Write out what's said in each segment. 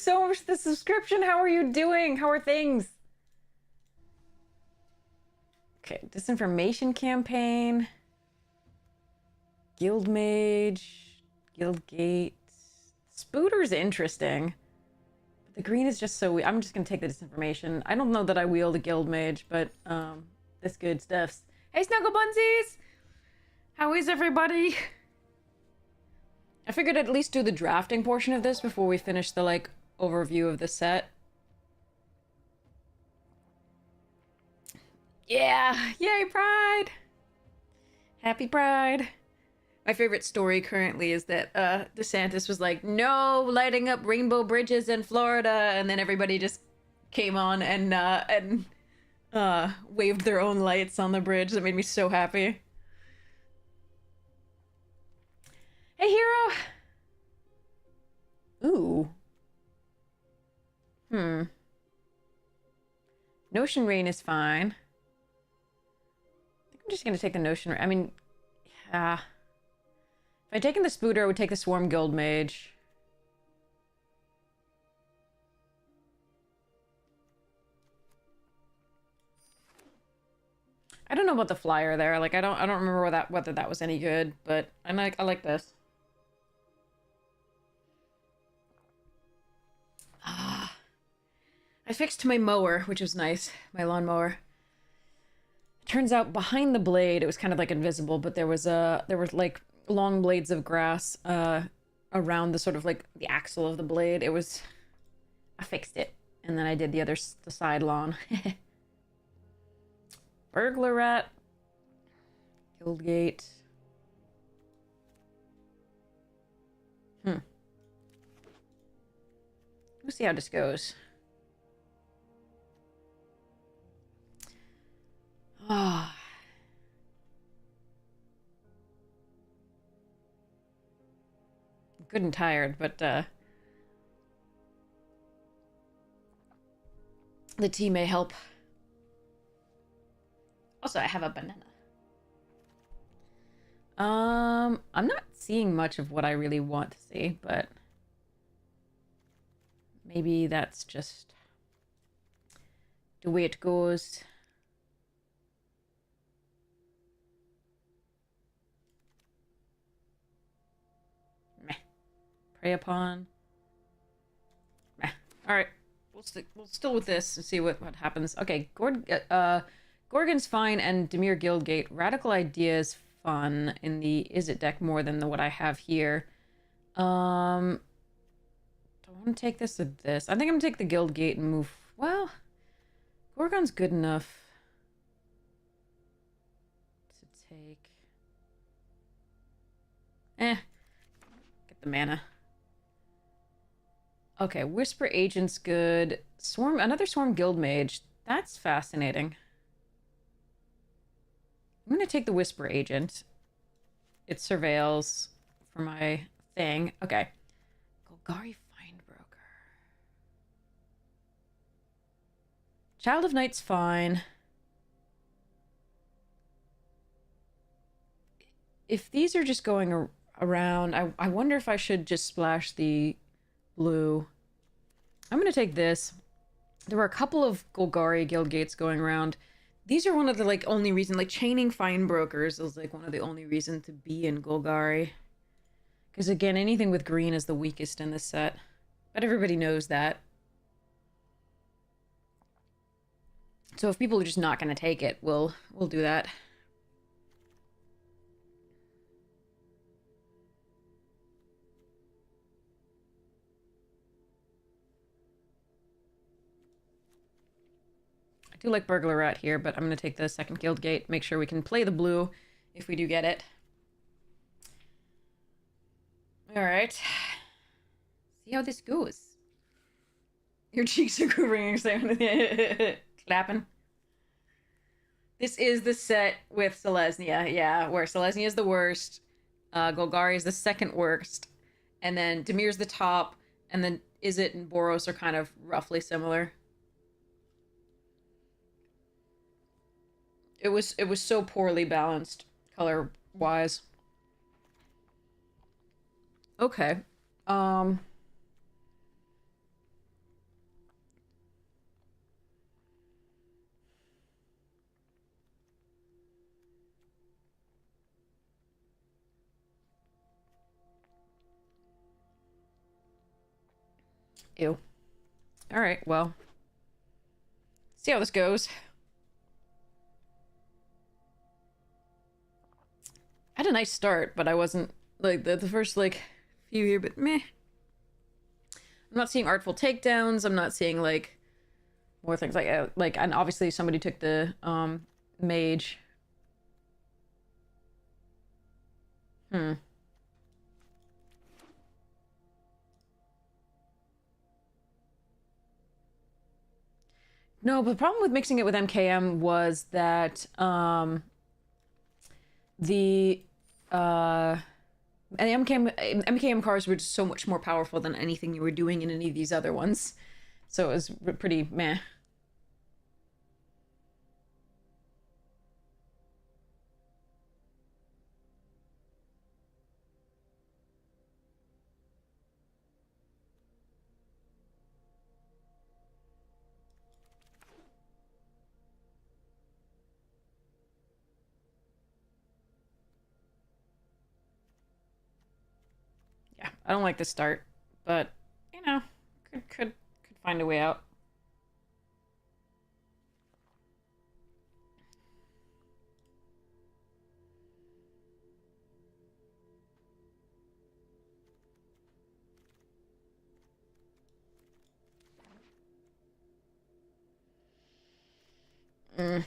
so much for the subscription. How are you doing? How are things? Okay, disinformation campaign. Guild Mage. Guild Gate. Spooter's interesting. But the green is just so weird. I'm just gonna take the disinformation. I don't know that I wield a Guild Mage, but this good stuffs. Hey Snuggle Bunsies! How is everybody? I figured I'd at least do the drafting portion of this before we finish the, like, overview of the set. Yeah! Yay, Pride! Happy Pride! My favorite story currently is that DeSantis was like, no lighting up rainbow bridges in Florida, and then everybody just came on and waved their own lights on the bridge. That made me so happy. Hey, Hero! Ooh. Notion Rain is fine. I think I'm just gonna take the Notion Rain. I mean, yeah. If I'd taken the Spooter, I would take the Swarm Guild Mage. I don't know about the flyer there. Like, I don't remember whether that was any good, but I like this. I fixed my mower, which was nice. My lawnmower. Turns out behind the blade, it was kind of like invisible, but there were like long blades of grass around the sort of like the axle of the blade. I fixed it, and then I did the side lawn. Burglar rat. Guildgate. We'll see how this goes. Ah. Good and tired, but the tea may help. Also, I have a banana. I'm not seeing much of what I really want to see, but maybe that's just the way it goes. Meh. Prey upon. Meh. All right, we'll still with this and see what happens. Okay, Gorgon's fine, and Dimir Guildgate. Radical Ideas fun in the Izzet deck more than what I have here. Do I want to take this or this? I think I'm gonna take the Guildgate and move. Well, Gorgon's good enough to take. Get the mana. Okay, Whisper Agent's good. Another Swarm Guild Mage. That's fascinating. I'm gonna take the Whisper Agent. It surveils for my thing. Okay. Golgari Findbroker. Child of Night's fine. If these are just going around, I wonder if I should just splash the blue. I'm gonna take this. There were a couple of Golgari Guildgates going around. These are one of the, like, only reason, like, chaining Findbrokers is, like, one of the only reason to be in Golgari. Because, again, anything with green is the weakest in this set. But everybody knows that. So if people are just not going to take it, we'll do that. I do like Burglar Rat here, but I'm going to take the second Guild Gate. Make sure we can play the blue if we do get it. Alright. See how this goes. Your cheeks are quivering. Clapping. This is the set with Selesnya, yeah, where Selesnya is the worst, Golgari is the second worst, and then Dimir's the top, and then Izzet and Boros are kind of roughly similar. It was so poorly balanced color-wise. Okay. Ew. Alright, well. See how this goes. I had a nice start, but I wasn't, like, the first, like, few here, but meh. I'm not seeing artful takedowns. I'm not seeing, like, more things like, and obviously somebody took the, mage. No, but the problem with mixing it with MKM was that, the, and MKM cars were just so much more powerful than anything you were doing in any of these other ones. So it was pretty meh. Yeah, I don't like the start, but you know, could find a way out. Mm.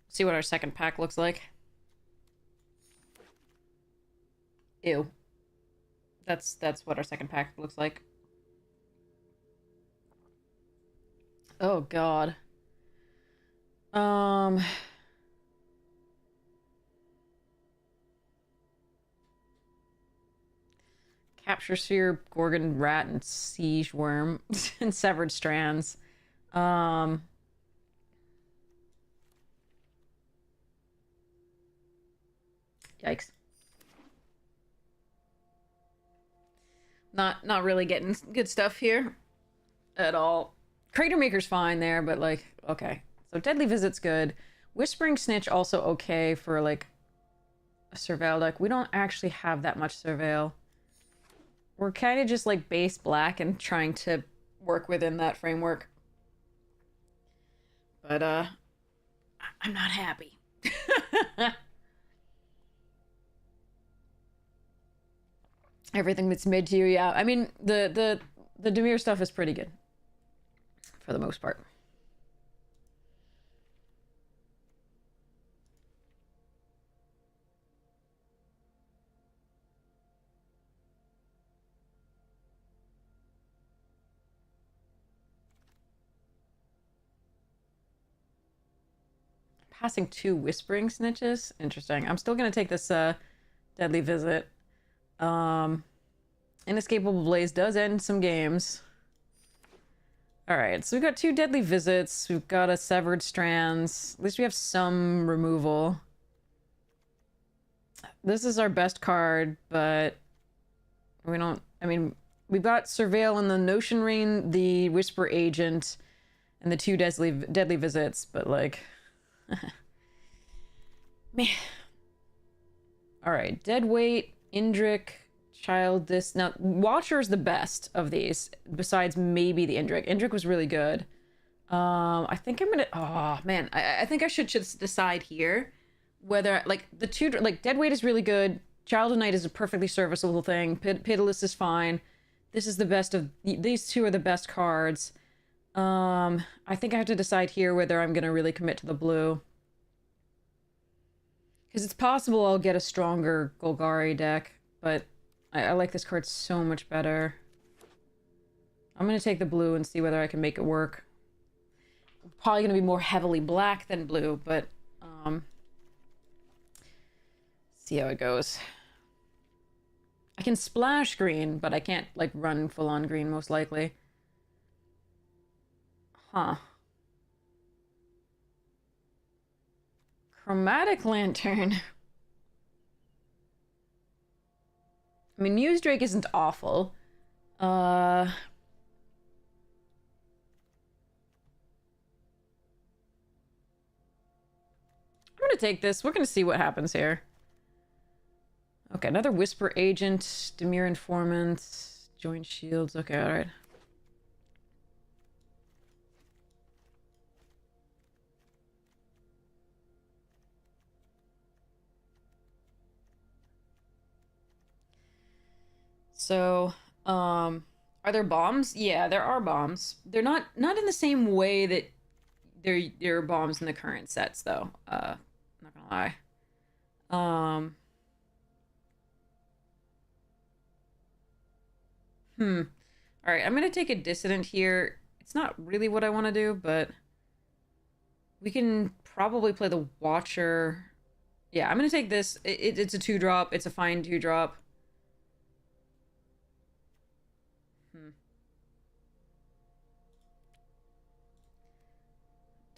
See what our second pack looks like. Ew. That's what our second pack looks like. Oh god. Um Capture Sphere, Gorgon Rat, and Siege Worm and Severed Strands. Um Yikes. Not really getting good stuff here at all. Crater Maker's fine there, but like, okay. So Deadly Visit's good. Whispering Snitch also okay for like a Surveil deck. We don't actually have that much Surveil. We're kind of just like base black and trying to work within that framework. But I'm not happy. Everything that's mid to you, yeah. I mean, the Demir stuff is pretty good for the most part. Passing 2 Whispering Snitches? Interesting. I'm still gonna take this Deadly Visit. Inescapable Blaze does end some games. Alright, so we've got 2 Deadly Visits. We've got a Severed Strands. At least we have some removal. This is our best card, but we don't... I mean, we've got Surveil and the Notion Rain, the Whisper Agent, and the 2 Deadly Visits, but like... Man. Alright, Deadweight, Indrik, Child this. Now, Watcher is the best of these, besides maybe the Indrik. Indrik was really good. I think I'm gonna... Oh, man. I think I should just decide here whether, like, the 2... Like, Deadweight is really good. Child of Night is a perfectly serviceable thing. Pitiless is fine. This is the best of... These 2 are the best cards. I think I have to decide here whether I'm gonna really commit to the blue. Because it's possible I'll get a stronger Golgari deck, but I like this card so much better. I'm gonna take the blue and see whether I can make it work. Probably gonna be more heavily black than blue, but see how it goes. I can splash green, but I can't like run full on green most likely. Huh. Chromatic Lantern. I mean, Muse Drake isn't awful. gonna take this. We're gonna see what happens here. Okay, another Whisper Agent, Demir Informant, Joint Shields. Okay, alright. So, are there bombs? Yeah, there are bombs. They're not in the same way that there are bombs in the current sets, though. Not gonna lie. All right, I'm gonna take a dissident here. It's not really what I want to do, but we can probably play the Watcher. Yeah, I'm gonna take this. It's a 2-drop. It's a fine 2-drop.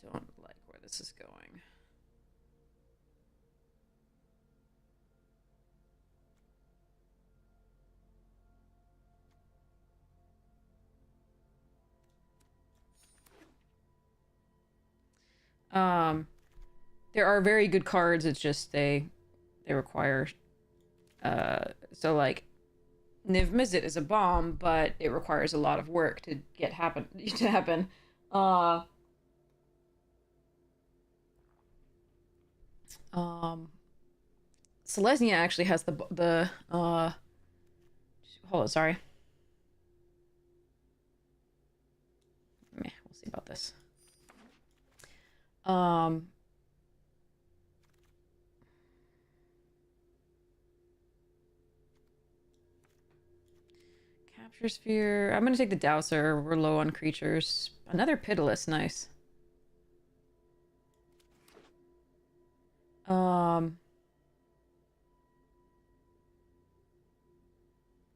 Don't like where this is going. There are very good cards. It's just they require. So like, Niv Mizzet is a bomb, but it requires a lot of work to happen. Uh, Selesnya actually has hold on, sorry. Meh, we'll see about this. Capture Sphere. I'm gonna take the Dowser. We're low on creatures. Another Pitiless, nice.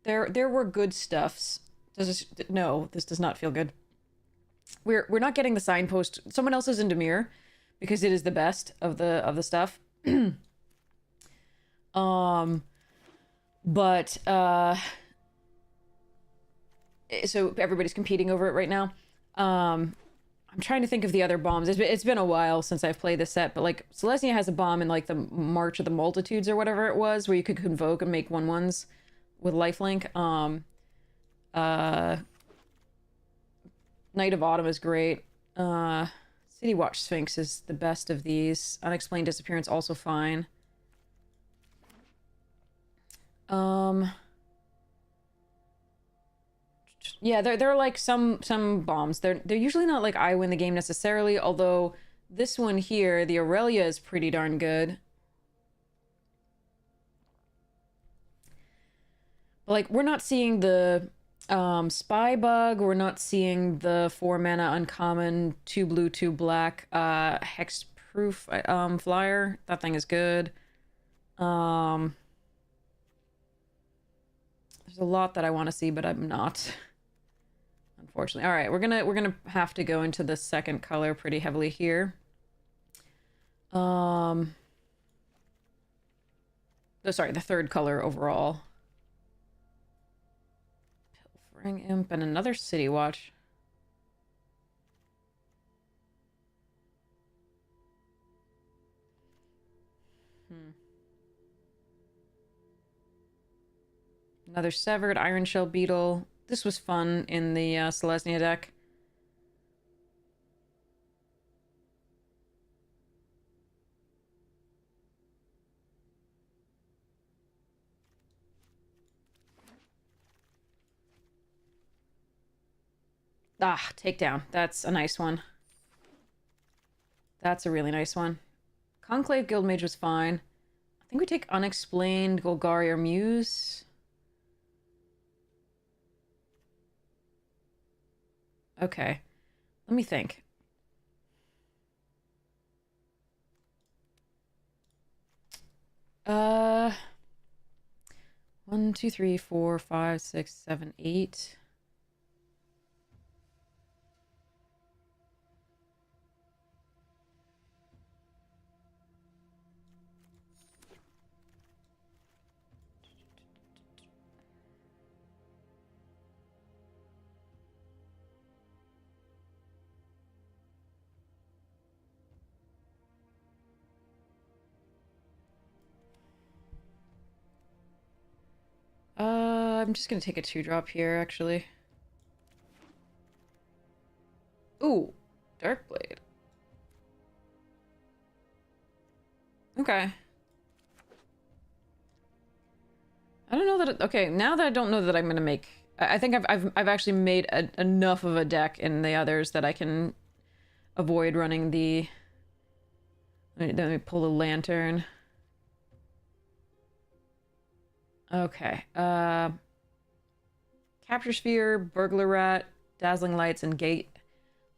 There were good stuffs. No, this does not feel good. We're not getting the signpost. Someone else is in Demir because it is the best of the stuff. But so everybody's competing over it right now. I'm trying to think of the other bombs. It's been a while since I've played this set, but like Selesnya has a bomb in like the March of the Multitudes or whatever it was, where you could convoke and make 1/1s with lifelink. Night of Autumn is great. City Watch Sphinx is the best of these. Unexplained Disappearance also fine. Yeah, there are like some bombs. They're usually not like I win the game necessarily, although this one here, the Aurelia, is pretty darn good. But like, we're not seeing the Spy Bug, we're not seeing the 4-mana uncommon 2 blue 2 black hexproof flyer. That thing is good. There's a lot that I want to see, but I'm not, unfortunately. All right, we're gonna have to go into the second color pretty heavily here. Oh, sorry, the third color overall. Pilfering Imp and another City Watch. Another Severed Iron Shell Beetle. This was fun in the Selesnya deck. Ah, Takedown. That's a nice one. That's a really nice one. Conclave Guildmage was fine. I think we take Unexplained Golgari or Muse. Okay. Let me think. Uh, 1, 2, 3, 4, 5, 6, 7, 8. I'm just gonna take a 2-drop here, actually. Ooh, Dark Blade. Okay. I don't know that. Okay, now that I don't know that I'm gonna make. I think I've actually made enough of a deck in the others that I can avoid running the. Let me pull the lantern. Okay. Capture Sphere, Burglar Rat, Dazzling Lights, and Gate.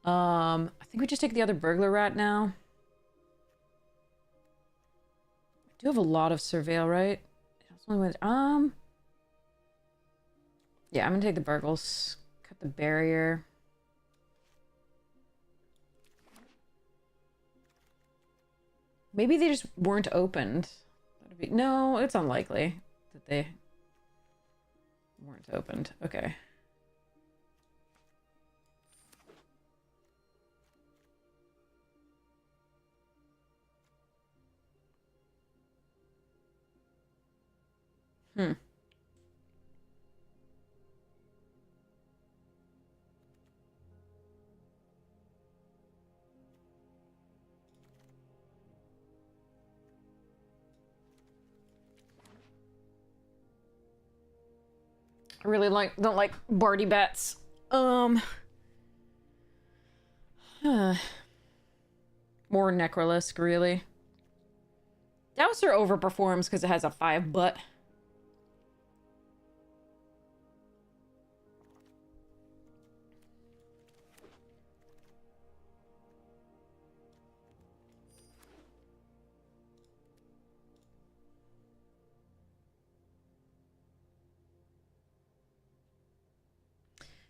I think we just take the other Burglar Rat now. I do have a lot of Surveil, right? Yeah, I'm gonna take the Burgles. Cut the barrier. Maybe they just weren't opened. No, it's unlikely that they weren't opened. Okay. Hmm. I really don't like Barty bats. More Necrolisc, really. Dowser overperforms because it has a 5 butt.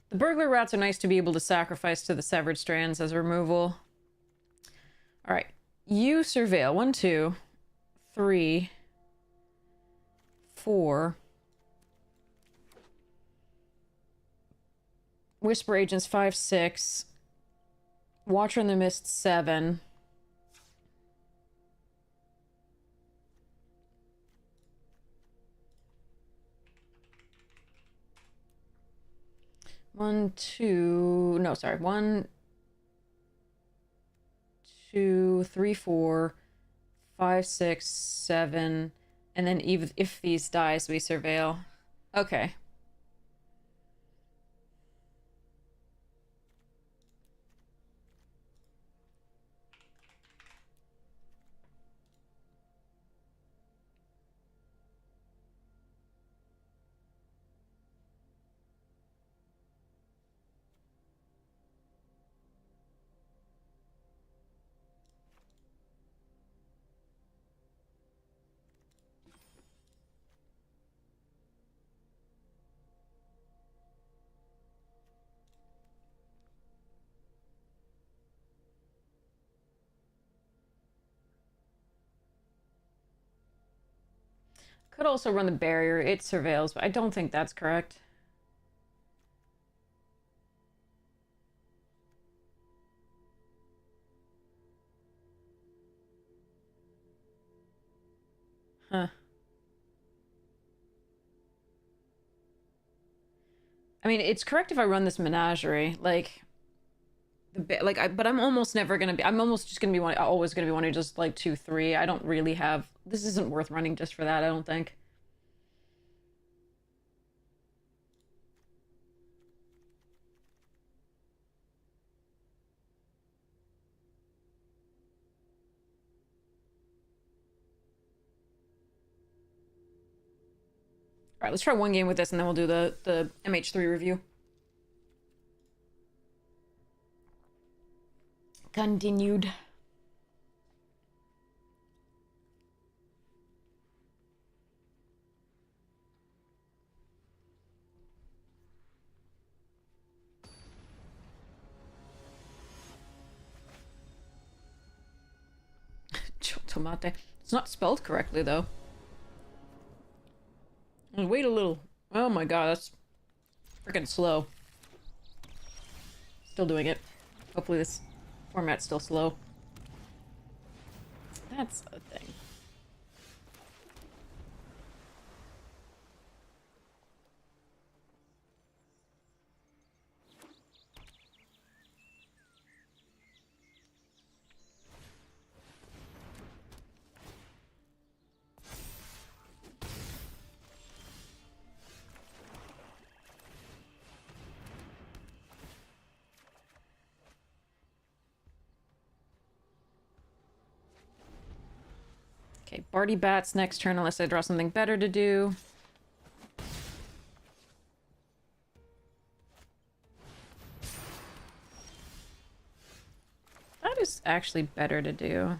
The Burglar Rats are nice to be able to sacrifice to the Severed Strands as removal. Alright. You Surveil. 1, 2, 3, 4. Whisper Agents 5, 6. Watcher in the Mist 7. One, 2, no, sorry. 1, 2, 3, 4, 5, 6, 7, and then even if these dies, we Surveil. Okay. Could also run the barrier. It surveils, but I don't think that's correct. Huh. I mean, it's correct if I run this menagerie. Like, but I'm almost never gonna be. I'm almost just gonna be one. Always gonna be one who just like 2, 3. I don't really have. This isn't worth running just for that. I don't think. All right, let's try one game with this, and then we'll do the MH3 review. Continued. Tomate. It's not spelled correctly, though. Wait a little. Oh my god, that's freaking slow. Still doing it. Hopefully this format's still slow. That's a thing. Okay, Barty Bats next turn unless I draw something better to do. That is actually better to do.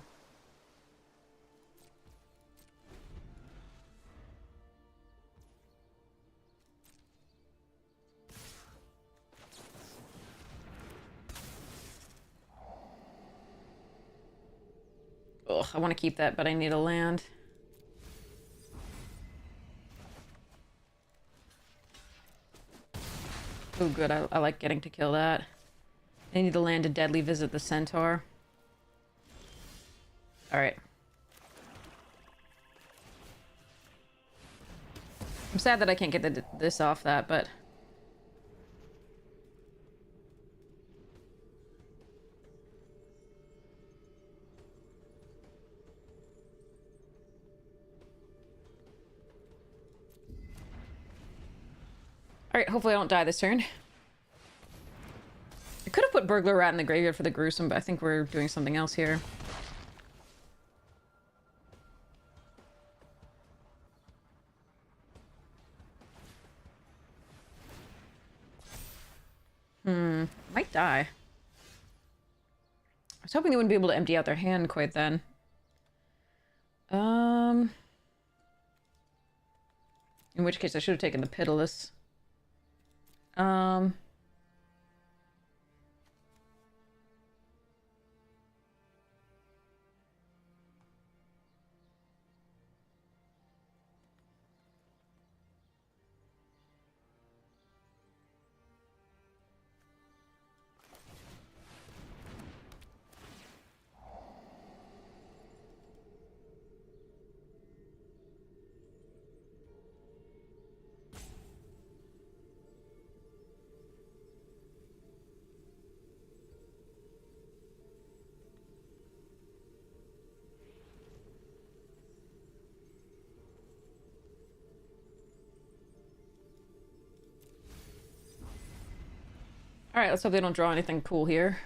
Ugh, I want to keep that, but I need a land. Oh, good. I like getting to kill that. I need to land to deadly visit the centaur. Alright. I'm sad that I can't get this off that, but... Alright, hopefully I don't die this turn. I could have put Burglar Rat in the graveyard for the gruesome, but I think we're doing something else here. Might die. I was hoping they wouldn't be able to empty out their hand quite then. In which case I should have taken the Pitiless. Alright, let's hope they don't draw anything cool here.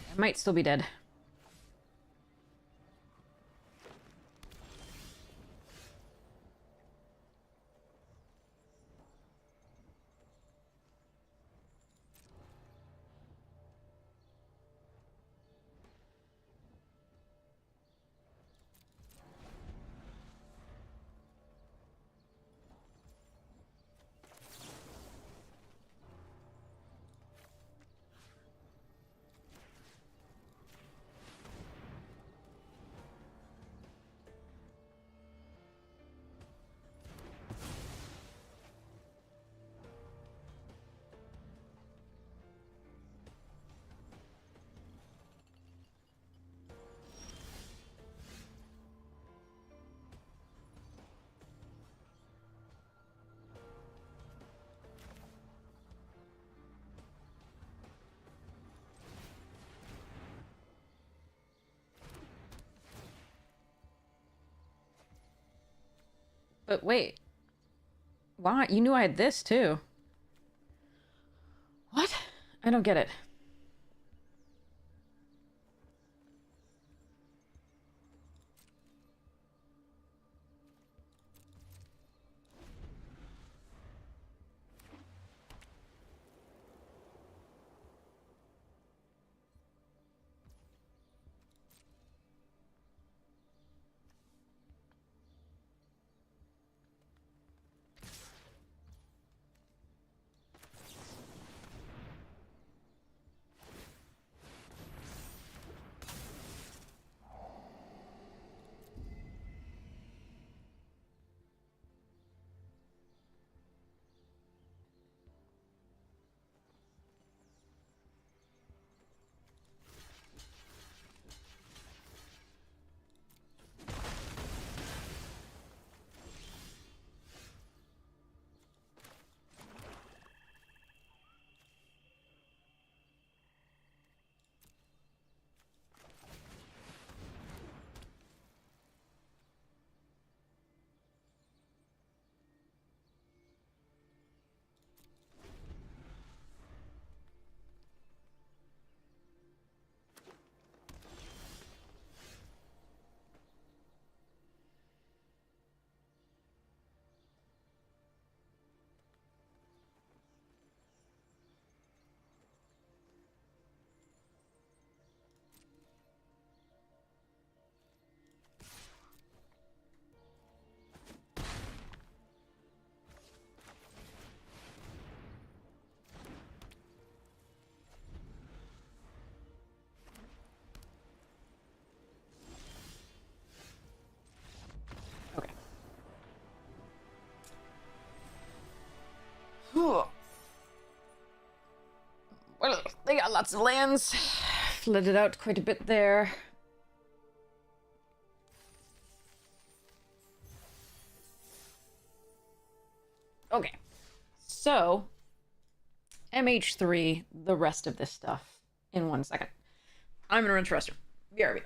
I might still be dead. But wait. Why? You knew I had this, too. What? I don't get it. Well, they got lots of lands. Flooded out quite a bit there. Okay. So, MH3, the rest of this stuff in 1 second. I'm gonna run to the restroom. BRB.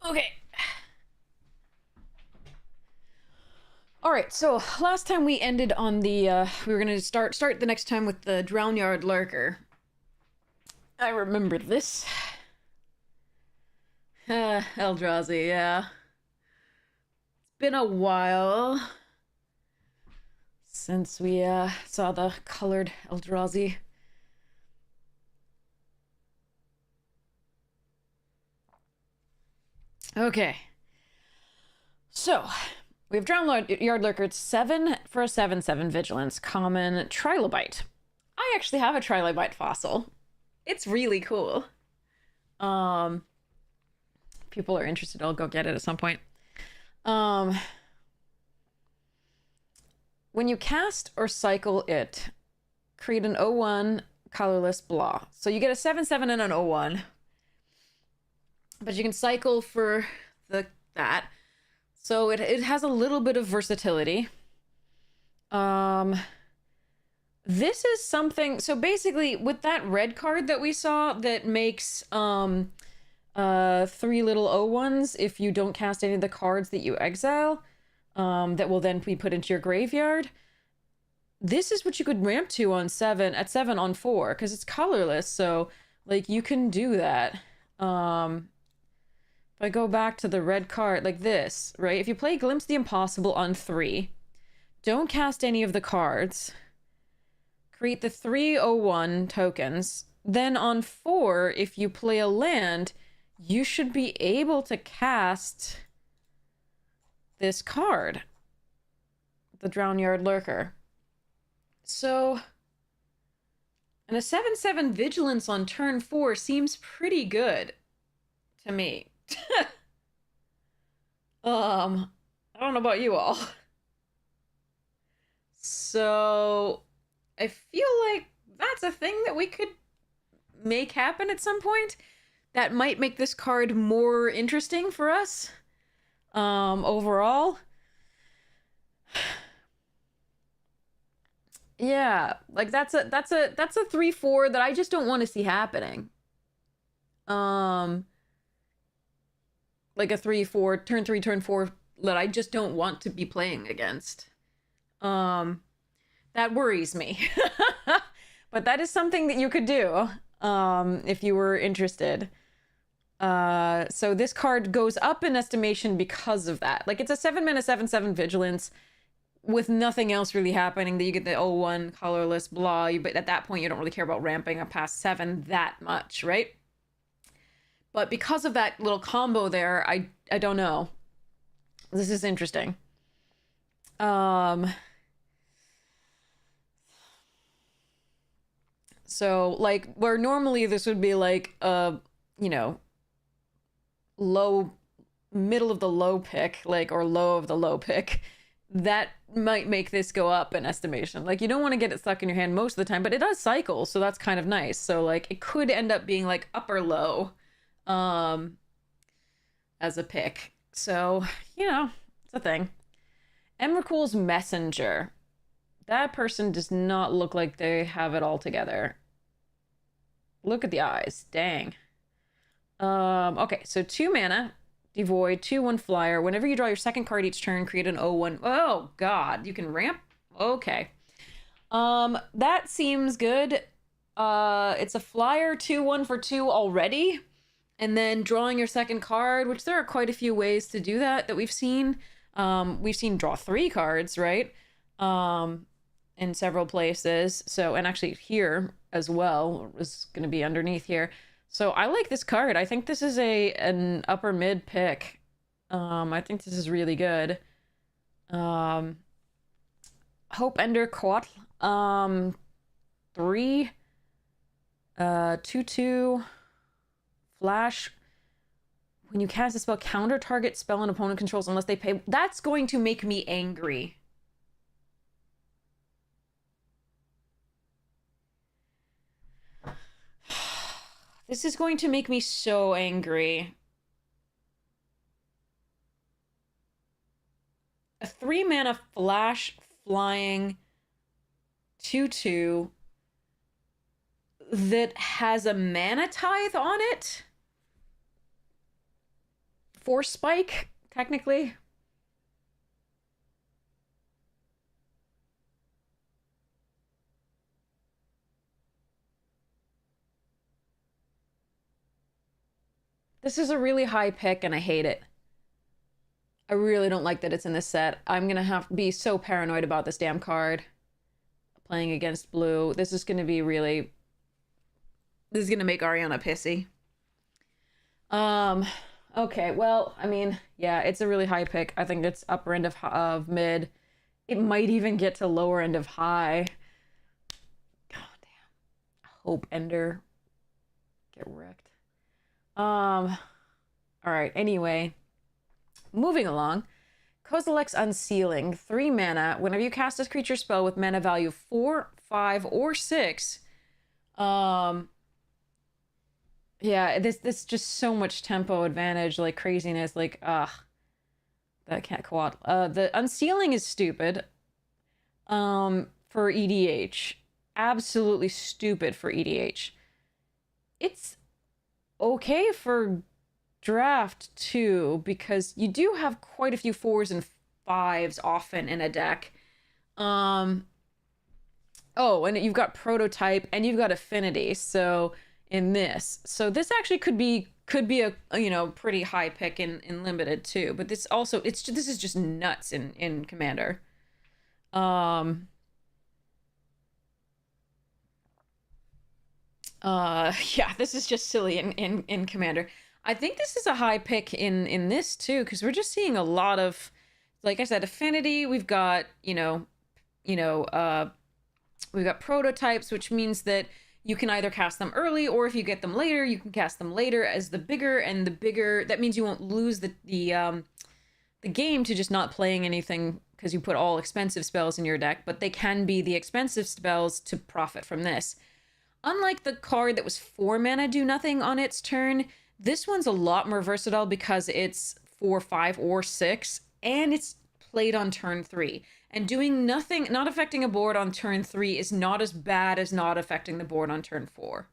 Okay. All right, so last time we ended on the, we were gonna start the next time with the Drownyard Lurker. I remember this. Eldrazi, yeah. It's been a while since we, saw the colored Eldrazi. Okay. So, we have Drownyard Lurker. It's 7 for a 7/7 vigilance, common trilobite. I actually have a trilobite fossil. It's really cool. People are interested, I'll go get it at some point. When you cast or cycle it, create an 0/1 colorless blah. So you get a 7/7 and an 0/1. But you can cycle for that. So it has a little bit of versatility. This is something, so basically with that red card that we saw that makes 3 little 0/1s if you don't cast any of the cards that you exile, that will then be put into your graveyard. This is what you could ramp to on 7 on 4, because it's colorless, so like you can do that. If I go back to the red card, like this, right? If you play Glimpse the Impossible on 3, don't cast any of the cards, create the 3/01 tokens, then on 4, if you play a land, you should be able to cast this card, the Drownyard Lurker. So, and a 7/7 vigilance on turn 4 seems pretty good to me. I don't know about you all. So, I feel like that's a thing that we could make happen at some point. That might make this card more interesting for us. Overall. Yeah, like that's a 3/4 that I just don't want to see happening. Like a 3/4, turn 3, turn 4 that I just don't want to be playing against. That worries me. But that is something that you could do, if you were interested. So this card goes up in estimation because of that. Like, it's a 7-mana 7/7 vigilance with nothing else really happening, that you get the 0/1 colorless blah, but at that point you don't really care about ramping up past 7 that much, right? But because of that little combo there, I don't know. This is interesting. So, like, where normally this would be like a you know, low, middle of the low pick, like, or low of the low pick, that might make this go up in estimation. Like, you don't want to get it stuck in your hand most of the time, but it does cycle, so that's kind of nice. So, like, it could end up being, like, upper low as a pick. So, you know, it's a thing. Emrakul's Messenger. That person does not look like they have it all together. Look at the eyes. Dang. Okay, so 2 mana, devoid, 2/1 flyer. Whenever you draw your second card each turn, create an 0/1. Oh god, you can ramp? Okay. That seems good. It's a flyer 2/1 for 2 already. And then drawing your second card, which there are quite a few ways to do that we've seen. We've seen draw 3 cards, right? In several places. So, and actually here as well is going to be underneath here. So I like this card. I think this is an upper mid pick. I think this is really good. Hope Ender Coatl. 3. 2/2. Flash. When you cast a spell, counter target spell an opponent controls unless they pay. That's going to make me angry. This is going to make me so angry. A 3 mana flash flying 2/2 that has a mana tithe on it. Force spike, technically. This is a really high pick and I hate it. I really don't like that it's in this set. I'm gonna have to be so paranoid about this damn card. Playing against blue. This is gonna be really... This is gonna make Ariana pissy. Okay, well, I mean, yeah, it's a really high pick. I think it's upper end of mid. It might even get to lower end of high. God damn. Hope Ender. Get wrecked. All right, anyway. Moving along. Kozilek's Unsealing. 3 mana. Whenever you cast this creature spell with mana value 4, 5, or 6, yeah, this just so much tempo advantage, like craziness, like, that can't co-op. The Unsealing is stupid, for EDH. Absolutely stupid for EDH. It's okay for draft, too, because you do have quite a few 4s and 5s often in a deck. Oh, and you've got Prototype, and you've got Affinity, so... in this. So this actually could be a you know, pretty high pick in limited too, but this also this is just nuts in Commander. Yeah, this is just silly in Commander. I think this is a high pick in this too, because we're just seeing a lot of, like I said, Affinity. We've got, we've got Prototypes, which means that you can either cast them early, or if you get them later, you can cast them later as the bigger, and the bigger, that means you won't lose the game to just not playing anything because you put all expensive spells in your deck, but they can be the expensive spells to profit from this. Unlike the card that was 4 mana do nothing on its turn, this one's a lot more versatile because it's 4, 5, or 6, and it's played on turn 3. And doing nothing, not affecting a board on turn 3 is not as bad as not affecting the board on turn 4.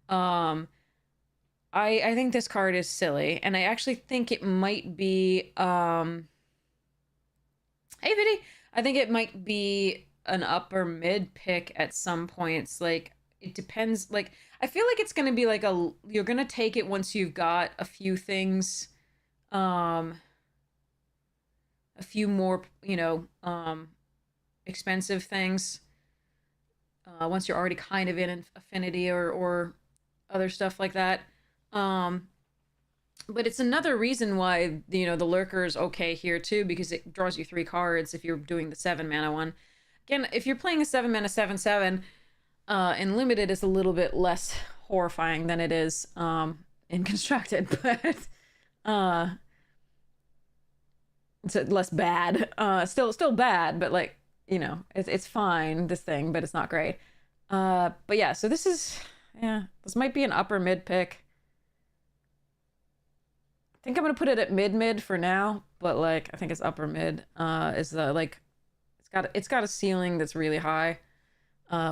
I think this card is silly, and I actually think it might be, hey Vidi! I think it might be an upper mid pick at some points. Like, it depends, like, I feel like it's gonna be like you're gonna take it once you've got a few things, a few more, expensive things. Once you're already kind of in Affinity or other stuff like that. But it's another reason why, the Lurker is okay here too, because it draws you 3 cards if you're doing the 7 mana one. Again, if you're playing a 7 mana 7/7, in limited, it's a little bit less horrifying than it is in Constructed, but it's less bad. Still bad, but like, you know, it's fine, this thing, but it's not great. But yeah, so this is, yeah, this might be an upper mid pick. I think I'm gonna put it at mid for now, but like I think it's upper mid. Is the like it's got a ceiling that's really high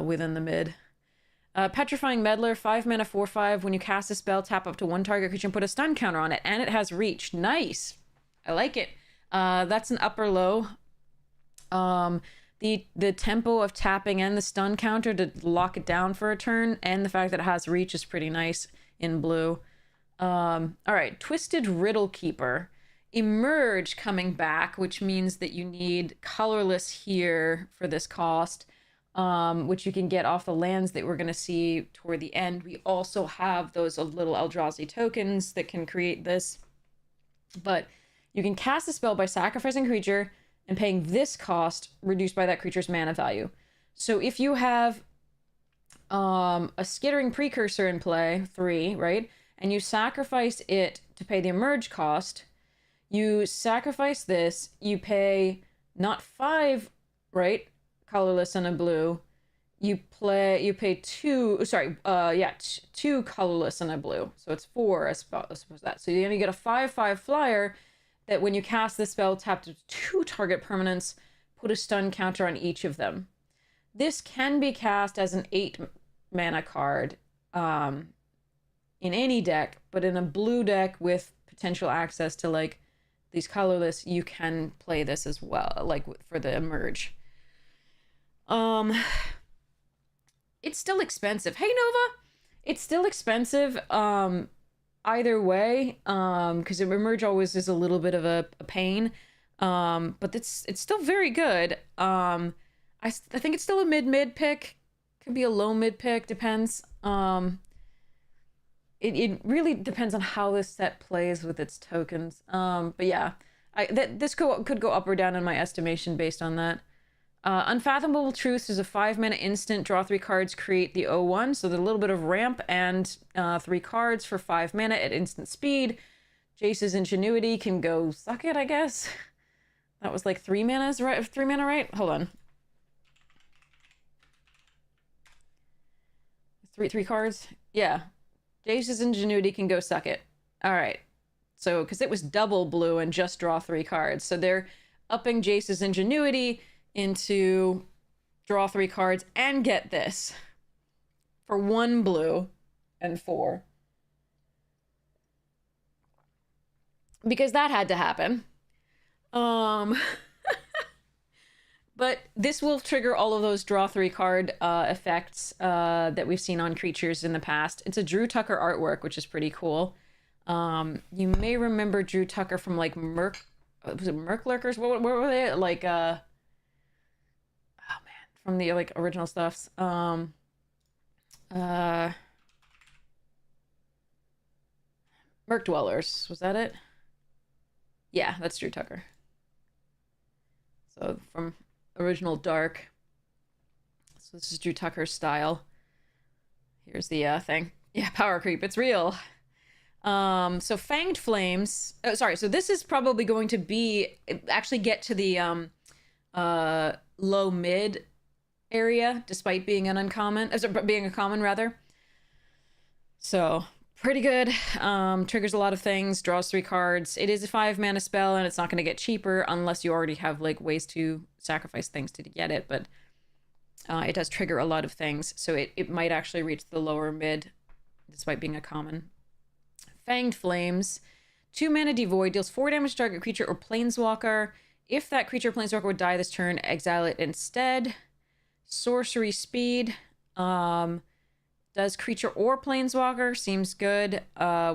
within the mid. Petrifying Meddler, 5 mana, 4/5. When you cast a spell, tap up to one target creature and put a stun counter on it, and it has reach. Nice, I like it. That's an upper low. The tempo of tapping and the stun counter to lock it down for a turn, and the fact that it has reach is pretty nice in blue. All right, Twisted Riddle Keeper. Emerge coming back, which means that you need colorless here for this cost, which you can get off the lands that we're going to see toward the end. We also have those little Eldrazi tokens that can create this, but you can cast a spell by sacrificing a creature and paying this cost reduced by that creature's mana value. So if you have a Skittering Precursor in play, 3, right, and you sacrifice it to pay the Emerge cost, you sacrifice this, you pay not 5, right, colorless and a blue, you pay 2, sorry, 2 colorless and a blue, so it's 4, I suppose that. So you only get a 5/5 flyer that when you cast this spell, tap to 2 target permanents, put a stun counter on each of them. This can be cast as an 8 mana card in any deck, but in a blue deck with potential access to like these colorless, you can play this as well, like for the Emerge. It's still expensive. Hey Nova, it's still expensive. Either way, because Emerge always is a little bit of a pain, but it's still very good. I think it's still a mid pick, could be a low mid pick, depends. It really depends on how this set plays with its tokens. But yeah, this could go up or down in my estimation based on that. Unfathomable Truths is a 5 mana instant, draw 3 cards, create the 0/1. So there's a little bit of ramp and 3 cards for 5 mana at instant speed. Jace's Ingenuity can go suck it, I guess. That was like 3 mana, right? 3 mana, right? Hold on. Three cards? Yeah. Jace's Ingenuity can go suck it. All right. So, because it was double blue and just draw 3 cards. So they're upping Jace's Ingenuity into draw 3 cards and get this for 1 blue and 4. Because that had to happen. But this will trigger all of those draw 3 card effects that we've seen on creatures in the past. It's a Drew Tucker artwork, which is pretty cool. You may remember Drew Tucker from like was it Merc Lurkers? What were they? Like oh man, from the like original stuffs. Merc Dwellers, was that it? Yeah, that's Drew Tucker. So from original Dark. So this is Drew Tucker's style. Here's the thing. Yeah, power creep, it's real. So Fanged Flames. Oh, sorry, so this is probably going to be actually get to the low mid area, despite being an uncommon, being a common rather. So pretty good. Triggers a lot of things, draws 3 cards. It is a 5 mana spell, and it's not going to get cheaper unless you already have like ways to sacrifice things to get it, but it does trigger a lot of things, so it might actually reach the lower mid despite being a common. Fanged Flames, 2 mana devoid, deals 4 damage to target creature or planeswalker. If that creature or planeswalker would die this turn, exile it instead. Sorcery speed, does creature or planeswalker, seems good.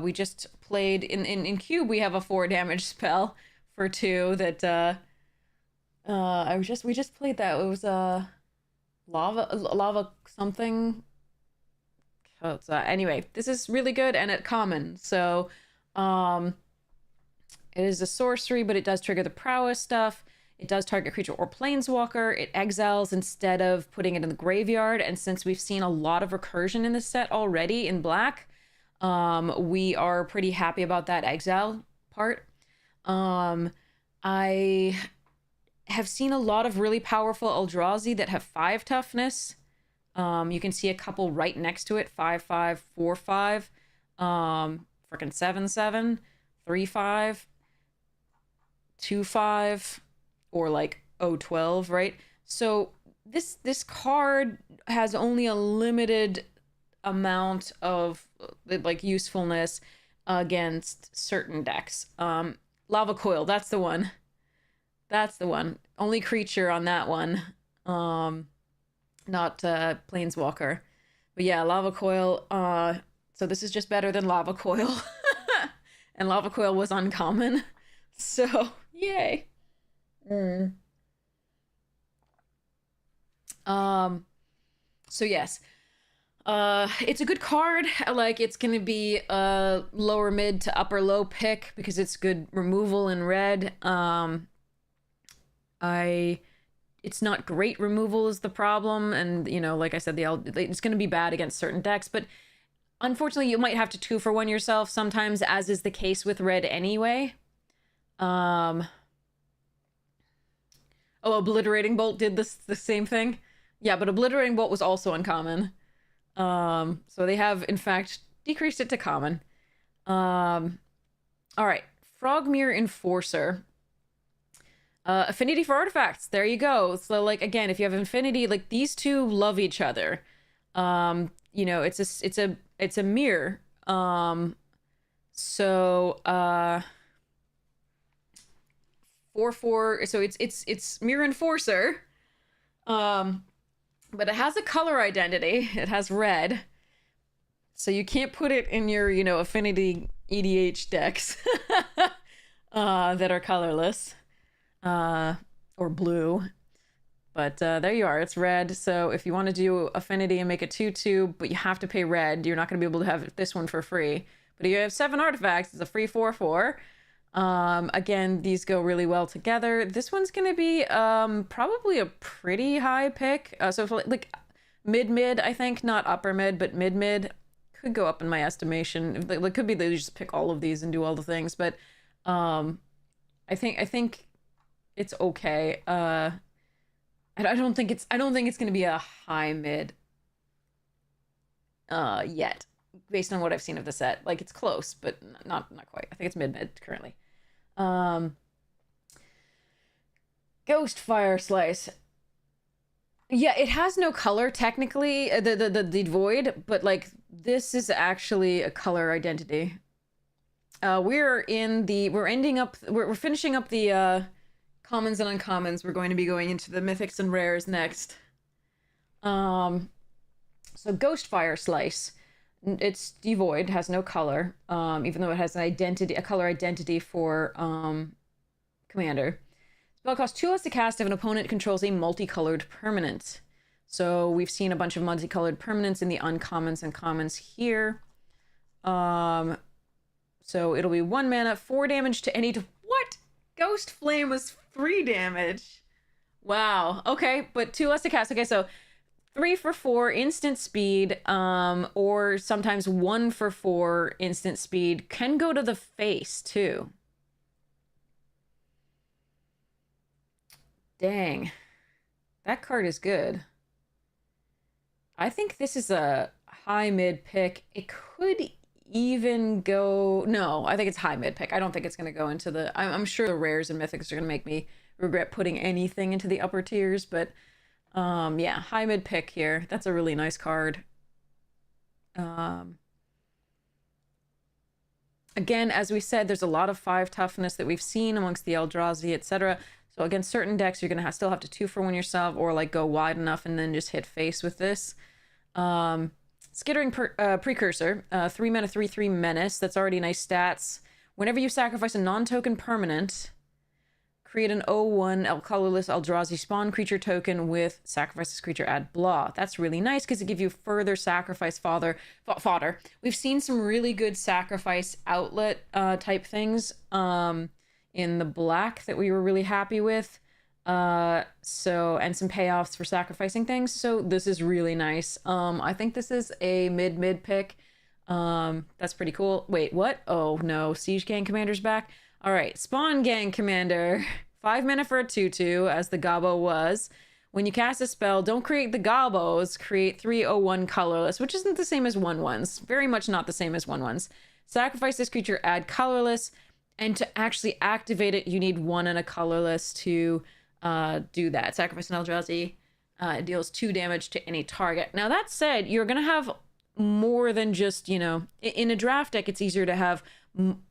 We just played in cube, we have a 4 damage spell for 2 that we just played that. It was lava something. Oh, it's, anyway, this is really good and at common. So it is a sorcery, but it does trigger the prowess stuff. It does target creature or planeswalker. It exiles instead of putting it in the graveyard. And since we've seen a lot of recursion in this set already in black, We are pretty happy about that exile part. I have seen a lot of really powerful Eldrazi that have 5 toughness. You can see a couple right next to it, 5/5, 4/5, freaking 7/7, 3/5, 2/5, or like 0/12, right? So this card has only a limited amount of like usefulness against certain decks. Lava Coil, that's the one. That's the one. Only creature on that one. Not Planeswalker. But yeah, Lava Coil. So this is just better than Lava Coil. And Lava Coil was uncommon. So, yay. So yes. It's a good card. Like, it's gonna be a lower mid to upper low pick because it's good removal in red. It's not great removal is the problem, and you know, like I said, it's gonna be bad against certain decks, but unfortunately you might have to 2-for-1 yourself sometimes, as is the case with red anyway. Oh, Obliterating Bolt did the same thing. Yeah, but Obliterating Bolt was also uncommon. So they have, in fact, decreased it to common. All right. Frogmere Enforcer. Affinity for artifacts. There you go. So, like, again, if you have affinity, like, these two love each other. You know, it's a mirror. So, 4/4. So it's Mirror Enforcer. But it has a color identity. It has red. So you can't put it in your, you know, affinity EDH decks that are colorless or blue. But there you are. It's red. So if you want to do affinity and make a 2/2, but you have to pay red, you're not going to be able to have this one for free. But if you have 7 artifacts, it's a free 4/4. Again, these go really well together. This one's gonna be probably a pretty high pick. So for, like mid, I think, not upper mid, but mid could go up in my estimation. It could be they just pick all of these and do all the things, but I think it's okay. I don't think it's gonna be a high mid yet, based on what I've seen of the set. Like, it's close, but not quite. I think it's mid currently. Ghost Fire Slice. Yeah, it has no color technically, the void, but like this is actually a color identity. We're finishing up the commons and uncommons. We're going to be going into the mythics and rares next. So Ghost Fire Slice. It's devoid, has no color, even though it has a color identity for commander. Spell costs 2 less to cast if an opponent controls a multicolored permanent. So we've seen a bunch of multicolored permanents in the uncommons and commons here. So it'll be 1 mana, 4 damage to any. What? Ghost Flame was 3 damage. Wow. Okay, but 2 less to cast. Okay, so 3/4 instant speed, or sometimes 1/4 instant speed, can go to the face too. Dang, that card is good. I think this is a high mid pick. It could even go. No, I think it's high mid pick. I don't think it's going to go into the. I'm sure the rares and mythics are going to make me regret putting anything into the upper tiers, but. Yeah, high mid pick here. That's a really nice card. Again, as we said, there's a lot of 5 toughness that we've seen amongst the Eldrazi, etc. So against certain decks, you're gonna still have to 2-for-1 yourself, or like go wide enough and then just hit face with this. Skittering Precursor, 3 mana, 3/3 menace. That's already nice stats. Whenever you sacrifice a non-token permanent, create an 0/1 colorless Eldrazi spawn creature token with sacrifice this creature, add blah. That's really nice because it gives you further sacrifice fodder. We've seen some really good sacrifice outlet type things in the black that we were really happy with. And some payoffs for sacrificing things. So this is really nice. I think this is a mid pick. That's pretty cool. Wait, what? Oh no, Siege Gang Commander's back. All right, Spawn Gang Commander. 5 mana for a 2/2, as the Gobbo was. When you cast a spell, don't create the Gobbos, create 3/01 colorless, which isn't the same as 1/1s. Very much not the same as 1/1s. Sacrifice this creature, add colorless, and to actually activate it, you need 1 and a colorless to do that. Sacrifice an Eldrazi. It deals 2 damage to any target. Now, that said, you're going to have more than just, you know, in a draft deck, it's easier to have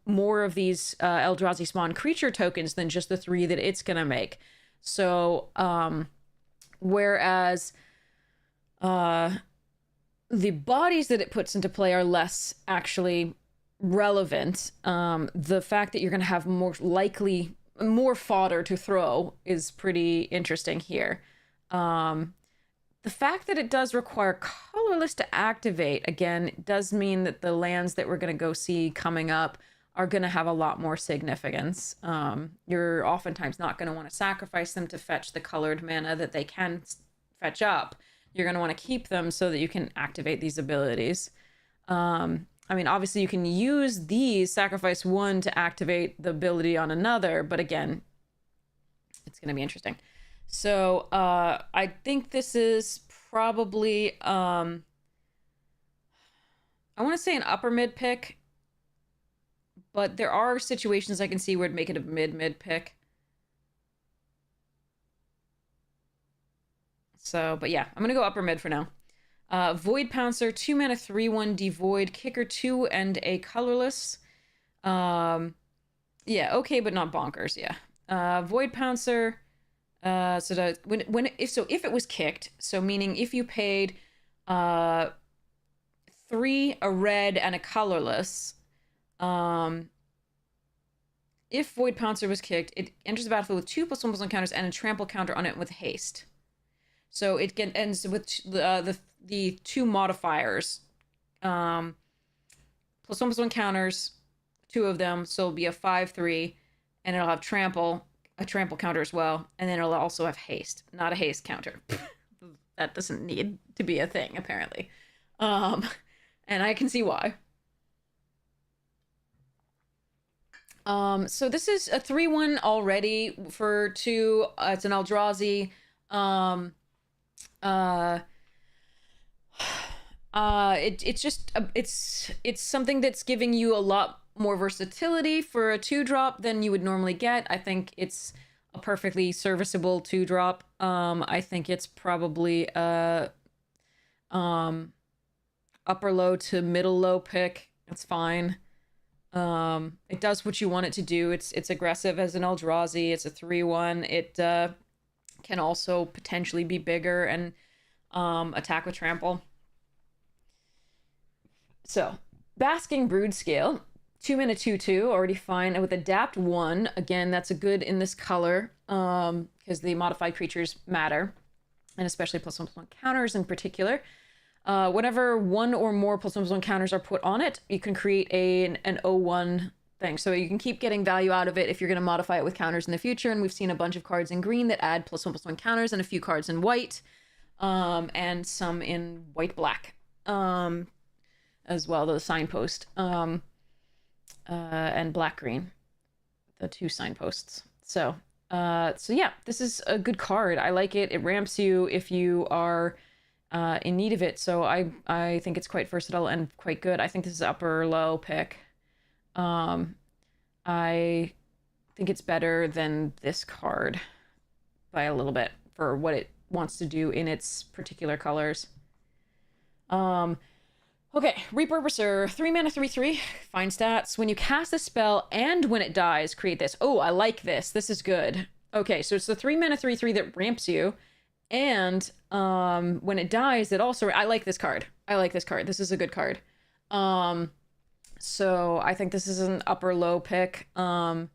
more of these Eldrazi spawn creature tokens than just the 3 that it's going to make. So, whereas the bodies that it puts into play are less actually relevant, the fact that you're going to have more fodder to throw is pretty interesting here. The fact that it does require colorless to activate, again, does mean that the lands that we're going to go see coming up are going to have a lot more significance. You're oftentimes not going to want to sacrifice them to fetch the colored mana that they can fetch up. You're going to want to keep them so that you can activate these abilities. I mean, obviously you can use these, sacrifice 1 to activate the ability on another, but again, it's going to be interesting. So I think this is probably, I want to say an upper mid pick, but there are situations I can see where it'd make it a mid pick. So, but yeah, I'm going to go upper mid for now. Void Pouncer, 2 mana, 3/1 devoid, kicker 2 and a colorless. Yeah, okay, but not bonkers. Yeah. Void Pouncer. So if it was kicked, so meaning if you paid 3, a red, and a colorless, if Void Pouncer was kicked, it enters the battlefield with 2+1/+1 counters and a trample counter on it with haste. So it ends with the 2 modifiers, +1/+1 counters, 2 of them, so it'll be a 5/3, and it'll have trample. A trample counter as well, and then it'll also have haste, not a haste counter. That doesn't need to be a thing, apparently. And I can see why. So this is a 3/1 already for 2. It's an Eldrazi. It's just it's something that's giving you a lot more versatility for a 2-drop than you would normally get. I think it's a perfectly serviceable 2-drop. I think it's probably a upper low to middle low pick. It's fine. It does what you want it to do. It's aggressive as an Eldrazi. It's a 3/1. It can also potentially be bigger and attack with trample. So, Basking Brood Scale. 2 mana, 2/2, already fine. And with Adapt 1, again, that's a good in this color, because the modified creatures matter, and especially +1/+1 counters in particular. Whenever 1 or more +1/+1 counters are put on it, you can create an 0/1 thing. So you can keep getting value out of it if you're going to modify it with counters in the future. And we've seen a bunch of cards in green that add +1/+1 counters, and a few cards in white, and some in white-black, as well, the signpost. And black-green, the 2 signposts. So yeah, this is a good card. I like it. It ramps you if you are in need of it. So I think it's quite versatile and quite good. I think this is upper low pick. I think it's better than this card by a little bit for what it wants to do in its particular colors. Okay, Repurposer, 3 mana, 3/3, fine stats. When you cast a spell and when it dies, create this. Oh, I like this. This is good. Okay, so it's the 3 mana, 3/3 that ramps you, and when it dies, it also. I like this card. I like this card. This is a good card. So I think this is an upper low pick. Might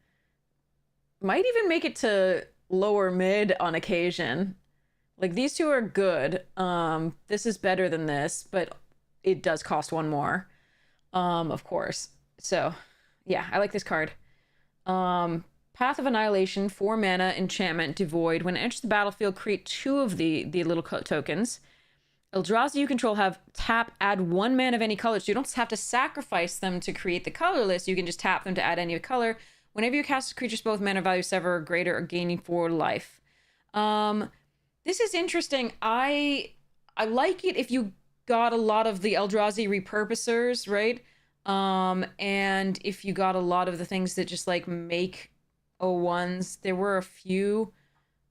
even make it to lower mid on occasion. Like, these 2 are good. This is better than this, but it does cost 1 more, of course. So, yeah, I like this card. Path of Annihilation, 4 mana, enchantment, devoid. When it enters the battlefield, create 2 of the little tokens. Eldrazi you control have tap, add 1 mana of any color. So you don't have to sacrifice them to create the colorless. You can just tap them to add any color. Whenever you cast a creature's both mana value 7 or greater or gaining 4 life. This is interesting. I like it if you got a lot of the Eldrazi repurposers, right? And if you got a lot of the things that just like make O1s. There were a few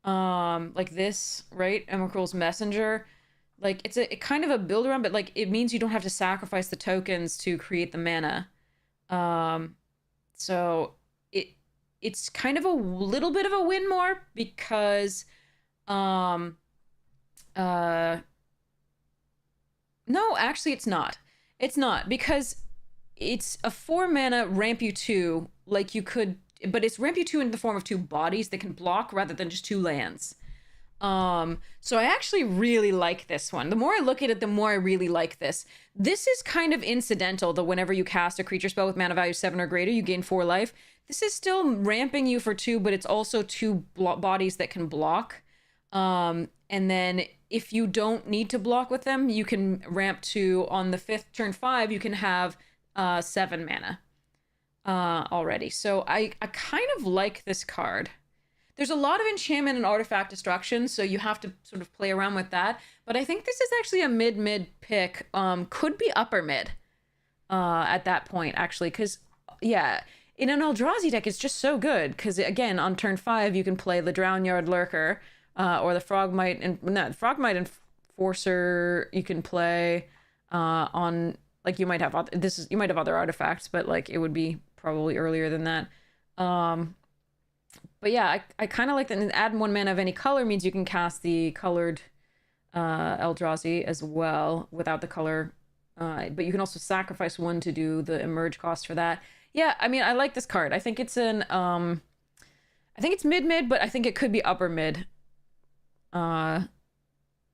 like this, right? Emrakul's Messenger. Like it's a kind of a build around, but like it means you don't have to sacrifice the tokens to create the mana. So it's kind of a little bit of a win more because no, actually it's not. It's not because it's a 4 mana ramp you 2 like you could, but it's ramp you 2 in the form of 2 bodies that can block rather than just 2 lands. So I actually really like this one. The more I look at it, the more I really like this. This is kind of incidental that whenever you cast a creature spell with mana value 7 or greater, you gain 4 life. This is still ramping you for 2, but it's also 2 bodies that can block. And then if you don't need to block with them, you can ramp to on the 5th turn 5, you can have 7 mana already. So I kind of like this card. There's a lot of enchantment and artifact destruction, so you have to sort of play around with that. But I think this is actually a mid pick. Could be upper mid at that point, actually. Because, yeah, in an Eldrazi deck, it's just so good. Because, again, on turn 5, you can play the Drownyard Lurker or the Frogmite. Frogmite Enforcer you can play on... Like, you might have other artifacts, but, like, it would be probably earlier than that. But yeah, I kind of like that. And add 1 mana of any color means you can cast the colored Eldrazi as well without the color. But you can also sacrifice 1 to do the emerge cost for that. Yeah, I mean, I like this card. I think it's an I think it's mid, but I think it could be upper mid.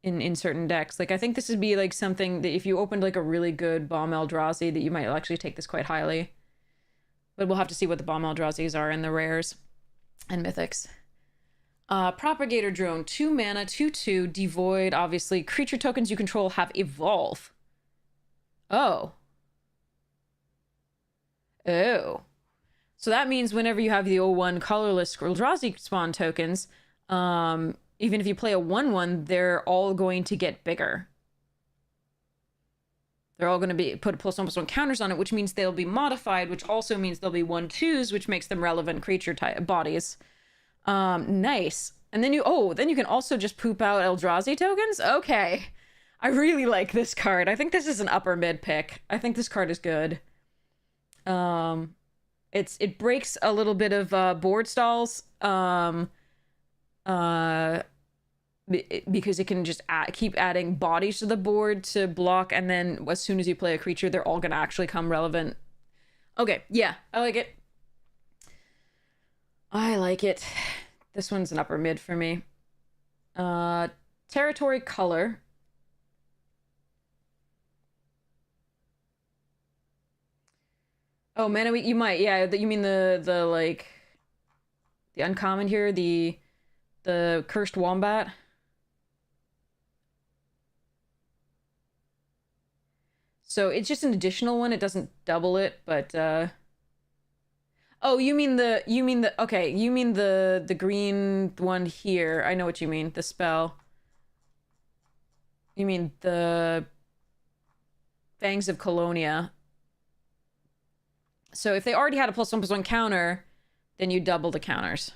In certain decks. Like I think this would be like something that if you opened like a really good Bomb Eldrazi that you might actually take this quite highly. But we'll have to see what the Bomb Eldrazi's are in the rares and mythics. Propagator Drone, 2 mana, 2/2, devoid, obviously. Creature tokens you control have evolve. Oh. So that means whenever you have the 0/1 colorless Eldrazi spawn tokens, even if you play a 1/1, they're all going to get bigger. They're all going to be put +1/+1 counters on it, which means they'll be modified, which also means they'll be 1/2s, which makes them relevant creature type bodies. Nice. And then you can also just poop out Eldrazi tokens? Okay. I really like this card. I think this is an upper mid pick. I think this card is good. It breaks a little bit of board stalls. Because it can just keep adding bodies to the board to block, and then as soon as you play a creature, they're all gonna actually come relevant. Okay, yeah, I like it. I like it. This one's an upper mid for me. Territory color. Oh, mana weak, you might, yeah, you mean the like the uncommon here, the Cursed Wombat. So it's just an additional one. It doesn't double it, but oh, you mean the okay, you mean the green one here. I know what you mean. The spell. You mean the Fangs of Colonia. So if they already had a +1/+1 counter, then you double the counters.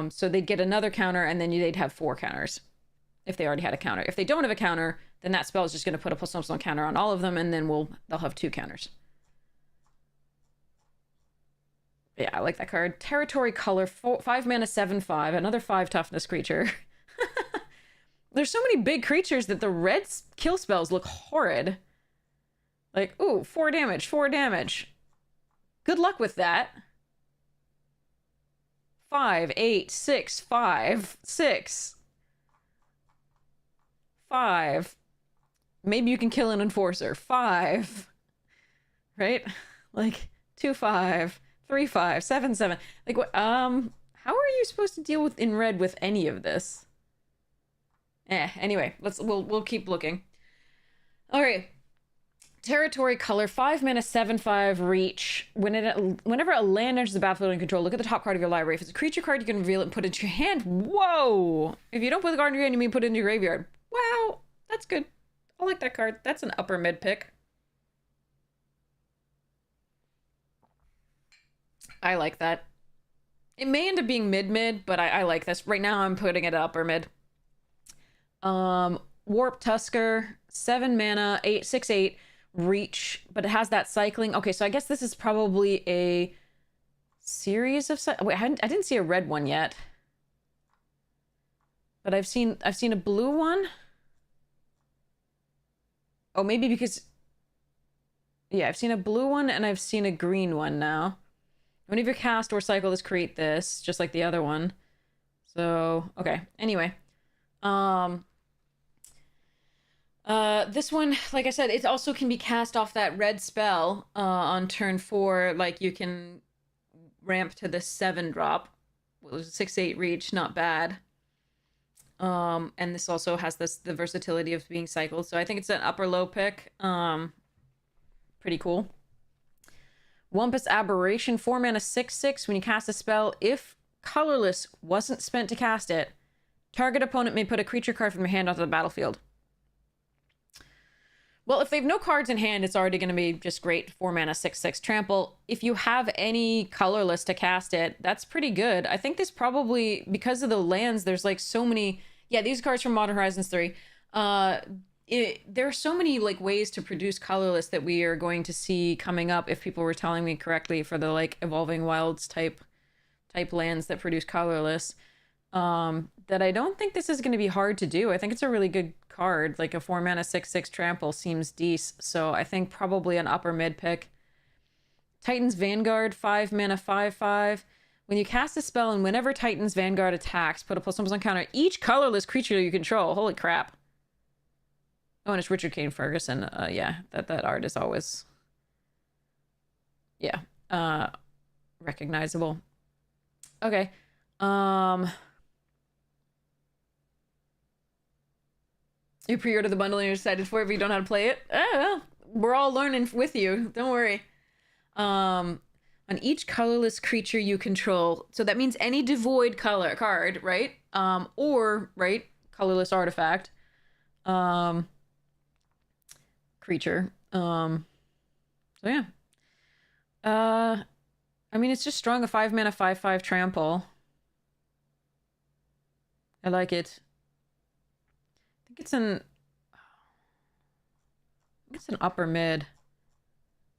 So they'd get another counter, and then they'd have 4 counters if they already had a counter. If they don't have a counter, then that spell is just going to put a +1/+1 counter on all of them, and then they'll have 2 counters. Yeah, I like that card. Territory color, 5 mana, 7/5, another 5 toughness creature. There's so many big creatures that the red kill spells look horrid. Like, ooh, 4 damage, 4 damage. Good luck with that. 5, 8, 6, 5, 6. 5. Maybe you can kill an enforcer. 5. Right? Like, 2, 5, 3/5, 7/7. Like what? How are you supposed to deal with in red with any of this? Anyway, we'll keep looking. All right. Territory color, 5 mana, 7/5 reach. Whenever a land enters the battlefield in control, look at the top card of your library. If it's a creature card, you can reveal it and put it into your hand. Whoa! If you don't put the card in your hand, you mean put it in your graveyard. Wow, that's good. I like that card. That's an upper mid pick. I like that. It may end up being mid, but I like this. Right now, I'm putting it upper mid. Warp Tusker, 7 mana, 6/8 reach, but it has that cycling. Okay, so I guess this is probably a series of wait, I didn't see a red one yet, but I've seen a blue one. Oh, maybe because yeah, I've seen a blue one and I've seen a green one now. Whenever you cast or cycle this, create this, just like the other one. So okay. Anyway, this one, like I said, it also can be cast off that red spell on turn 4. Like you can ramp to the 7-drop. Well, it was a 6/8 reach, not bad. And this also has the versatility of being cycled. So I think it's an upper low pick. Pretty cool. Wumpus Aberration, 4 mana, 6/6. When you cast a spell, if colorless wasn't spent to cast it, target opponent may put a creature card from your hand onto the battlefield. Well, if they have no cards in hand, it's already going to be just great. 4 mana, 6/6 trample. If you have any colorless to cast it, that's pretty good. I think this probably, because of the lands, there's like so many. Yeah, these cards from Modern Horizons 3. There are so many like ways to produce colorless that we are going to see coming up, if people were telling me correctly, for the like Evolving Wilds type lands that produce colorless. That I don't think this is going to be hard to do. I think it's a really good card. Like a 4 mana 6/6 trample seems decent. So I think probably an upper mid pick. Titan's Vanguard, 5 mana 5/5. When you cast a spell and whenever Titan's Vanguard attacks, put a +1/+1 counter each colorless creature you control. Holy crap. Oh, and it's Richard Kane Ferguson. Yeah, that art is always, yeah, recognizable. Okay. You pre-order the bundle and you're excited for it, but you don't know how to play it? Oh, well, we're all learning with you. Don't worry. On each colorless creature you control, so that means any devoid color card, right? Or, right, colorless artifact. Creature. So yeah. I mean, it's just strong, a 5 mana 5/5 trample. I like it. I think it's an upper mid.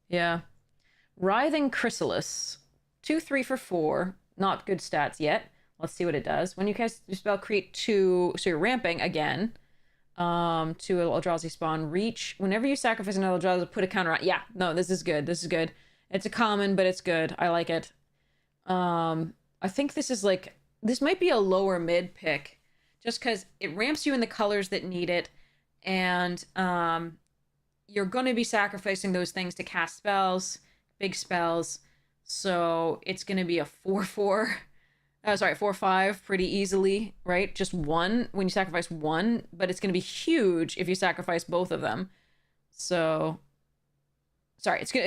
Yeah. Writhing Chrysalis. 2/3 for 4. Not good stats yet. Let's see what it does. When you cast your spell, create 2, so you're ramping again. 2 Eldrazi spawn. Reach. Whenever you sacrifice an Eldrazi, put a counter on. Yeah, no, this is good. This is good. It's a common, but it's good. I like it. I think this is like, this might be a lower mid pick, just because it ramps you in the colors that need it, and you're going to be sacrificing those things to cast spells, big spells, so it's going to be a 4/4. 4/5 pretty easily, right? Just one when you sacrifice one, but it's going to be huge if you sacrifice both of them. So, sorry, it's good.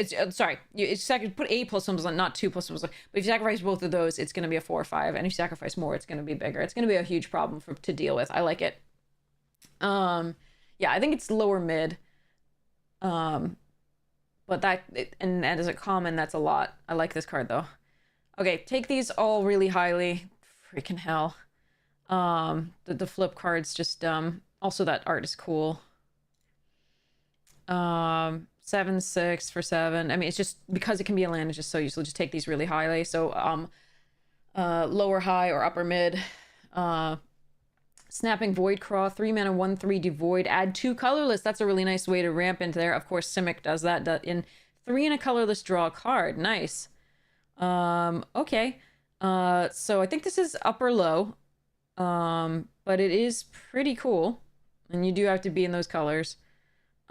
Put a +1/+1, not 2 +1/+1. But if you sacrifice both of those, it's going to be a 4/5, and if you sacrifice more, it's going to be bigger. It's going to be a huge problem to deal with. I like it. Yeah, I think it's lower mid. But and as a common, that's a lot. I like this card though. Okay, take these all really highly. Freaking hell. The flip card's just also that art is cool. 7/6 for 7. I mean, it's just because it can be a land, it's just so useful. Just take these really highly. So lower high or upper mid. Snapping Voidcraw, 3 mana 1/3 devoid. Add 2 colorless. That's a really nice way to ramp into there. Of course, Simic does that. In 3 and a colorless, draw a card. Nice. Okay. So I think this is upper low. But it is pretty cool. And you do have to be in those colors.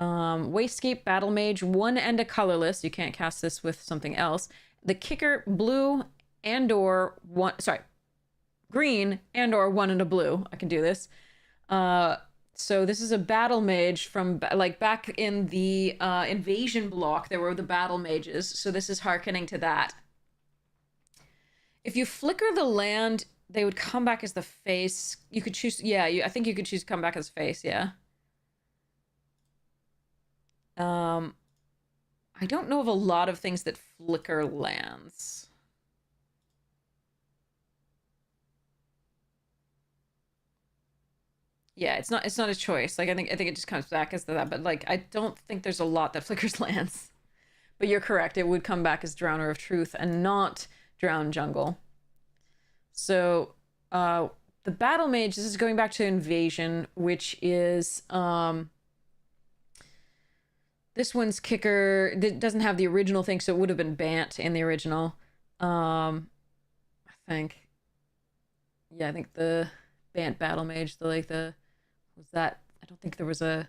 Wastegate, Battle Mage, 1 and a colorless. You can't cast this with something else. the kicker blue and or one, sorry, green and or one and a blue. I can do this. So this is a battle mage from like back in the invasion block. There were the battle mages. So this is hearkening to that. If you flicker the land, they would come back as the face. You could choose. Yeah, I think you could choose to come back as face. Yeah. I don't know of a lot of things that flicker lands. Yeah, it's not a choice. Like I think it just comes back as that, but like I don't think there's a lot that flickers lands. But you're correct, it would come back as Drowner of Truth and not Drown Jungle. So the Battle Mage, this is going back to Invasion, which is this one's kicker doesn't have the original thing, so it would have been Bant in the original. I think. Yeah, I think the Bant Battle Mage, was that, I don't think there was a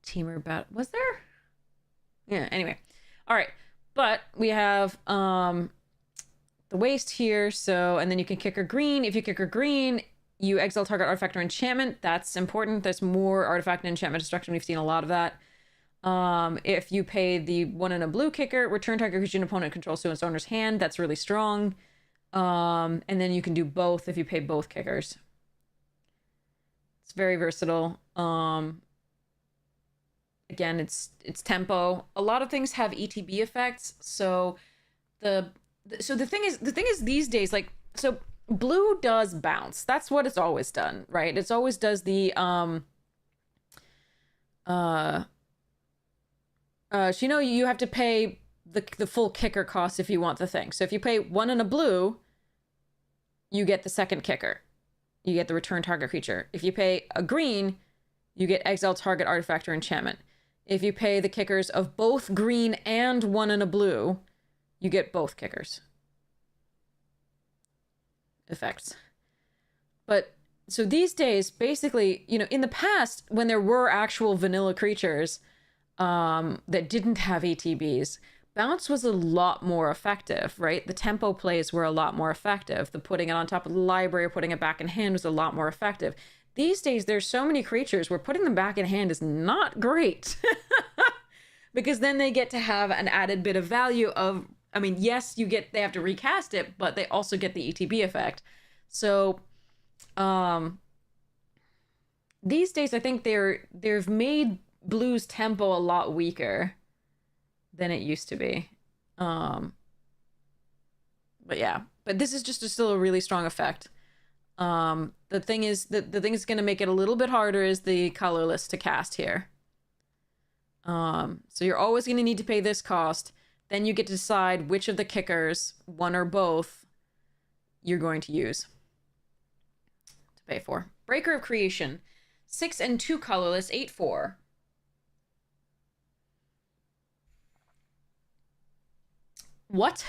teamer battle. Was there? Yeah, anyway. All right. But we have the waste here, so, and then you can kicker green. If you kicker green, you exile target artifact or enchantment. That's important. There's more artifact and enchantment destruction. We've seen a lot of that. If you pay the 1 and a blue kicker, return target creature an opponent controls to its owner's hand. That's really strong. And then you can do both if you pay both kickers. It's very versatile. Again, it's tempo. A lot of things have ETB effects. So the thing is these days, like, so blue does bounce. That's what it's always done, right? It's always does the so you have to pay the full kicker cost if you want the thing. So if you pay 1 and a blue, you get the second kicker. You get the return target creature. If you pay a green, you get exile target artifact or enchantment. If you pay the kickers of both green and 1 and a blue, you get both kickers. Effects. But so these days, basically, in the past, when there were actual vanilla creatures that didn't have ETBs, bounce was a lot more effective, right? The tempo plays were a lot more effective. The putting it on top of the library, putting it back in hand was a lot more effective. These days, there's so many creatures where putting them back in hand is not great. Because then they get to have an added bit of value of, I mean, yes, they have to recast it, but they also get the ETB effect. So, these days, I think they've made blue's tempo a lot weaker than it used to be. But yeah, but this is just still a really strong effect. The thing is that's going to make it a little bit harder is the colorless to cast here. So you're always going to need to pay this cost. Then you get to decide which of the kickers, one or both, you're going to use to pay for. Breaker of Creation, 6 and 2 colorless, 8/4. What?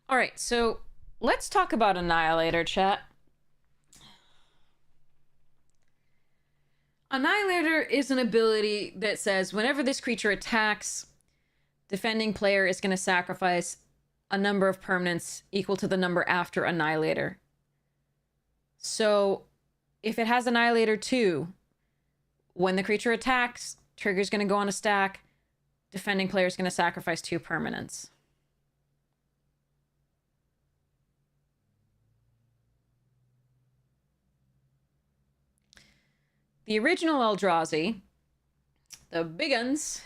All right, so let's talk about Annihilator, chat. Annihilator is an ability that says whenever this creature attacks, defending player is going to sacrifice a number of permanents equal to the number after Annihilator. So if it has Annihilator 2, when the creature attacks, trigger's going to go on a stack, defending player is going to sacrifice 2 permanents. The original Eldrazi, the big uns,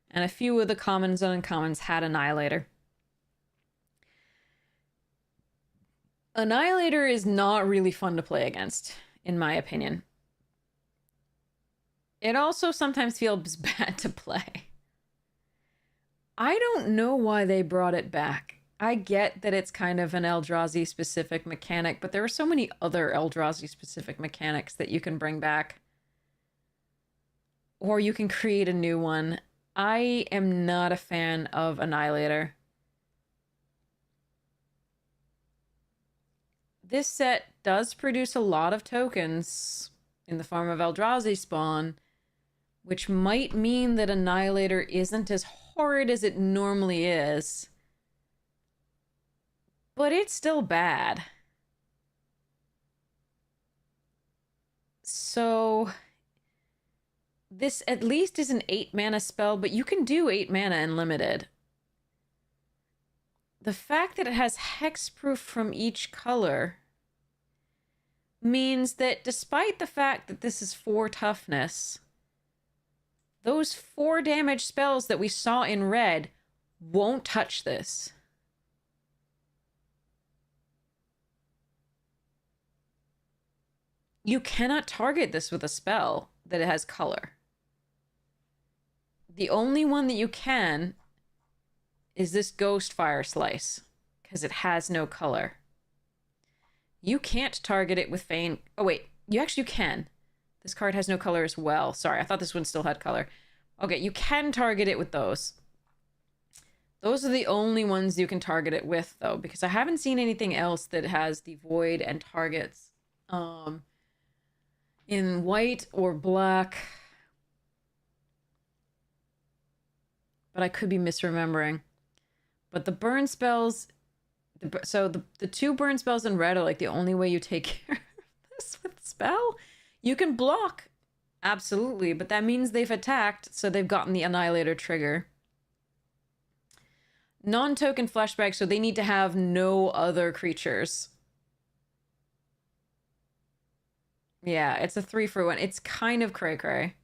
and a few of the commons and uncommons had Annihilator. Annihilator is not really fun to play against, in my opinion. It also sometimes feels bad to play. I don't know why they brought it back. I get that it's kind of an Eldrazi specific mechanic, but there are so many other Eldrazi specific mechanics that you can bring back. Or you can create a new one. I am not a fan of Annihilator. This set does produce a lot of tokens in the form of Eldrazi spawn, which might mean that Annihilator isn't as horrid as it normally is. But it's still bad. So this at least is an 8 mana spell, but you can do 8 mana unlimited. The fact that it has hexproof from each color means that despite the fact that this is 4 toughness, those 4 damage spells that we saw in red won't touch this. You cannot target this with a spell that it has color. The only one that you can is this Ghost Fire Slice, because it has no color. You can't target it with Feign... Oh, wait. You actually can. This card has no color as well. Sorry, I thought this one still had color. Okay, you can target it with those. Those are the only ones you can target it with, though, because I haven't seen anything else that has the void and targets in white or black. But I could be misremembering. But the burn spells... So the 2 burn spells in red are like the only way you take care of this with spell. You can block, absolutely, but that means they've attacked, so they've gotten the Annihilator trigger. Non-token flashback, so they need to have no other creatures. Yeah, it's a 3-for-1. It's kind of cray-cray.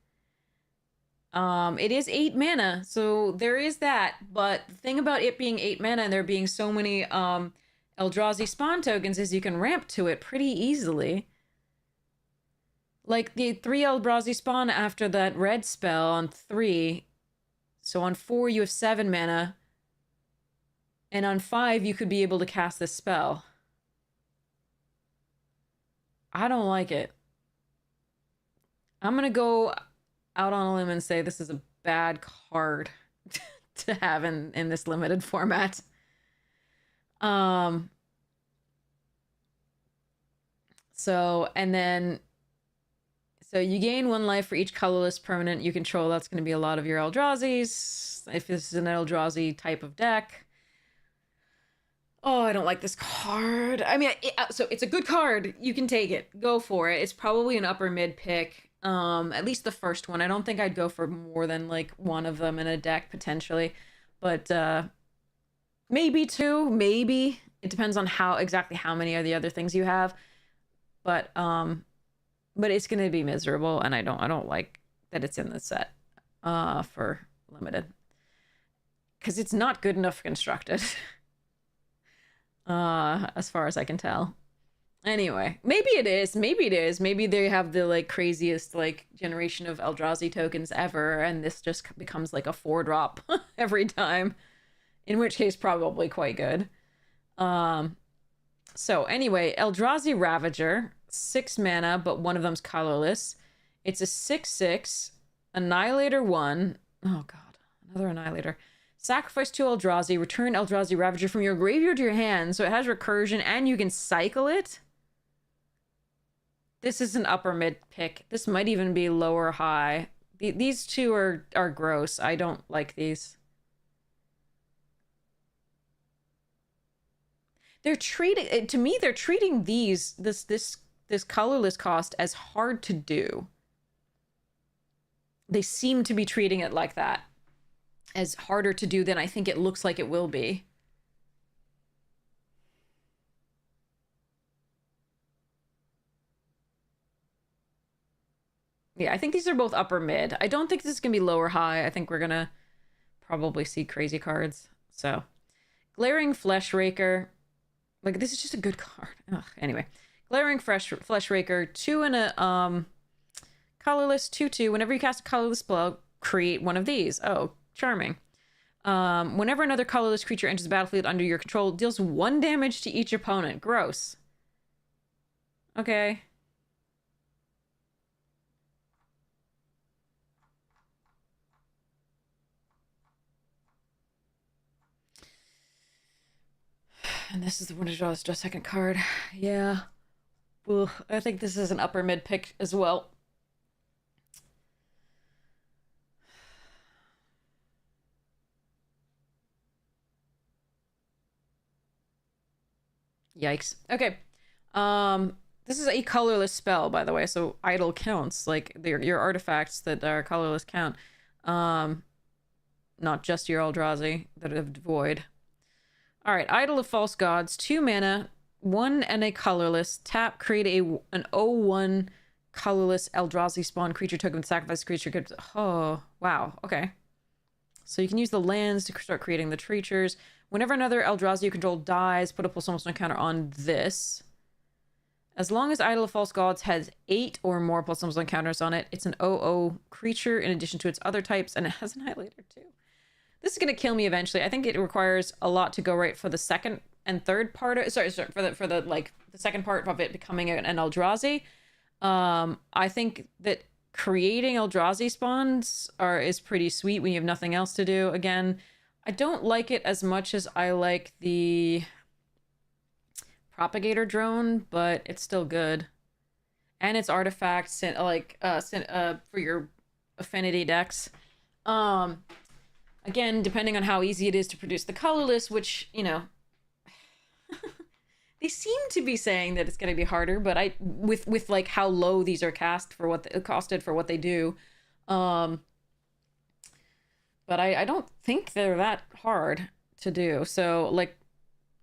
It is 8 mana, so there is that, but the thing about it being 8 mana and there being so many Eldrazi spawn tokens is you can ramp to it pretty easily. Like the 3 Eldrazi spawn after that red spell on 3, so on 4 you have 7 mana, and on 5 you could be able to cast this spell. I don't like it. I'm gonna go out on a limb and say this is a bad card to have in this limited format. So you gain 1 life for each colorless permanent you control. That's going to be a lot of your Eldrazi's, if this is an Eldrazi type of deck. Oh, I don't like this card. I mean, so it's a good card. You can take it. Go for it. It's probably an upper mid pick. At least the first one. I don't think I'd go for more than like 1 of them in a deck potentially, but maybe 2, maybe. It depends on exactly how many are the other things you have, but it's gonna be miserable, and I don't like that it's in the set for limited, because it's not good enough constructed. As far as I can tell. Anyway, maybe it is. Maybe they have the like craziest like generation of Eldrazi tokens ever, and this just becomes like a 4-drop every time. In which case, probably quite good. So anyway, Eldrazi Ravager, 6 mana, but one of them's colorless. It's a 6/6, Annihilator 1. Oh god, another Annihilator. Sacrifice 2 Eldrazi, return Eldrazi Ravager from your graveyard to your hand, so it has recursion and you can cycle it. This is an upper mid pick. This might even be lower high. These 2 are gross. I don't like these. They're treating, to me, they're treating this colorless cost as hard to do. They seem to be treating it like that, as harder to do than I think it looks like it will be. Yeah, I think these are both upper mid. I don't think this is gonna be lower high. I think we're gonna probably see crazy cards. So, Glaring Fleshraker. Like, this is just a good card. Ugh, anyway. Glaring Fleshraker, 2 and a colorless, 2/2. Whenever you cast a colorless spell, create one of these. Oh, charming. Whenever another colorless creature enters the battlefield under your control, deals 1 damage to each opponent. Gross. Okay. And this is the one to draw a second card. Yeah. Ugh, I think this is an upper mid pick as well. Yikes. Okay. This is a colorless spell, by the way, so idle counts. Like your artifacts that are colorless count. Not just your Eldrazi that have void. Alright, Idol of False Gods, 2 mana, 1 and a colorless. Tap, create an 0/1 colorless Eldrazi spawn creature token with sacrifice creature. Oh, wow. Okay. So you can use the lands to start creating the creatures. Whenever another Eldrazi you control dies, put a plus +1/+1 counter on this. As long as Idol of False Gods has 8 or more plus +1/+1 counters on it, it's an 0/0 creature in addition to its other types, and it has an highlighter too. This is going to kill me eventually. I think it requires a lot to go right for the second and third part. Sorry, for the like the second part of it becoming an Eldrazi. I think that creating Eldrazi spawns is pretty sweet when you have nothing else to do. Again, I don't like it as much as I like the Propagator Drone, but it's still good. And it's artifacts for your affinity decks. Again, depending on how easy it is to produce the colorless, which, you know, they seem to be saying that it's going to be harder, but with like how low these are costed for what they do. But I don't think they're that hard to do. So like,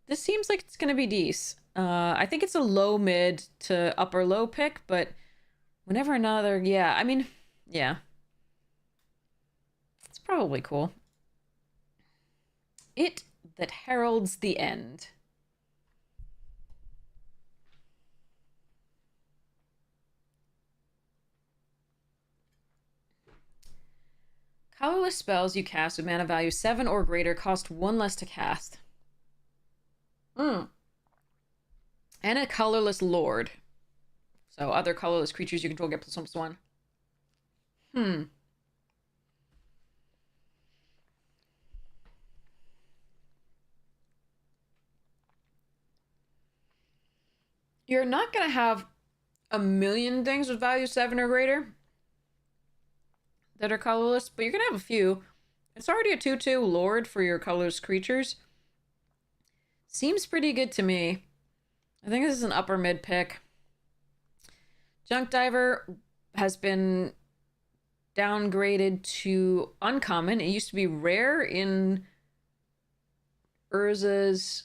this seems like it's going to be decent. I think it's a low mid to upper low pick, but whenever another, yeah, I mean, yeah. It's probably cool. It that heralds the end. Colorless spells you cast with mana value 7 or greater cost 1 less to cast. And a colorless lord. So other colorless creatures you control get +1/+1. You're not going to have a million things with value 7 or greater that are colorless, but you're going to have a few. It's already a 2/2 lord for your colorless creatures. Seems pretty good to me. I think this is an upper mid pick. Junk Diver has been downgraded to uncommon. It used to be rare in Urza's...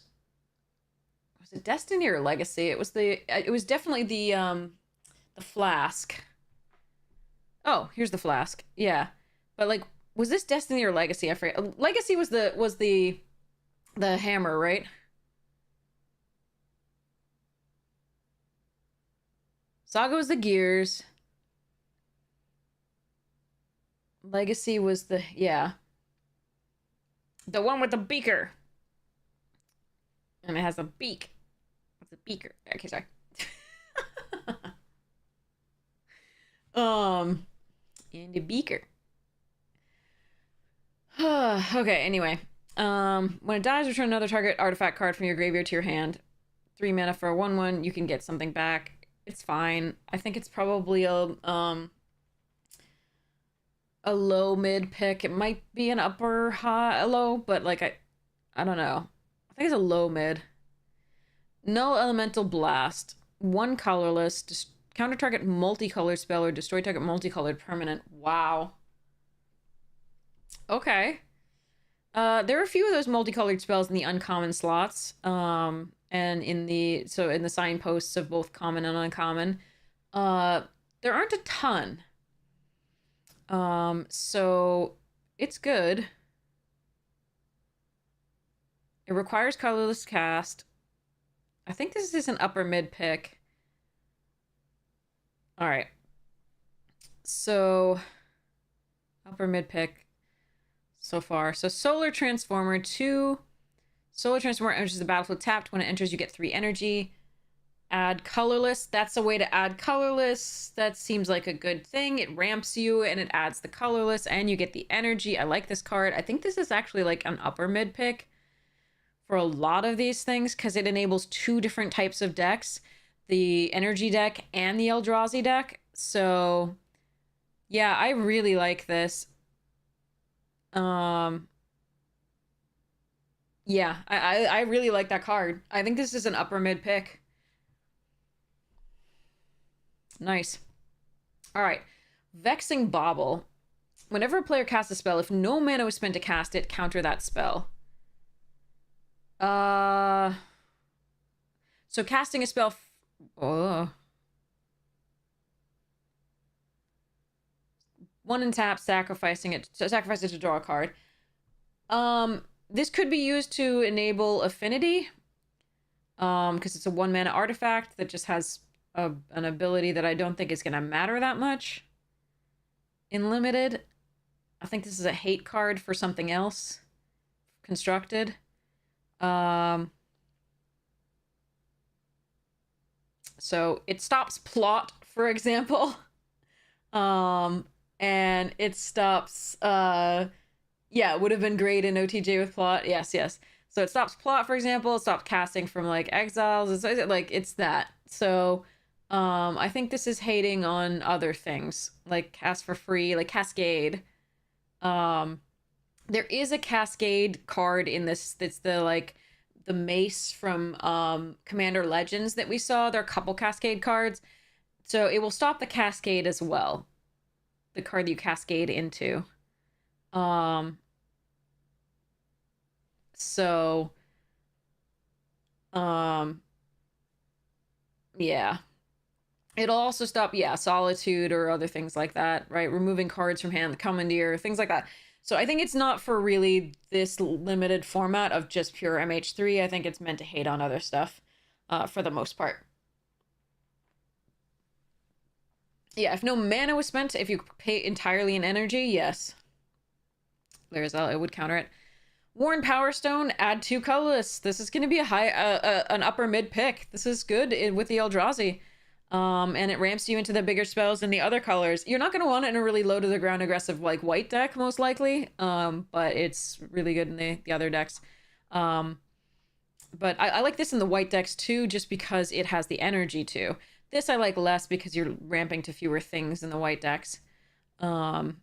Was it Destiny or Legacy? It was definitely the flask. Oh, here's the flask. Yeah. But like, was this Destiny or Legacy? I forget. Legacy was the hammer, right? Saga was the gears. Legacy was the, yeah. The one with the beaker. And it has a beak. It's a beaker. Okay, sorry. And a beaker. Okay, anyway. When it dies, return another target artifact card from your graveyard to your hand. 3 mana for a 1/1. You can get something back. It's fine. I think it's probably a low mid pick. It might be an upper high low, but like I don't know. I think it's a low mid. Null Elemental Blast. 1 colorless. Counter target multicolored spell or destroy target multicolored permanent. Wow. Okay. There are a few of those multicolored spells in the uncommon slots. And in the signposts of both common and uncommon. There aren't a ton. So it's good. It requires colorless cast. I think this is an upper mid pick. All right. So upper mid pick so far. So Solar Transformer 2. Solar Transformer enters the battlefield tapped. When it enters, you get 3 energy. Add colorless. That's a way to add colorless. That seems like a good thing. It ramps you and it adds the colorless and you get the energy. I like this card. I think this is actually like an upper mid pick for a lot of these things because it enables two different types of decks, the energy deck and the Eldrazi deck. So yeah, I really like this. Yeah, I really like that card. I think this is an upper mid pick. Nice. All right. Vexing Bauble. Whenever a player casts a spell, if no mana was spent to cast it, counter that spell. So casting a spell. One and tap, sacrifice it to draw a card. This could be used to enable Affinity. Because it's a 1-mana artifact that just has an ability that I don't think is going to matter that much in Limited. I think this is a hate card for something else constructed. So it stops plot, for example. And it stops, yeah, it would have been great in OTJ with plot. Yes. So it stops plot, for example. It stops casting from like exiles. It's that. So I think this is hating on other things like cast for free, like Cascade. There is a Cascade card in this that's the mace from Commander Legends that we saw. There are a couple Cascade cards. So it will stop the Cascade as well. The card you cascade into. Yeah. It'll also stop, Solitude or other things like that, right? Removing cards from hand, the Commandeer, things like that. So I think it's not for really this limited format of just pure MH3. I think it's meant to hate on other stuff for the most part. Yeah, if no mana was spent, if you pay entirely in energy, yes. It would counter it. Worn Power Stone, add 2 colorless. This is going to be an upper mid pick. This is good with the Eldrazi. And it ramps you into the bigger spells and the other colors. You're not going to want it in a really low to the ground aggressive like white deck, most likely. But it's really good in the other decks. But I like this in the white decks too, just because it has the energy too. This I like less because you're ramping to fewer things in the white decks. But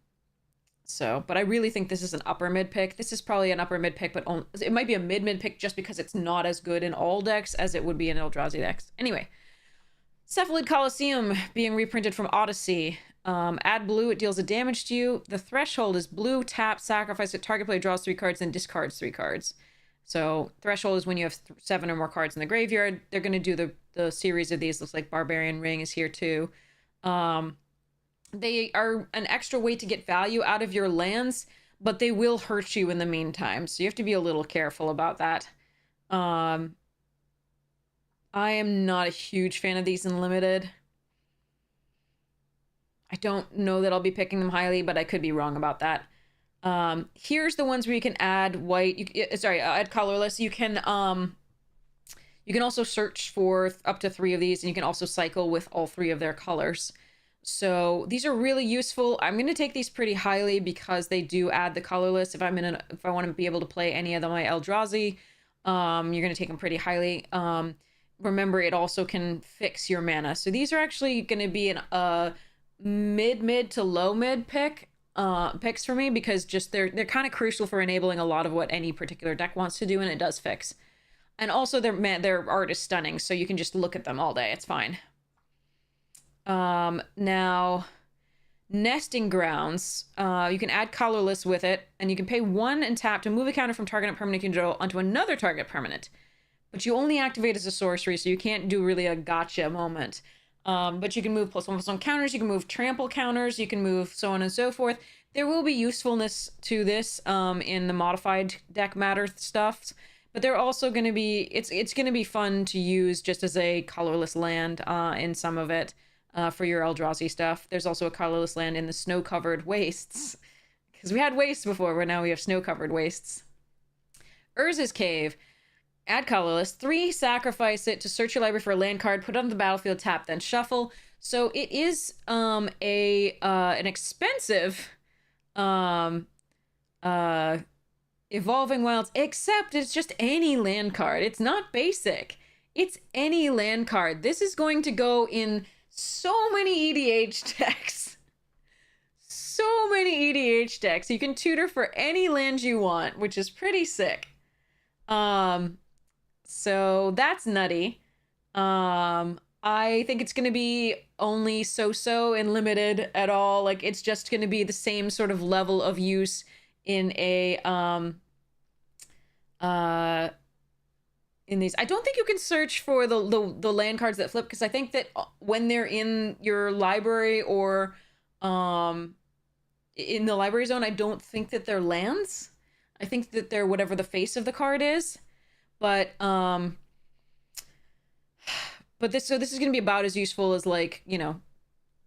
I really think this is an upper mid pick. This is probably an upper mid pick, but it might be a mid pick just because it's not as good in all decks as it would be in Eldrazi decks. Anyway, Cephalid Coliseum being reprinted from Odyssey. Add blue, it deals a damage to you. The threshold is blue, tap, sacrifice it, target player draws 3 cards, then discards 3 cards. So threshold is when you have 7 or more cards in the graveyard. They're going to do the series of these. Looks like Barbarian Ring is here too. They are an extra way to get value out of your lands, but they will hurt you in the meantime. So you have to be a little careful about that. I am not a huge fan of these in Limited. I don't know that I'll be picking them highly, but I could be wrong about that. Here's the ones where you can add white. Add colorless. You can also search for up to 3 of these, and you can also cycle with all 3 of their colors. So these are really useful. I'm going to take these pretty highly because they do add the colorless. If I want to be able to play any of my Eldrazi, you're going to take them pretty highly. Remember, it also can fix your mana. So these are actually going to be an mid to low mid picks for me because just they're kind of crucial for enabling a lot of what any particular deck wants to do, and it does fix. And also their art is stunning, so you can just look at them all day. It's fine. Now, Nesting Grounds, you can add colorless with it, and you can pay 1 and tap to move a counter from target permanent you control onto another target permanent. But you only activate as a sorcery, so you can't do really a gotcha moment. But you can move +1/+1 counters, you can move trample counters, you can move so on and so forth. There will be usefulness to this in the modified deck matter stuff, but they're also going to be, it's going to be fun to use just as a colorless land in some of it for your Eldrazi stuff. There's also a colorless land in the snow-covered wastes, because we had wastes before, but now we have snow-covered wastes. Urza's Cave. Add colorless. 3, sacrifice it to search your library for a land card, put it on the battlefield, tap, then shuffle. So it is an expensive Evolving Wilds, except it's just any land card. It's not basic. It's any land card. This is going to go in so many EDH decks. So many EDH decks. You can tutor for any land you want, which is pretty sick. So that's nutty. I think it's going to be only so-so and limited at all. Like, it's just going to be the same sort of level of use in a, in these. I don't think you can search for the land cards that flip, because I think that when they're in your library or, in the library zone, I don't think that they're lands. I think that they're whatever the face of the card is. But this is going to be about as useful as, like, you know,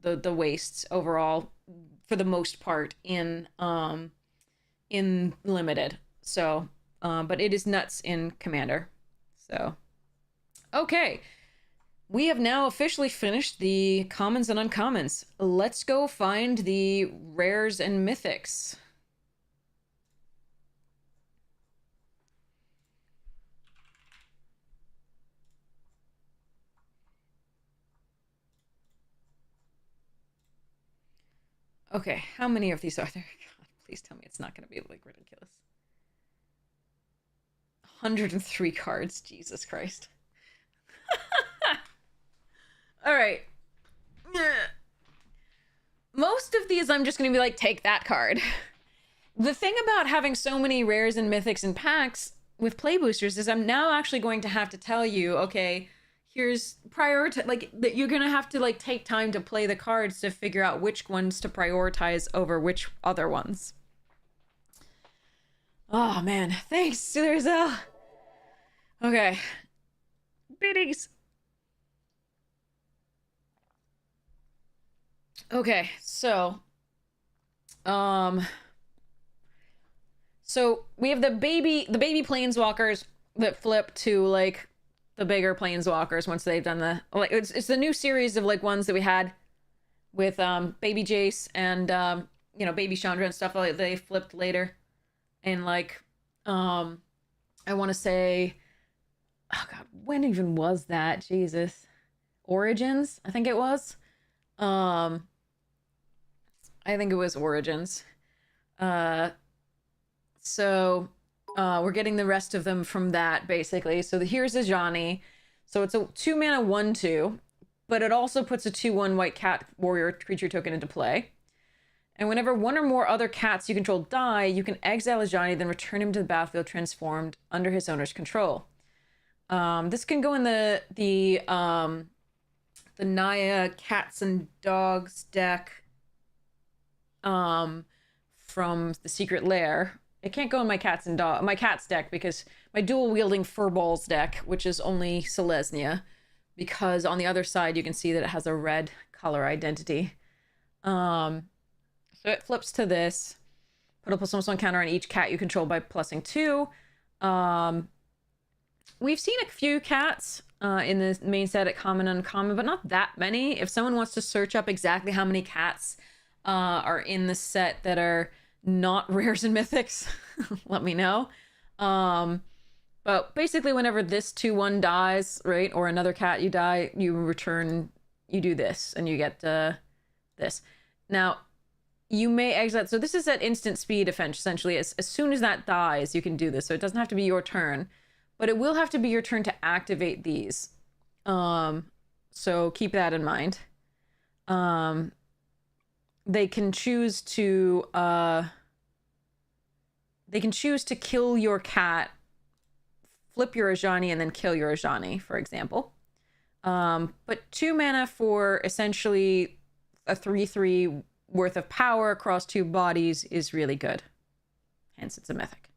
the wastes overall for the most part in limited. So, but it is nuts in Commander. So, okay. We have now officially finished the commons and uncommons. Let's go find the rares and mythics. Okay, how many of these are there? God, please tell me it's not going to be, like, ridiculous. 103 cards, Jesus Christ. All right. Most of these I'm just going to be like, take that card. The thing about having so many rares and mythics and packs with play boosters is I'm now actually going to have to tell you, okay, here's like, that you're going to have to, like, take time to play the cards to figure out which ones to prioritize over which other ones. Oh, man. Thanks, Sudarzel. Okay. Biddies. Okay, so we have the baby planeswalkers that flip to, like, the bigger planeswalkers once they've done the, like, it's the new series of, like, ones that we had with baby Jace and you know, baby Chandra and stuff like they flipped later. And, like, I want to say, oh god, when even was that? Jesus. Origins, I think it was. I think it was Origins. So we're getting the rest of them from that, basically. So here's Ajani. So it's a 2-mana 1/2, but it also puts a 2/1 white cat warrior creature token into play. And whenever one or more other cats you control die, you can exile Ajani, then return him to the battlefield transformed under his owner's control. This can go in the Naya Cats and Dogs deck from the Secret Lair. It can't go in my cats deck because my dual wielding Furballs deck, which is only Selesnya, because on the other side you can see that it has a red color identity. So it flips to this. Put a +1/+1 counter on each cat you control by +2. We've seen a few cats in the main set at common and uncommon, but not that many. If someone wants to search up exactly how many cats are in the set that are not rares and mythics, let me know. But basically whenever this 2/1 dies, right, or another cat you die, you return, you do this, and you get this. Now, you may exile, so this is at instant speed, essentially. As soon as that dies, you can do this, so it doesn't have to be your turn. But it will have to be your turn to activate these. So keep that in mind. They can choose to kill your cat, flip your Ajani, and then kill your Ajani, for example. But 2 mana for essentially a 3/3 worth of power across 2 bodies is really good. Hence, it's a mythic.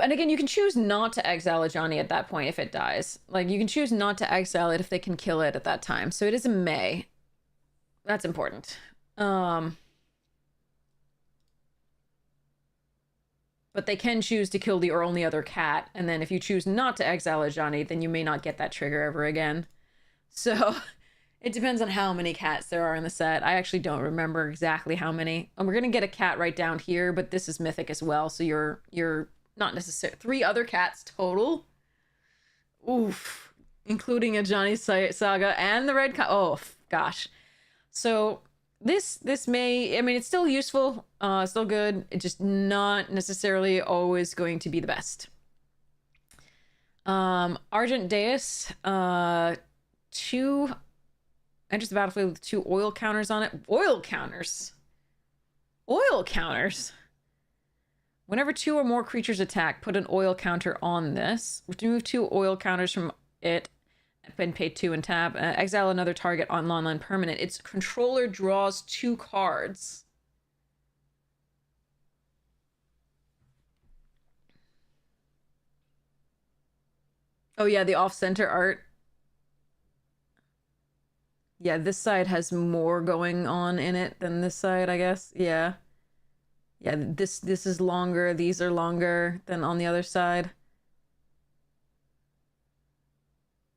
And again, you can choose not to exile Ajani at that point if it dies. Like, you can choose not to exile it if they can kill it at that time. So it is a may. That's important. But they can choose to kill the or only other cat. And then if you choose not to exile Ajani, then you may not get that trigger ever again. So It depends on how many cats there are in the set. I actually don't remember exactly how many. And we're gonna get a cat right down here, but this is mythic as well, so you're not necessarily 3 other cats total. Oof, including a Johnny Saga and the red cat. Oh gosh. So this may, I mean, it's still useful, still good. It's just not necessarily always going to be the best. Argent Deus, 2 enters the battlefield with 2 oil counters on it. Oil counters. Oil counters. Whenever 2 or more creatures attack, put an oil counter on this. Remove 2 oil counters from it and pay 2 and tap. Exile another target on non-land permanent. Its controller draws 2 cards. Oh yeah, the off-center art. Yeah, this side has more going on in it than this side, I guess. Yeah. Yeah, this is longer. These are longer than on the other side.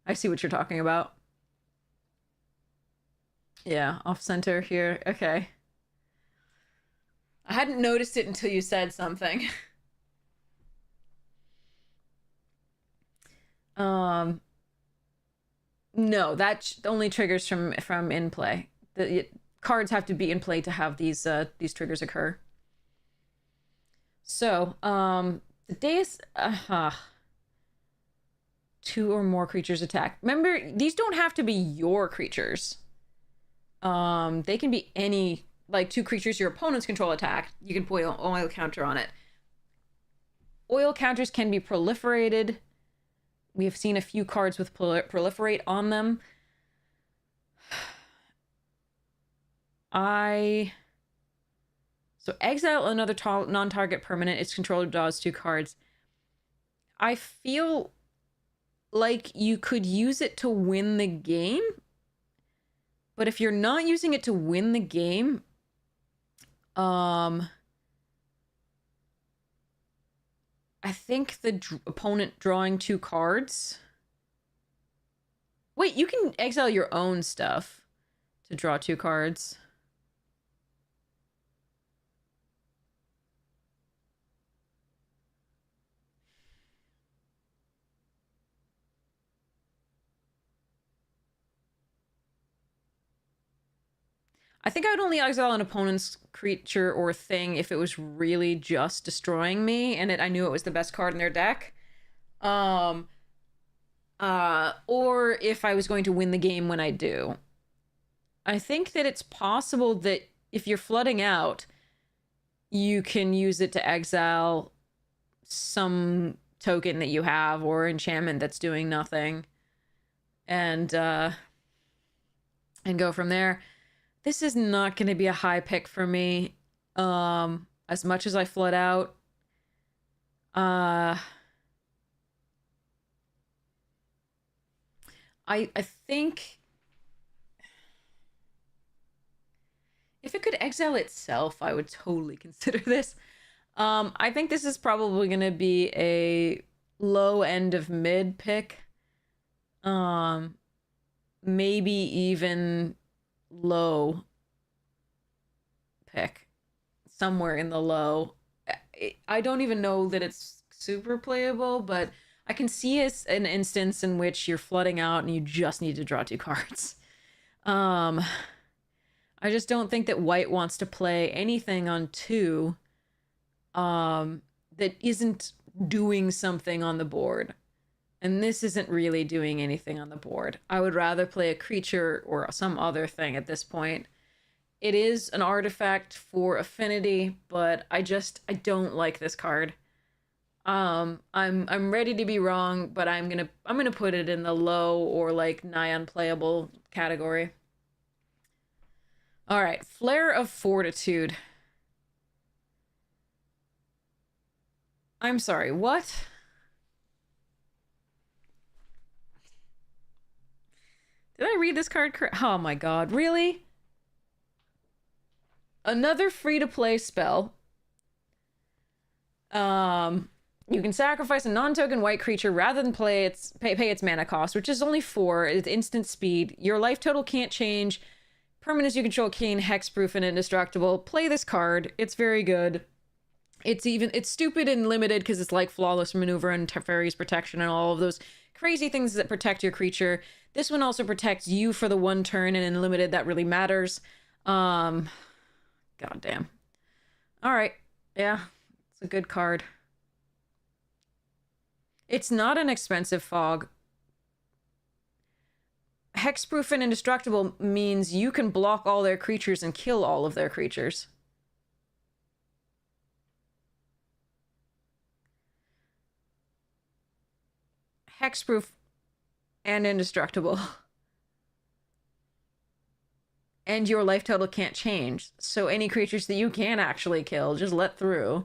I see what you're talking about. Yeah, off-center here. Okay. I hadn't noticed it until you said something. No, that only triggers from in play. The cards have to be in play to have these triggers occur. So, the Deus, 2 or more creatures attack. Remember, these don't have to be your creatures. They can be any, like 2 creatures your opponents control attack. You can put an oil counter on it. Oil counters can be proliferated. We have seen a few cards with proliferate on them. So exile another non-target permanent. Its controller draws 2 cards. I feel like you could use it to win the game. But if you're not using it to win the game, I think the opponent drawing 2 cards. Wait, you can exile your own stuff to draw 2 cards. I think I would only exile an opponent's creature or thing if it was really just destroying me and I knew it was the best card in their deck. Or if I was going to win the game when I do. I think that it's possible that if you're flooding out, you can use it to exile some token that you have or enchantment that's doing nothing. And go from there. This is not going to be a high pick for me. As much as I flood out. I think if it could exile itself, I would totally consider this. I think this is probably going to be a low end of mid pick. Maybe even low pick. Somewhere in the low. I don't even know that it's super playable, but I can see an instance in which you're flooding out and you just need to draw 2 cards. I just don't think that white wants to play anything on 2 that isn't doing something on the board. And this isn't really doing anything on the board. I would rather play a creature or some other thing at this point. It is an artifact for affinity, but I don't like this card. I'm ready to be wrong, but I'm gonna put it in the low or like nigh unplayable category. All right, Flare of Fortitude. I'm sorry, what? Did I read this card correct? Oh my god, really? Another free-to-play spell. You can sacrifice a non-token white creature rather than pay its mana cost, which is only 4. It's instant speed. Your life total can't change. Permanents you control gain hexproof and indestructible. Play this card. It's very good. It's stupid and limited because it's like Flawless Maneuver and Teferi's Protection and all of those crazy things that protect your creature. This one also protects you for the 1 turn, and in limited that really matters. God damn. All right. Yeah, it's a good card. It's not an expensive fog. Hexproof and indestructible means you can block all their creatures and kill all of their creatures. Hexproof and indestructible. And your life total can't change. So any creatures that you can actually kill, just let through.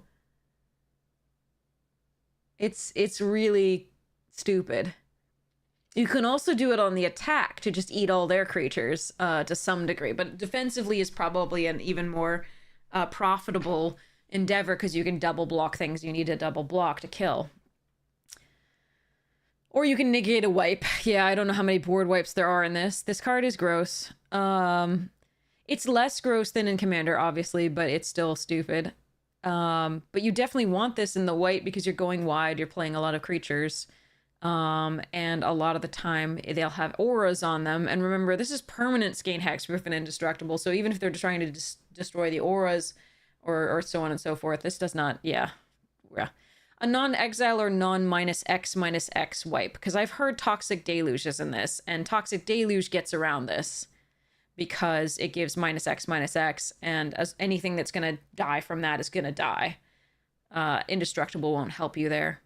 It's really stupid. You can also do it on the attack to just eat all their creatures to some degree, but defensively is probably an even more profitable endeavor because you can double block things you need to double block to kill. Or you can negate a wipe. Yeah, I don't know how many board wipes there are in this. This card is gross. It's less gross than in Commander, obviously, but it's still stupid. But you definitely want this in the white because you're going wide, you're playing a lot of creatures. And a lot of the time they'll have auras on them. And remember, this is permanents gain hexproof and indestructible. So even if they're trying to destroy the auras or so on and so forth, this does not, yeah. A non-exile or non--X wipe. Because I've heard Toxic Deluge is in this, and Toxic Deluge gets around this because it gives -X, and as anything that's going to die from that is going to die. Indestructible won't help you there.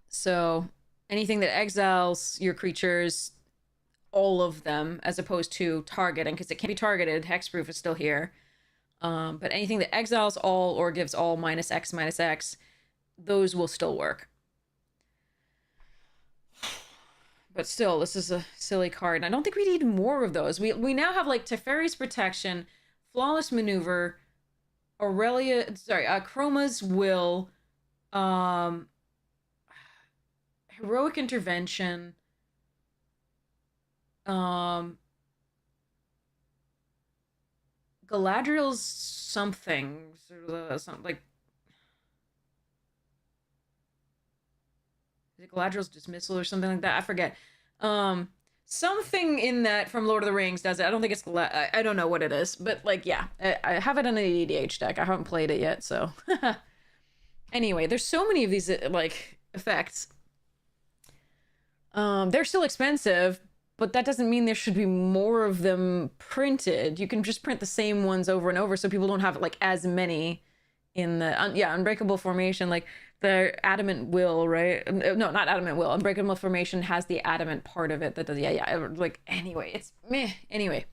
So anything that exiles your creatures, all of them, as opposed to targeting, because it can't be targeted, hexproof is still here. But anything that exiles all or gives all -X, those will still work. But still, this is a silly card. And I don't think we need more of those. We now have like Teferi's Protection, Flawless Maneuver, Chroma's Will, Heroic Intervention, Galadriel's something like, is it Galadriel's Dismissal or something like that? I forget. Something in that from Lord of the Rings does it. I don't think it's I don't know what it is, but like, yeah, I have it in an EDH deck. I haven't played it yet, so. Anyway, there's so many of these like effects. They're still expensive, but that doesn't mean there should be more of them printed. You can just print the same ones over and over so people don't have like as many in the Unbreakable Formation, like the Adamant Will, right? No, not Adamant Will. Unbreakable Formation has the adamant part of it that does, like, anyway, it's meh. Anyway.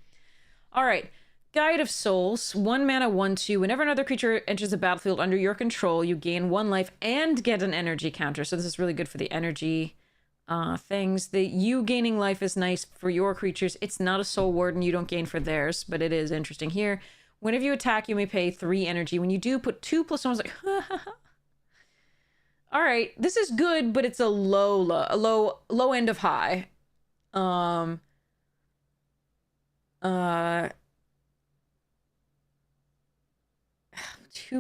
All right. Guide of Souls, 1 mana, 1/2. Whenever another creature enters the battlefield under your control, you gain 1 life and get an energy counter. So this is really good for the energy things. The you gaining life is nice for your creatures. It's not a Soul Warden. You don't gain for theirs, but it is interesting here. Whenever you attack, you may pay 3 energy. When you do, put 2 +1. Like, all right, this is good, but it's a low end of high. 2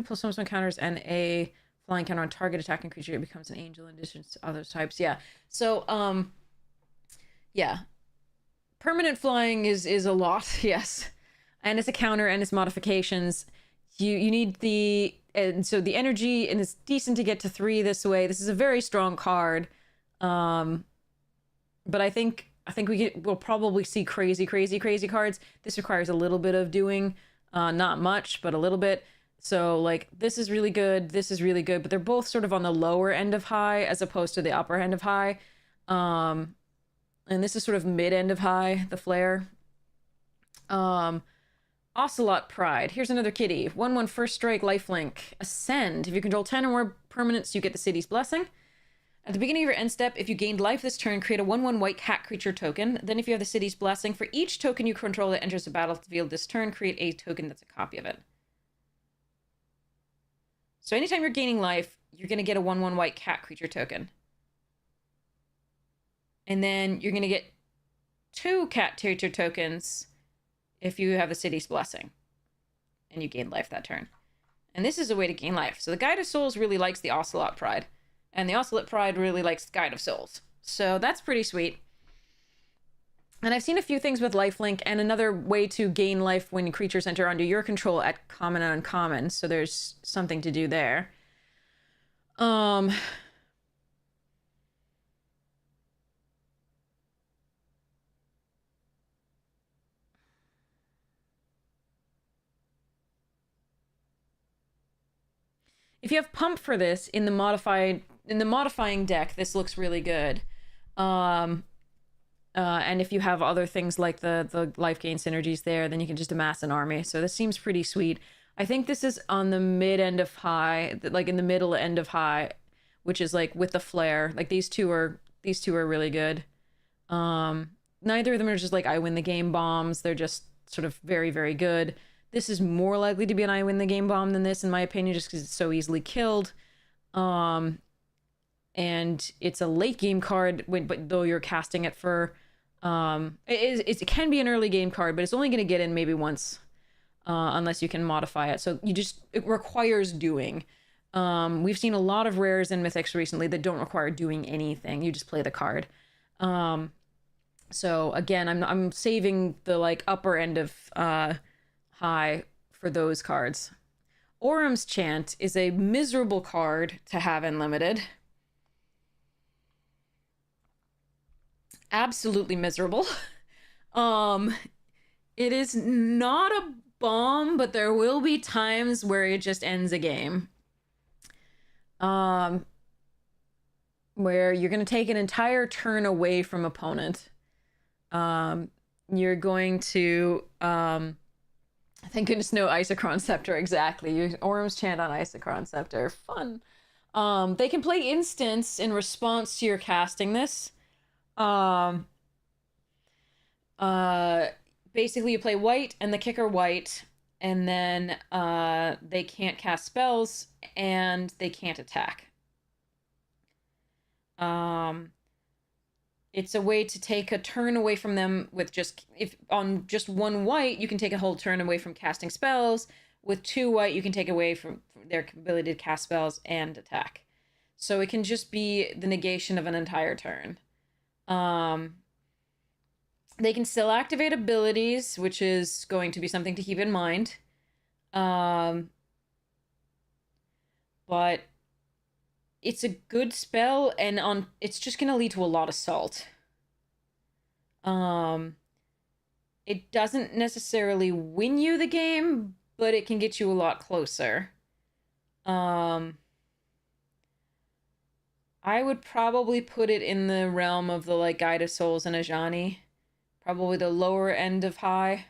+1 counters and a flying counter on target attacking creature. It becomes an angel in addition to other types. Yeah. So, yeah. Permanent flying is a lot, yes. And it's a counter and it's modifications. You need the, and so the energy, and it's decent to get to 3 this way. This is a very strong card. But I think we'll probably see crazy cards. This requires a little bit of doing, not much, but a little bit. So like, this is really good, but they're both sort of on the lower end of high as opposed to the upper end of high. And this is sort of mid end of high, the flare. Ocelot Pride. Here's another kitty. 1/1 first strike, lifelink. Ascend. If you control 10 or more permanents, you get the City's Blessing. At the beginning of your end step, if you gained life this turn, create a 1/1 white cat creature token. Then if you have the City's Blessing, for each token you control that enters the battlefield this turn, create a token that's a copy of it. So anytime you're gaining life, you're going to get a 1/1 white cat creature token. And then you're going to get 2 cat creature tokens if you have the City's Blessing. And you gain life that turn. And this is a way to gain life. So the Guide of Souls really likes the Ocelot Pride. And the Ocelot Pride really likes the Guide of Souls. So that's pretty sweet. And I've seen a few things with lifelink and another way to gain life when creatures enter under your control at common and uncommon. So there's something to do there. If you have pump for this in the modifying deck, this looks really good. And if you have other things like the life gain synergies there, then you can just amass an army. So this seems pretty sweet. I think this is on the mid end of high, like in the middle end of high, which is like with the flare. Like these two are really good. Neither of them are just like I win the game bombs. They're just sort of very, very good. This is more likely to be an I win the game bomb than this, in my opinion, just because it's so easily killed. And it's a late game card, but though you're casting it for... it can be an early game card, but it's only going to get in maybe once, unless you can modify it. So it requires doing. We've seen a lot of rares and mythics recently that don't require doing anything. You just play the card. So again, I'm saving the like upper end of high for those cards. Orum's Chant is a miserable card to have in limited. Absolutely miserable. It is not a bomb, but there will be times where it just ends a game. Where you're going to take an entire turn away from opponent. You're going to, thank goodness no Isochron Scepter, exactly. Use Orum's Chant on Isochron Scepter. Fun. They can play instants in response to your casting this. Basically you play white and the kicker white, and then they can't cast spells and they can't attack. It's a way to take a turn away from them with if on just 1 white, you can take a whole turn away from casting spells. With 2 white, you can take away from their ability to cast spells and attack. So it can just be the negation of an entire turn. They can still activate abilities, which is going to be something to keep in mind. But it's a good spell, and it's just going to lead to a lot of salt. It doesn't necessarily win you the game, but it can get you a lot closer. I would probably put it in the realm of the like Guide of Souls and Ajani. Probably the lower end of high,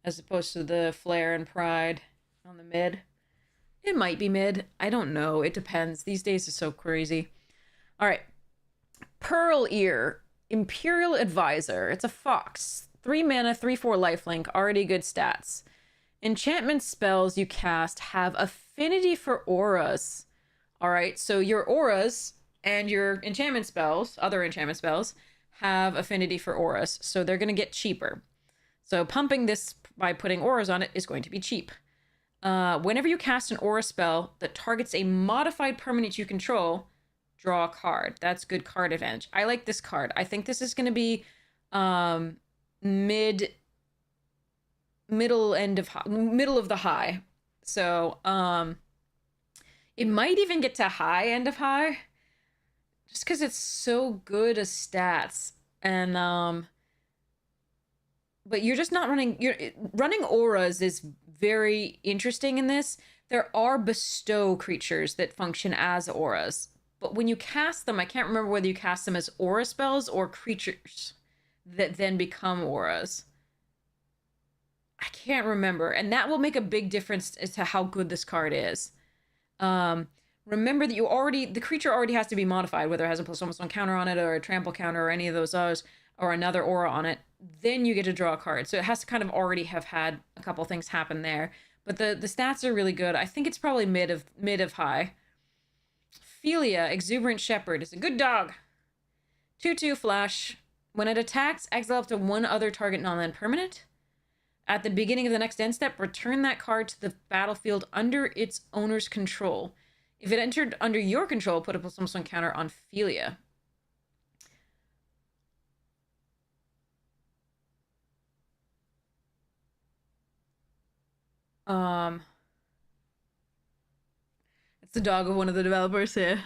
as opposed to the Flare and Pride on the mid. It might be mid. I don't know. It depends. These days is so crazy. All right. Pearl Ear, Imperial Advisor. It's a fox. 3 mana, 3/4 lifelink. Already good stats. Enchantment spells you cast have affinity for auras. All right. So your auras and your enchantment spells, other enchantment spells, have affinity for auras. So they're going to get cheaper. So pumping this by putting auras on it is going to be cheap. Whenever you cast an aura spell that targets a modified permanent you control, draw a card. That's good card advantage. I like this card. I think this is going to be middle of the high. So it might even get to high end of high, just because it's so good as stats. And but you're just not running auras is very interesting in this. There are bestow creatures that function as auras, but when you cast them, I can't remember whether you cast them as aura spells or creatures that then become auras. I can't remember, and that will make a big difference as to how good this card is. Remember that the creature already has to be modified, whether it has a +1/+1 counter on it or a trample counter or any of those others, or another aura on it. Then you get to draw a card. So it has to kind of already have had a couple things happen there. But the stats are really good. I think it's probably mid of high. Ophelia, Exuberant Shepherd, is a good dog. 2/2 flash. When it attacks, exile up to one other target non-land permanent. At the beginning of the next end step, return that card to the battlefield under its owner's control. If it entered under your control, put a +1/+1 counter on Ophelia. It's the dog of one of the developers here.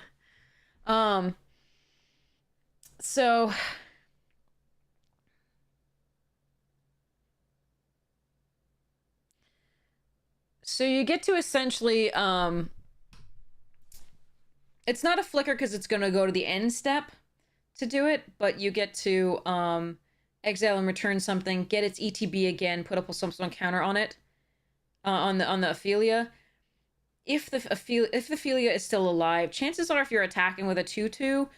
So you get to essentially, it's not a flicker because it's going to go to the end step to do it, but you get to exile and return something, get its ETB again, put up a +1/+1 counter on it, on the Ophelia. If the Ophelia is still alive, chances are if you're attacking with a 2/2,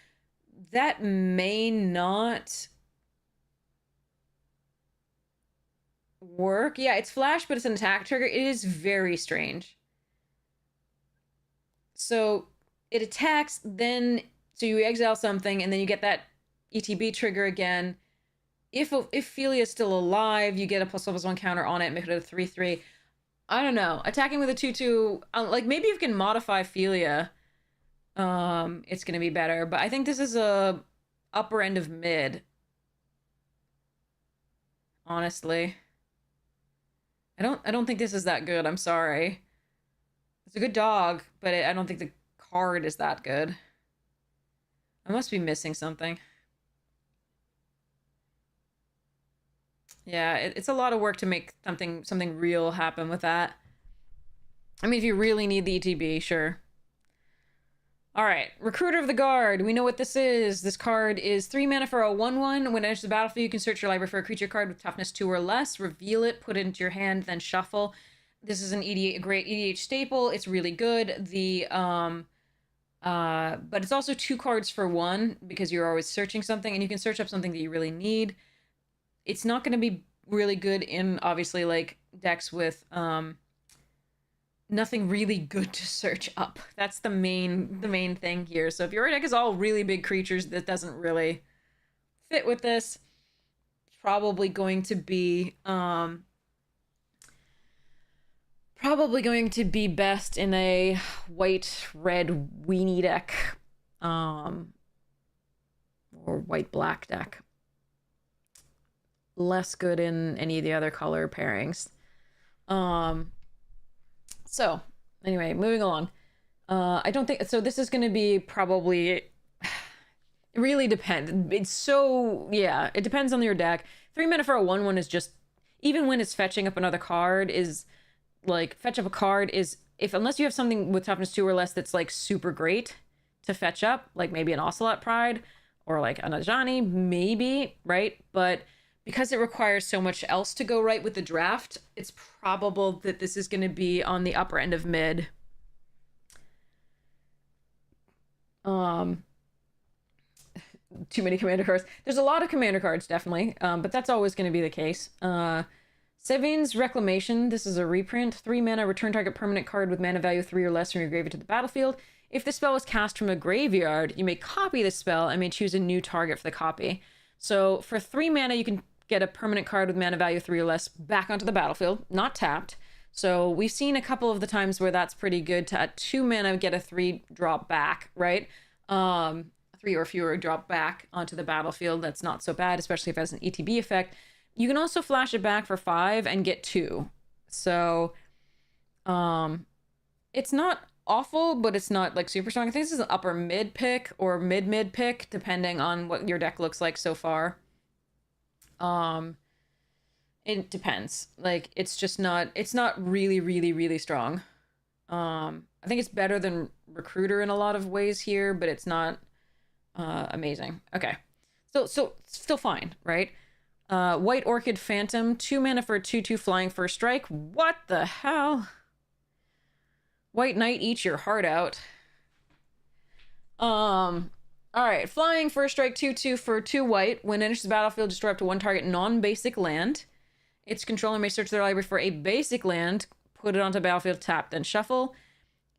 that may not work. Yeah, it's flash, but it's an attack trigger. It is very strange. So it attacks, then so you exile something, and then you get that ETB trigger again. If Ophelia is still alive, you get a +1/+1 counter on it, make it a 3/3. I don't know. Attacking with a 2/2, like maybe you can modify Ophelia. It's gonna be better, but I think this is a upper end of mid. Honestly, I don't think this is that good. I'm sorry. It's a good dog, but I don't think the card is that good. I must be missing something. Yeah, it's a lot of work to make something real happen with that. I mean, if you really need the ETB, sure. All right, Recruiter of the Guard. We know what this is. This card is 3 mana for a 1/1. When it enters the battlefield, you can search your library for a creature card with toughness 2 or less, reveal it, put it into your hand, then shuffle. This is a great EDH staple. It's really good. But it's also 2 cards for 1 because you're always searching something, and you can search up something that you really need. It's not going to be really good in, obviously, like, decks with nothing really good to search up. That's the main thing here. So if your deck is all really big creatures, that doesn't really fit with this. It's probably going to be best in a white-red weenie deck, or white-black deck. Less good in any of the other color pairings. So anyway, moving along. I don't think so. This is going to be probably. It really depends. It depends on your deck. 3 mana for a 1/1 is just, even when it's fetching up another card, is like fetch up a card is, unless you have something with toughness 2 or less that's like super great to fetch up, like maybe an Ocelot Pride or like an Ajani, maybe, right? But because it requires so much else to go right with the draft, it's probable that this is going to be on the upper end of mid. Too many commander cards. There's a lot of commander cards, definitely, but that's always going to be the case. Sevin's Reclamation. This is a reprint. 3 mana, return target permanent card with mana value 3 or less from your graveyard to the battlefield. If the spell was cast from a graveyard, you may copy the spell and may choose a new target for the copy. So for 3 mana, you can get a permanent card with mana value 3 or less back onto the battlefield, not tapped. So we've seen a couple of the times where that's pretty good to, at 2 mana, get a 3 drop back, right? 3 or fewer drop back onto the battlefield. That's not so bad, especially if it has an ETB effect. You can also flash it back for 5 and get 2. So it's not awful, but it's not like super strong. I think this is an upper mid pick or mid pick, depending on what your deck looks like so far. It depends. Like, it's not really strong. I think it's better than Recruiter in a lot of ways here, but it's not amazing. Okay. So still fine, right? White Orchid Phantom, 2 mana for a 2/2 flying first strike. What the hell? White Knight, eat your heart out. Alright, flying first strike, 2/2 for 2 white. When it enters the battlefield, destroy up to 1 target non-basic land. Its controller may search their library for a basic land, put it onto the battlefield, tap, then shuffle.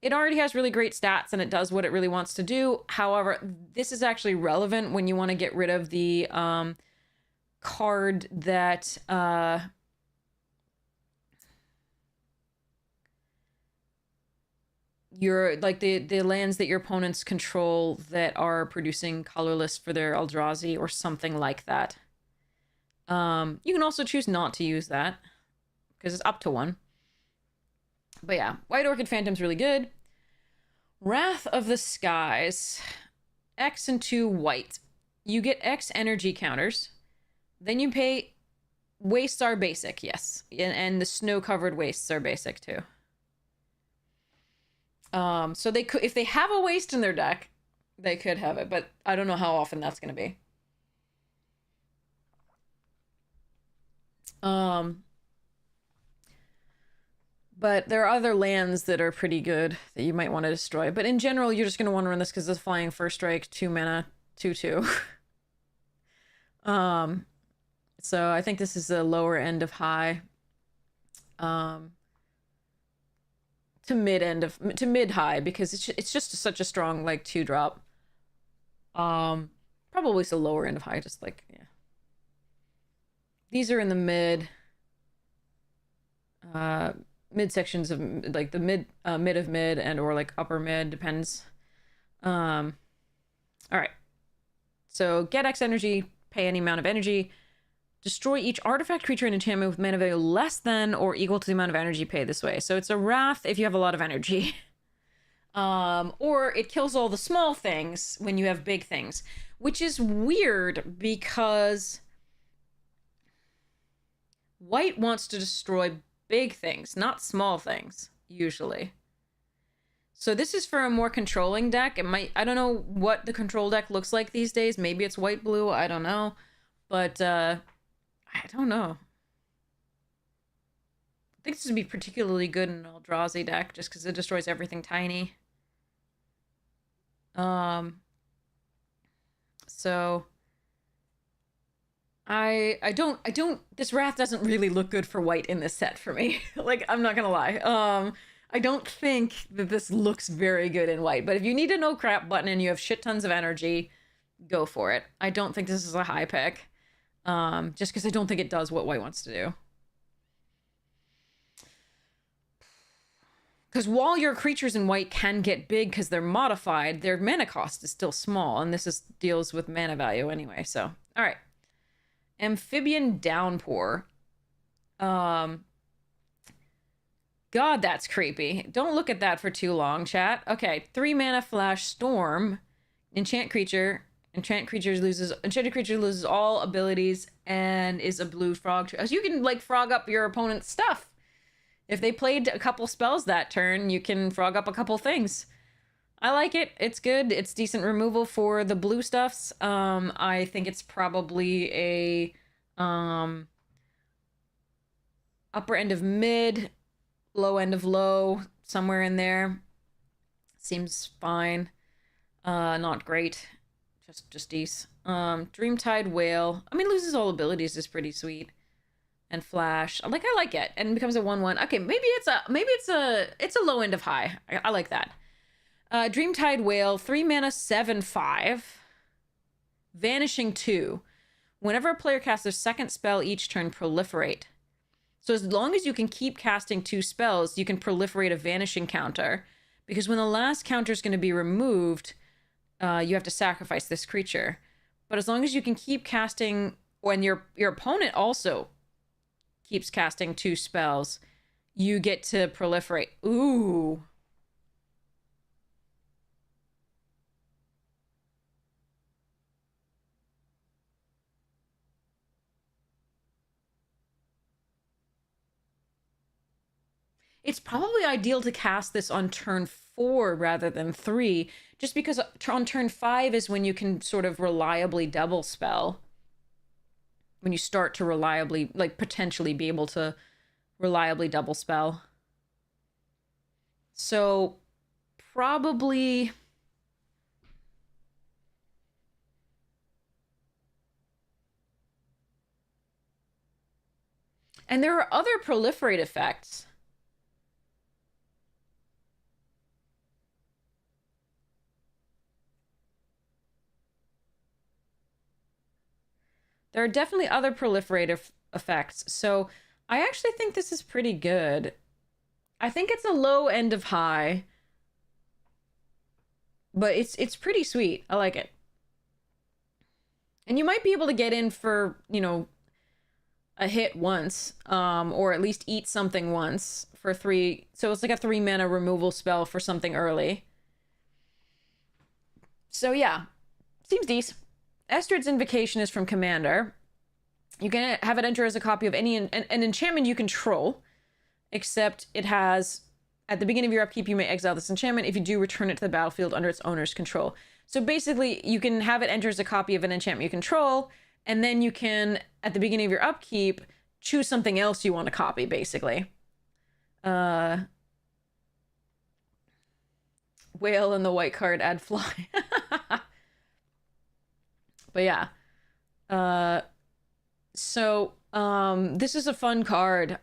it already has really great stats and it does what it really wants to do. However, this is actually relevant when you want to get rid of the card that your like the lands that your opponents control that are producing colorless for their Eldrazi or something like that. You can also choose not to use that because it's up to 1. But yeah, White Orchid Phantom's really good. Wrath of the Skies. X and 2 white. You get X energy counters. Then you pay... Wastes are basic, yes. And the snow-covered wastes are basic, too. So they could... If they have a waste in their deck, they could have it. But I don't know how often that's going to be. But there are other lands that are pretty good that you might want to destroy. But in general, you're just going to want to run this because it's flying first strike, 2 mana, 2/2. So I think this is the lower end of high. To mid high because it's just such a strong like 2-drop. Probably the lower end of high, just like yeah. These are in the mid sections of like the mid of mid and or like upper mid, depends. All right. So get X energy, pay any amount of energy, destroy each artifact, creature, and enchantment with mana value less than or equal to the amount of energy paid this way. So it's a wrath if you have a lot of energy. Or it kills all the small things when you have big things, which is weird because White wants to destroy big things, not small things, usually. So this is for a more controlling deck. It might... I don't know what the control deck looks like these days. Maybe it's white-blue. I don't know. But, I don't know. I think this would be particularly good in an Eldrazi deck, just because it destroys everything tiny. So... I don't this Wrath doesn't really look good for white in this set for me. Like, I'm not gonna lie. I don't think that this looks very good in white, but if you need a no crap button and you have shit tons of energy, go for it. I don't think this is a high pick. Just because I don't think it does what white wants to do. Because while your creatures in white can get big because they're modified, their mana cost is still small, and this deals with mana value anyway, so. Alright. Amphibian Downpour. God, that's creepy. Don't look at that for too long, chat. Okay, 3 mana Flash Storm. Enchanted creature loses all abilities and is a blue frog. So you can, like, frog up your opponent's stuff. If they played a couple spells that turn, you can frog up a couple things. I like it. It's good. It's decent removal for the blue stuffs. I think it's probably a upper end of mid, low end of low, somewhere in there. Seems fine. Not great. Just decent. Dreamtide Whale. I mean, loses all abilities is pretty sweet. And Flash. I like it. And becomes a 1/1. Okay, maybe it's a low end of high. I like that. Dreamtide Whale, 3 mana, 7/5. Vanishing 2. Whenever a player casts their second spell each turn, proliferate. So as long as you can keep casting 2 spells, you can proliferate a vanishing counter. Because when the last counter is going to be removed, you have to sacrifice this creature. But as long as you can keep casting, when your opponent also keeps casting 2 spells, you get to proliferate. Ooh. It's probably ideal to cast this on turn 4 rather than 3, just because on turn 5 is when you can sort of reliably double spell. When you start to reliably, like, potentially be able to reliably double spell. So, probably... And there are other proliferate effects. There are definitely other proliferative effects. So I actually think this is pretty good. I think it's a low end of high, but it's pretty sweet. I like it. And you might be able to get in for, you know, a hit once, or at least eat something once for 3. So it's like a 3 mana removal spell for something early. So yeah, seems decent. Estrid's Invocation is from Commander. You can have it enter as a copy of any an enchantment you control, except it has, at the beginning of your upkeep, you may exile this enchantment. If you do, return it to the battlefield under its owner's control. So basically, you can have it enter as a copy of an enchantment you control, and then you can, at the beginning of your upkeep, choose something else you want to copy, basically. Whale and the white card, add fly. But yeah. This is a fun card.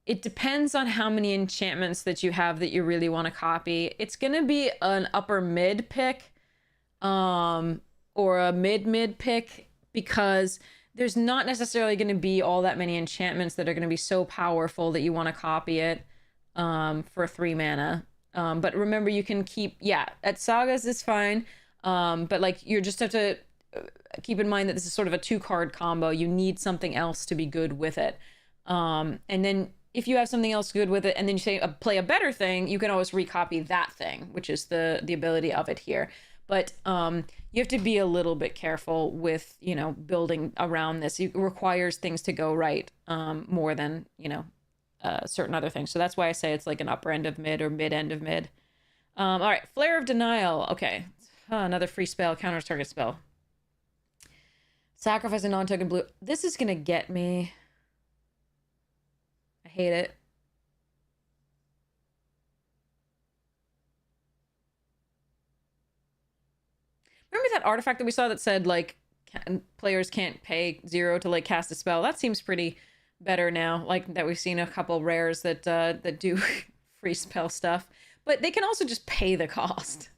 It depends on how many enchantments that you have that you really want to copy. It's gonna be an upper mid pick, or a mid pick, because there's not necessarily going to be all that many enchantments that are going to be so powerful that you want to copy it, for 3 mana. But remember, you can keep, at Sagas is fine. But like, you just have to keep in mind that this is sort of a 2-card combo. You need something else to be good with it. And then if you have something else good with it, and then you say play a better thing, you can always recopy that thing, which is the ability of it here. But you have to be a little bit careful with, you know, building around this. It requires things to go right, more than, you know, certain other things. So that's why I say it's like an upper end of mid or mid end of mid. All right, Flare of Denial. Okay, another free spell, counters target spell. Sacrifice a non-token blue. This is gonna get me. I hate it. Remember that artifact that we saw that said, like, players can't pay 0 to, like, cast a spell? That seems pretty better now. Like, that we've seen a couple rares that do free spell stuff. But they can also just pay the cost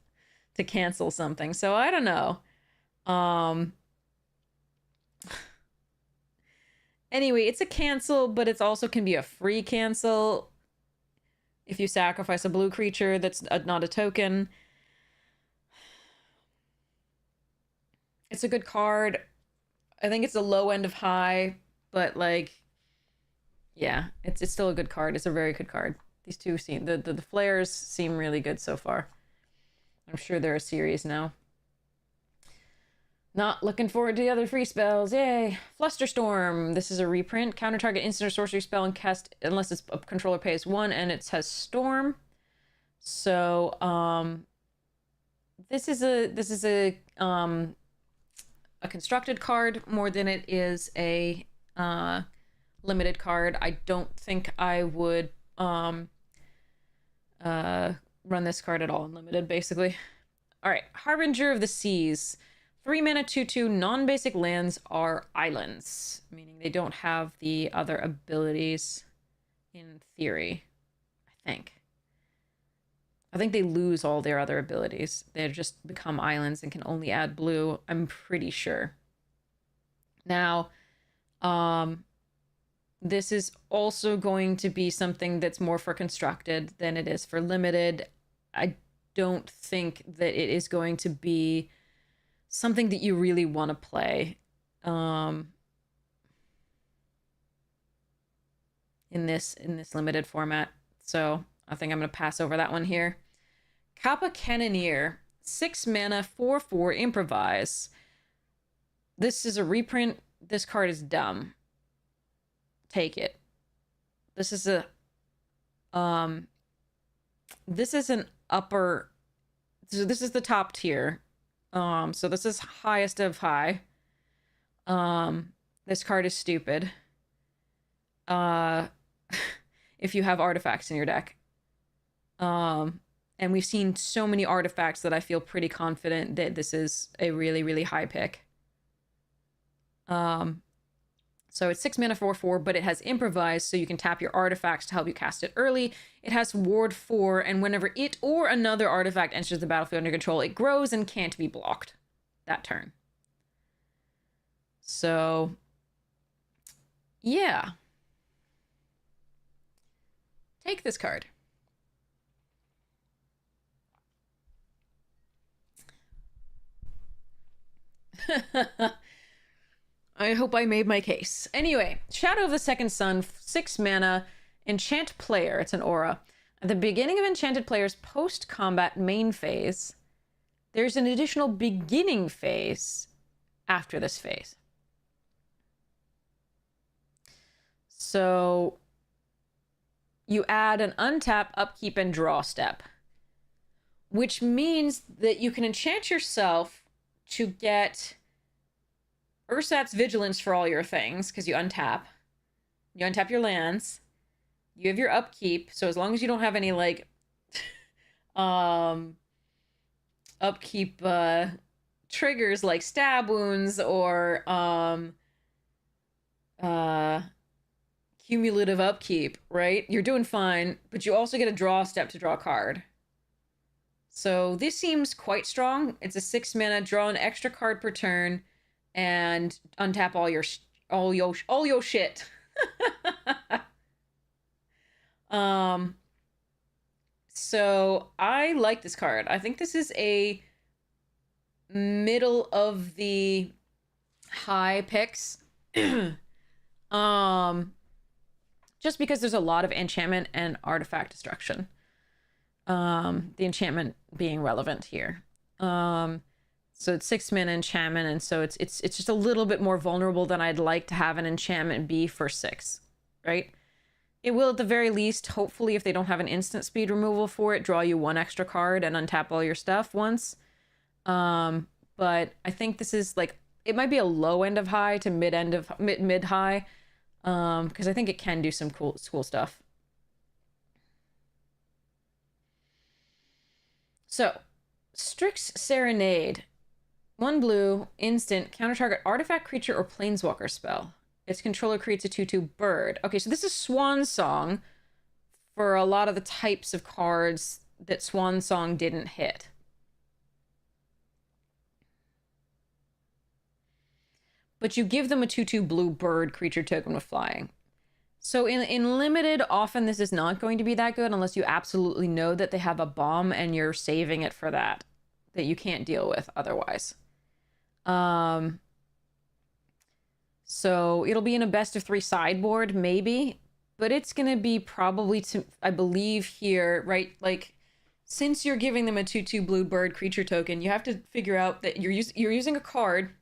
to cancel something. So I don't know. Anyway, it's a cancel, but it's also can be a free cancel if you sacrifice a blue creature that's not a token. It's a good card. I think it's a low end of high, but like, yeah, it's still a good card. It's a very good card. These two seem, the flares seem really good so far. I'm sure they're a series now. Not looking forward to the other free spells. Yay. Flusterstorm. This is a reprint. Counter target instant or sorcery spell and cast unless its controller pays 1, and it has Storm. So, this is a constructed card more than it is a limited card. I don't think I would run this card at all in limited, basically. All right, Harbinger of the Seas. 3 mana 2/2 non-basic lands are islands, meaning they don't have the other abilities in theory, I think they lose all their other abilities. They just become islands and can only add blue, I'm pretty sure. Now, this is also going to be something that's more for constructed than it is for limited. I don't think that it is going to be something that you really want to play in this limited format. So I think I'm going to pass over that one here. Kappa Cannoneer, 6 mana, 4/4 improvise. This is a reprint. This card is dumb. Take it. This is a this is an upper, so this is the top tier. So this is highest of high. This card is stupid. If you have artifacts in your deck. And we've seen so many artifacts that I feel pretty confident that this is a really, really high pick. So it's 6 mana 4/4, but it has improvise, so you can tap your artifacts to help you cast it early. It has ward 4, and whenever it or another artifact enters the battlefield under control, it grows and can't be blocked that turn. So, yeah. Take this card. I hope I made my case. Anyway, Shadow of the Second Sun, 6 mana, enchant player. It's an aura. At the beginning of enchanted player's post-combat main phase, there's an additional beginning phase after this phase. So you add an untap, upkeep, and draw step, which means that you can enchant yourself to get Ursat's Vigilance for all your things, because you untap. You untap your lands. You have your upkeep, so as long as you don't have any, like, upkeep triggers like stab wounds or cumulative upkeep, right? You're doing fine, but you also get a draw step to draw a card. So this seems quite strong. It's a 6 mana, draw an extra card per turn, and untap all your shit. So I like this card. I think this is a middle of the high picks. Just because there's a lot of enchantment and artifact destruction. The enchantment being relevant here. So it's 6 mana enchantment, and so it's just a little bit more vulnerable than I'd like to have an enchantment be for 6, right? It will, at the very least, hopefully, if they don't have an instant speed removal for it, draw you 1 extra card and untap all your stuff once. But I think this is, like, it might be a low end of high to mid end of mid high, because I think it can do some cool stuff. So, Strix Serenade. 1 blue, instant, counter target artifact, creature, or planeswalker spell. Its controller creates a 2/2 bird. Okay, so this is Swan Song for a lot of the types of cards that Swan Song didn't hit. But you give them a 2/2 blue bird creature token with flying. So in limited, often this is not going to be that good unless you absolutely know that they have a bomb and you're saving it for that you can't deal with otherwise. So it'll be in a best of 3 sideboard, maybe, but it's going to be probably, I believe here, right? Like, since you're giving them a 2/2 blue bird creature token, you have to figure out that you're using a card,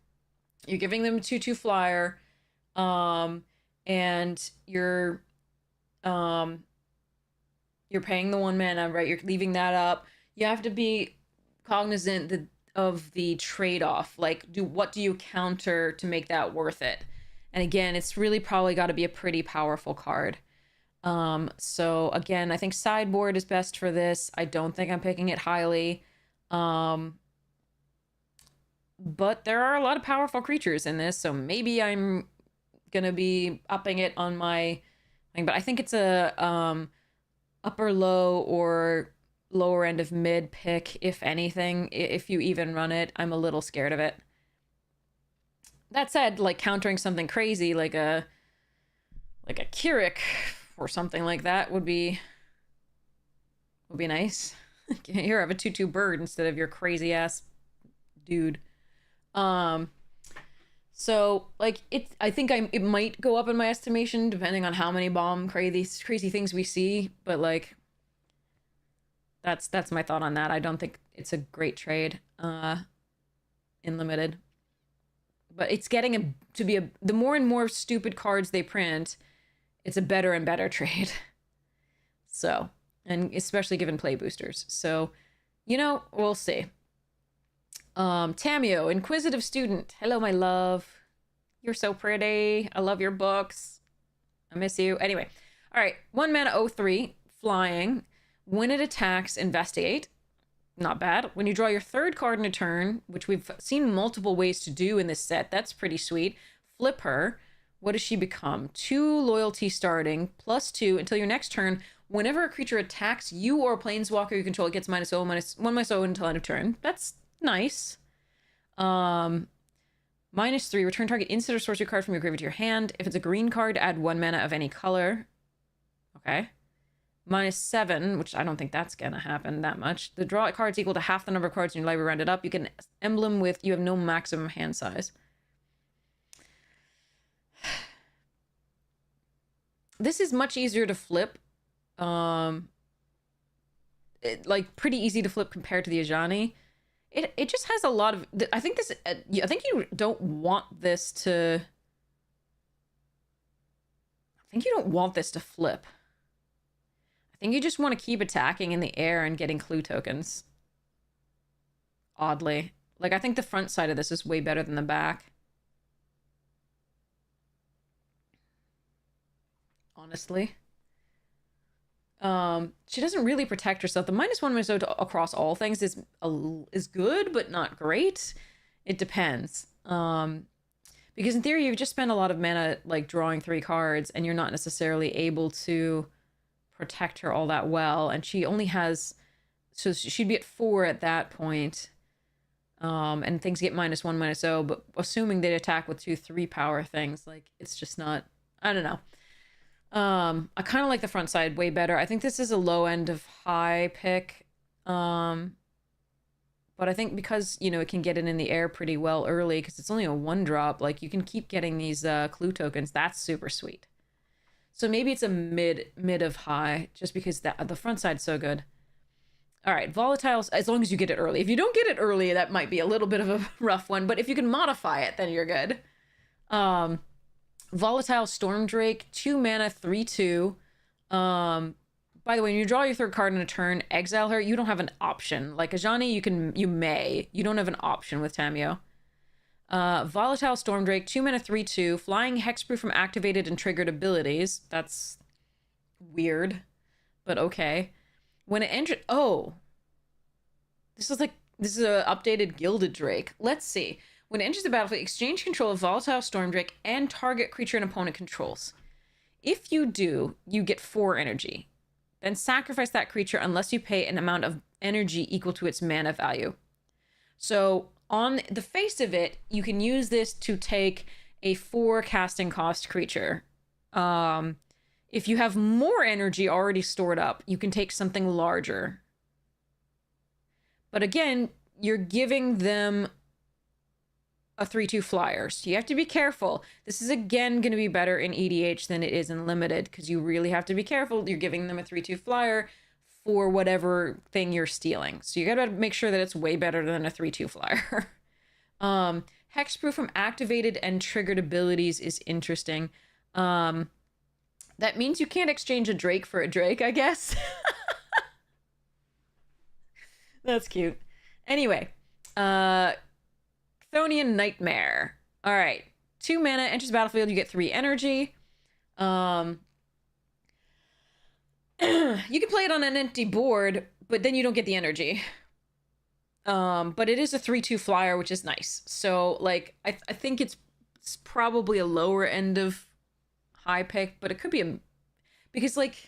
you're giving them a 2/2 flyer, and you're paying the 1 mana, right? You're leaving that up. You have to be cognizant of the trade-off. Like, what do you counter to make that worth it? And again, it's really probably got to be a pretty powerful card. So again, I think sideboard is best for this. I don't think I'm picking it highly. But there are a lot of powerful creatures in this, so maybe I'm gonna be upping it on my thing. But I think it's a upper low or lower end of mid pick, if anything, if you even run it. I'm a little scared of it. That said, like, countering something crazy like a Keurig or something like that would be nice. Here, I have a 2/2 bird instead of your crazy ass dude. So, like, I think it might go up in my estimation depending on how many bomb crazy things we see, but like, that's my thought on that. I don't think it's a great trade in limited. But it's getting to be the more and more stupid cards they print, it's a better and better trade. So, and especially given play boosters. So, we'll see. Tamio, Inquisitive Student. Hello, my love. You're so pretty. I love your books. I miss you. Anyway. All right. 1 mana 0/3, flying. When it attacks, investigate. Not bad. When you draw your 3rd card in a turn, which we've seen multiple ways to do in this set, that's pretty sweet. Flip her. What does she become? 2 loyalty starting, +2 until your next turn. Whenever a creature attacks you or a planeswalker you control, it gets -0/-1/-0 until end of turn. That's nice. -3, return target instant or sorcery card from your graveyard to your hand. If it's a green card, add 1 mana of any color. Okay. -7, which I don't think that's gonna happen that much. The draw card's equal to half the number of cards in your library rounded up. You can emblem with, you have no maximum hand size. This is much easier to flip. Like pretty easy to flip compared to the Ajani. It just has a lot of, I think this, I think you don't want this to, flip. I think you just want to keep attacking in the air and getting clue tokens. Oddly. Like, I think the front side of this is way better than the back. Honestly. She doesn't really protect herself. The -1/-0 across all things is good, but not great. It depends. Because in theory, you've just spent a lot of mana, like, drawing 3 cards, and you're not necessarily able to protect her all that well. And she only has... So she'd be at 4 at that point. And things get -1/-0, but assuming they'd attack with 2 3-power things, like, it's just not... I don't know. I kind of like the front side way better. I think this is a low end of high pick. But I think because, you know, it can get it in the air pretty well early because it's only a 1-drop, like, you can keep getting these clue tokens. That's super sweet. So maybe it's a mid of high just because the front side's so good. All right, volatiles, as long as you get it early. If you don't get it early, that might be a little bit of a rough one, but if you can modify it, then you're good. Volatile Stormdrake, 2 mana, 3/2. By the way, when you draw your 3rd card in a turn, exile her. You don't have an option. Like Ajani, you may. You don't have an option with Tamiyo. Volatile Stormdrake, 2 mana, 3/2. Flying hexproof from activated and triggered abilities. That's weird, but okay. When it enters... Oh. This is an updated Gilded Drake. Let's see. When it enters the battlefield, exchange control of Volatile Stormdrake and target creature an opponent controls. If you do, you get 4 energy. Then sacrifice that creature unless you pay an amount of energy equal to its mana value. So, on the face of it, you can use this to take a 4 casting cost creature. If you have more energy already stored up, you can take something larger. But again, you're giving them a 3/2 flyer. So you have to be careful. This is again going to be better in EDH than it is in Limited because you really have to be careful. You're giving them a 3/2 flyer for whatever thing you're stealing. So you got to make sure that it's way better than a 3/2 flyer. Hexproof from activated and triggered abilities is interesting. That means you can't exchange a Drake for a Drake, I guess. That's cute. Anyway, Chthonian Nightmare. All right. 2 mana, enters the battlefield, you get 3 energy. You can play it on an empty board, but then you don't get the energy. But it is a 3/2 flyer, which is nice. So, like, I think it's probably a lower end of high pick, but it could be a... Because, like...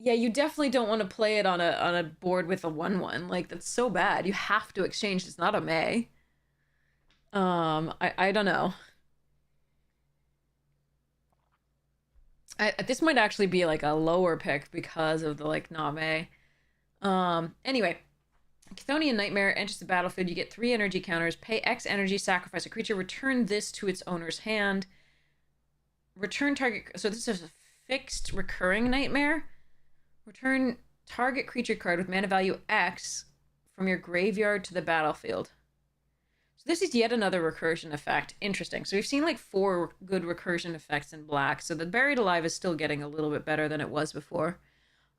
Yeah, you definitely don't want to play it on a board with a 1/1. Like, that's so bad. You have to exchange. It's not a May. I don't know. This might actually be like a lower pick because of the like not May. Anyway, Chthonian Nightmare enters the battlefield. You get 3 energy counters. Pay X energy, sacrifice a creature. Return this to its owner's hand. Return target. So this is a fixed recurring nightmare. Return target creature card with mana value X from your graveyard to the battlefield. So this is yet another recursion effect. Interesting. So we've seen like 4 good recursion effects in black. So the Buried Alive is still getting a little bit better than it was before.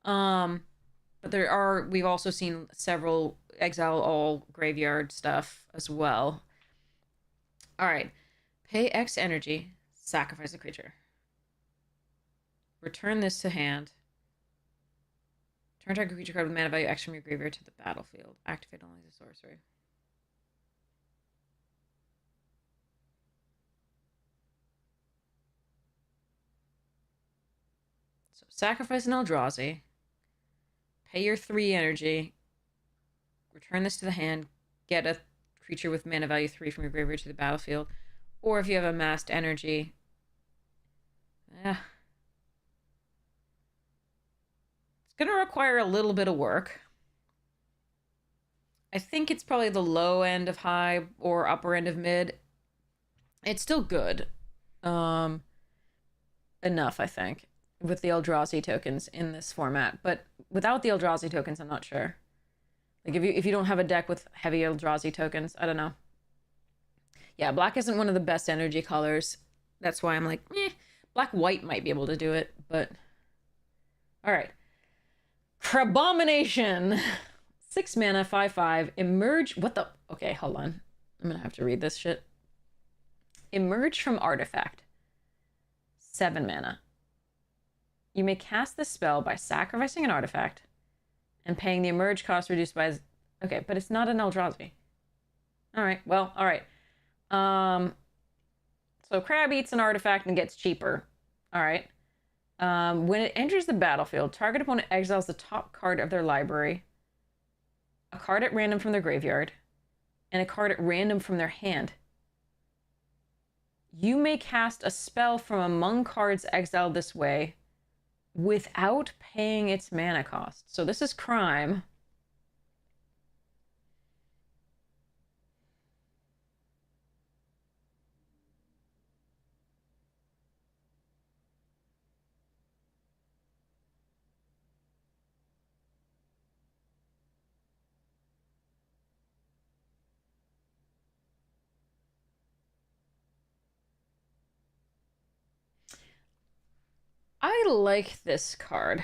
But we've also seen several exile all graveyard stuff as well. All right. Pay X energy, sacrifice a creature. Return this to hand. Turn target creature card with mana value X from your graveyard to the battlefield. Activate only the sorcery. So sacrifice an Eldrazi. Pay your 3 energy. Return this to the hand. get a creature with mana value 3 from your graveyard to the battlefield. Or if you have amassed energy. Yeah. It's going to require a little bit of work. I think it's probably the low end of high or upper end of mid. It's still good. Enough, I think, with the Eldrazi tokens in this format. But without the Eldrazi tokens, I'm not sure. Like, if you don't have a deck with heavy Eldrazi tokens, I don't know. Yeah, black isn't one of the best energy colors. That's why I'm like, black-white might be able to do it, but... Alright. Crabomination! 6 mana, 5/5. Emerge... What the... Okay, hold on. I'm gonna have to read this shit. Emerge from Artifact. 7 mana. You may cast this spell by sacrificing an artifact and paying the emerge cost reduced by... Okay, but it's not an Eldrazi. Alright, well, alright. So Crab eats an artifact and gets cheaper. Alright. When it enters the battlefield, target opponent exiles the top card of their library, a card at random from their graveyard, and a card at random from their hand. You may cast a spell from among cards exiled this way without paying its mana cost. So this is crime. I like this card.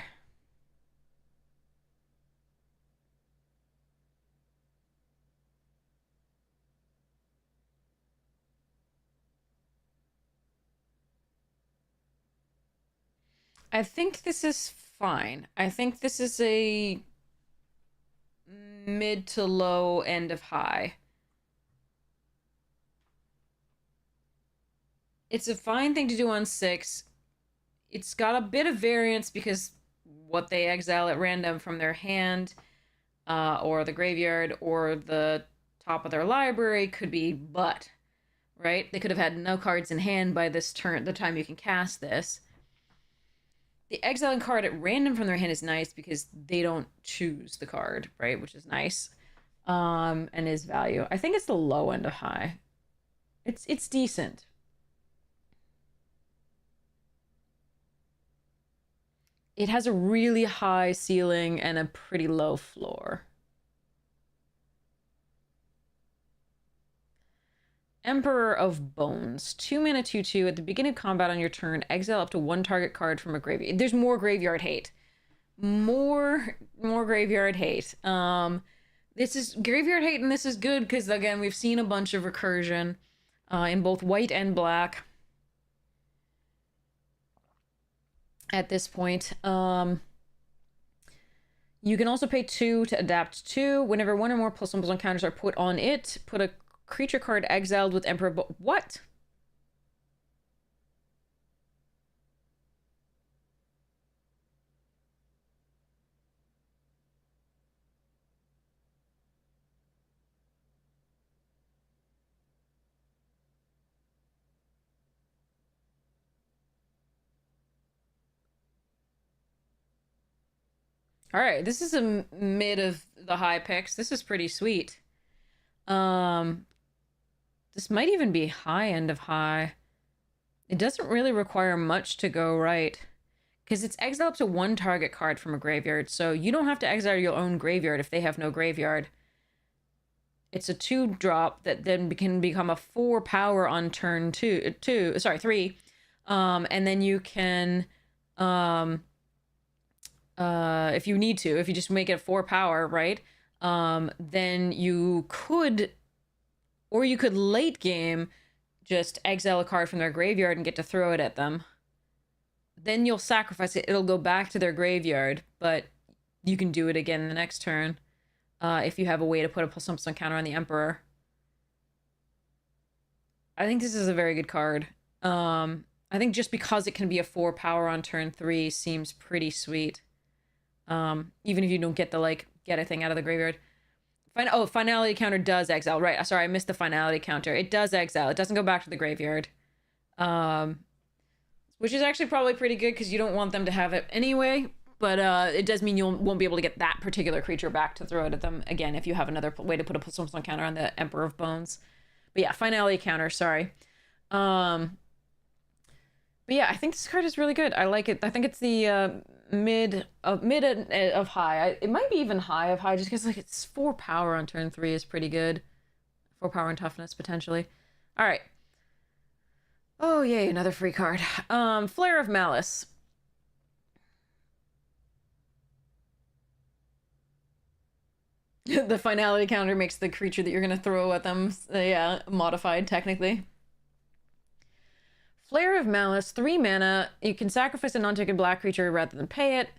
I think this is fine. I think this is a mid to low end of high. It's a fine thing to do on 6. It's got a bit of variance because what they exile at random from their hand or the graveyard or the top of their library could be butt, right? They could have had no cards in hand by this turn, the time you can cast this. The exiling card at random from their hand is nice because they don't choose the card, right? Which is nice. And is value. I think it's the low end of high. It's decent. It has a really high ceiling and a pretty low floor. Emperor of Bones. 2 mana, 2/2. At the beginning of combat on your turn, exile up to 1 target card from a graveyard. There's more graveyard hate. More graveyard hate. This is graveyard hate, and this is good because, again, we've seen a bunch of recursion in both white and black. At this point, you can also pay 2 to adapt 2. Whenever 1 or more +1/+1 counters are put on it, put a creature card exiled with Emperor. What? All right, this is a mid of the high picks. This is pretty sweet. This might even be high end of high. It doesn't really require much to go right. Because it's exile up to 1 target card from a graveyard, so you don't have to exile your own graveyard if they have no graveyard. It's a 2-drop that then can become a 4 power on turn 3. And then you can... if you need to, if you just make it a 4 power, right? Then you could, or you could late game just exile a card from their graveyard and get to throw it at them. Then you'll sacrifice it. It'll go back to their graveyard, but you can do it again the next turn if you have a way to put a +1/+1 counter on the Emperor. I think this is a very good card. I think just because it can be a 4 power on turn 3 seems pretty sweet. Even if you don't get the, get a thing out of the graveyard. Finality counter does exile. Right. Sorry, I missed the finality counter. It does exile. It doesn't go back to the graveyard. Which is actually probably pretty good because you don't want them to have it anyway. But it does mean you won't be able to get that particular creature back to throw it at them again if you have another way to put a +1/+1 counter on the Emperor of Bones. But yeah, finality counter. Sorry. But yeah, I think this card is really good. I like it. I think it's the mid of high. It might be even high of high just because like it's 4 power on turn 3 is pretty good. 4 power and toughness potentially. All right. Oh yay, another free card. Flare of Malice. The finality counter makes the creature that you're gonna throw at them, yeah, modified technically. Flare of Malice, 3 mana. You can sacrifice a non-token black creature rather than pay it.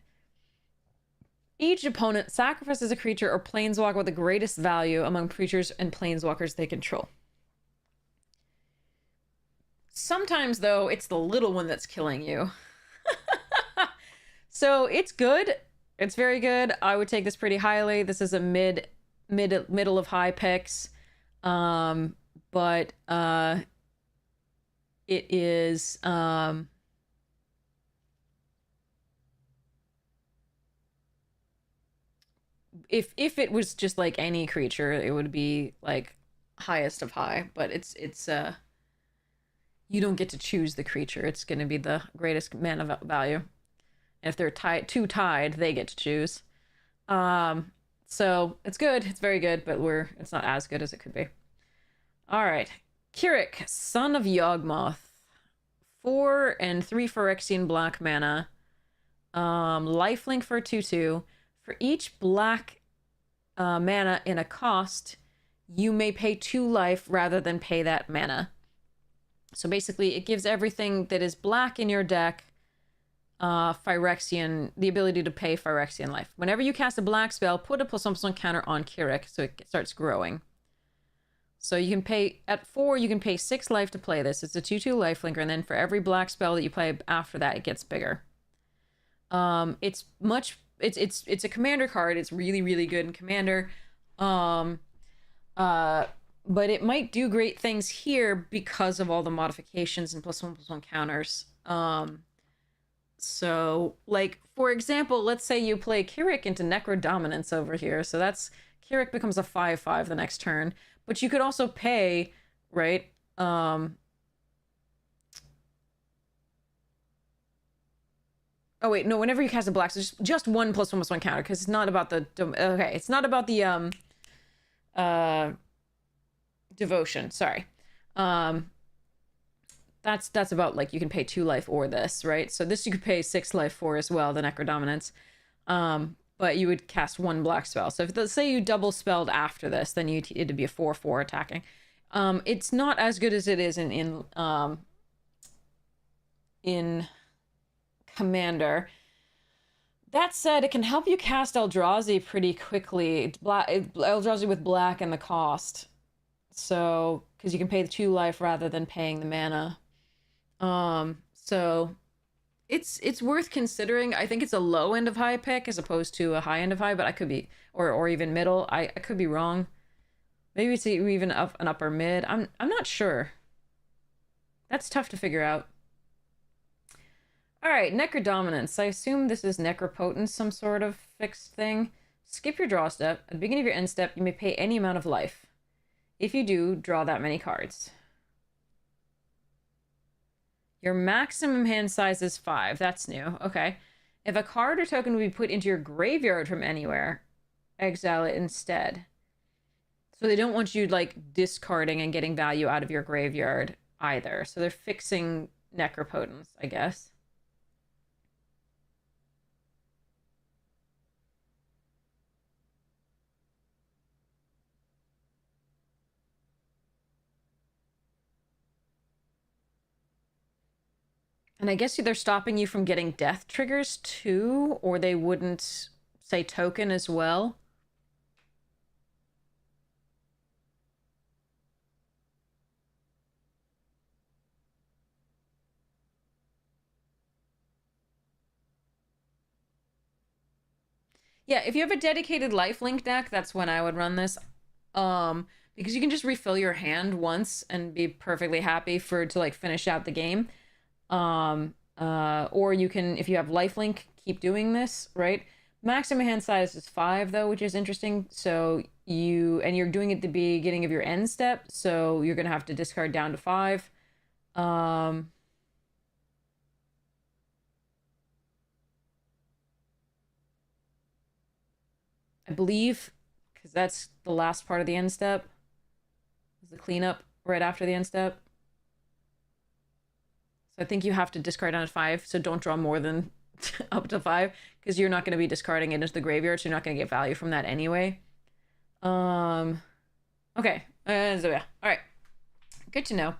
Each opponent sacrifices a creature or planeswalker with the greatest value among creatures and planeswalkers they control. Sometimes, though, it's the little one that's killing you. So it's good. It's very good. I would take this pretty highly. This is a middle of high picks. But it is if it was just like any creature, it would be like highest of high, but it's you don't get to choose the creature. It's going to be the greatest mana value. And if they're tied, they get to choose. So it's good. It's very good, but it's not as good as it could be. All right. Kirik, Son of Yawgmoth. 4 and 3 Phyrexian black mana. Lifelink for 2/2. For each black mana in a cost, you may pay 2 life rather than pay that mana. So basically, it gives everything that is black in your deck Phyrexian, the ability to pay Phyrexian life. Whenever you cast a black spell, put a +1/+1 counter on Kirik so it starts growing. So you can pay, at 4, you can pay 6 life to play this. It's a 2/2 lifelinker, and then for every black spell that you play after that, it gets bigger. It's a commander card. It's really, really good in commander. But it might do great things here because of all the modifications and +1/+1 counters. So, like, for example, let's say you play Kirik into Necrodominance over here. So that's, Kirik becomes a 5/5 the next turn. But you could also pay, right? Oh wait, no, whenever you cast a black, so just one +1/+1 counter, because it's not about the, okay, it's not about the, devotion, sorry. That's about, like, you can pay 2 life or this, right? So this you could pay 6 life for as well, the Necrodominance. But you would cast 1 black spell. So if, let's say you double spelled after this, then it'd be a 4/4 attacking. It's not as good as it is in Commander. That said, it can help you cast Eldrazi pretty quickly. Eldrazi with black and the cost. So, because you can pay the 2 life rather than paying the mana. So it's worth considering. I think it's a low end of high pick as opposed to a high end of high, but I could be, or even middle. I could be wrong. Maybe it's even an upper mid. I'm not sure. That's tough to figure out. All right, Necrodominance. I assume this is Necropotence, some sort of fixed thing. Skip your draw step. At the beginning of your end step, you may pay any amount of life. If you do, draw that many cards. Your maximum hand size is 5. That's new. Okay. If a card or token will be put into your graveyard from anywhere, exile it instead. So they don't want you, like, discarding and getting value out of your graveyard either. So they're fixing Necropotence, I guess. And I guess they're stopping you from getting death triggers too, or they wouldn't say token as well. Yeah, if you have a dedicated lifelink deck, that's when I would run this. Because you can just refill your hand once and be perfectly happy to like finish out the game. Or you can, if you have lifelink, keep doing this, right? Maximum hand size is 5 though, which is interesting. So you're doing it at the beginning of your end step, so you're gonna have to discard down to 5. I believe, because that's the last part of the end step, is the cleanup right after the end step. So I think you have to discard down to 5, so don't draw more than up to 5, because you're not going to be discarding it into the graveyard, so you're not going to get value from that anyway. Okay. So yeah. All right. Good to know.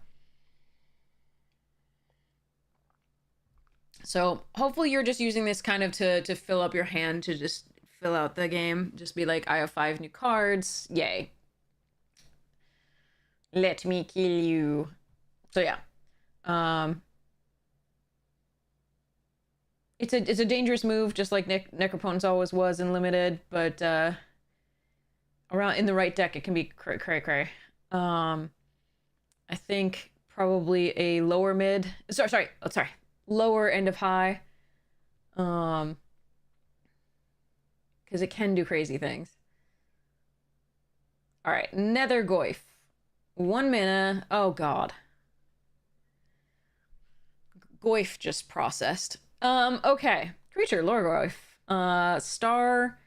So hopefully you're just using this kind of to fill up your hand, to just fill out the game. Just be like, I have 5 new cards. Yay. Let me kill you. So yeah. It's a dangerous move, just like Necropotence always was in Limited, but around in the right deck it can be cray. I think probably a lower mid. Sorry. Lower end of high. Because it can do crazy things. All right, Nether Goyf. 1 mana. Oh god. Goyf just processed. Okay. Creature, Lorgoyf. Star,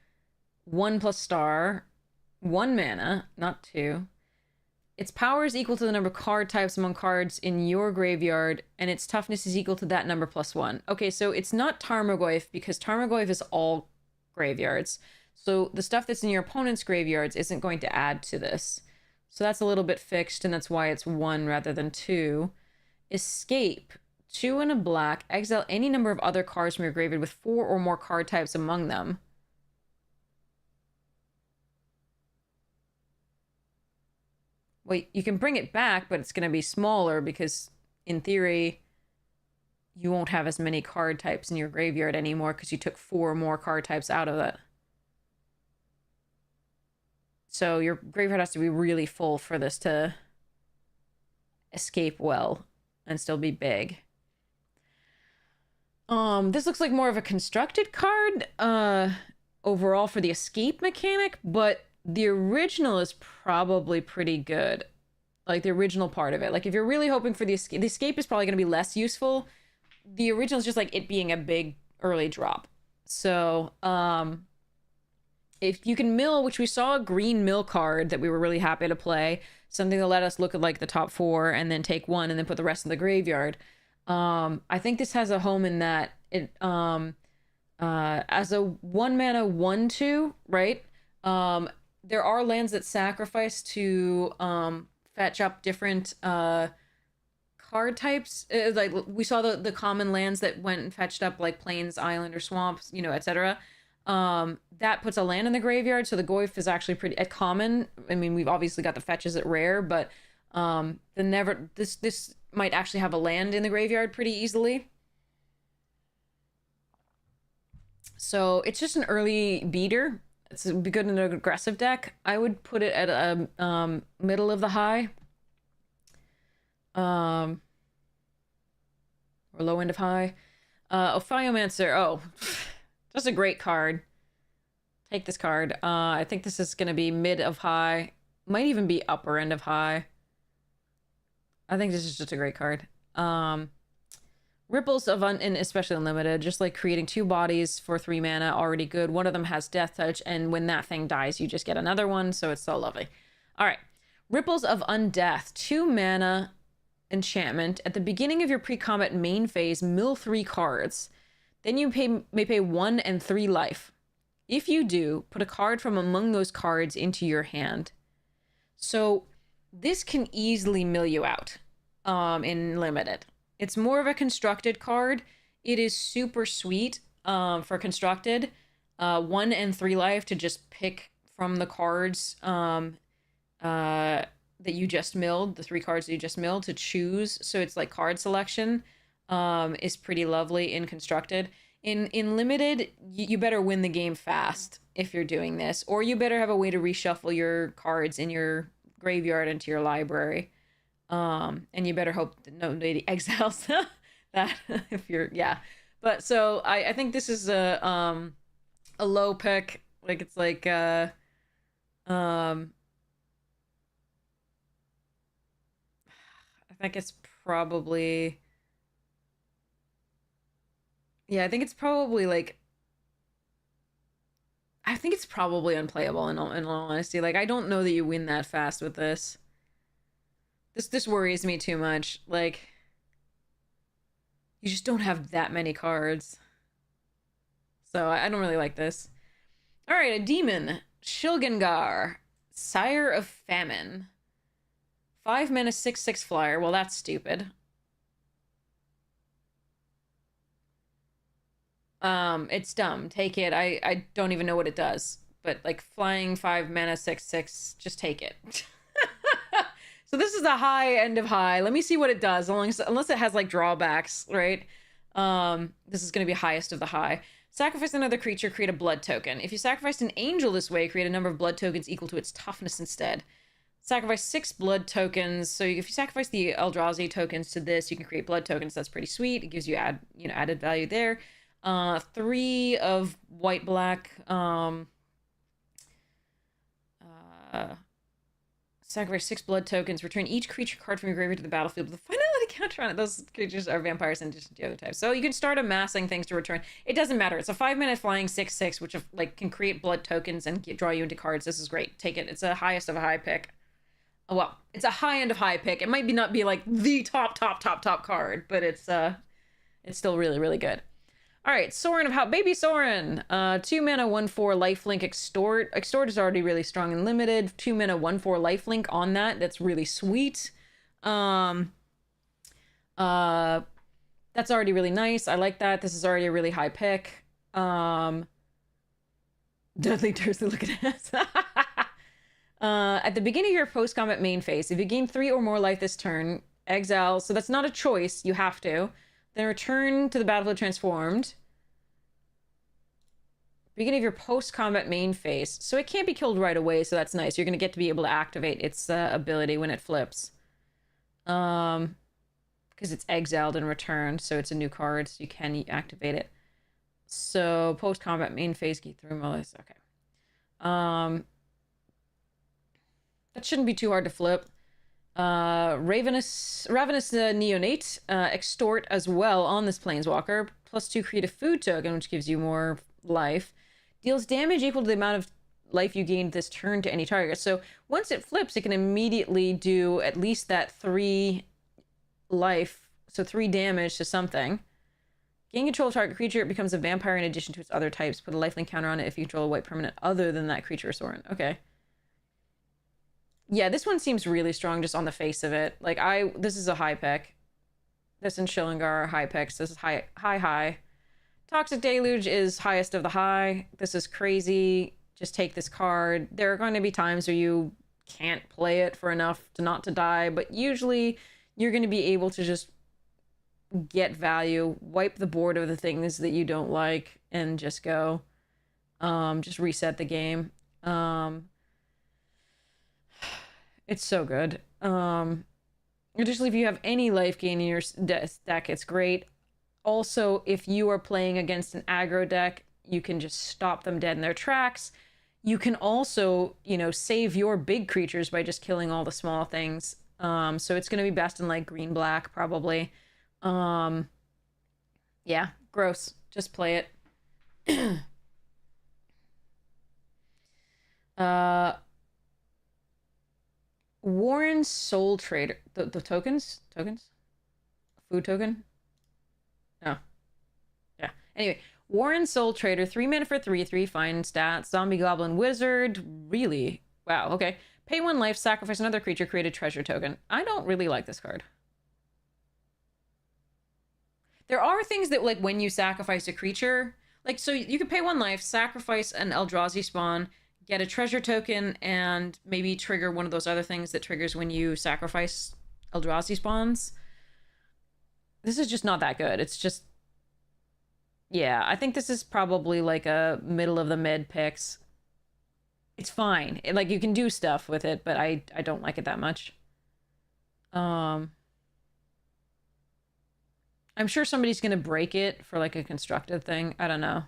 1+ star, 1 mana, not 2. Its power is equal to the number of card types among cards in your graveyard, and its toughness is equal to that number +1. Okay, so it's not Tarmogoyf, because Tarmogoyf is all graveyards. So the stuff that's in your opponent's graveyards isn't going to add to this. So that's a little bit fixed, and that's why it's 1 rather than 2. Escape. 2 and a black. Exile any number of other cards from your graveyard with 4 or more card types among them. Well, you can bring it back, but it's going to be smaller because, in theory, you won't have as many card types in your graveyard anymore because you took 4 more card types out of it. So your graveyard has to be really full for this to escape well and still be big. This looks like more of a constructed card, overall for the escape mechanic, but the original is probably pretty good. Like, the original part of it. Like, if you're really hoping for the escape is probably going to be less useful. The original is just, like, it being a big early drop. So, if you can mill, which we saw a green mill card that we were really happy to play, something that let us look at, like, the top 4 and then take 1 and then put the rest in the graveyard. I think this has a home in that it, as a 1 mana 1/2, right? There are lands that sacrifice to, fetch up different, card types. Like, we saw the common lands that went and fetched up, like, plains, island, or swamps, you know, etc. That puts a land in the graveyard, so the Goyf is actually pretty at common. I mean, we've obviously got the fetches at rare, but, this might actually have a land in the graveyard pretty easily. So it's just an early beater. It's be good in an aggressive deck. I would put it at a middle of the high, or low end of high. Ophiomancer. Oh, just a great card. Take this card. I think this is gonna be mid of high. Might even be upper end of high. I think this is just a great card. Ripples of and especially Unlimited, just like creating 2 bodies for 3 mana, already good. One of them has Death Touch, and when that thing dies, you just get another one, so it's so lovely. All right. Ripples of Undeath, 2 mana enchantment. At the beginning of your pre-combat main phase, mill 3 cards. Then you may pay 1 and 3 life. If you do, put a card from among those cards into your hand. So this can easily mill you out in Limited. It's more of a constructed card. It is super sweet for constructed. 1 and 3 life to just pick from the cards that you just milled, the 3 cards that you just milled, to choose. So it's like card selection is pretty lovely in constructed. In limited, you better win the game fast if you're doing this, or you better have a way to reshuffle your cards in your graveyard into your library. And you better hope that nobody exiles that if you're, yeah. But so I think this is a low pick. Like it's like um I think it's probably, yeah, I think it's probably like, I think it's probably unplayable in all honesty. Like I don't know that you win that fast with this. This worries me too much. Like you just don't have that many cards. So I don't really like this. All right, a demon, Shilgengar, Sire of Famine. 5 mana 6/6 flyer. Well, that's stupid. It's dumb. Take it. I don't even know what it does. But like flying 5 mana 6/6, just take it. So this is the high end of high. Let me see what it does. Unless it has like drawbacks, right? This is gonna be highest of the high. Sacrifice another creature, create a blood token. If you sacrificed an angel this way, create a number of blood tokens equal to its toughness instead. Sacrifice 6 blood tokens. So if you sacrifice the Eldrazi tokens to this, you can create blood tokens. That's pretty sweet. It gives you added value there. 3 of white black. Sacrifice 6 blood tokens. Return each creature card from your graveyard to the battlefield with a finality counter on it. Those creatures are vampires in addition to the other types. So you can start amassing things to return. It doesn't matter. It's a 5 mana flying 6/6, which like can create blood tokens and draw you into cards. This is great. Take it. It's a highest of a high pick. Oh, well, it's a high end of high pick. It might not be like the top card, but it's still really, really good. All right, Sorin of How Baby Sorin. 2 mana 1/4 lifelink extort. Extort is already really strong and limited. 2 mana 1/4 lifelink on that. That's really sweet. That's already really nice. I like that. This is already a really high pick. Dudley Dursley, look at this. At the beginning of your post-combat main phase, if you gain 3 or more life this turn, exile. So that's not a choice. You have to. Then return to the battlefield transformed. Beginning of your post-combat main phase. So it can't be killed right away, so that's nice. You're going to get to be able to activate its ability when it flips. Because it's exiled and returned, so it's a new card, so you can activate it. So post-combat main phase, get through all this. Okay. That shouldn't be too hard to flip. Ravenous Neonate, extort as well on this Planeswalker. +2 create a food token, which gives you more life. Deals damage equal to the amount of life you gained this turn to any target. So once it flips, it can immediately do at least that 3 life, so 3 damage to something. Gain control of target creature, it becomes a vampire in addition to its other types. Put a lifelink counter on it if you control a white permanent other than that creature or Sorin. Okay. Yeah, this one seems really strong just on the face of it. Like, this is a high pick. This and Shillingar are high picks. This is high. Toxic Deluge is highest of the high. This is crazy. Just take this card. There are going to be times where you can't play it for enough to not to die, but usually you're going to be able to just get value, wipe the board of the things that you don't like, and just go. Just reset the game. It's so good. Additionally, if you have any life gain in your deck, it's great. Also, if you are playing against an aggro deck, you can just stop them dead in their tracks. You can also, save your big creatures by just killing all the small things. So it's going to be best in like green-black, probably. Yeah, gross. Just play it. Warren Soul Trader. The tokens? Food token? Oh. Yeah. Anyway, Warren Soul Trader, 3 mana for 3/3, fine stats. Zombie Goblin Wizard. Really? Wow, okay. Pay 1 life, sacrifice another creature, create a treasure token. I don't really like this card. There are things that, like, when you sacrifice a creature, like, so you could pay 1 life, sacrifice an Eldrazi spawn, get a treasure token, and maybe trigger one of those other things that triggers when you sacrifice Eldrazi spawns. This is just not that good. It's just, Yeah, I think this is probably like a middle of the mid picks. It's fine. Like you can do stuff with it, but I don't like it that much. Um I'm sure somebody's gonna break it for like a constructive thing. I don't know.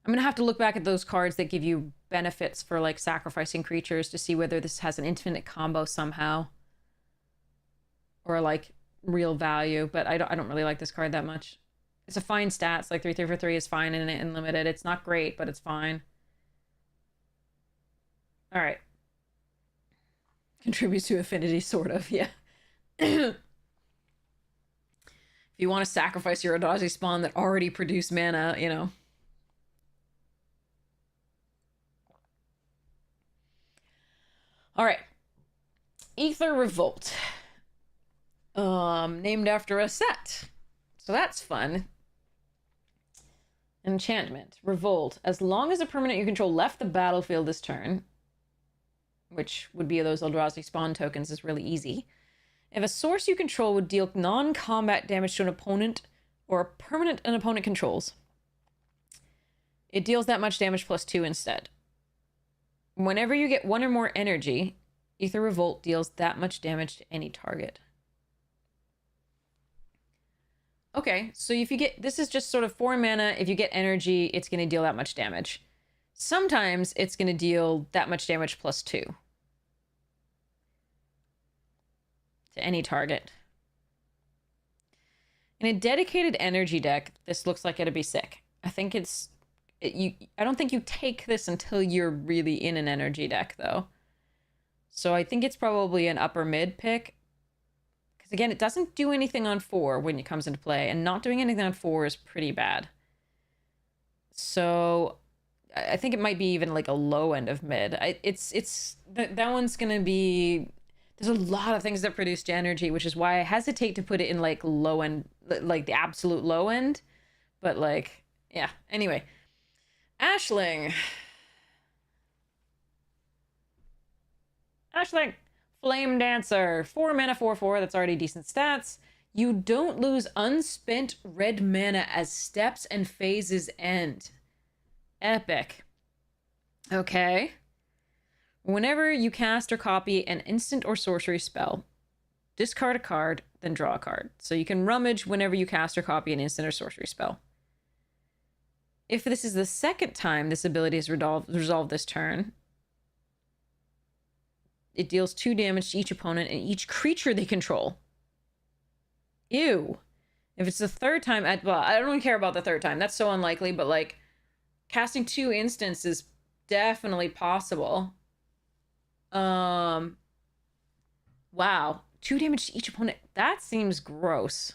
I'm gonna have to look back at those cards that give you benefits for like sacrificing creatures to see whether this has an infinite combo somehow. Or like real value, but I don't really like this card that much. It's a fine stats, like 3 for 3 is fine in limited. It's not great, but it's fine. All right. Contributes to affinity, sort of, yeah. If you want to sacrifice your Eldrazi spawn that already produced mana, you know. All right. Aether Revolt. Named after a set. So that's fun. Enchantment. Revolt. As long as a permanent you control left the battlefield this turn, which would be those Eldrazi spawn tokens, is really easy. If a source you control would deal non-combat damage to an opponent or a permanent an opponent controls, it deals that much damage +2 instead. Whenever you get 1 or more energy, Aether Revolt deals that much damage to any target. Okay, so if you get... This is just sort of 4 mana. If you get energy, it's going to deal that much damage. Sometimes it's going to deal that much damage +2. To any target. In a dedicated energy deck, this looks like it'd be sick. I think it's... I don't think you take this until you're really in an energy deck, though. So I think it's probably an upper mid pick. Because again, it doesn't do anything on 4 when it comes into play, and not doing anything on 4 is pretty bad. So I think it might be even like a low end of mid. That one's gonna be... There's a lot of things that produce energy, which is why I hesitate to put it in like low end, like the absolute low end. But like, yeah. Anyway. Ashling. Ashling. Flame Dancer. 4 mana, 4/4. That's already decent stats. You don't lose unspent red mana as steps and phases end. Epic. Okay. Whenever you cast or copy an instant or sorcery spell, discard a card, then draw a card. So you can rummage whenever you cast or copy an instant or sorcery spell. If this is the second time this ability is resolved this turn, it deals 2 damage to each opponent and each creature they control. Ew. If it's the third time, well, I don't really care about the third time. That's so unlikely, but like casting 2 instants is definitely possible. Wow. 2 damage to each opponent. That seems gross.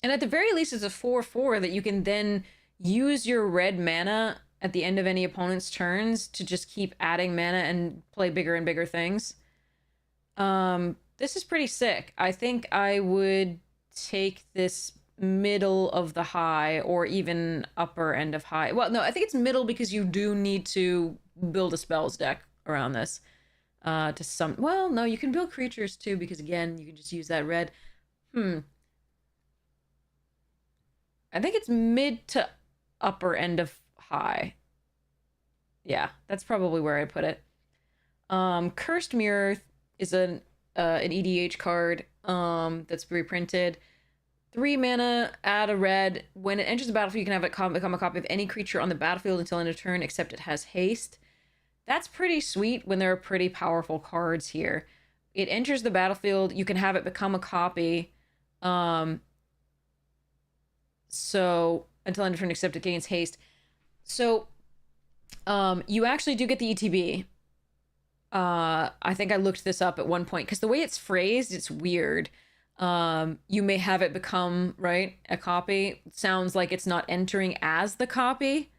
And at the very least, it's a 4/4 that you can then use your red mana at the end of any opponent's turns to just keep adding mana and play bigger and bigger things. This is pretty sick. I think I would take this middle of the high or even upper end of high. Well, no, I think it's middle because you do need to build a spells deck around this. To some... Well, no, you can build creatures too because, again, you can just use that red. I think it's mid to upper end of high. Yeah, that's probably where I put it. Cursed Mirror is an EDH card that's reprinted. 3 mana, add a red. When it enters the battlefield, you can have it become a copy of any creature on the battlefield until end of turn, except it has haste. That's pretty sweet when there are pretty powerful cards here. It enters the battlefield, you can have it become a copy. So until end of turn, except it gains haste. So you actually do get the ETB. I think I looked this up at one point because the way it's phrased, it's weird. You may have it become, right, a copy. It sounds like it's not entering as the copy.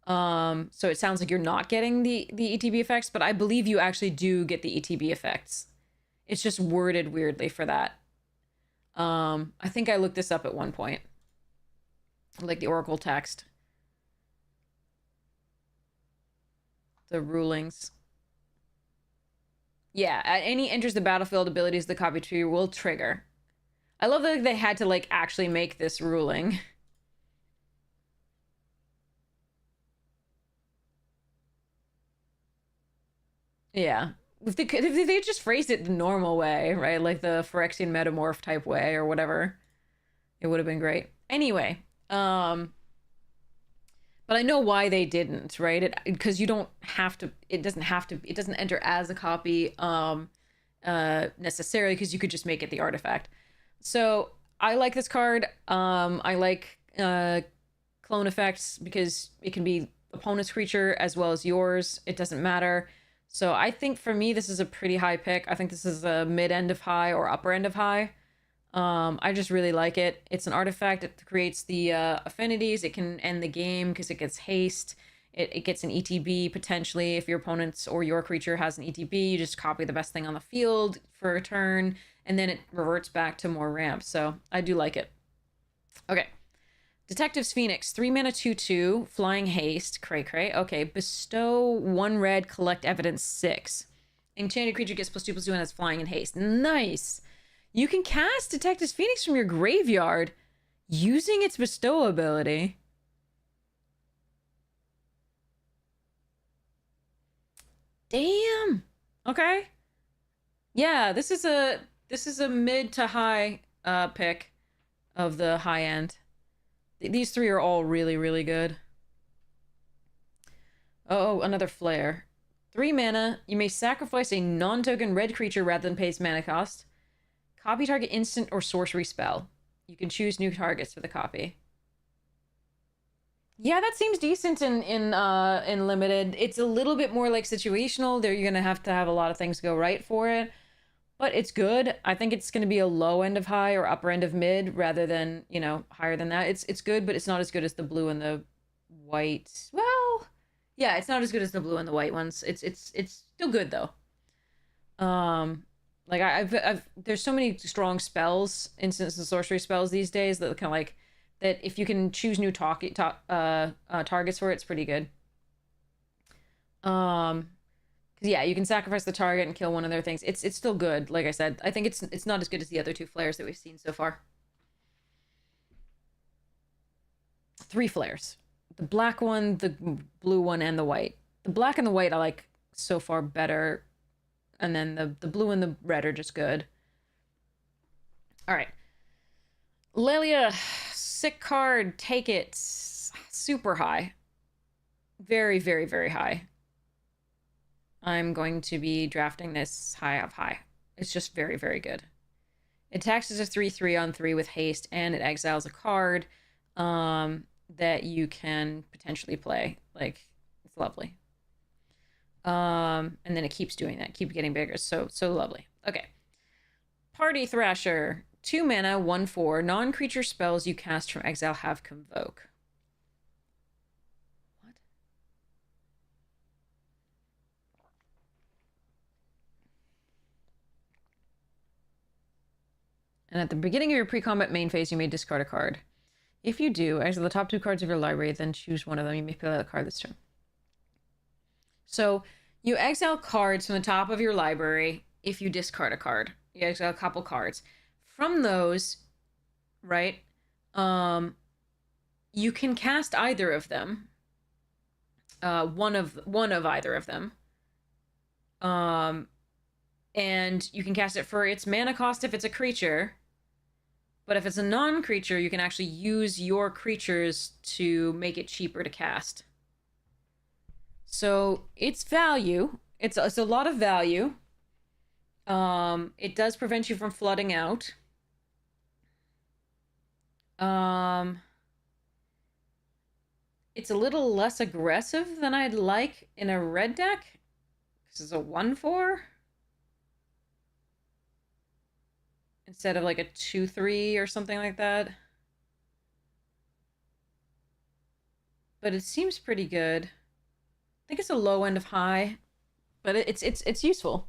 So it sounds like you're not getting the ETB effects, but I believe you actually do get the ETB effects. It's just worded weirdly for that. I think I looked this up at one point. Like the Oracle text. The rulings. Yeah, at any enters the battlefield abilities the copy tree will trigger. I love that they had to like actually make this ruling. Yeah. If they just phrased it the normal way, right? Like the Phyrexian metamorph type way or whatever, it would have been great. Anyway, but I know why they didn't, right? Because you don't have to. It doesn't have to. It doesn't enter as a copy necessarily, because you could just make it the artifact. So I like this card. I like clone effects because it can be opponent's creature as well as yours. It doesn't matter. So I think for me this is a pretty high pick. I think this is a mid end of high or upper end of high. I just really like it. It's an artifact. It creates the affinities. It can end the game because it gets haste. It gets an ETB potentially. If your opponent's or your creature has an ETB, you just copy the best thing on the field for a turn, and then it reverts back to more ramp. So I do like it. Okay. Detective's Phoenix, 3 mana 2/2, flying haste, cray. Okay, bestow 1 red, collect evidence 6. Enchanted creature gets +2/+2 and has flying and haste. Nice. You can cast Detective's Phoenix from your graveyard using its bestow ability. Damn. Okay. Yeah, this is a mid to high pick of the high end. These three are all really, really good. Oh, another flare. 3 mana. You may sacrifice a non-token red creature rather than pay its mana cost. Copy target instant or sorcery spell. You can choose new targets for the copy. Yeah, that seems decent in limited. It's a little bit more like situational. There you're gonna have to have a lot of things go right for it. But it's good. I think it's gonna be a low end of high or upper end of mid rather than, you know, higher than that. It's good, but it's not as good as the blue and the white. Well, yeah, it's not as good as the blue and the white ones. It's still good though. Like I've there's so many strong spells, instants and sorcery spells these days that kind of like that if you can choose new targets for it, it's pretty good. Cause yeah, you can sacrifice the target and kill one of their things. It's still good. Like I said, I think it's not as good as the other 2 flares that we've seen so far. 3 flares. The black one, the blue one, and the white. The black and the white I like so far better. And then the blue and the red are just good. All right. Lelia, sick card. Take it. Super high. Very, very, very high. I'm going to be drafting this high of high. It's just very, very good. It attacks as a 3/3 on 3 with haste, and it exiles a card that you can potentially play. Like, it's lovely. And then it keeps doing that, keep getting bigger. So lovely. Okay. Party Thrasher. 2 mana, 1/4. Non-creature spells you cast from exile have convoke. What? And at the beginning of your pre-combat main phase, you may discard a card. If you do, exile the top 2 cards of your library, then choose one of them. You may play that card this turn. So you exile cards from the top of your library if you discard a card. You exile a couple cards. From those, right, you can cast either of them. One of either of them. And you can cast it for its mana cost if it's a creature. But if it's a non-creature, you can actually use your creatures to make it cheaper to cast. So its value, it's a lot of value. It does prevent you from flooding out. It's a little less aggressive than I'd like in a red deck. This is a 1/4. Instead of like a 2/3 or something like that. But it seems pretty good. I think it's a low end of high, but it's useful.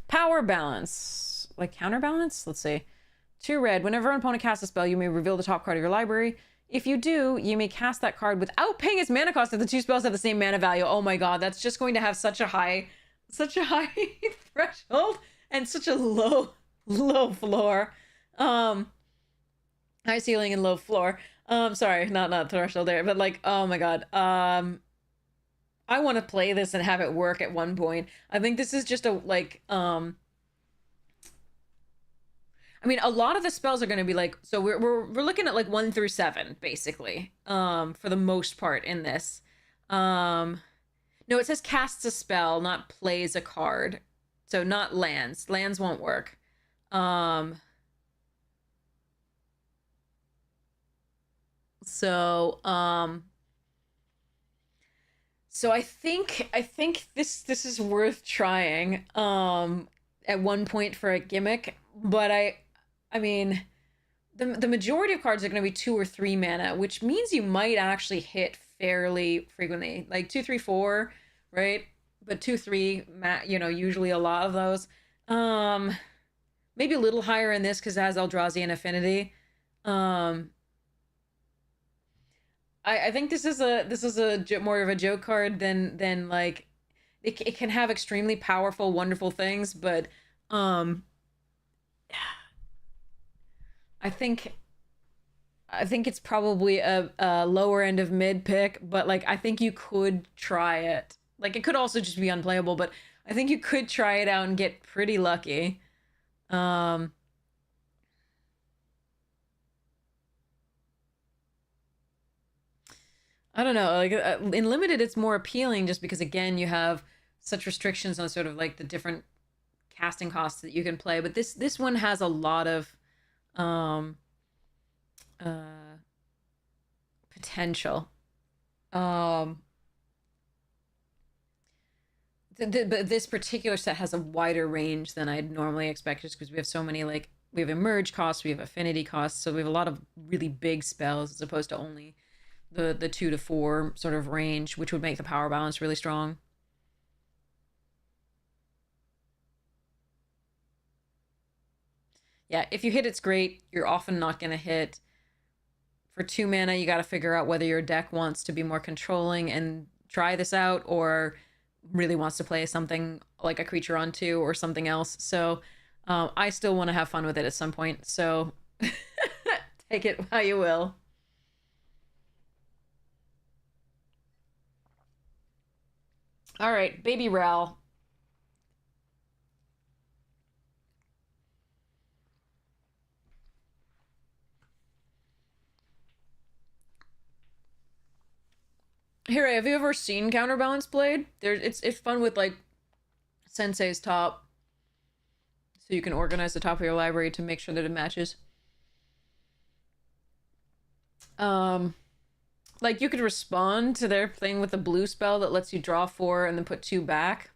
Power balance, like counterbalance. Let's see. 2 red. Whenever an opponent casts a spell, you may reveal the top card of your library. If you do, you may cast that card without paying its mana cost if the two spells have the same mana value. Oh my god, that's just going to have such a high threshold and such a low floor. High ceiling and low floor. Sorry, not threshold there, but like, oh my god. I want to play this and have it work at one point. I think this is just a like I mean, a lot of the spells are going to be like, so we're looking at like 1 through 7 basically, for the most part in this. No, it says casts a spell, not plays a card. So not lands. Lands won't work. So I think this is worth trying at one point for a gimmick, but I mean, the majority of cards are going to be 2 or 3 mana, which means you might actually hit fairly frequently, like 2, 3, 4, right? But 2, 3, you know, usually a lot of those. Maybe a little higher in this because it has Eldrazi and Affinity. I think this is a more of a joke card than like it can have extremely powerful, wonderful things, but I think it's probably a lower end of mid pick, but like I think you could try it. Like it could also just be unplayable, but I think you could try it out and get pretty lucky. I don't know. Like in limited, it's more appealing just because again you have such restrictions on sort of like the different casting costs that you can play. But this one has a lot of potential. But this particular set has a wider range than I'd normally expect, just because we have so many, like we have emerge costs, we have affinity costs, so we have a lot of really big spells as opposed to only the 2 to 4 sort of range, which would make the power balance really strong. Yeah, if you hit, it's great. You're often not going to hit. For 2 mana, you got to figure out whether your deck wants to be more controlling and try this out, or really wants to play something like a creature on 2 or something else. So I still want to have fun with it at some point. So take it how you will. All right, baby Ral. Here, have you ever seen Counterbalance played? It's fun with like Sensei's top, so you can organize the top of your library to make sure that it matches. Like you could respond to their thing with a blue spell that lets you draw 4 and then put 2 back.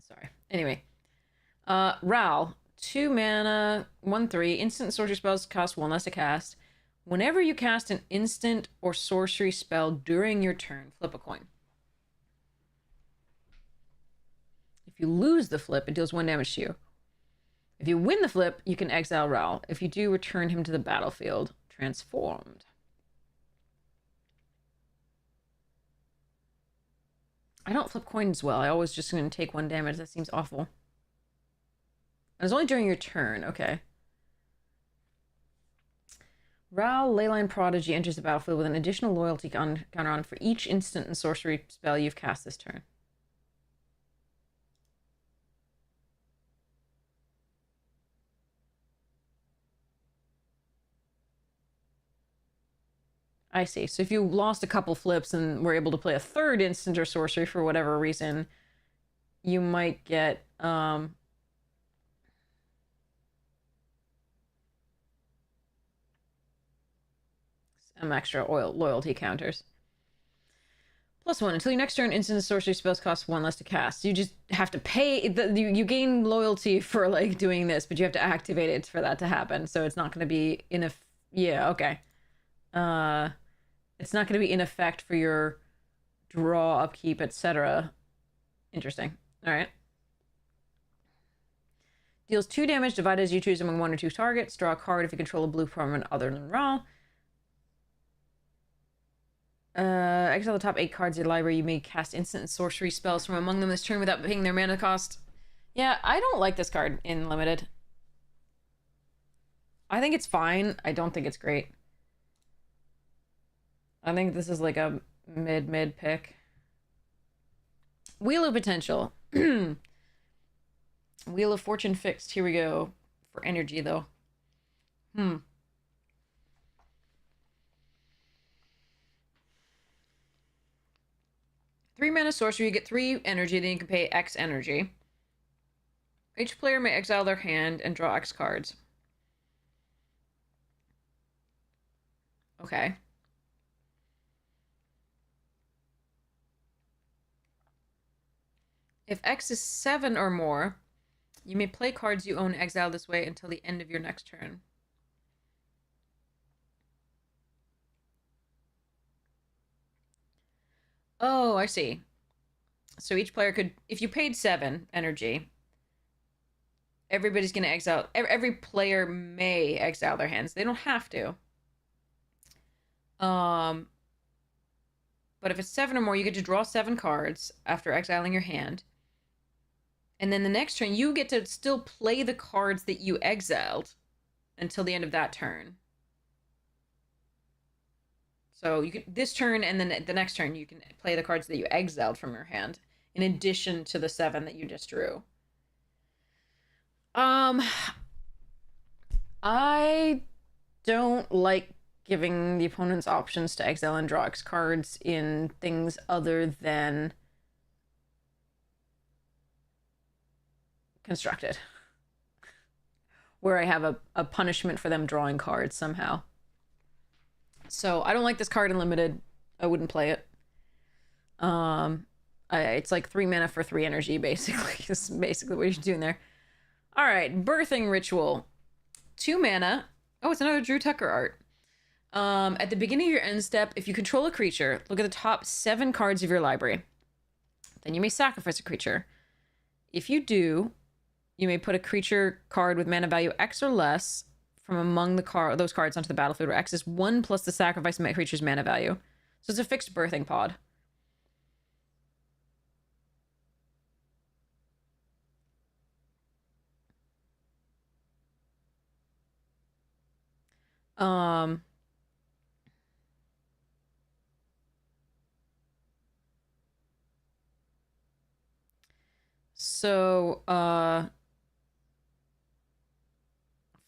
Sorry. Anyway, Ral. 2 mana, 1/3. Instant sorcery spells cost 1 less to cast. Whenever you cast an instant or sorcery spell during your turn, flip a coin. If you lose the flip, it deals 1 damage to you. If you win the flip, you can exile Ral. If you do, return him to the battlefield, transformed. I don't flip coins well. I always just going to take 1 damage. That seems awful. And it's only during your turn. Okay. Ral, Leyline Prodigy, enters the battlefield with an additional loyalty counter on for each instant and sorcery spell you've cast this turn. I see. So if you lost a couple flips and were able to play a 3rd instant or sorcery for whatever reason, you might get some extra loyalty counters. +1. Until your next turn, instant and sorcery spells cost 1 less to cast. You just have to pay. You gain loyalty for like doing this, but you have to activate it for that to happen. So it's not going to be in a. Yeah. Okay. It's not going to be in effect for your draw, upkeep, etc. Interesting. All right. Deals 2 damage, divided as you choose among 1 or 2 targets. Draw a card if you control a blue permanent other than Raw. Exile the top 8 cards of your library. You may cast instant and sorcery spells from among them this turn without paying their mana cost. Yeah, I don't like this card in Limited. I think it's fine. I don't think it's great. I think this is like a mid pick. Wheel of Potential. Wheel of Fortune fixed. Here we go. For energy, though. 3 mana sorcery, you get 3 energy, then you can pay X energy. Each player may exile their hand and draw X cards. Okay. If X is 7 or more, you may play cards you own exile this way until the end of your next turn. Oh, I see. So each player could, if you paid 7 energy, everybody's going to exile, every player may exile their hands. They don't have to. But if it's 7 or more, you get to draw 7 cards after exiling your hand. And then the next turn, you get to still play the cards that you exiled until the end of that turn. So you can, this turn and then the next turn, you can play the cards that you exiled from your hand, in addition to the 7 that you just drew. I don't like giving the opponents options to exile and draw X cards in things other than Constructed, where I have a punishment for them drawing cards somehow. So I don't like this card in Limited. I wouldn't play it. It's like 3 mana for 3 energy, basically. This is basically what you're doing there. All right, Birthing Ritual. 2 mana. Oh, it's another Drew Tucker art. At the beginning of your end step, if you control a creature, look at the top 7 cards of your library. Then you may sacrifice a creature. If you do, you may put a creature card with mana value X or less from among those cards onto the battlefield, where X is 1 plus the sacrifice creature's mana value. So it's a fixed birthing pod.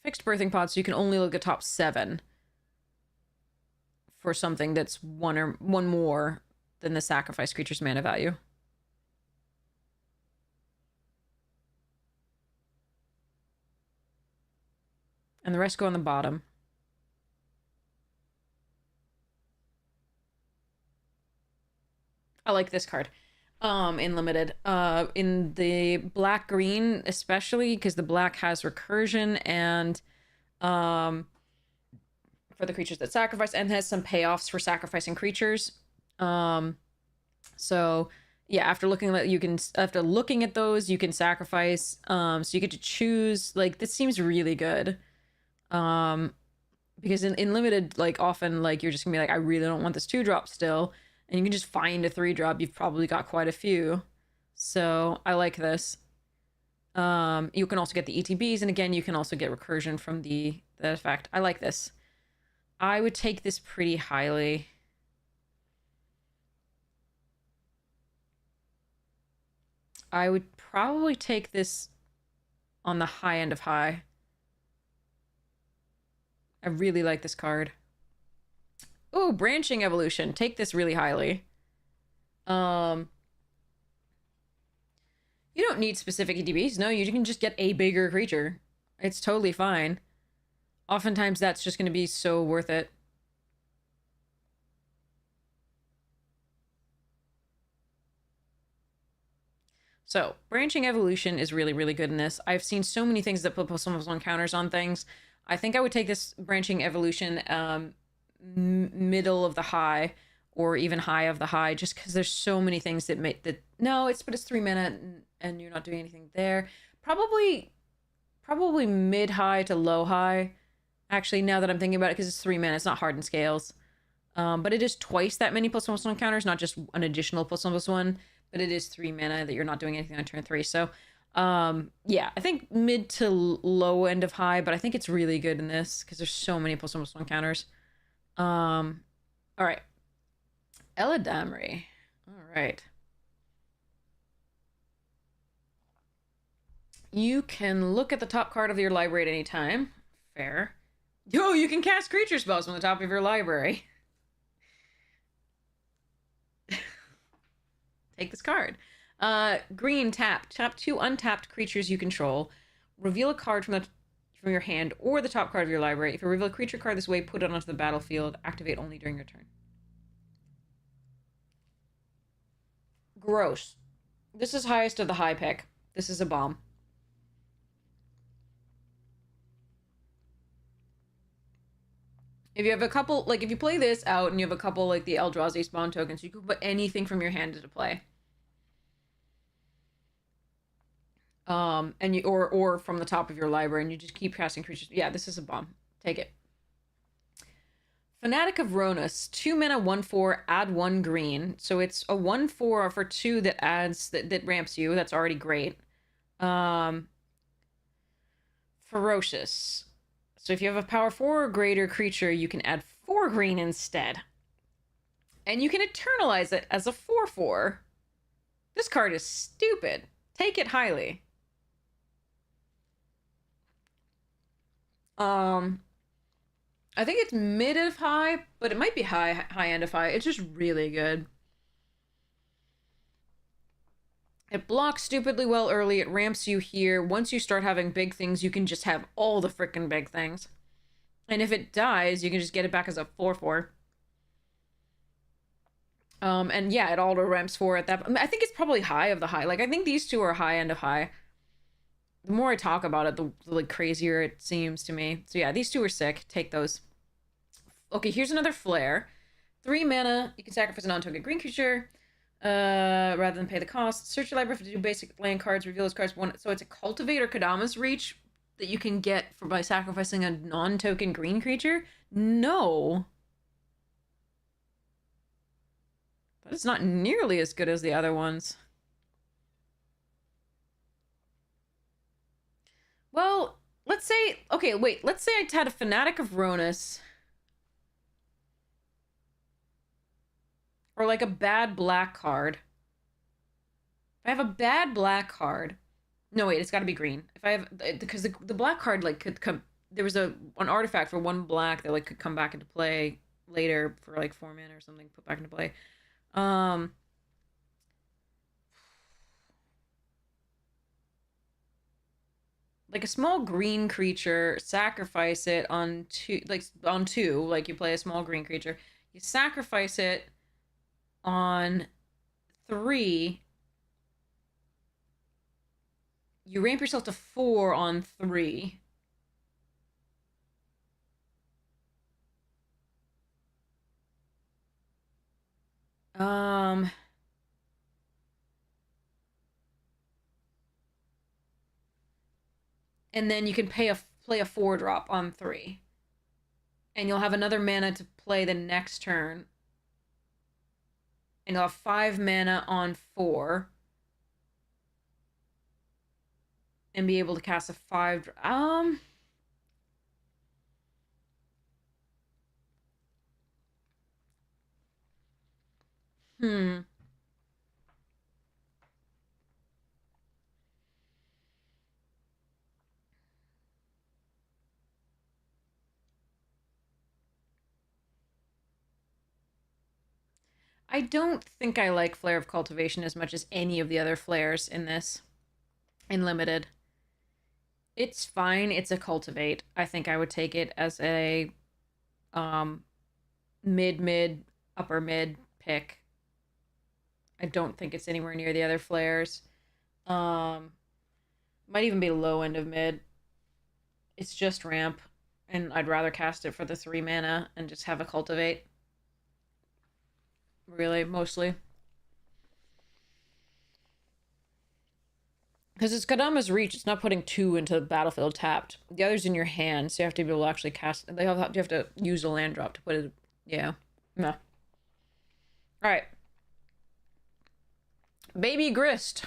Fixed birthing pod, so you can only look at top 7 for something that's 1 more than the sacrifice creature's mana value. And the rest go on the bottom. I like this card. In Limited. In the black-green, especially, because the black has recursion and for the creatures that sacrifice, and has some payoffs for sacrificing creatures. So yeah, after looking at those, you can sacrifice. So you get to choose. Like, this seems really good. Because in Limited, like, often, like, you're just gonna be like, I really don't want this 2-drop still. And you can just find a 3-drop. You've probably got quite a few. So I like this. You can also get the ETBs. And again, you can also get recursion from the effect. I like this. I would take this pretty highly. I would probably take this on the high end of high. I really like this card. Oh, Branching Evolution. Take this really highly. You don't need specific ETBs. No, you can just get a bigger creature. It's totally fine. Oftentimes, that's just going to be so worth it. So, Branching Evolution is really, really good in this. I've seen so many things that put +1/+1 counters on things. I think I would take this Branching Evolution middle of the high, or even high of the high, just because there's so many things that make that. No, but it's 3 mana and you're not doing anything there. Probably probably mid-high to low-high. Actually, now that I'm thinking about it, because it's 3 mana, it's not hardened scales. But it is twice that many +1/+1 counters, not just an additional +1/+1, but it is 3 mana that you're not doing anything on turn 3. So, yeah, I think mid to low end of high, but I think it's really good in this because there's so many +1/+1 counters. All right. Eladamri. All right. You can look at the top card of your library at any time. Fair. Yo, you can cast creature spells from the top of your library. Take this card. Green, tap. Tap 2 untapped creatures you control. Reveal a card from your hand or the top card of your library. If you reveal a creature card this way, put it onto the battlefield. Activate only during your turn. Gross. This is highest of the high pick. This is a bomb. If you have a couple, like, if you play this out and you have a couple, like, the Eldrazi spawn tokens, you can put anything from your hand into play. And you, or from the top of your library, and you just keep casting creatures. Yeah, this is a bomb. Take it. Fanatic of Ronus, 2 mana, 1/4, add 1 green. So it's a 1/4 for 2 that adds, that ramps you. That's already great. Ferocious. So if you have a power 4 or greater creature, you can add 4 green instead. And you can eternalize it as a 4/4. This card is stupid. Take it highly. I think it's mid of high, but it might be high end of high. It's just really good. It blocks stupidly well early. It ramps you here. Once you start having big things, you can just have all the freaking big things. And if it dies, you can just get it back as a 4/4. And yeah, it auto ramps for at that. I think it's probably high of the high. Like, I think these two are high end of high. The more I talk about it, the like crazier it seems to me. So yeah, these two are sick. Take those. Okay, here's another flare. 3 mana. You can sacrifice a non-token green creature. Rather than pay the cost. Search your library for 2 basic land cards. Reveal those cards. One. So it's a Cultivate or Kodama's Reach that you can get by sacrificing a non-token green creature. No. But it's not nearly as good as the other ones. Well, let's say... Okay, wait. Let's say I had a Fanatic of Ronus. Or like a bad black card. If I have a bad black card... No, wait, it's got to be green. If I have... Because the black card, like, could come... There was an artifact for 1 black that, like, could come back into play later for, like, 4 mana or something. Put back into play. Like a small green creature, sacrifice it on 2, like you play a small green creature. You sacrifice it on 3. You ramp yourself to 4 on 3. And then you can play a 4-drop on 3. And you'll have another mana to play the next turn. And you'll have 5 mana on 4. And be able to cast a 5... I don't think I like Flare of Cultivation as much as any of the other flares in this. In Limited. It's fine. It's a Cultivate. I think I would take it as a mid, upper mid pick. I don't think it's anywhere near the other flares. Might even be low end of mid. It's just ramp, and I'd rather cast it for the 3 mana and just have a Cultivate. Really, mostly. Because it's Kadama's Reach, it's not putting 2 into the battlefield tapped. The other's in your hand, so you have to be able to actually cast. You have to use a land drop to put it. Yeah. No. Alright. Baby Grist.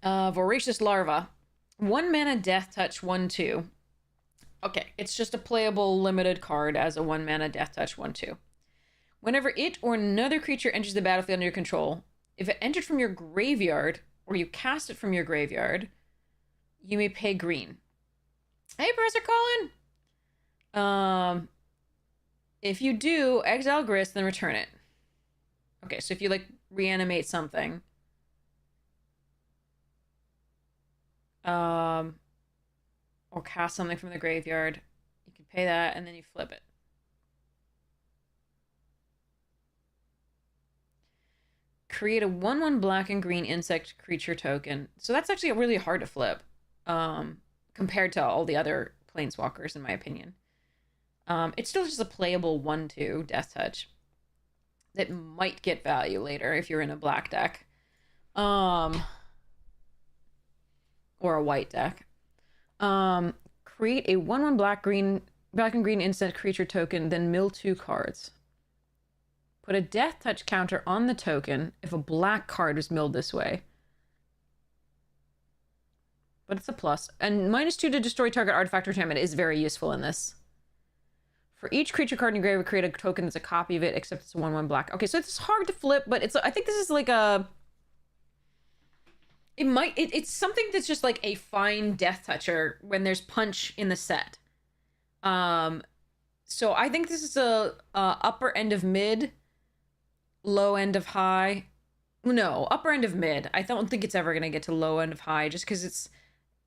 Voracious Larva. 1 mana Death Touch, 1/2. Okay, it's just a playable limited card as a 1 mana Death Touch, 1/2. Whenever it or another creature enters the battlefield under your control, if it entered from your graveyard, or you cast it from your graveyard, you may pay green. Hey, Professor Colin! If you do, exile Grist, then return it. Okay, so if you, like, reanimate something. Or cast something from the graveyard, you can pay that, and then you flip it. Create a 1/1 black and green insect creature token. So that's actually really hard to flip, compared to all the other planeswalkers, in my opinion. It's still just a playable 1/2 Death Touch that might get value later if you're in a black deck, or a white deck. Create a 1/1 black and green insect creature token, then mill 2 cards. Put a Death Touch counter on the token if a black card was milled this way. But it's a plus. And -2 to destroy target artifact or enchantment is very useful in this. For each creature card in your graveyard, create a token that's a copy of it, except it's a 1/1 black. Okay, so it's hard to flip, but I think this is like a... It's something that's just like a fine Death Toucher when there's punch in the set. So I think this is a upper end of mid, low end of high. No, upper end of mid. I don't think it's ever gonna get to low end of high, just because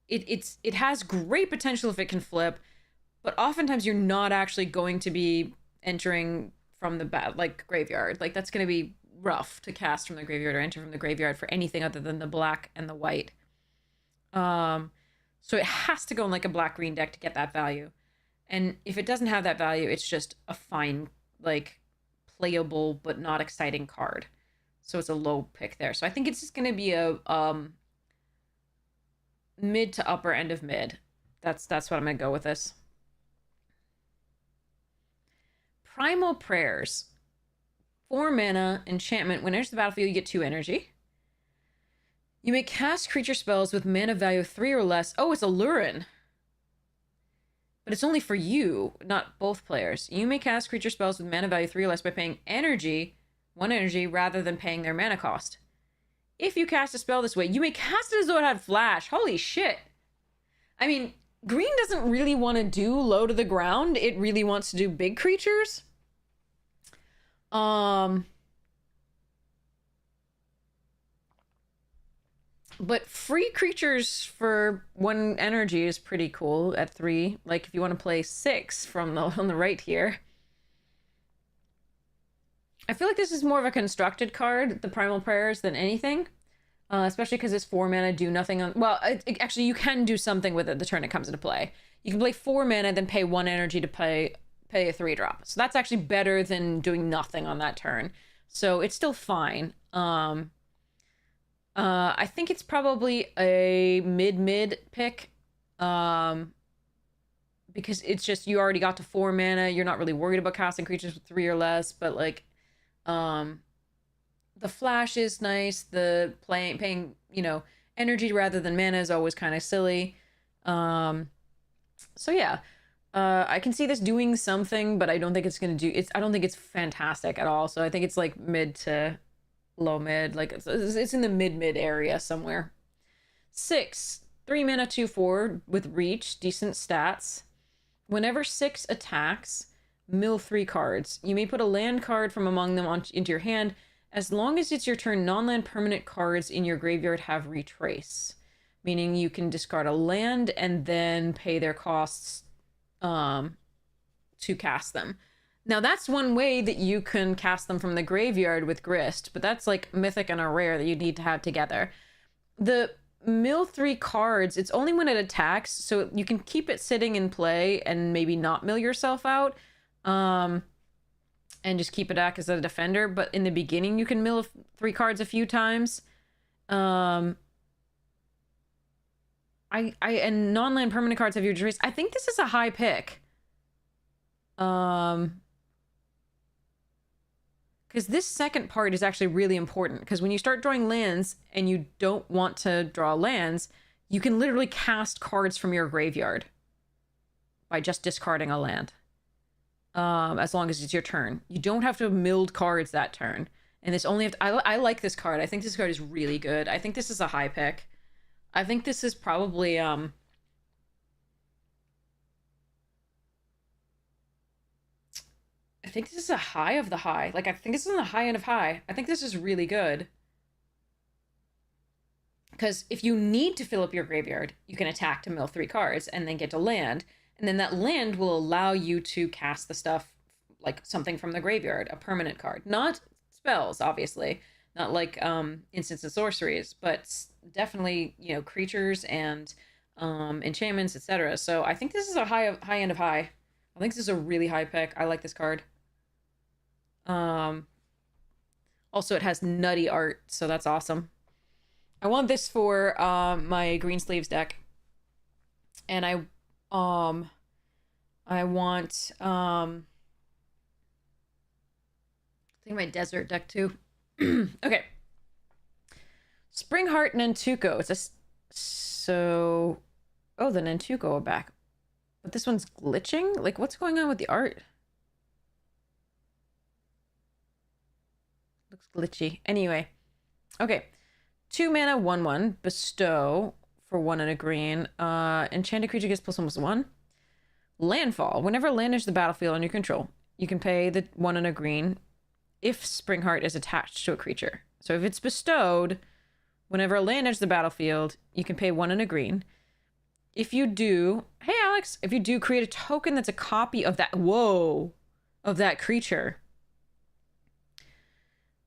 it has great potential if it can flip, but oftentimes you're not actually going to be entering from the graveyard. Like, that's gonna be rough to cast from the graveyard or enter from the graveyard for anything other than the black and the white. So it has to go in like a black-green deck to get that value. And if it doesn't have that value, it's just a fine, like, playable but not exciting card. So it's a low pick there. So I think it's just going to be a mid to upper end of mid. That's what I'm going to go with this. Primal Prayers. 4 mana, enchantment. When it enters the battlefield, you get 2 energy. You may cast creature spells with mana value 3 or less. Oh, it's a Lurin. But it's only for you, not both players. You may cast creature spells with mana value 3 or less by paying 1 energy, rather than paying their mana cost. If you cast a spell this way, you may cast it as though it had flash. Holy shit. I mean, green doesn't really want to do low to the ground. It really wants to do big creatures. But free creatures for 1 energy is pretty cool at 3. Like, if you want to play 6 on the right here. I feel like this is more of a constructed card, the Primal Prayers, than anything. Especially because it's 4 mana, do nothing on... Well, actually, you can do something with it the turn it comes into play. You can play 4 mana, then pay 1 energy to pay a 3-drop. So that's actually better than doing nothing on that turn. So it's still fine. I think it's probably a mid pick, because it's just, you already got to 4 mana. You're not really worried about casting creatures with 3 or less, but like, the flash is nice. The paying, energy rather than mana is always kind of silly. So yeah, I can see this doing something, but I don't think it's gonna do. I don't think it's fantastic at all. So I think it's like mid to low mid, like it's in the mid area somewhere. 6, 3 mana, 2/4 with reach, decent stats. Whenever 6 attacks, mill 3 cards. You may put a land card from among them into your hand. As long as it's your turn, non-land permanent cards in your graveyard have retrace, meaning you can discard a land and then pay their costs to cast them. Now, that's one way that you can cast them from the graveyard with Grist, but that's like mythic and a rare that you need to have together. The mill 3 cards, it's only when it attacks, so you can keep it sitting in play and maybe not mill yourself out. and just keep it back as a defender. But in the beginning, you can mill 3 cards a few times. And non-land permanent cards have your choice. I think this is a high pick. Because this second part is actually really important. Because when you start drawing lands and you don't want to draw lands, you can literally cast cards from your graveyard by just discarding a land. As long as it's your turn. You don't have to mill cards that turn. And this only have to, I like this card. I think this card is really good. I think this is a high pick. I think this is probably I think this is a high of the high. Like, I think this is on the high end of high. I think this is really good. Because if you need to fill up your graveyard, you can attack to mill 3 cards and then get to land. And then that land will allow you to cast the stuff, like something from the graveyard, a permanent card. Not spells, obviously. Not like instants and sorceries, but definitely, you know, creatures and enchantments, etc. So I think this is a high end of high. I think this is a really high pick. I like this card. Also, it has nutty art, so that's awesome. I want this for my green sleeves deck. And I want I think my desert deck too. Okay. Springheart Nantuko. It's a so oh, the Nantuko are back. But this one's glitching? Like, what's going on with the art? Looks glitchy. Anyway. Okay. 2 mana, 1/1. Bestow for 1 and a green. Enchanted creature gets +1/+1. Landfall. Whenever land enters the battlefield under your control, you can pay the 1 and a green if Springheart is attached to a creature. So if it's bestowed, whenever a land enters the battlefield, you can pay 1 and a green. If you do, hey Alex, if you do create a token that's a copy of that, of that creature.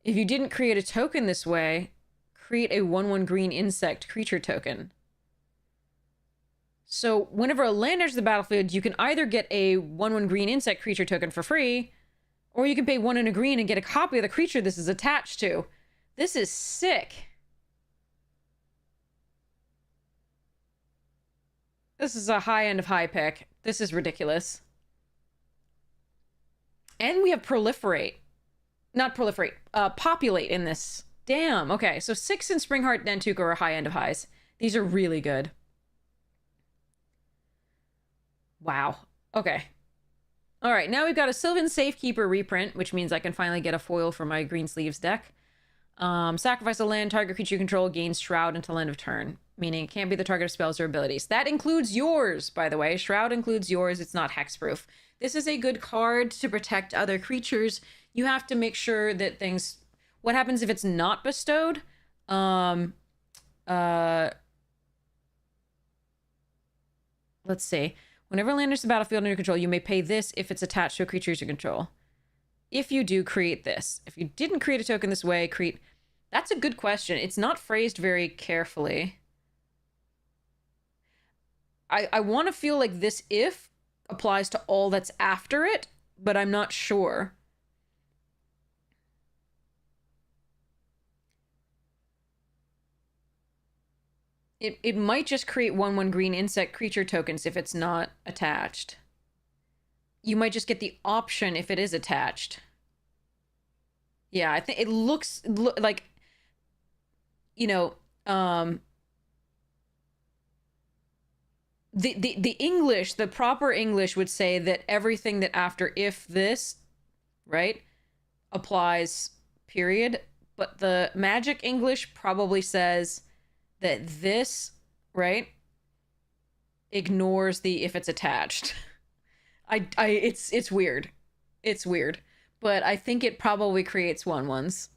If you didn't create a token this way, create a 1/1 green insect creature token. So whenever a land enters the battlefield, you can either get a 1/1 green insect creature token for free, or you can pay 1 and a green and get a copy of the creature this is attached to. This is sick. This is a high end of high pick. This is ridiculous. And we have proliferate. Not proliferate. Populate in this. Damn. Okay, so 6 and Springheart Nantuko are high end of highs. These are really good. Wow. Okay. All right, now we've got a Sylvan Safekeeper reprint, which means I can finally get a foil for my green sleeves deck. Sacrifice a land, target creature you control gains Shroud until end of turn, meaning it can't be the target of spells or abilities. That includes yours, by the way. Shroud includes yours. It's not hexproof. This is a good card to protect other creatures. You have to make sure that things... What happens if it's not bestowed? Let's see. Whenever land enters the battlefield under your control, you may pay this if it's attached to a creature you control. If you do, create this. If you didn't create a token this way, create... That's a good question. It's not phrased very carefully. I want to feel like this if applies to all that's after it, but I'm not sure. It might just create 1/1 green insect creature tokens if it's not attached. You might just get the option if it is attached. Yeah, I think it looks like, you know, the English, the proper English would say that everything that after if this, right, applies, period. But the Magic English probably says that this, right, ignores the if it's attached. It's weird. It's weird. But I think it probably creates 1/1s.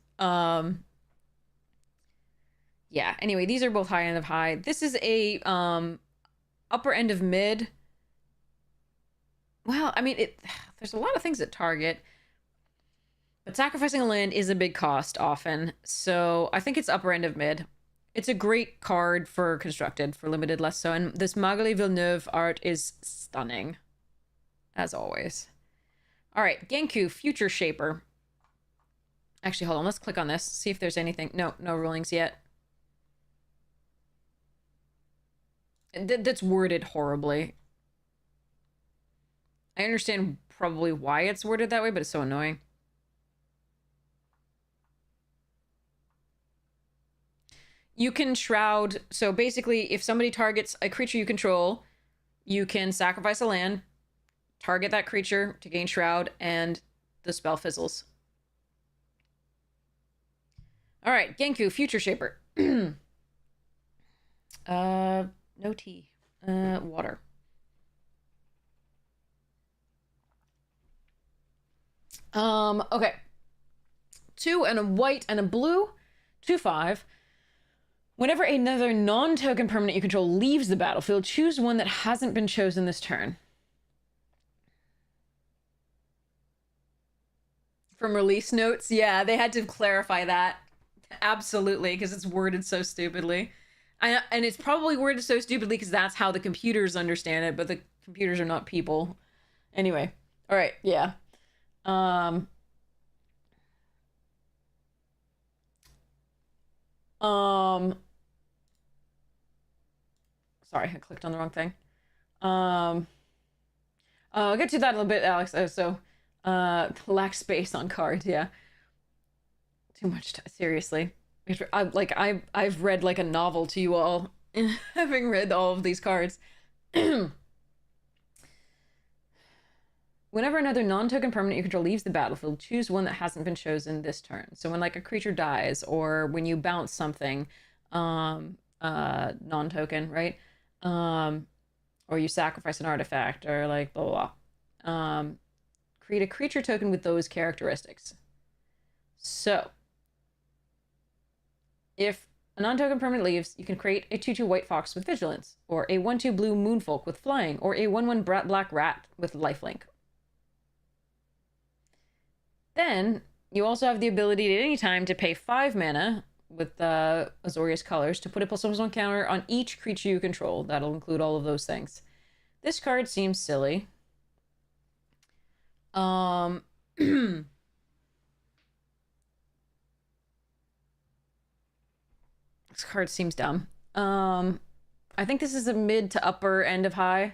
Yeah, anyway, these are both high end of high. This is a upper end of mid. Well, I mean, there's a lot of things that target. But sacrificing a land is a big cost often. So I think it's upper end of mid. It's a great card for constructed, for limited less so. And this Magali Villeneuve art is stunning, as always. All right, Genku, Future Shaper. Actually, hold on. Let's click on this. See if there's anything. No rulings yet. That's worded horribly. I understand probably why it's worded that way, but it's so annoying. You can shroud. So basically, if somebody targets a creature you control, you can sacrifice a land, target that creature to gain shroud, and the spell fizzles. All right, Genku, Future Shaper. No tea. Water. Okay. 2 and a white and a blue. 2/5. Whenever another non-token permanent you control leaves the battlefield, choose one that hasn't been chosen this turn. From release notes, yeah, they had to clarify that. Absolutely, because it's worded so stupidly. And it's probably worded so stupidly because that's how the computers understand it, but the computers are not people. Anyway, all right, yeah. Sorry, I clicked on the wrong thing. I'll get to that in a little bit, Alex. Lack space on cards, yeah. Too much, seriously. I've read like a novel to you all, having read all of these cards. Whenever another non-token permanent you control leaves the battlefield, choose one that hasn't been chosen this turn. So when like a creature dies, or when you bounce something, non-token, right? Or you sacrifice an artifact, or like blah blah. Create a creature token with those characteristics. So if a non-token permanent leaves, you can create a 2/2 white fox with vigilance, or a 1/2 blue moonfolk with flying, or a 1/1 black rat with lifelink. Then you also have the ability at any time to pay 5 mana with Azorius colors to put a +1/+1 counter on each creature you control. That'll include all of those things. This card seems silly. This card seems dumb. I think this is a mid to upper end of high.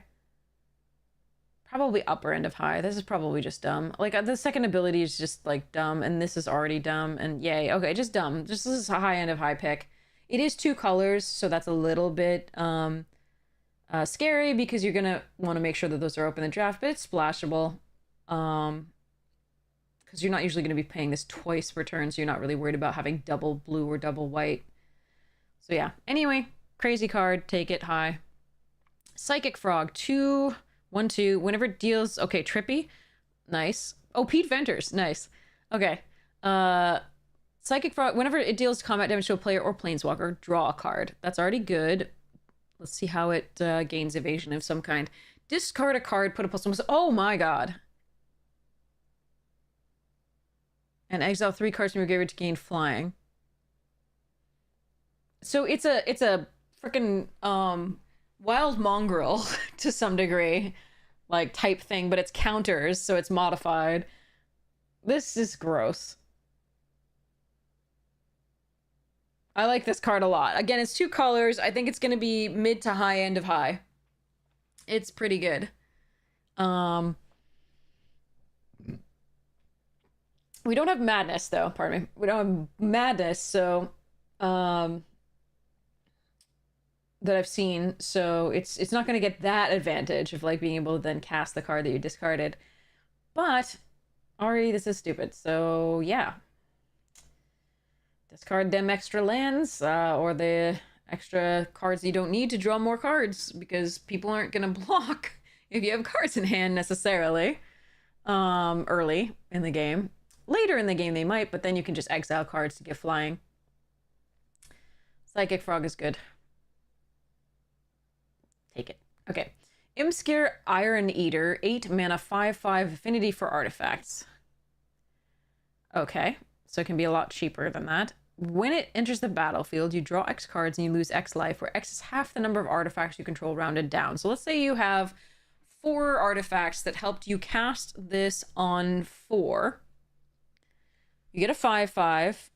Probably upper end of high. This is probably just dumb. Like, the second ability is just, like, dumb, and this is already dumb, and yay. Okay, just dumb. Just this is a high end of high pick. It is 2 colors, so that's a little bit scary, because you're gonna want to make sure that those are open in the draft, but it's splashable. Because you're not usually going to be paying this twice per turn, so you're not really worried about having double blue or double white. So yeah. Anyway, crazy card. Take it high. Psychic Frog. 2/1/2. Whenever it deals... Okay, trippy. Nice. Oh, Pete Venters. Nice. Okay. Psychic Frog. Whenever it deals combat damage to a player or planeswalker, draw a card. That's already good. Let's see how it gains evasion of some kind. Discard a card. Put a +1/+1. Oh my god. And exile 3 cards from your graveyard to gain flying. So it's a freaking wild mongrel to some degree, like, type thing, but it's counters, so it's modified. This is gross. I like this card a lot. Again, it's 2 colors. I think it's going to be mid to high end of high. It's pretty good. We don't have Madness, though. Pardon me. We don't have Madness, so... that I've seen, so it's not going to get that advantage of, like, being able to then cast the card that you discarded. But, Ari, this is stupid, so yeah. Discard them extra lands, or the extra cards you don't need to draw more cards, because people aren't going to block if you have cards in hand, necessarily, early in the game. Later in the game they might, but then you can just exile cards to get flying. Psychic Frog is good. Take it. Okay. Imskir Iron Eater, 8 mana, 5/5 affinity for artifacts. Okay, so it can be a lot cheaper than that. When it enters the battlefield, you draw X cards and you lose X life, where X is half the number of artifacts you control rounded down. So let's say you have 4 artifacts that helped you cast this on 4. You get a 5/5.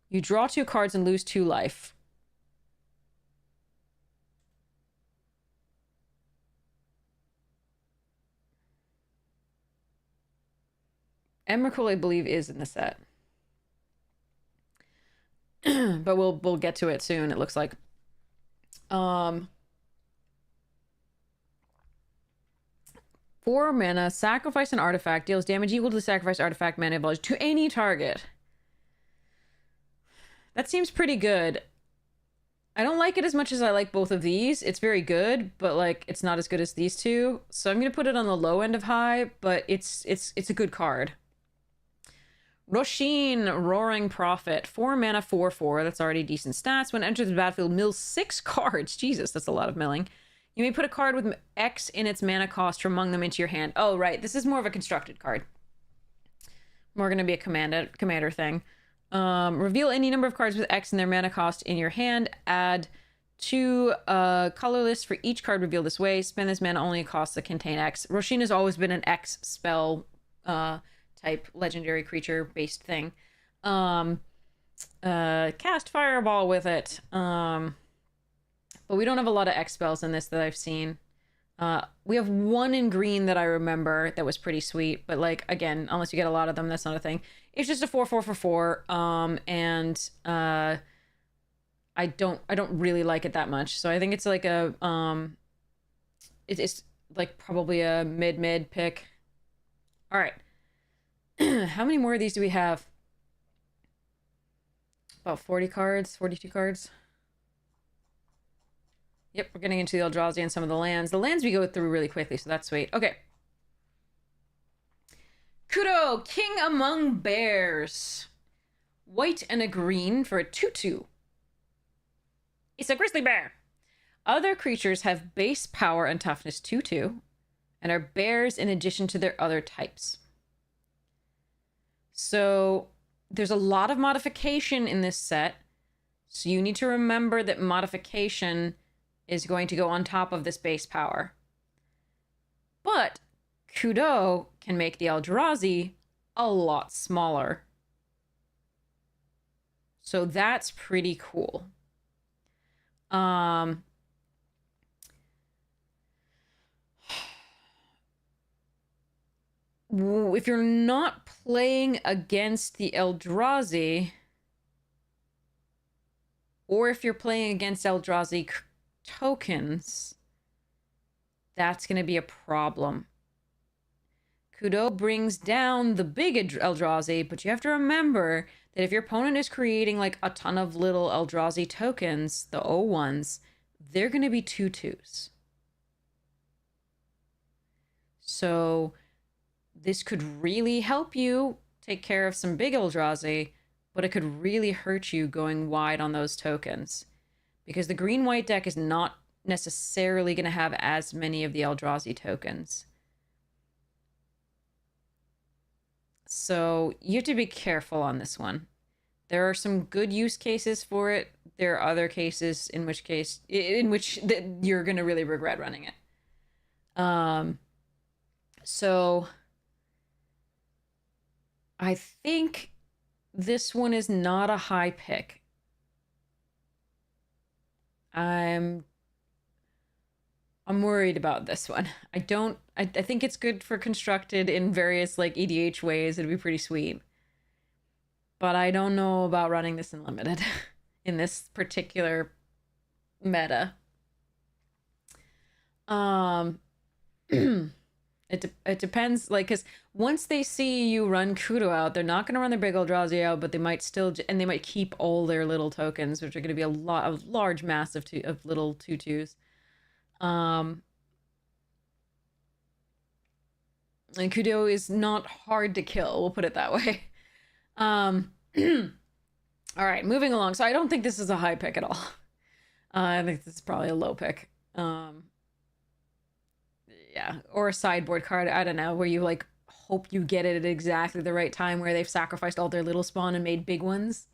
You draw 2 cards and lose 2 life. Emrakul, I believe, is in the set. But we'll get to it soon, it looks like. 4 mana, sacrifice an artifact, deals damage equal to the sacrifice artifact mana evolution to any target. That seems pretty good. I don't like it as much as I like both of these. It's very good, but like it's not as good as these two. So I'm gonna put it on the low end of high, but it's a good card. Roshin, Roaring Prophet, 4 mana, 4/4. That's already decent stats. When it enters the battlefield, mill 6 cards. Jesus, that's a lot of milling. You may put a card with X in its mana cost from among them into your hand. Oh, right. This is more of a constructed card. More going to be a commander thing. Reveal any number of cards with X in their mana cost in your hand. Add 2 colorless for each card revealed this way. Spend this mana only costs that contain X. Roshin has always been an X spell type legendary creature based thing. Cast Fireball with it. But we don't have a lot of X spells in this that I've seen. We have 1 in green that I remember that was pretty sweet, but like again, unless you get a lot of them, that's not a thing. It's just a 4/4 for 4, and I don't really like it that much. So I think it's like a it's like probably a mid pick. All right. How many more of these do we have? About 40 cards, 42 cards. Yep, we're getting into the Eldrazi and some of the lands. The lands we go through really quickly, so that's sweet. Okay. Kudo, King Among Bears. White and a green for a 2/2. It's a grizzly bear. Other creatures have base power and toughness 2/2 and are bears in addition to their other types. So there's a lot of modification in this set. So you need to remember that modification is going to go on top of this base power. But Kudo can make the Eldrazi a lot smaller. So that's pretty cool. If you're not playing against the Eldrazi, or if you're playing against Eldrazi tokens, that's going to be a problem. Kudo brings down the big Eldrazi, but you have to remember that if your opponent is creating like a ton of little Eldrazi tokens, the O1s, they're going to be 2/2s. So this could really help you take care of some big Eldrazi, but it could really hurt you going wide on those tokens. Because the green-white deck is not necessarily going to have as many of the Eldrazi tokens. So you have to be careful on this one. There are some good use cases for it. There are other cases in which you're going to really regret running it. So I think this one is not a high pick. I'm worried about this one. I think it's good for constructed in various like EDH ways. It'd be pretty sweet. But I don't know about running this in limited in this particular meta. It depends, like, because once they see you run Kudo out, they're not going to run their big Eldrazi out, but they might still, and they might keep all their little tokens, which are going to be a large mass of little 2/2s. And Kudo is not hard to kill, we'll put it that way. All right, moving along. So I don't think this is a high pick at all. I think this is probably a low pick. Yeah, or a sideboard card, I don't know, where you like hope you get it at exactly the right time where they've sacrificed all their little spawn and made big ones.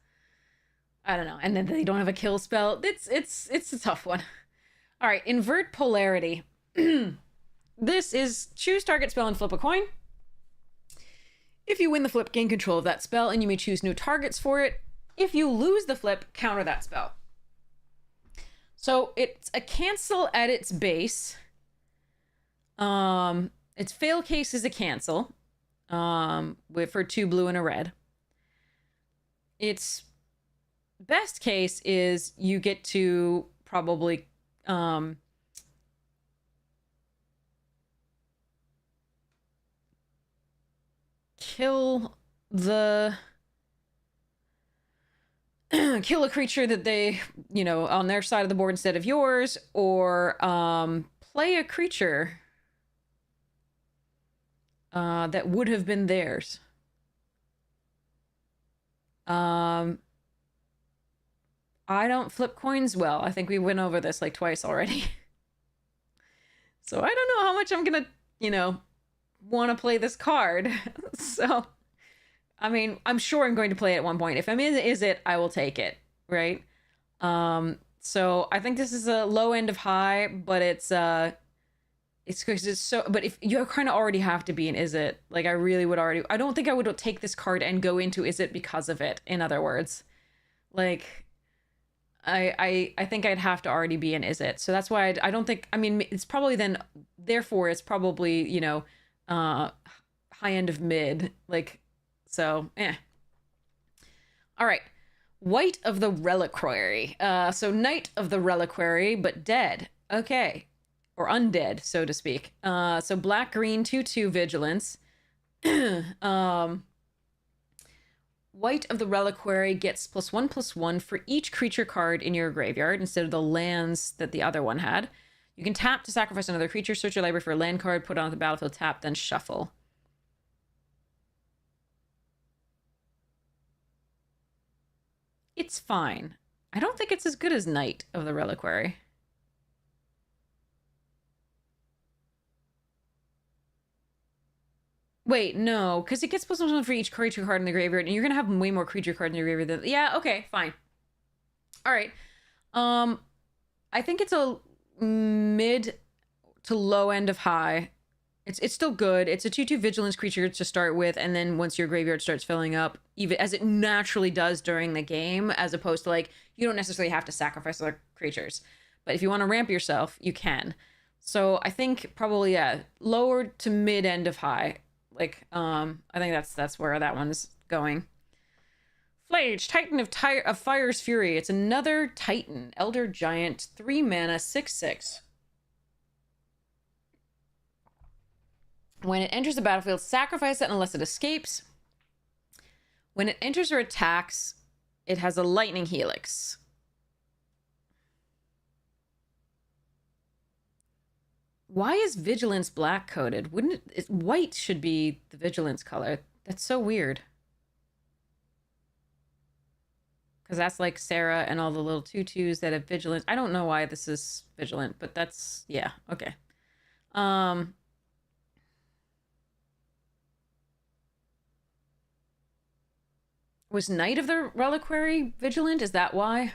I don't know. And then they don't have a kill spell. It's a tough one. All right, invert polarity. this is choose target spell and flip a coin. If you win the flip, gain control of that spell, and you may choose new targets for it. If you lose the flip, counter that spell. So it's a cancel at its base. Its fail case is a cancel. For 2 blue and a red. Its best case is you get to probably kill a creature that they, on their side of the board instead of yours, or play a creature that would have been theirs. I don't flip coins well. I think we went over this like twice already. So I don't know how much I'm gonna, want to play this card. So, I mean, I'm sure I'm going to play it at one point. If I'm in Is It, I will take it, right? So I think this is a low end of high, but it's because it's so, but if you kind of already have to be in Is It, like I don't think I would take this card and go into Is It because of it, in other words. Like, I think I'd have to already be in Is It. So that's why I don't think, I mean, it's probably then, therefore it's probably, high end of mid, like, so, All right. White of the Reliquary. So Knight of the Reliquary, but dead. Okay. Or undead, so to speak. So black, green, 2/2 vigilance. White of the Reliquary gets +1/+1 for each creature card in your graveyard instead of the lands that the other one had. You can tap to sacrifice another creature, search your library for a land card, put it on the battlefield, tap, then shuffle. It's fine. I don't think it's as good as Knight of the Reliquary. Wait, no, because it gets +1/+1 for each creature card in the graveyard, and you're gonna have way more creature cards in your graveyard than... Yeah, okay, fine. All right. I think it's a mid to low end of high. It's still good. It's a 2/2 vigilance creature to start with, and then once your graveyard starts filling up, even as it naturally does during the game, as opposed to, like, you don't necessarily have to sacrifice other creatures. But if you want to ramp yourself, you can. So I think probably, yeah, lower to mid end of high. Like, I think that's where that one's going. Flage, Titan of Fire's Fury. It's another Titan, Elder Giant, 3 mana, 6/6. When it enters the battlefield, sacrifice it unless it escapes. When it enters or attacks, it has a lightning helix. Why is vigilance black coded? Wouldn't it, white should be the vigilance color. That's so weird. Because that's like Sarah and all the little 2/2s that have vigilance. I don't know why this is vigilant, but that's, yeah, okay. Was Knight of the Reliquary vigilant? Is that why?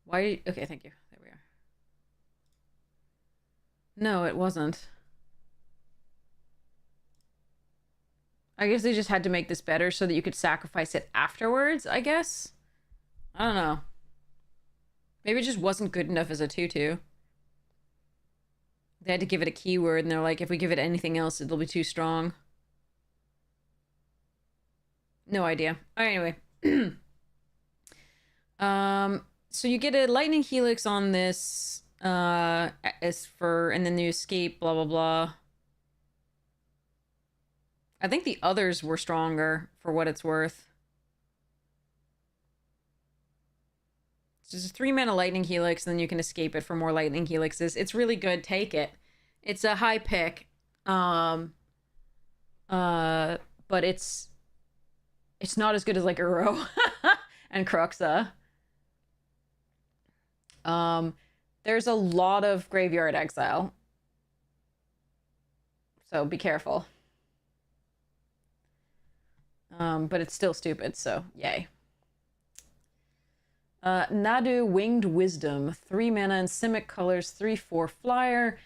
Why? Okay, thank you. There we are. No, it wasn't. I guess they just had to make this better so that you could sacrifice it afterwards, I guess? I don't know. Maybe it just wasn't good enough as a 2/2. They had to give it a keyword, and they're like, if we give it anything else, it'll be too strong. No idea. Anyway. So you get a lightning helix on this, and then you escape, blah, blah, blah. I think the others were stronger, for what it's worth. It's just a 3 mana lightning helix, and then you can escape it for more lightning helixes. It's really good. Take it. It's a high pick. But it's not as good as like Uro and Cruxa. There's a lot of graveyard exile, so be careful. But it's still stupid, so yay. Nadu, Winged Wisdom, 3 mana and Simic colors, 3/4 flyer.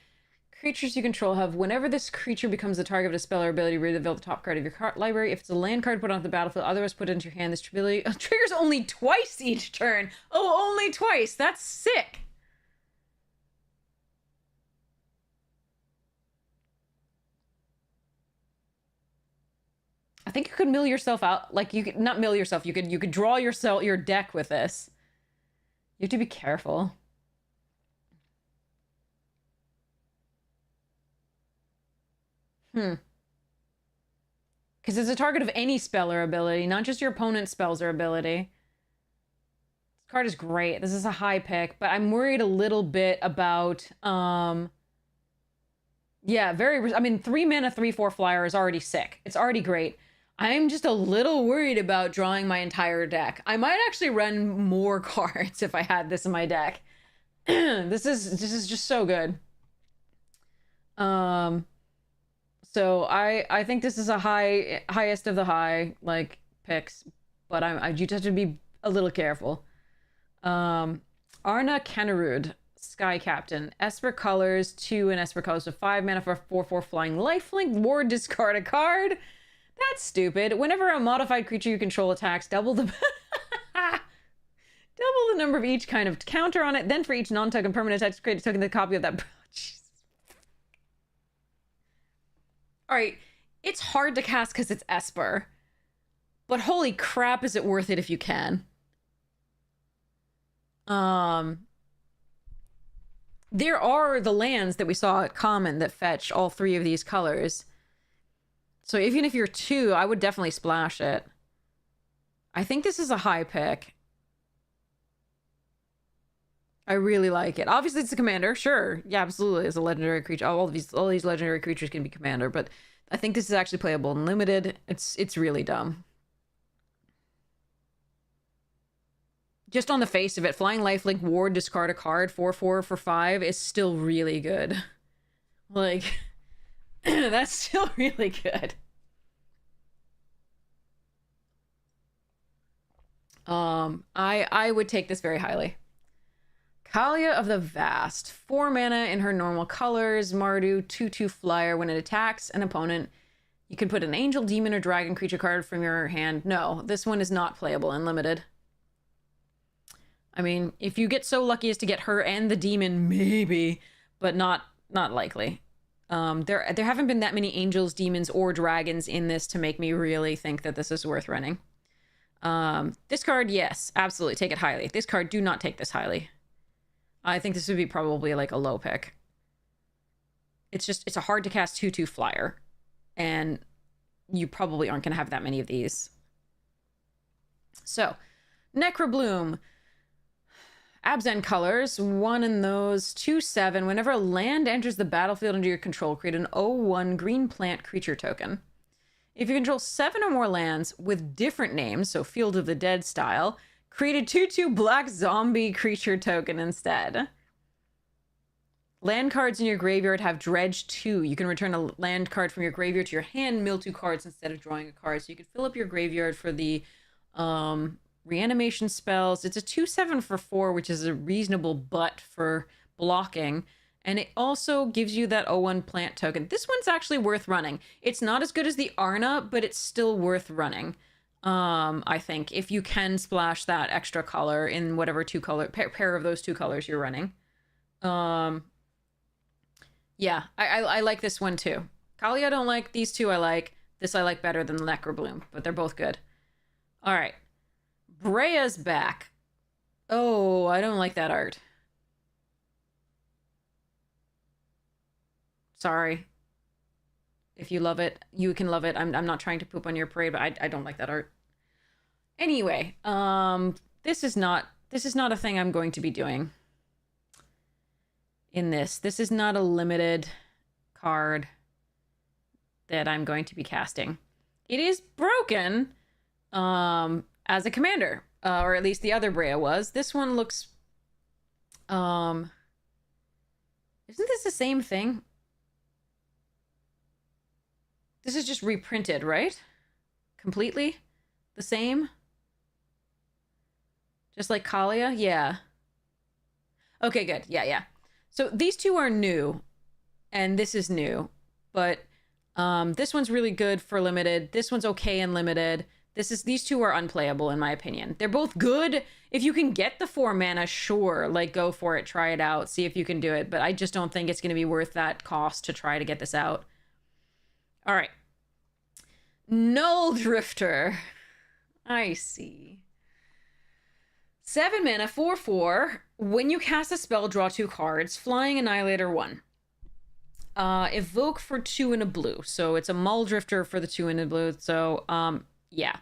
Creatures you control have, whenever this creature becomes the target of a spell or ability, reveal the top card of your library. If it's a land card, put it onto the battlefield, otherwise put it into your hand. This ability triggers only twice each turn. Oh, only twice. That's sick. I think you could mill yourself out. Like, you could not mill yourself. You could draw your deck with this. You have to be careful. Because it's a target of any spell or ability, not just your opponent's spells or ability. This card is great. This is a high pick, but I'm worried a little bit about, yeah, I mean, 3 mana, 3/4 flyer is already sick. It's already great. I'm just a little worried about drawing my entire deck. I might actually run more cards if I had this in my deck. This is just so good. So I think this is a highest of the high like picks, but you just have to be a little careful. Arna Kennerud, Sky Captain, Esper colors 2 and Esper colors of 5 mana for 4/4 flying lifelink. Ward, discard a card. That's stupid. Whenever a modified creature you control attacks, double the number of each kind of counter on it. Then for each non-token permanent attack, create a token, the copy of that. All right, it's hard to cast because it's Esper, but holy crap, is it worth it if you can? There are the lands that we saw at Common that fetch all 3 of these colors. So even if you're 2, I would definitely splash it. I think this is a high pick. I really like it. Obviously, it's a commander. Sure. Yeah, absolutely. It's a legendary creature. All these legendary creatures can be commander, but I think this is actually playable in limited. It's really dumb. Just on the face of it, flying lifelink, ward, discard a card, 4/4 for 5 is still really good. Like, that's still really good. I would take this very highly. Kalia of the Vast, 4 mana in her normal colors, Mardu, 2/2 flyer. When it attacks an opponent, you can put an angel, demon, or dragon creature card from your hand. No, this one is not playable in limited. I mean, if you get so lucky as to get her and the demon, maybe, but not likely. There haven't been that many angels, demons, or dragons in this to make me really think that this is worth running. This card, yes, absolutely, take it highly. This card, do not take this highly. I think this would be probably like a low pick. It's a hard to cast 2/2 flyer, and you probably aren't going to have that many of these. So, Necrobloom. Abzan colors, 1 in those, 2/7. Whenever a land enters the battlefield under your control, create an 0/1 green plant creature token. If you control 7 or more lands with different names, so Field of the Dead style, create a 2/2 black zombie creature token instead. Land cards in your graveyard have Dredge 2. You can return a land card from your graveyard to your hand, mill 2 cards instead of drawing a card. So you can fill up your graveyard for the reanimation spells. It's a 2/7 for 4, which is a reasonable butt for blocking. And it also gives you that 0/1 plant token. This one's actually worth running. It's not as good as the Arna, but it's still worth running. I think, if you can splash that extra color in whatever pair of those 2 colors you're running. Yeah, I like this one too. Kali I don't like, these 2 I like. This I like better than the Necrobloom, but they're both good. All right. Brea's back. Oh, I don't like that art. Sorry. If you love it, you can love it. I'm not trying to poop on your parade, but I don't like that art. Anyway, this is not a thing I'm going to be doing in this. This is not a limited card that I'm going to be casting. It is broken as a commander, or at least the other Brea was. This one looks isn't this the same thing? This is just reprinted, right? Completely the same? Just like Kalia? Yeah. Okay, good. Yeah, yeah. So these two are new, and this is new, but this one's really good for limited. This one's okay in limited. These two are unplayable in my opinion. They're both good. If you can get the 4 mana, sure, like go for it, try it out, see if you can do it. But I just don't think it's going to be worth that cost to try to get this out. All right. Null Drifter. I see. 7 mana, 4/4. When you cast a spell, draw 2 cards. Flying Annihilator 1. Evoke for 2 and a blue. So it's a Mull Drifter for the 2 and a blue. So, yeah.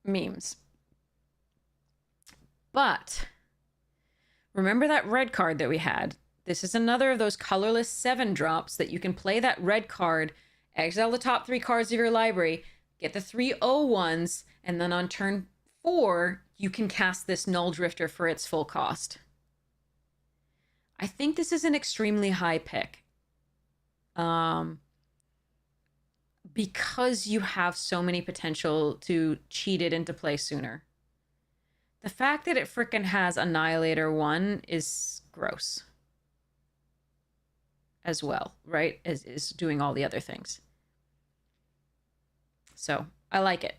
Memes. But remember that red card that we had? This is another of those colorless 7 drops that you can play that red card, exile the top 3 cards of your library, get the 3/0/1s, and then on turn 4, you can cast this Null Drifter for its full cost. I think this is an extremely high pick. Because you have so many potential to cheat it into play sooner. The fact that it frickin' has Annihilator 1 is gross. As well, right? Is doing all the other things. So, I like it.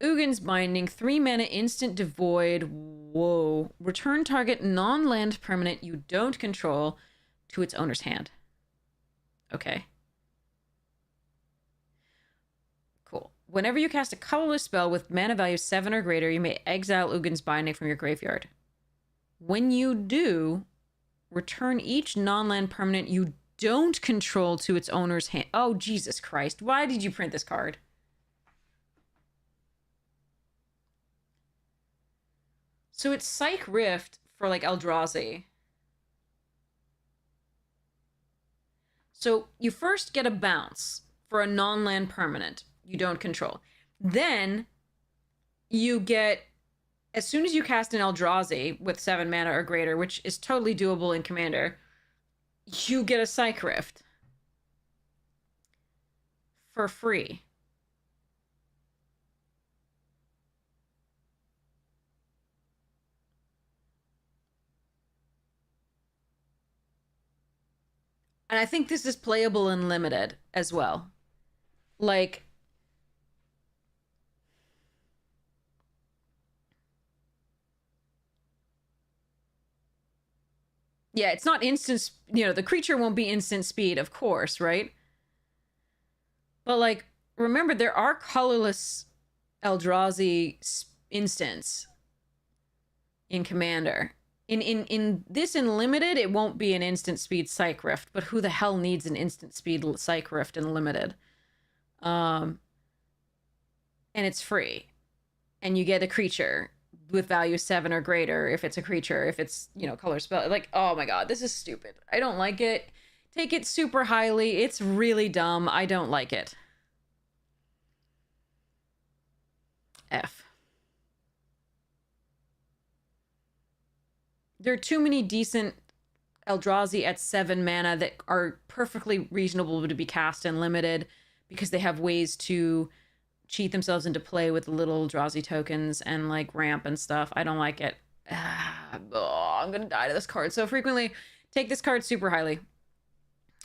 Ugin's Binding, 3 mana, instant devoid. Whoa. Return target non-land permanent you don't control to its owner's hand. Okay. Cool. Whenever you cast a colorless spell with mana value 7 or greater, you may exile Ugin's Binding from your graveyard. When you do, return each non-land permanent you don't control to its owner's hand. Oh, Jesus Christ. Why did you print this card? So it's Psych Rift for, like, Eldrazi. So you first get a bounce for a non-land permanent you don't control. Then you get, as soon as you cast an Eldrazi with 7 mana or greater, which is totally doable in Commander, you get a Psych Rift for free. And I think this is playable in limited as well. Like, yeah, it's not instant, you know, the creature won't be instant speed, of course, right? But, like, remember, there are colorless Eldrazi instants in Commander. In this, in limited, it won't be an instant speed Psych Rift, but who the hell needs an instant speed Psych Rift in limited? And it's free. And you get a creature with value 7 or greater if it's a creature, if it's, you know, color spell. Like, oh my god, this is stupid. I don't like it. Take it super highly. It's really dumb. I don't like it. F. There are too many decent Eldrazi at 7 mana that are perfectly reasonable to be cast and limited because they have ways to cheat themselves into play with little Eldrazi tokens and, like, ramp and stuff. I don't like it. I'm gonna die to this card so frequently. Take this card super highly.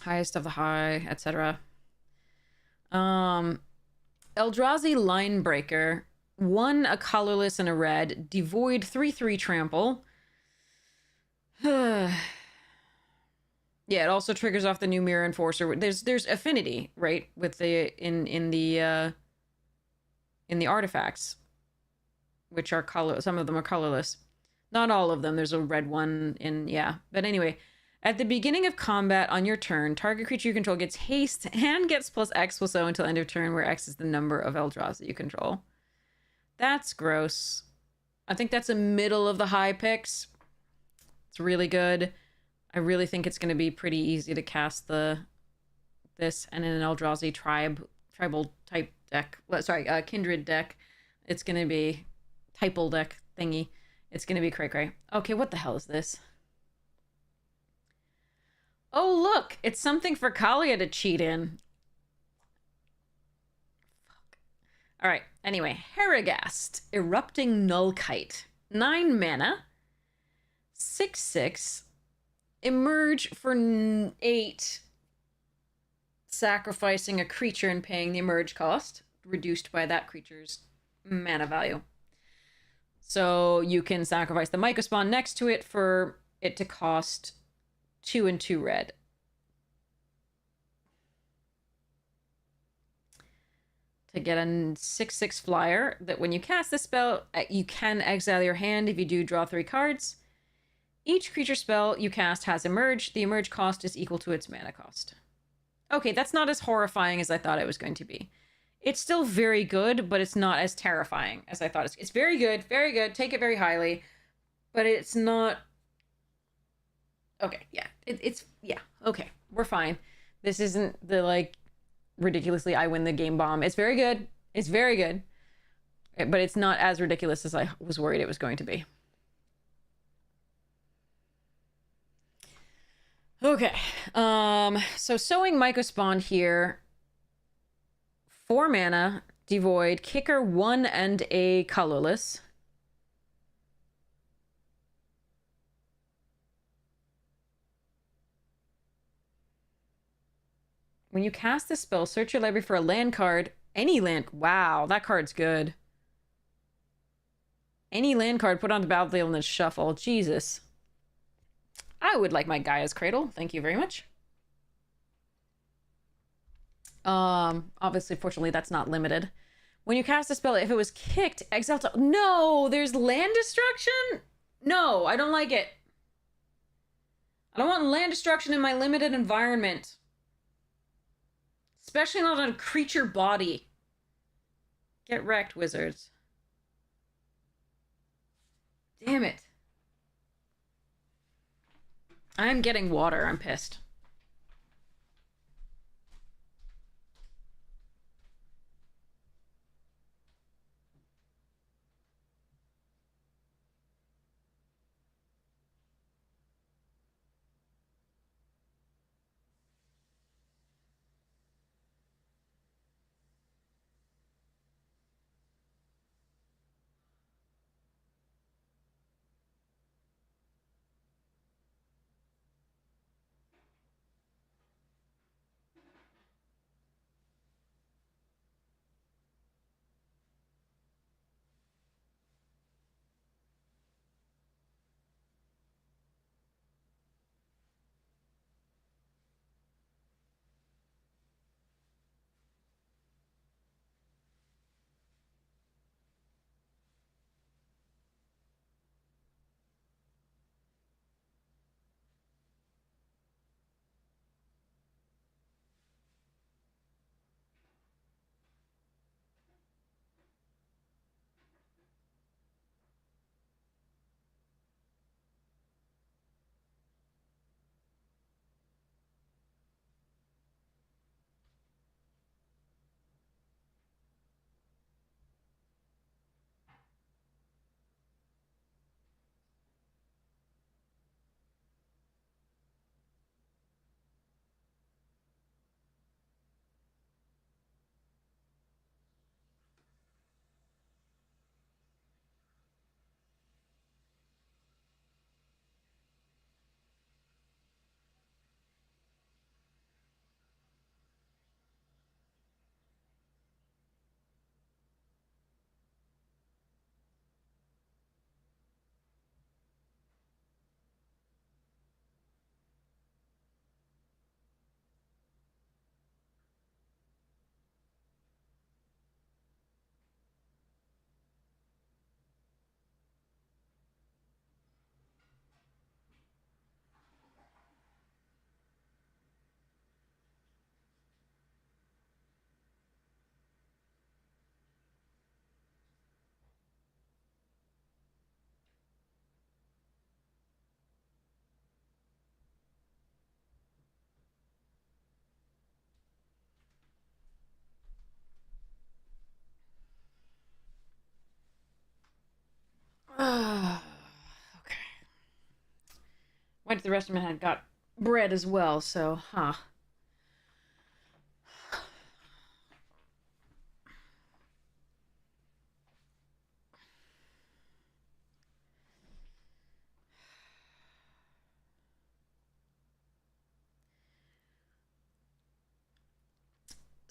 Highest of the high, etc. Eldrazi Linebreaker. 1, a colorless and a red. Devoid, 3/3 trample. Yeah, it also triggers off the new Mirror Enforcer. There's affinity, right, with the in the artifacts, which are color. Some of them are colorless, not all of them. There's a red one in, yeah. But anyway, at the beginning of combat on your turn, target creature you control gets haste and gets +X+O until end of turn, where X is the number of Eldrazi that you control. That's gross. I think that's a middle of the high picks. It's really good. I really think it's going to be pretty easy to cast this and in an Eldrazi tribal type deck. Sorry, kindred deck. It's going to be typal deck thingy. It's going to be cray-cray. Okay, what the hell is this? Oh, look! It's something for Kalia to cheat in. Fuck. Alright, Anyway, Haragast, Erupting Nullkite. 9 mana. 6/6. Emerge for 8. Sacrificing a creature and paying the emerge cost, reduced by that creature's mana value. So you can sacrifice the Mycospawn next to it for it to cost 2 and 2 red. To get a 6/6 flyer that when you cast the spell, you can exile your hand. If you do, draw 3 cards. Each creature spell you cast has emerge. The emerge cost is equal to its mana cost. Okay, that's not as horrifying as I thought it was going to be. It's still very good, but it's not as terrifying as I thought. It's very good, take it very highly, but it's not... Okay, yeah, yeah, okay, we're fine. This isn't the, like, ridiculously I win the game bomb. It's very good, but it's not as ridiculous as I was worried it was going to be. Okay, so Sowing Mycospawn here. 4 mana, devoid, kicker 1 and a colorless. When you cast the spell, search your library for a land card. Any land. Wow, that card's good. Any land card put on the battlefield and then shuffle. Jesus. I would like my Gaia's Cradle. Thank you very much. Obviously, fortunately, that's not limited. When you cast a spell, if it was kicked, exile to... No! There's land destruction? No, I don't like it. I don't want land destruction in my limited environment. Especially not on a creature body. Get wrecked, wizards. Damn it. I'm getting water. I'm pissed. Okay. Went to the restaurant and got bread as well, so, huh.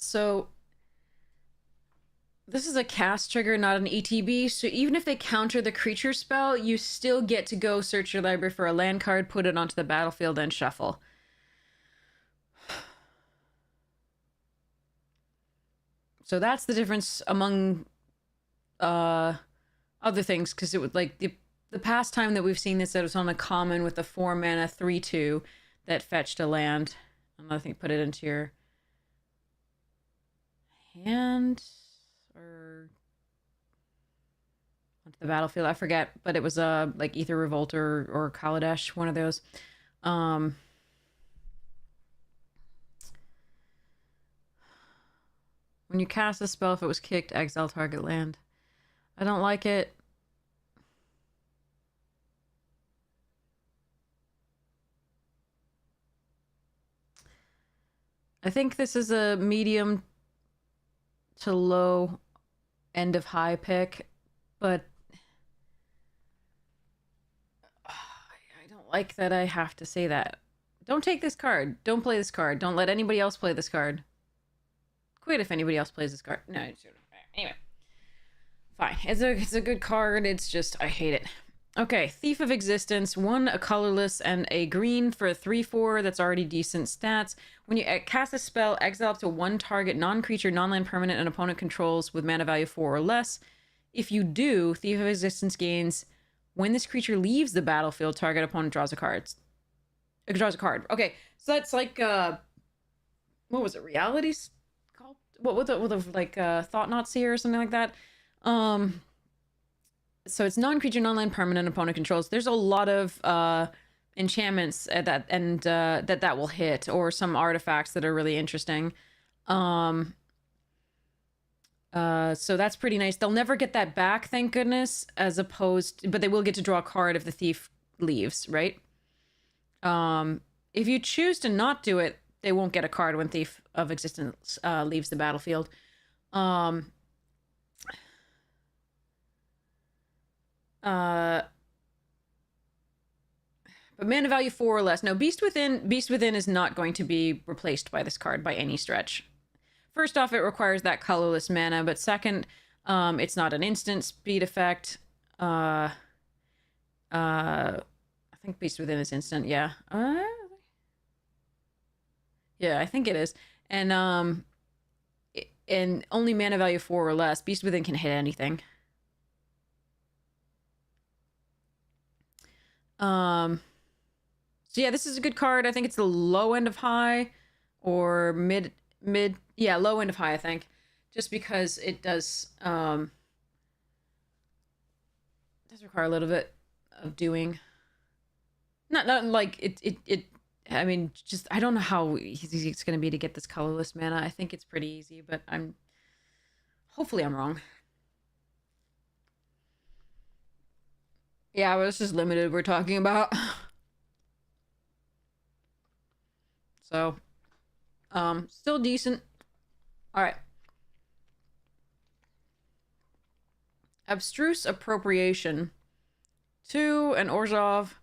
So this is a cast trigger, not an ETB, so even if they counter the creature spell, you still get to go search your library for a land card, put it onto the battlefield, and shuffle. So that's the difference among other things, because it would like the past time that we've seen this, that was on a common with a 4 mana 3/2 that fetched a land. I think put it into your hand or onto the battlefield. I forget, but it was like Ether Revolt or Kaladesh, one of those. When you cast a spell, if it was kicked, exile target land. I don't like it. I think this is a medium to low end of high pick, but I don't like that I have to say that. Don't take this card. Don't play this card. Don't let anybody else play this card. Quit if anybody else plays this card. No, anyway. Fine. It's a good card. It's just, I hate it. Okay, Thief of Existence. 1, a colorless, and a green for a 3/4. That's already decent stats. When you cast a spell, exile up to 1 target non-creature, non-land permanent an opponent controls with mana value 4 or less. If you do, Thief of Existence gains, when this creature leaves the battlefield, target opponent draws a card. It draws a card. Okay, so that's like, what was it? Realities? Called? What was it? Like, Thought Not Seer or something like that? So it's non-creature, non-land permanent opponent controls. There's a lot of enchantments at that, and that will hit, or some artifacts that are really interesting. So that's pretty nice. They'll never get that back, thank goodness, but they will get to draw a card if the thief leaves, right? If you choose to not do it, they won't get a card when Thief of Existence leaves the battlefield. But mana value 4 or less. No, Beast Within is not going to be replaced by this card by any stretch. First off, it requires that colorless mana, but second, it's not an instant speed effect. I think Beast Within is instant, yeah. Yeah, I think it is. And only mana value 4 or less. Beast Within can hit anything. So yeah, this is a good card. I think it's the low end of high or mid, yeah, low end of high, I think. Just because it does require a little bit of doing. Not like it I mean, just I don't know how easy it's going to be to get this colorless mana. I think it's pretty easy, but hopefully I'm wrong. Yeah, but it's just limited we're talking about. So, still decent. All right. Abstruse Appropriation. 2, an Orzhov.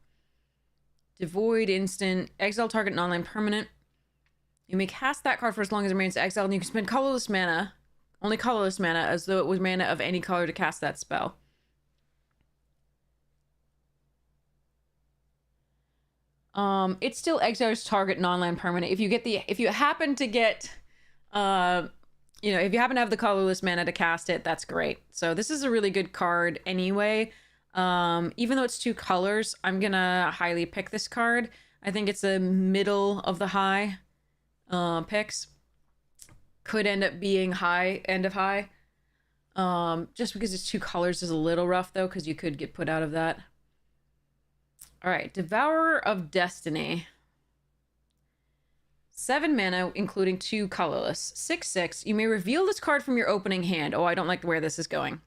Devoid instant. Exile target non-land permanent. You may cast that card for as long as it remains exiled, and you can spend colorless mana, only colorless mana, as though it was mana of any color to cast that spell. It still exiles target non-land permanent. If you happen to get, if you happen to have the colorless mana to cast it, that's great. So this is a really good card anyway. Even though it's 2 colors, I'm gonna highly pick this card. I think it's a middle of the high picks. Could end up being high end of high. Just because it's 2 colors is a little rough though, because you could get put out of that. All right, Devourer of Destiny. 7 mana, including 2 colorless. 6/6. You may reveal this card from your opening hand. Oh, I don't like where this is going.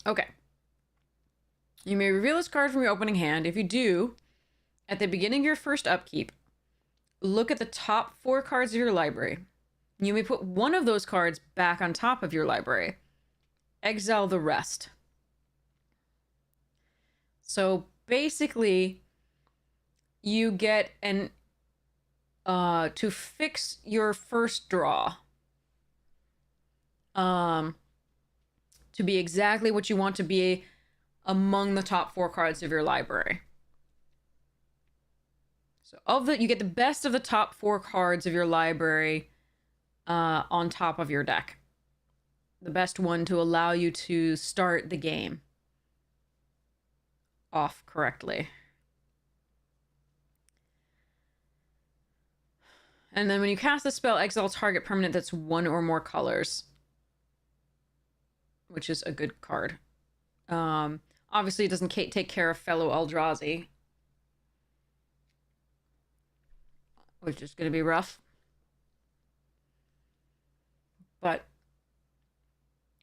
Okay. You may reveal this card from your opening hand. If you do, at the beginning of your first upkeep, look at the top 4 cards of your library. You may put one of those cards back on top of your library. Exile the rest. So basically, you get an to fix your first draw. To be exactly what you want to be among the top 4 cards of your library. So you get the best of the top 4 cards of your library on top of your deck. The best one to allow you to start the game off correctly. And then when you cast the spell, exile target permanent that's 1 or more colors, which is a good card. Obviously, it doesn't take care of fellow Eldrazi, which is going to be rough. But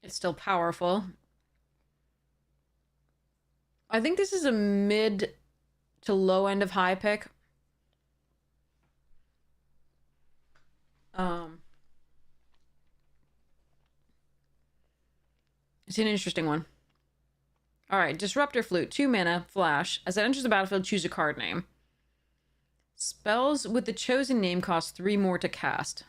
it's still powerful. I think this is a mid to low end of high pick. It's an interesting one. All right, Disruptor Flute, 2 mana, flash. As it enters the battlefield, choose a card name. Spells with the chosen name cost 3 more to cast.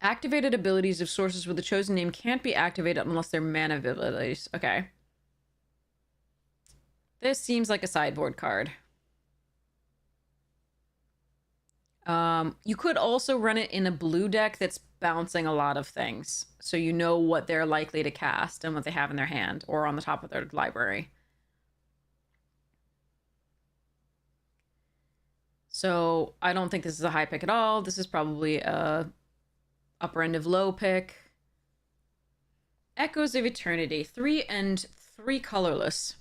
Activated abilities of sources with the chosen name can't be activated unless they're mana abilities. Okay. This seems like a sideboard card. You could also run it in a blue deck that's bouncing a lot of things, so you know what they're likely to cast and what they have in their hand or on the top of their library. So I don't think this is a high pick at all. This is probably a upper end of low pick. Echoes of Eternity, 3 and 3 colorless.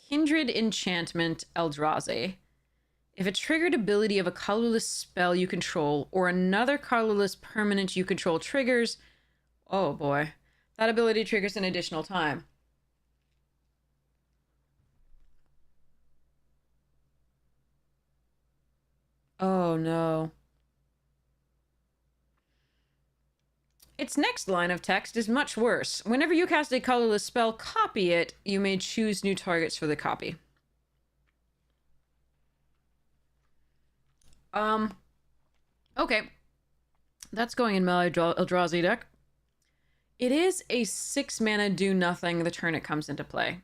Kindred Enchantment, Eldrazi. If a triggered ability of a colorless spell you control or another colorless permanent you control triggers, oh boy, that ability triggers an additional time. Oh no. Its next line of text is much worse. Whenever you cast a colorless spell, copy it. You may choose new targets for the copy. Okay. That's going in my Eldrazi deck. It is a 6 mana do nothing the turn it comes into play.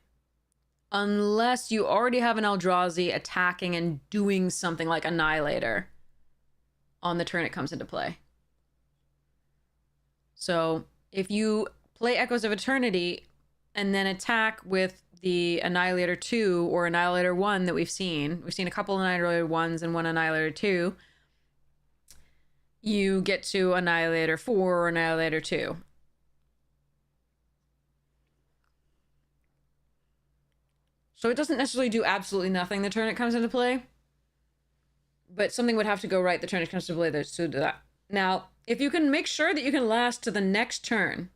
Unless you already have an Eldrazi attacking and doing something like Annihilator on the turn it comes into play. So if you play Echoes of Eternity and then attack with the Annihilator 2 or Annihilator 1 that we've seen a couple Annihilator 1s and one Annihilator 2, you get to Annihilator 4 or Annihilator 2. So it doesn't necessarily do absolutely nothing the turn it comes into play, but something would have to go right the turn it comes to play to do that. Now, if you can make sure that you can last to the next turn,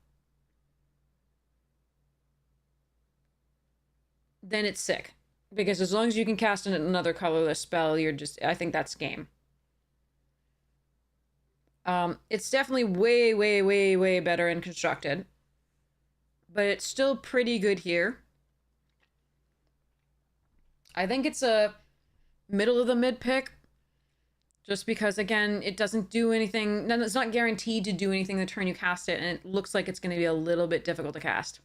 then it's sick. Because as long as you can cast another colorless spell, I think that's game. It's definitely way, way, way, way better and constructed. But it's still pretty good here. I think it's a middle of the mid pick. Just because, again, it doesn't do anything. It's not guaranteed to do anything the turn you cast it, and it looks like it's going to be a little bit difficult to cast.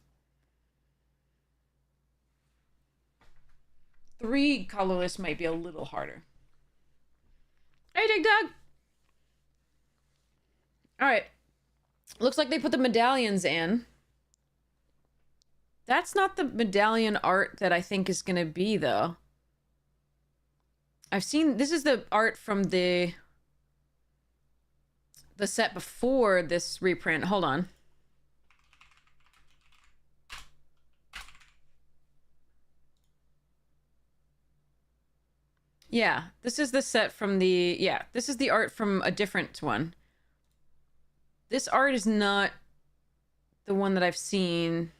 3 colorless might be a little harder. Hey, Dig Dug! Alright. Looks like they put the medallions in. That's not the medallion art that I think is going to be, though. I've seen... This is the art from the set before this reprint. Hold on. Yeah, this is the set from the... Yeah, this is the art from a different one. This art is not the one that I've seen...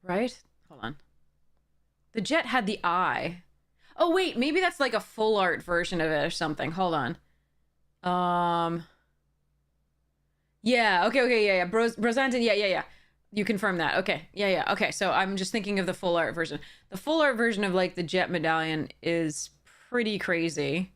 Right? Hold on. The jet had the eye. Oh, wait, maybe that's like a full art version of it or something. Hold on. Yeah, okay, yeah. Brozantin, yeah. You confirm that. Okay, yeah. Okay, so I'm just thinking of the full art version. The full art version of, like, the jet medallion is pretty crazy.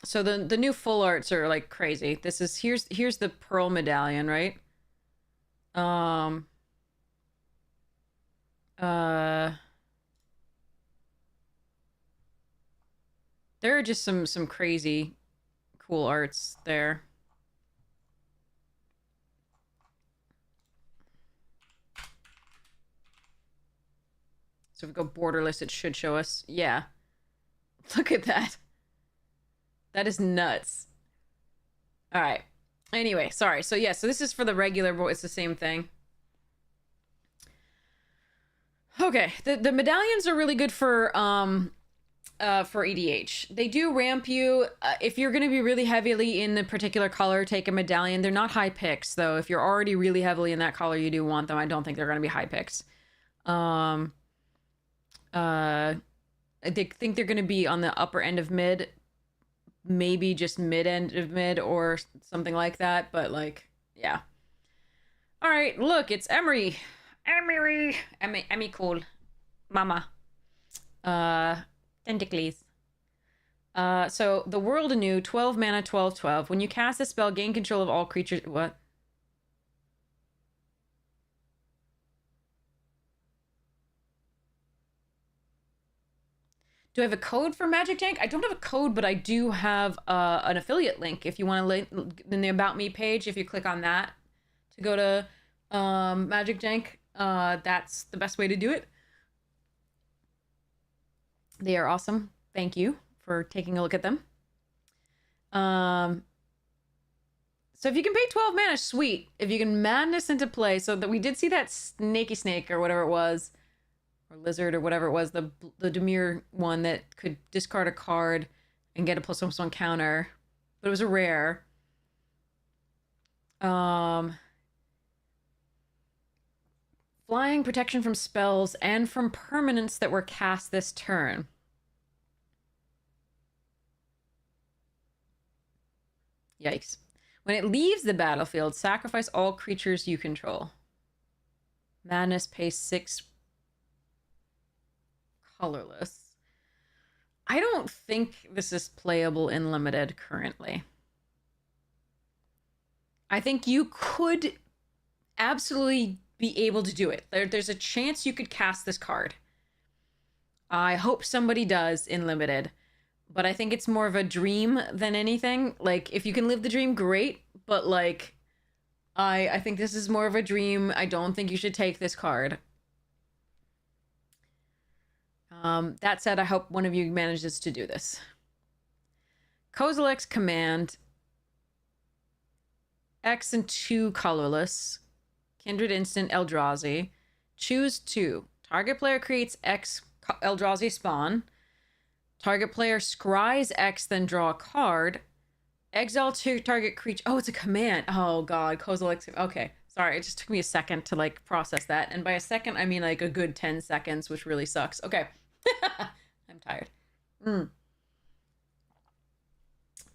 So the new full arts are, like, crazy. This is, here's the pearl medallion, right? Um, uh... There are just some crazy cool arts there. So if we go borderless, it should show us. Yeah. Look at that. That is nuts. All right. Anyway, sorry. So yeah, so this is for the regular, but it's the same thing. Okay, the medallions are really good for EDH. They do ramp you. If you're going to be really heavily in a particular color, take a medallion. They're not high picks, though. If you're already really heavily in that color, you do want them. I don't think they're going to be high picks. I think they're going to be on the upper end of mid, maybe just mid end of mid or something like that. But, like, yeah. All right, look, it's Emery. Emmy cool. Mama. Tentacles. So the world anew, 12 mana, 12/12. When you cast a spell, gain control of all creatures. What? Do I have a code for Magic Jank? I don't have a code, but I do have an affiliate link. If you want to link in the About Me page, if you click on that to go to Magic Jank, that's the best way to do it. They are awesome. Thank you for taking a look at them. So if you can pay 12 mana, sweet. If you can madness into play, so that we did see that snaky snake or whatever it was, or lizard or whatever it was, the Demir one that could discard a card and get a +1/+1 counter, but it was a rare. Flying, protection from spells, and from permanents that were cast this turn. Yikes. When it leaves the battlefield, sacrifice all creatures you control. Madness pays 6 colorless. I don't think this is playable in limited currently. I think you could absolutely be able to do it. There's a chance you could cast this card. I hope somebody does in limited, but I think it's more of a dream than anything. Like, if you can live the dream, great, but, like, I think this is more of a dream. I don't think you should take this card. That said, I hope one of you manages to do this. Kozilek's Command. X and 2 colorless. Kindred Instant Eldrazi. Choose 2. Target player creates X Eldrazi spawn. Target player scries X, then draw a card. Exile to target creature. Oh, it's a command. Oh, God. Kozilek's. Okay. Sorry. It just took me a second to, like, process that. And by a second, I mean, like, a good 10 seconds, which really sucks. Okay. I'm tired.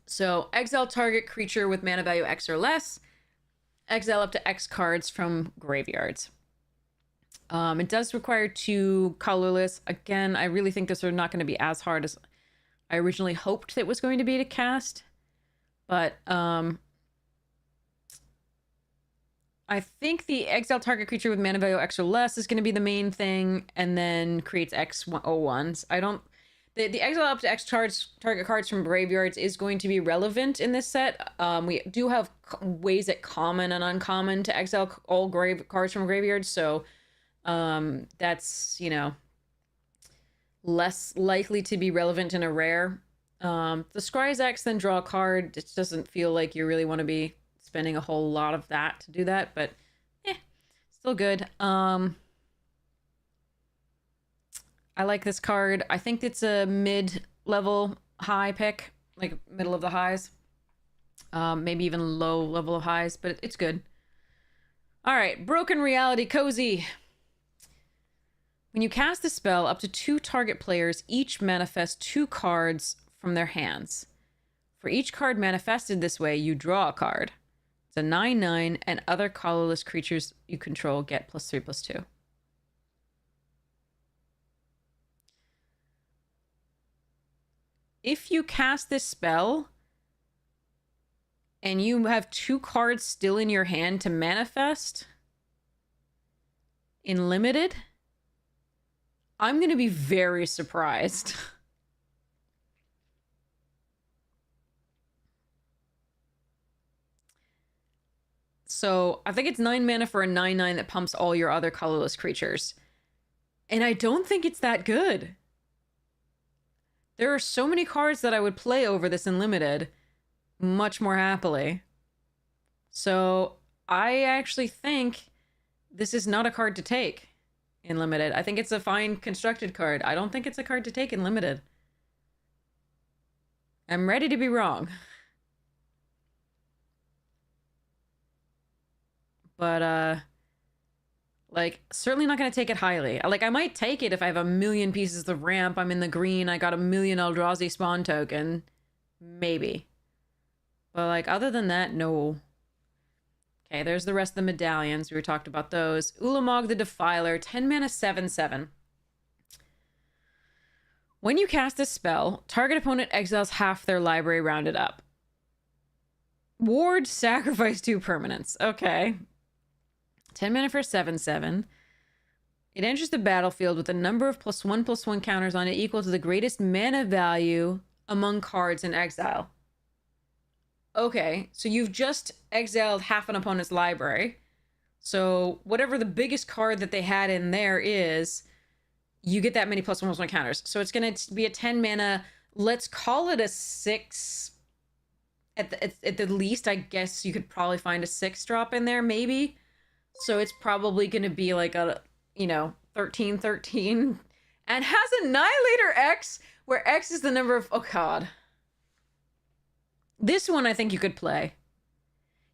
So, exile target creature with mana value X or less. Exile up to X cards from graveyards. It does require 2 colorless. Again, I really think this are not going to be as hard as I originally hoped it was going to be to cast. But I think the exile target creature with mana value X or less is going to be the main thing, and then creates X01s. I don't... The exile up to X target cards from graveyards is going to be relevant in this set. We do have ways at common and uncommon to exile all cards from graveyards, so that's, you know, less likely to be relevant in a rare. The Scry's X, then draw a card. It doesn't feel like you really want to be spending a whole lot of that to do that, but still good. I like this card. I think it's a mid-level high pick, like middle of the highs. Maybe even low level of highs, but it's good. All right, Broken Reality Cozy. When you cast the spell, up to 2 target players each manifest 2 cards from their hands. For each card manifested this way, you draw a card. It's a 9/9, and other colorless creatures you control get +3/+2. If you cast this spell and you have 2 cards still in your hand to manifest in limited, I'm going to be very surprised. So I think it's 9 mana for a 9/9 that pumps all your other colorless creatures. And I don't think it's that good. There are so many cards that I would play over this in limited much more happily. So I actually think this is not a card to take in limited. I think it's a fine constructed card. I don't think it's a card to take in limited. I'm ready to be wrong. But, like, certainly not going to take it highly. Like, I might take it if I have a million pieces of ramp, I'm in the green, I got a million Eldrazi spawn token. Maybe. But, like, other than that, no. Okay, there's the rest of the medallions. We talked about those. Ulamog the Defiler, 10 mana, 7/7. When you cast a spell, target opponent exiles half their library rounded up. Ward, sacrifice 2 permanents. Okay. 10 mana for 7/7. It enters the battlefield with a number of +1/+1 counters on it equal to the greatest mana value among cards in exile. Okay, so you've just exiled half an opponent's library. So whatever the biggest card that they had in there is, you get that many +1/+1 counters. So it's going to be a 10 mana, let's call it a 6. At the least, I guess you could probably find a 6 drop in there, maybe. So it's probably going to be like a, 13/13. And has Annihilator X, where X is the number of... Oh, God. This one I think you could play.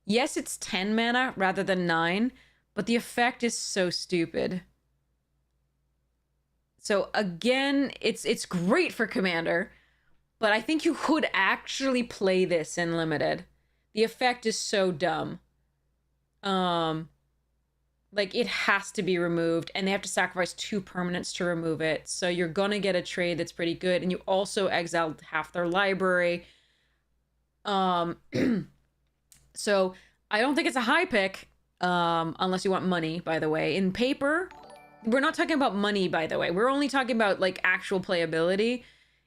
Yes, it's 10 mana rather than 9, but the effect is so stupid. So again, it's great for Commander, but I think you could actually play this in limited. The effect is so dumb. Like, it has to be removed, and they have to sacrifice 2 permanents to remove it. So you're gonna get a trade that's pretty good, and you also exiled half their library. So I don't think it's a high pick, unless you want money, by the way. In paper, we're not talking about money, by the way. We're only talking about, like, actual playability.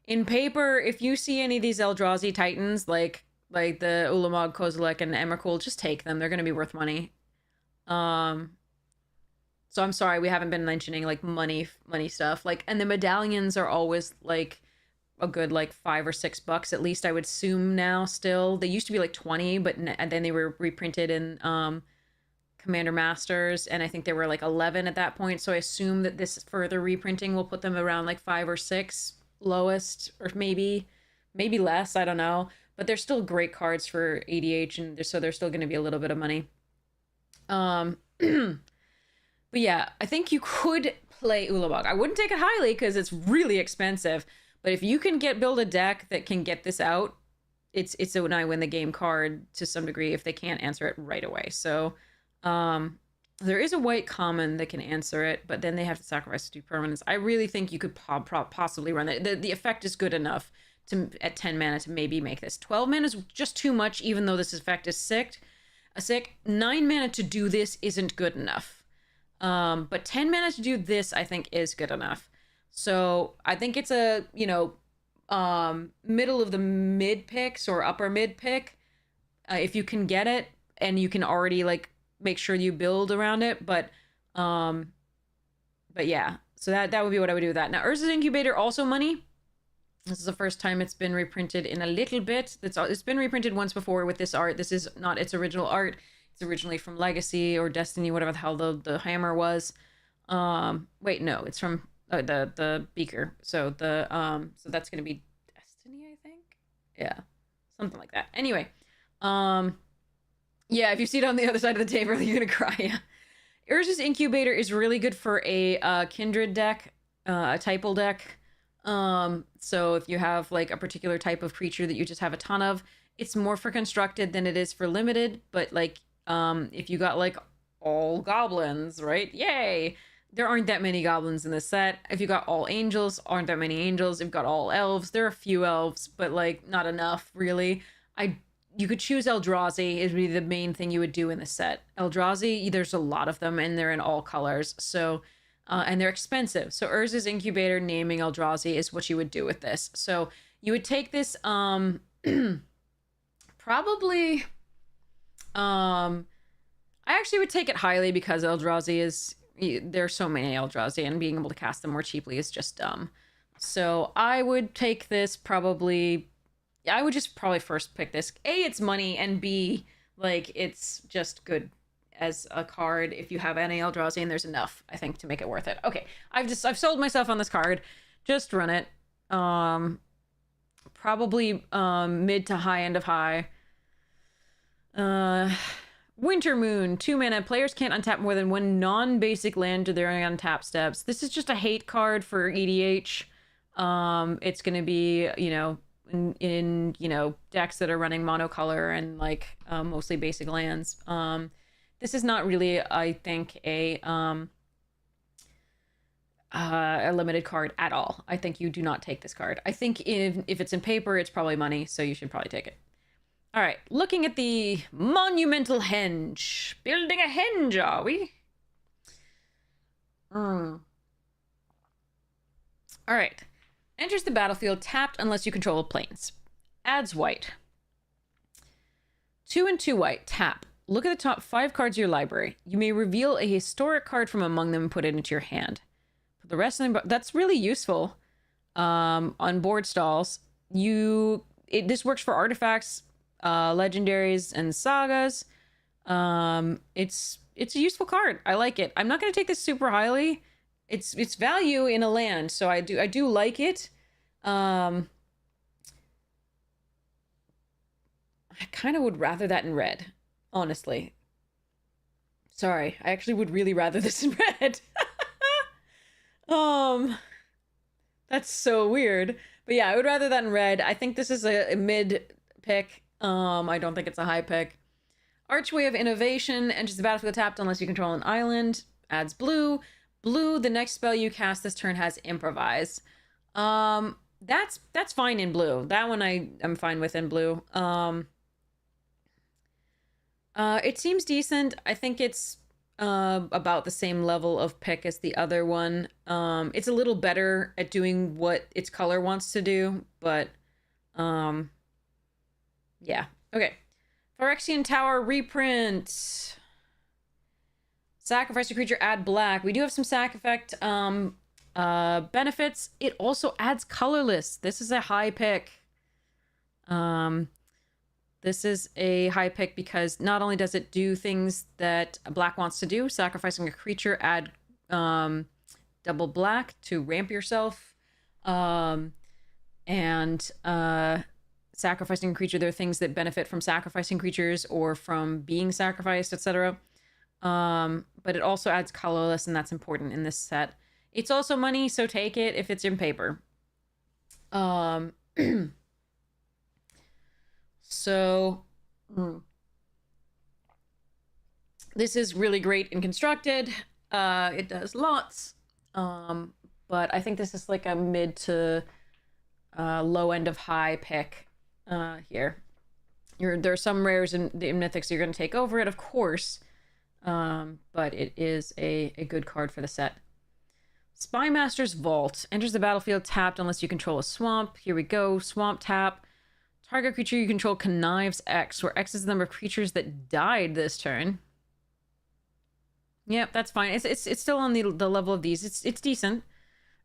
In paper, if you see any of these Eldrazi Titans, like the Ulamog, Kozilek, and Emrakul, just take them. They're going to be worth money. So I'm sorry we haven't been mentioning, like, money stuff. Like, and the medallions are always, like, a good, like, $5 or $6 at least, I would assume now still. They used to be, like, 20, but and then they were reprinted in Commander Masters, and I think they were, like, 11 at that point. So I assume that this further reprinting will put them around, like, 5 or 6 lowest, or maybe less, I don't know. But they're still great cards for ADH, and so they're still going to be a little bit of money. But yeah, I think you could play Ulamog. I wouldn't take it highly because it's really expensive. But if you can build a deck that can get this out, it's an I win the game card to some degree if they can't answer it right away. So there is a white common that can answer it, but then they have to sacrifice 2 permanents. I really think you could possibly run it. The effect is good enough at 10 mana to maybe make this. 12 mana is just too much, even though this effect is sick. 9 mana to do this isn't good enough. But 10 mana to do this, I think, is good enough. So I think it's a, middle of the mid picks or upper mid pick, if you can get it, and you can already, like, make sure you build around it. But yeah, so that would be what I would do with that. Now, Urza's Incubator, also money. This is the first time it's been reprinted in a little bit. It's been reprinted once before with this art. This is not its original art. It's originally from Legacy or Destiny, whatever the hell the hammer was. Wait, no, it's from the beaker. So so that's gonna be Destiny, I think. Yeah, something like that. Anyway, Yeah, if you see it on the other side of the table, you're gonna cry. Yeah. Urza's Incubator is really good for a Kindred deck, a Typal deck. So if you have like a particular type of creature that you just have a ton of, it's more for constructed than it is for limited. But like, if you got like all goblins, right? Yay! There aren't that many goblins in this set. If you got all angels, aren't that many angels. If you got all elves, there are a few elves, but like not enough really. You could choose Eldrazi. It'd be the main thing you would do in the set. Eldrazi, there's a lot of them, and they're in all colors. So, and they're expensive. So Urza's Incubator naming Eldrazi is what you would do with this. So you would take this, probably, I actually would take it highly because Eldrazi is, there's so many Eldrazi, and being able to cast them more cheaply is just dumb. So I would take this probably. I would just probably first pick this. A, it's money, and B, like, it's just good as a card if you have any Eldrazi, and there's enough, I think, to make it worth it. Okay, I've sold myself on this card. Just run it. Probably mid to high end of high. Winter Moon, 2 mana. Players can't untap more than one non-basic land to their untap steps. This is just a hate card for EDH. It's gonna be, you know, in you know, decks that are running monocolor and like mostly basic lands. This is not really, I think, a limited card at all. I think you do not take this card. I think if it's in paper, it's probably money, so you should probably take it. All right, looking at the Monumental Henge. Building a henge, are we? All right. Enters the battlefield tapped unless you control planes. Adds white. 2 and 2 white. Tap. Look at the top 5 cards of your library. You may reveal a historic card from among them and put it into your hand. For the rest of them, that's really useful on board stalls. This works for artifacts, legendaries, and sagas. It's a useful card. I like it. I'm not going to take this super highly. It's value in a land, so I do like it. I kind of would rather that in red, honestly. Sorry, I actually would really rather this in red. That's so weird. But yeah, I would rather that in red. I think this is a mid pick. I don't think it's a high pick. Archway of Innovation enters the battlefield tapped unless you control an island. Adds blue. Blue, the next spell you cast this turn has Improvise. That's fine in blue. That one I'm fine with in blue. It seems decent. I think it's about the same level of pick as the other one. It's a little better at doing what its color wants to do, but yeah. Okay. Phyrexian Tower reprint. Sacrifice a creature, add black. We do have some sac effect benefits. It also adds colorless. This is a high pick. This is a high pick because not only does it do things that black wants to do, sacrificing a creature, add double black to ramp yourself, and sacrificing a creature. There are things that benefit from sacrificing creatures or from being sacrificed, etc. But it also adds colorless, and that's important in this set. It's also money, so take it if it's in paper. So this is really great and constructed. It does lots. But I think this is like a mid to low end of high pick here. There are some rares in mythics you're going to take over it, of course. But it is a good card for the set. Spymaster's Vault enters the battlefield tapped unless you control a swamp. Here we go. Swamp tap. Target creature you control connives X, where X is the number of creatures that died this turn. Yep, that's fine. It's still on the level of these. It's decent.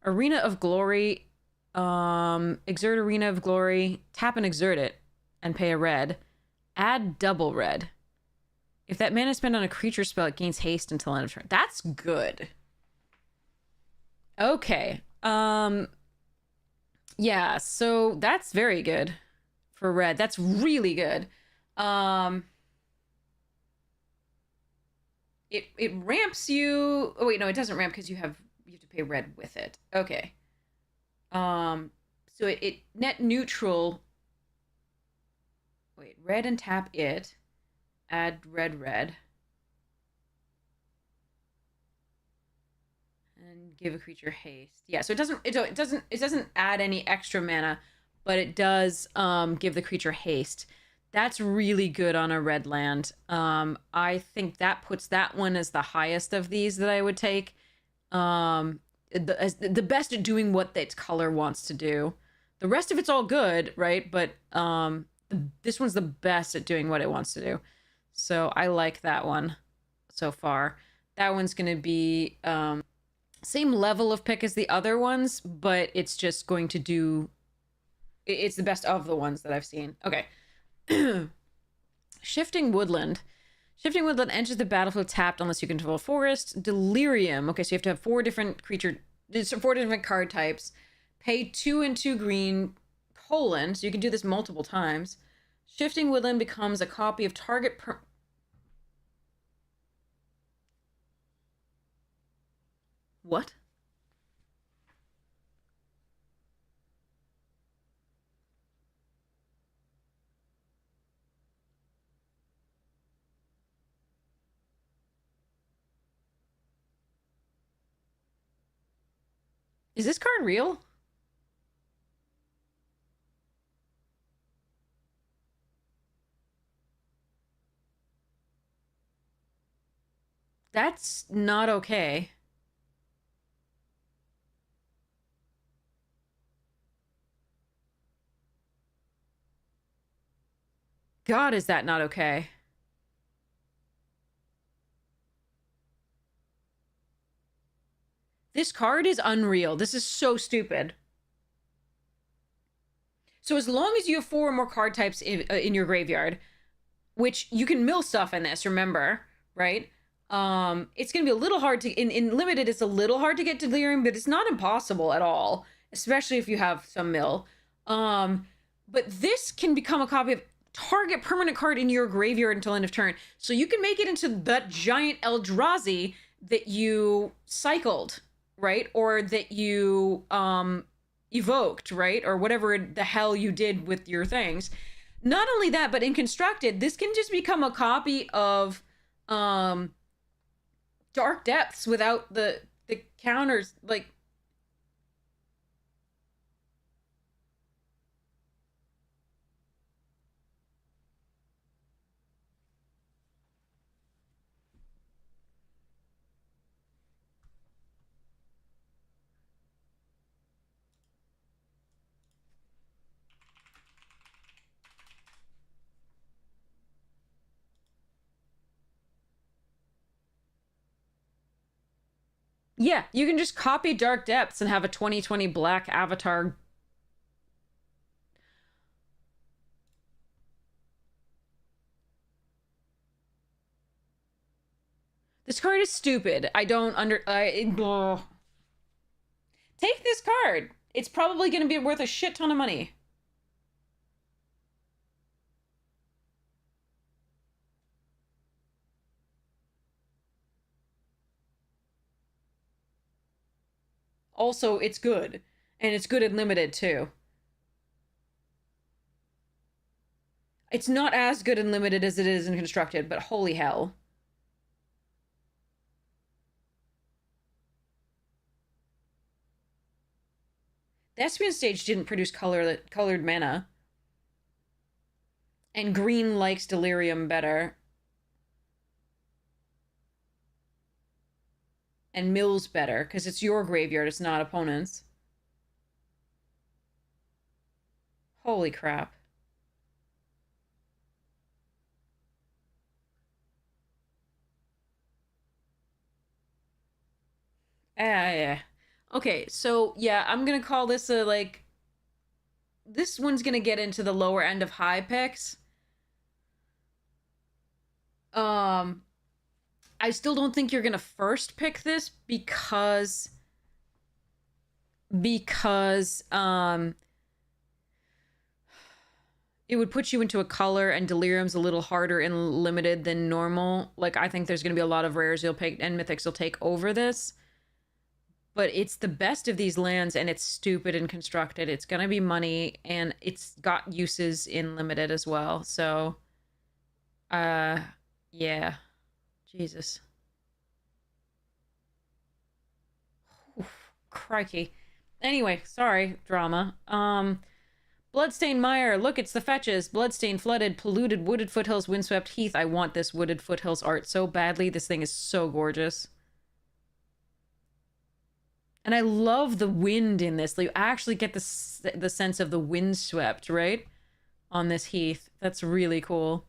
Arena of Glory. Exert Arena of Glory. Tap and exert it, and pay a red. Add double red. If that mana is spent on a creature spell, it gains haste until end of turn. That's good. Okay. Yeah, so that's very good for red. That's really good. Um, it ramps you. Oh wait, no, it doesn't ramp because you have to pay red with it. Okay. Um, so it net neutral. Wait, red and tap it. Add red. And give a creature haste. Yeah, so it doesn't add any extra mana, but it does give the creature haste. That's really good on a red land. I think that puts that one as the highest of these that I would take. The best at doing what its color wants to do. The rest of it's all good, right? But this one's the best at doing what it wants to do. So I like that one so far. That one's gonna be same level of pick as the other ones, but it's just going to do. It's the best of the ones that I've seen. Okay. Shifting Woodland. Shifting Woodland enters the battlefield tapped unless you control a forest. Delirium. Okay, so you have to have 4 different card types. Pay 2 and 2 green, colon, so you can do this multiple times. Shifting Woodland becomes a copy of target What? Is this card real? That's not okay. God, is that not okay? This card is unreal. This is so stupid. So as long as you have 4 or more card types in your graveyard, which you can mill stuff in this, remember, right? It's gonna be a little hard to in limited. It's a little hard to get delirium, but it's not impossible at all, especially if you have some mill. But this can become a copy of target permanent card in your graveyard until end of turn, so you can make it into that giant Eldrazi that you cycled, right, or that you evoked, right, or whatever the hell you did with your things. Not only that, but in constructed, this can just become a copy of Dark Depths without the counters. Like, yeah, you can just copy Dark Depths and have a 2020 black avatar. This card is stupid. I don't under. Take this card. It's probably going to be worth a shit ton of money. Also, it's good. And it's good and limited, too. It's not as good and limited as it is in constructed, but holy hell. The Espion stage didn't produce colored mana. And green likes delirium better. And mills better, because it's your graveyard, it's not opponent's. Holy crap. Yeah. Okay, so yeah, I'm gonna call this a like. This one's gonna get into the lower end of high picks. Um, I still don't think you're gonna first pick this because it would put you into a color, and Delirium's a little harder and limited than normal. Like, I think there's going to be a lot of rares you'll pick and mythics you'll take over this. But it's the best of these lands, and it's stupid and constructed. It's going to be money, and it's got uses in limited as well. So, yeah. Jesus. Oof, crikey. Anyway, sorry, drama. Bloodstained Mire. Look, it's the fetches. Bloodstained, flooded, polluted, wooded foothills, windswept heath. I want this wooded foothills art so badly. This thing is so gorgeous. And I love the wind in this. Like, you actually get the sense of the windswept, right? On this heath. That's really cool.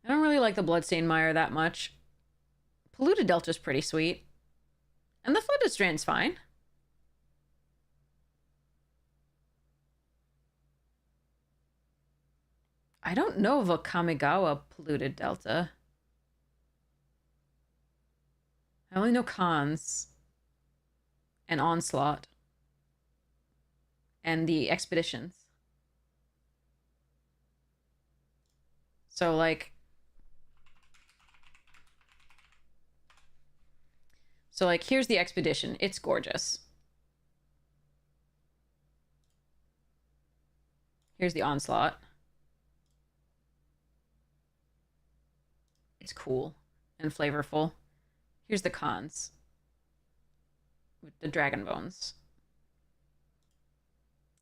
I don't really like the Bloodstained Mire that much. Polluted Delta's pretty sweet. And the Flooded Strand's fine. I don't know of a Kamigawa Polluted Delta. I only know Cons. And Onslaught. And the Expeditions. So, like... here's the Expedition. It's gorgeous. Here's the Onslaught. It's cool and flavorful. Here's the Cons. With the dragon bones.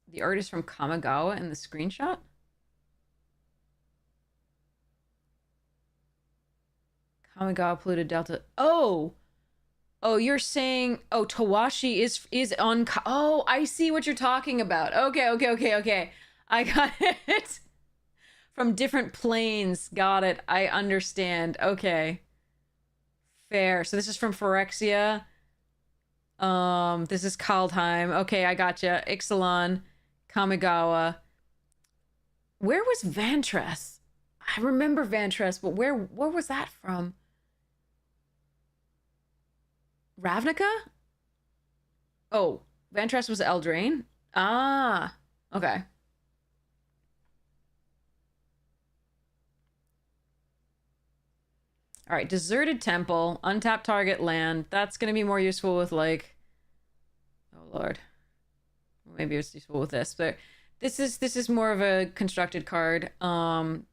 The art is from Kamigawa in the screenshot? Kamigawa Polluted Delta. Oh! Oh, you're saying, oh, Tawashi is on, oh, I see what you're talking about. Okay. I got it. From different planes. Got it. I understand. Okay. Fair. So this is from Phyrexia. This is Kaldheim. Okay, I gotcha. Ixalan, Kamigawa. Where was Vantress? I remember Vantress, but where was that from? Ravnica? Oh, Vantress was Eldraine? Ah, okay. All right, Deserted Temple, untapped target land. That's going to be more useful with, like... Oh, Lord. Maybe it's useful with this, but this is more of a constructed card. Some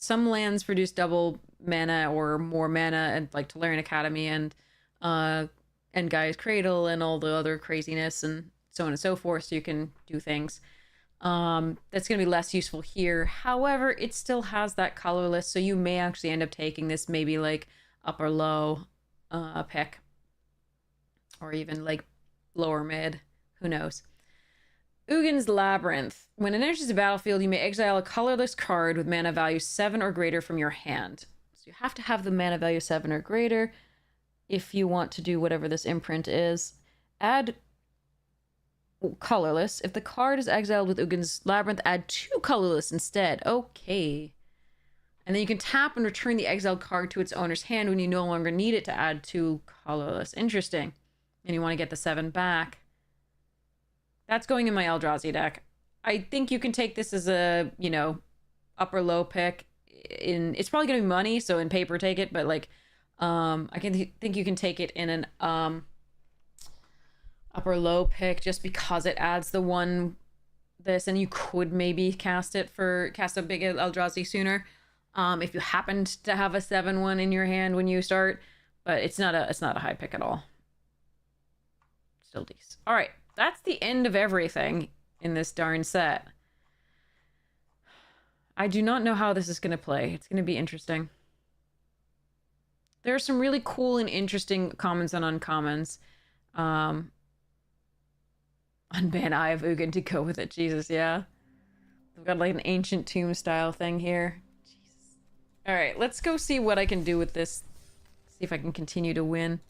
lands produce double mana or more mana, and like Tolarian Academy and Gaia's Cradle and all the other craziness and so on and so forth, so you can do things. That's going to be less useful here. However, it still has that colorless, so you may actually end up taking this maybe like upper low pick. Or even like lower mid. Who knows? Ugin's Labyrinth. When it enters the battlefield, you may exile a colorless card with mana value 7 or greater from your hand. So you have to have the mana value 7 or greater if you want to do whatever this imprint is. Add colorless. If the card is exiled with Ugin's Labyrinth, add 2 colorless instead. Okay. And then you can tap and return the exiled card to its owner's hand when you no longer need it to add 2 colorless. Interesting. And you want to get the 7 back. That's going in my Eldrazi deck. I think you can take this as a, you know, upper low pick. It's probably going to be money, so in paper take it, but like I think you can take it in an upper low pick just because it adds the one this, and you could maybe cast a big Eldrazi sooner if you happened to have a 7/1 in your hand when you start, but it's not a high pick at all. Still decent. All right, that's the end of everything in this darn set. I do not know how this is going to play. It's going to be interesting. There are some really cool and interesting commons and uncommons. Unban Eye of Ugin to go with it. Jesus, yeah. We've got like an ancient tomb style thing here. Jesus. All right, let's go see what I can do with this. See if I can continue to win.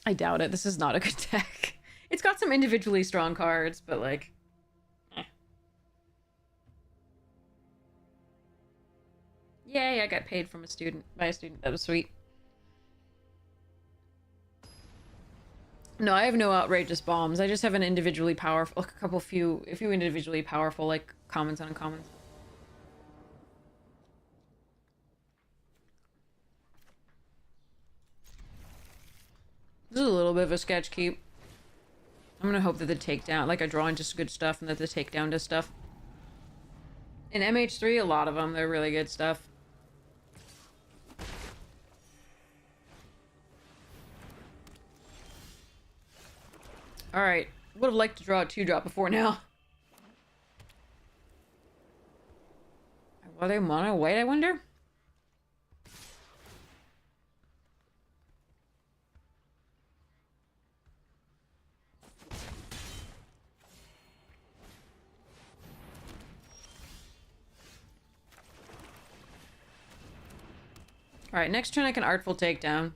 I doubt it. This is not a good deck. It's got some individually strong cards, but like... Yay, I got paid by a student. That was sweet. No, I have no outrageous bombs. I just have an individually powerful, like a few individually powerful, like, commons and uncommons. This is a little bit of a sketch keep. I'm gonna hope that the takedown, like, I draw in just good stuff and that the takedown does stuff. In MH3, a lot of them, they're really good stuff. Alright, would have liked to draw a 2-drop before now. Are they mono white, I wonder? Alright, next turn I can Artful Takedown.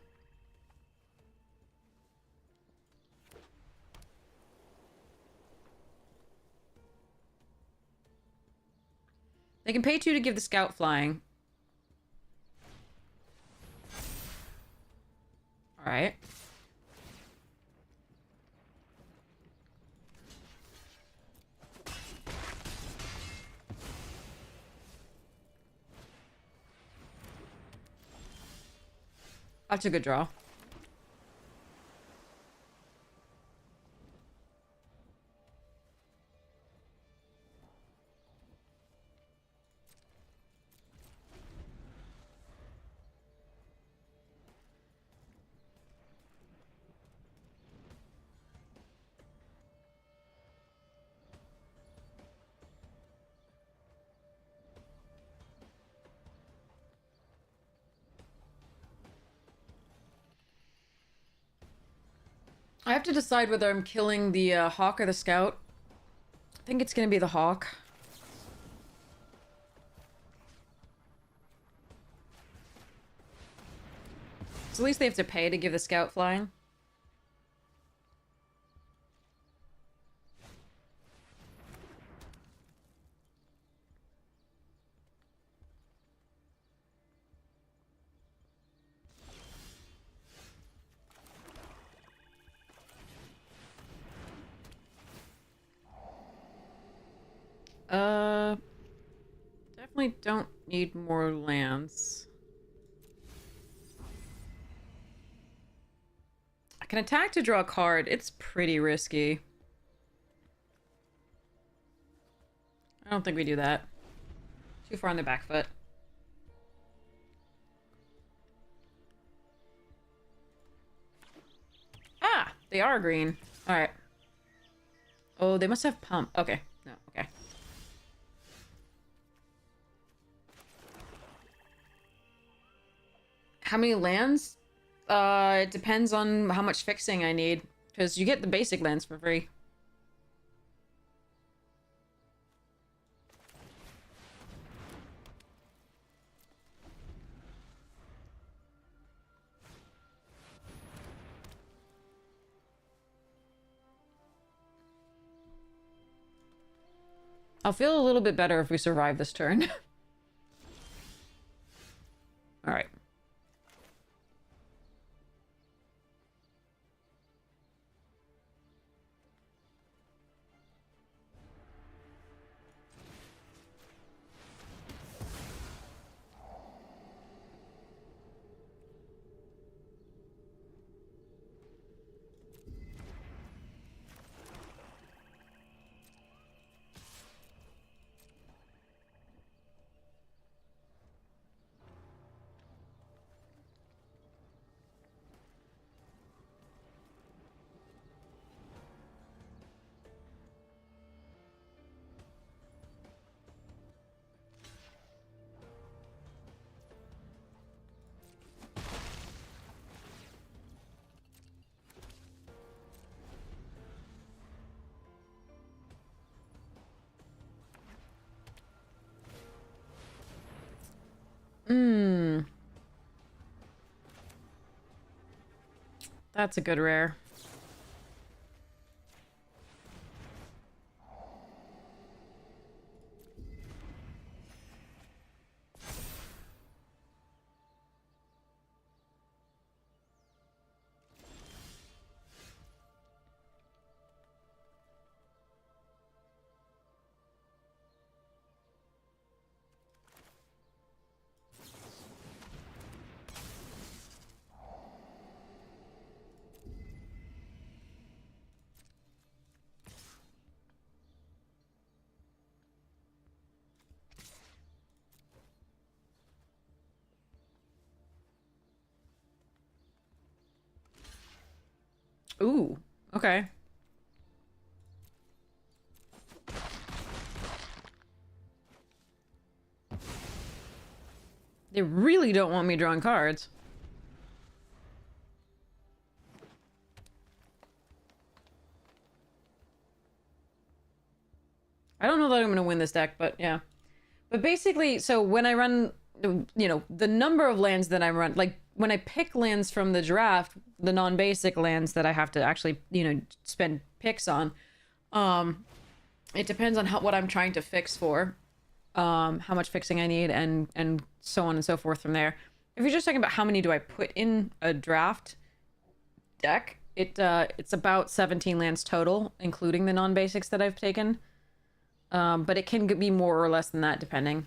They can pay 2 to give the Scout flying. Alright. That's a good draw. I have to decide whether I'm killing the Hawk or the Scout. I think it's gonna be the Hawk. So at least they have to pay to give the Scout flying. Definitely don't need more lands. I can attack to draw a card. It's pretty risky. I don't think we do that. Too far on the back foot. Ah! They are green. Alright. Oh, they must have pump. Okay. No, okay. How many lands? It depends on how much fixing I need. Because you get the basic lands for free. I'll feel a little bit better if we survive this turn. Alright. That's a good rare. Ooh, okay. They really don't want me drawing cards. I don't know that I'm going to win this deck, but yeah. But basically, so when I run, you know, the number of lands that I run, like when I pick lands from the draft, the non-basic lands that I have to actually, you know, spend picks on, it depends on what I'm trying to fix for, how much fixing I need, and so on and so forth from there. If you're just talking about how many do I put in a draft deck, it's about 17 lands total, including the non-basics that I've taken. But it can be more or less than that, depending.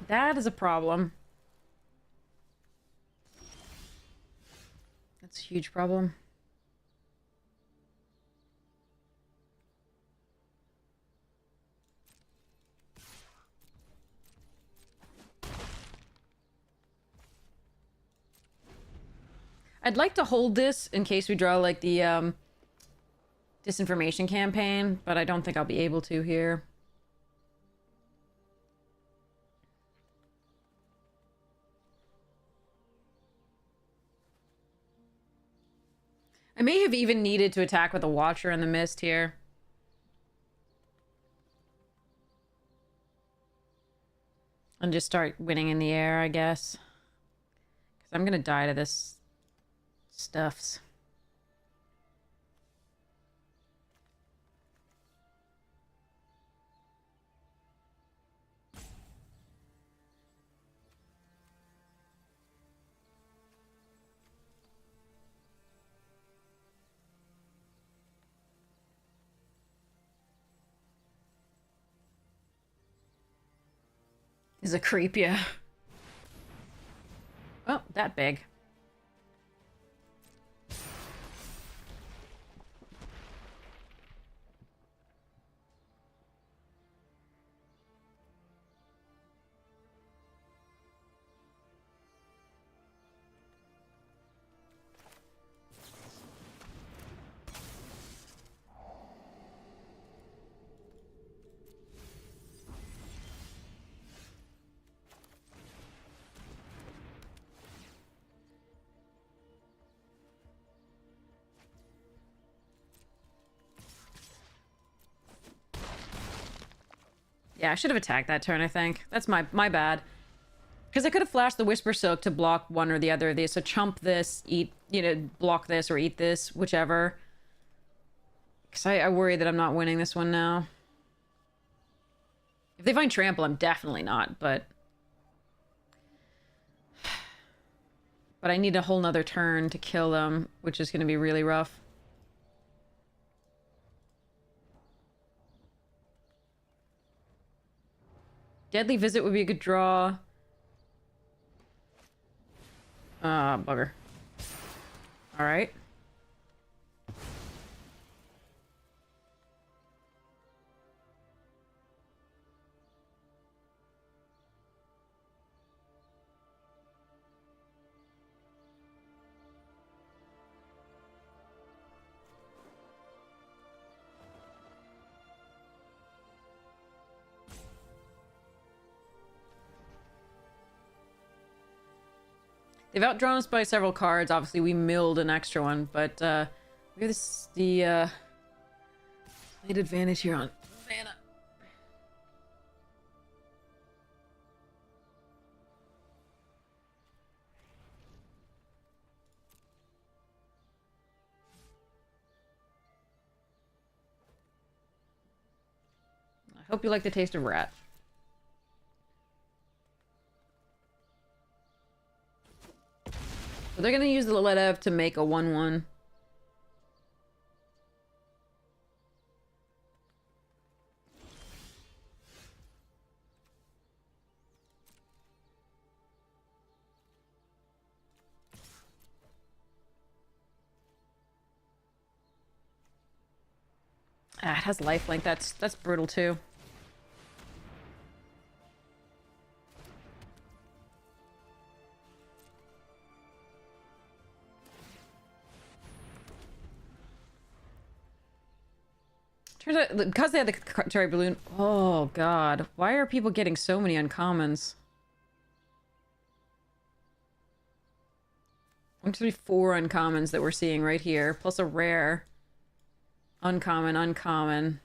That is a problem. That's a huge problem. I'd like to hold this in case we draw, like, the, disinformation campaign, but I don't think I'll be able to here. I may have even needed to attack with a Watcher in the Mist here. And just start winning in the air, I guess. Because I'm gonna die to this stuffs. Is a creep, yeah. Oh, that big. Yeah, I should have attacked that turn, I think. That's my bad. Because I could have flashed the Whisper Silk to block one or the other of these. So chump this, eat, you know, block this or eat this, whichever. Because I worry that I'm not winning this one now. If they find Trample, I'm definitely not, but... But I need a whole nother turn to kill them, which is going to be really rough. Deadly Visit would be a good draw. Bugger. Alright. They've outdrawn us by several cards. Obviously, we milled an extra one, but we have the slight advantage here on mana. I hope you like the taste of rat. So they're gonna use the Ledev to make a 1/1. Ah, it has lifelink. That's brutal too. Turns out, because they had the cherry balloon. Oh god, why are people getting so many uncommons? 1, 2, 3, 4 uncommons that we're seeing right here, plus a rare. Uncommon, uncommon.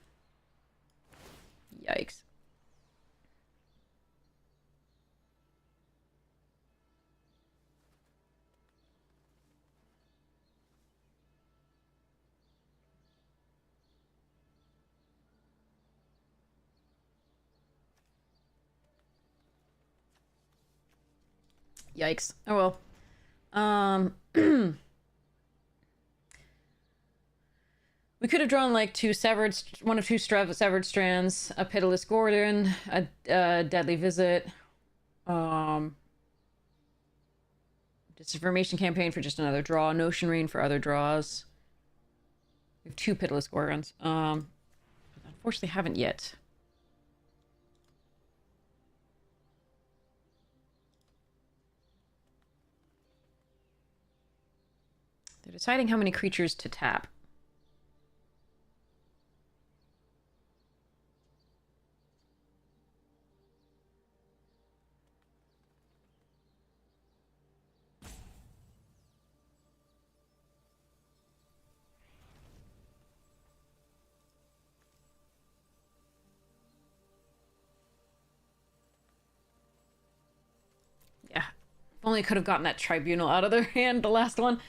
Yikes. Yikes. Oh well. We could have drawn like one of two severed strands, a pitiless Gordon, a deadly visit, disinformation campaign for just another draw, notion rain for other draws. We have 2 pitiless Gorgons. Unfortunately, haven't yet. They're deciding how many creatures to tap. Yeah. If only could have gotten that tribunal out of their hand, the last one.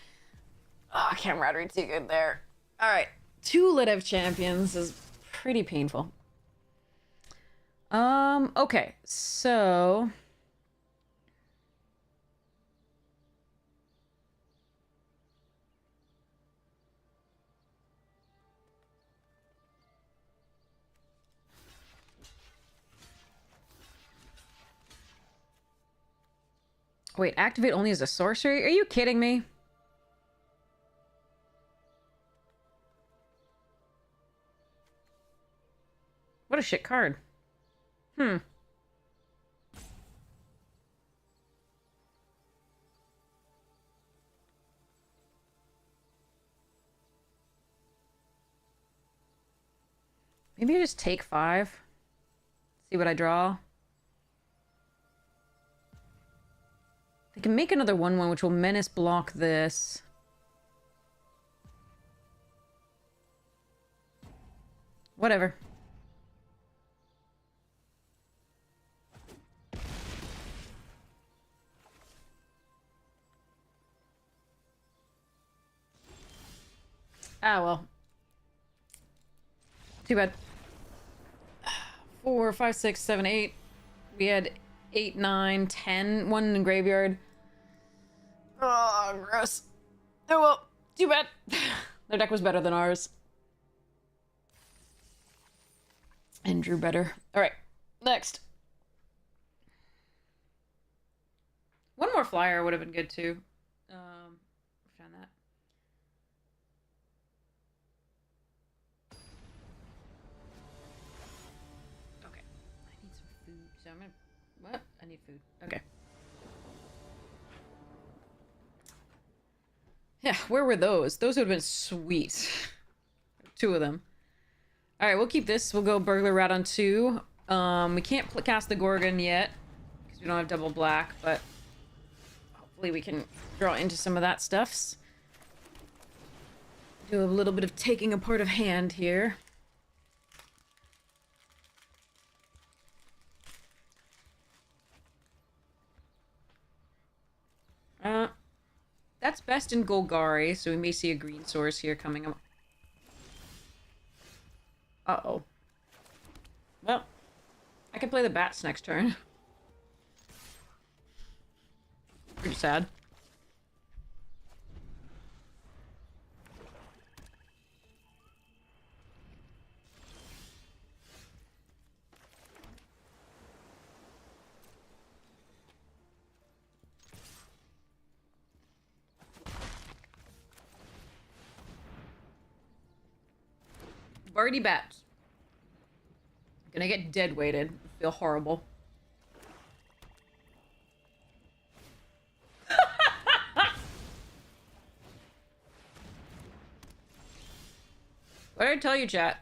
Oh, camaraderie too good there. Alright. 2 Lidev champions is pretty painful. Okay, so... Wait, activate only as a sorcery? Are you kidding me? What a shit card. Hmm. Maybe I just take 5. See what I draw. They can make another 1/1, which will menace block this. Whatever. Ah, well. Too bad. 4, 5, 6, 7, 8. We had 8, 9, 10. 1 in the graveyard. Oh, gross. Oh well, too bad. Their deck was better than ours. And drew better. Alright, next. 1 more flyer would have been good too. Found that. Okay. I need some food. So I'm gonna... What? I need food. Okay. Yeah, where were those? Those would have been sweet. 2 of them. Alright, we'll keep this. We'll go Burglar Rat on 2. We can't cast the Gorgon yet, because we don't have double black, but hopefully we can draw into some of that stuffs. Do a little bit of taking apart of hand here. That's best in Golgari, so we may see a green source here coming up. Uh-oh. Well, I can play the bats next turn. Pretty sad. Barty bats. Gonna get dead weighted. Feel horrible. What did I tell you, chat?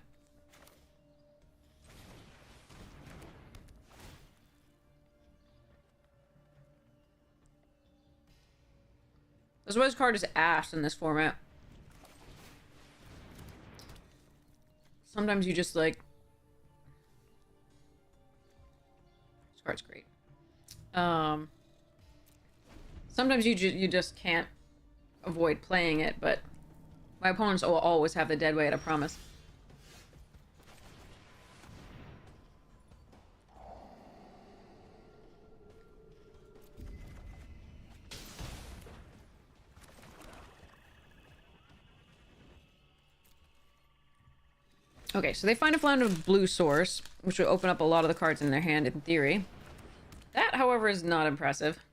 This West card is ass in this format. Sometimes you just like... This card's great. Sometimes you just can't avoid playing it, but my opponents will always have the dead weight, I promise. Okay, so they find a Flounder of blue source, which will open up a lot of the cards in their hand, in theory. That, however, is not impressive.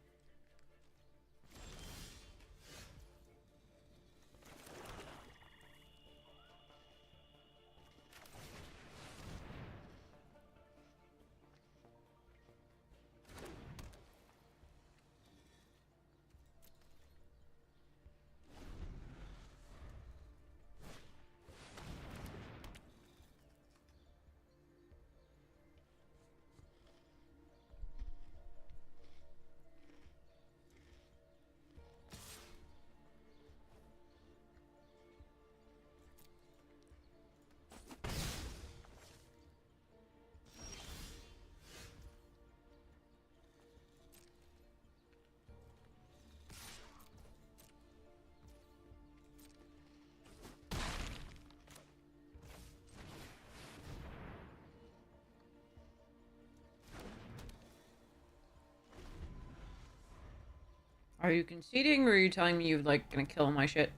Are you conceding, or are you telling me you're, like, gonna kill my shit?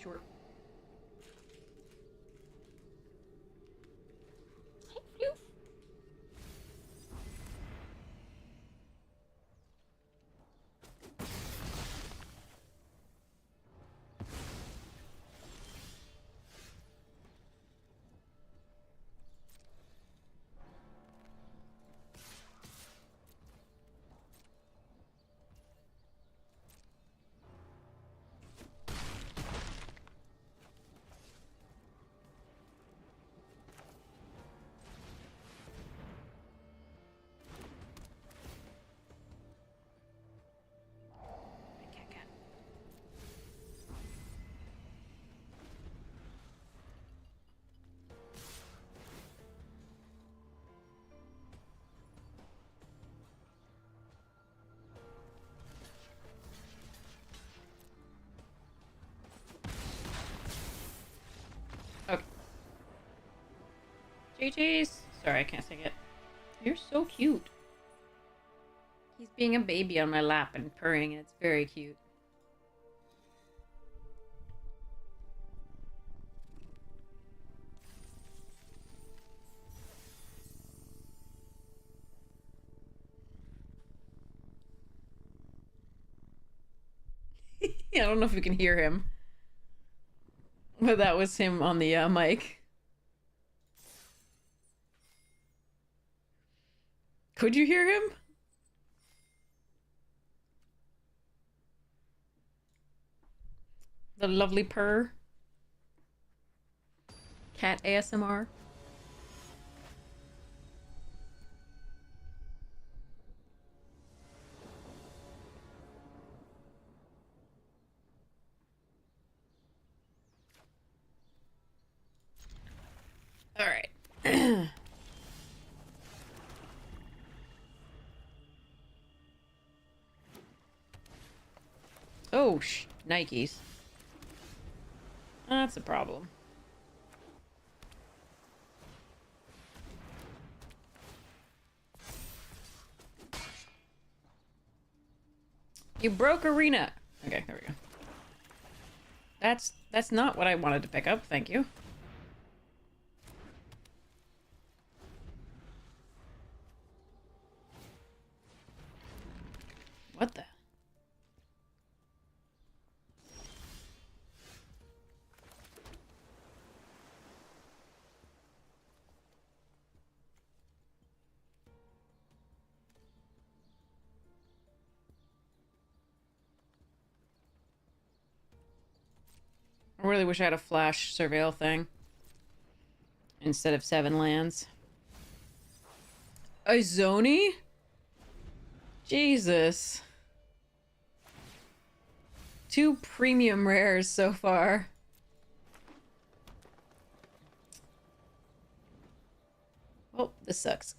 Sure. Okay. JJ's. Sorry, I can't sing it. You're so cute. He's being a baby on my lap and purring, and it's very cute. I don't know if you can hear him, but that was him on the mic. Could you hear him? The lovely purr. Cat ASMR. All right. Oh, Nikes. That's a problem. You broke Arena. Okay, there we go. That's not what I wanted to pick up, thank you. I really wish I had a flash surveil thing instead of 7 lands. Izoni? Jesus. 2 premium rares so far. Oh, this sucks.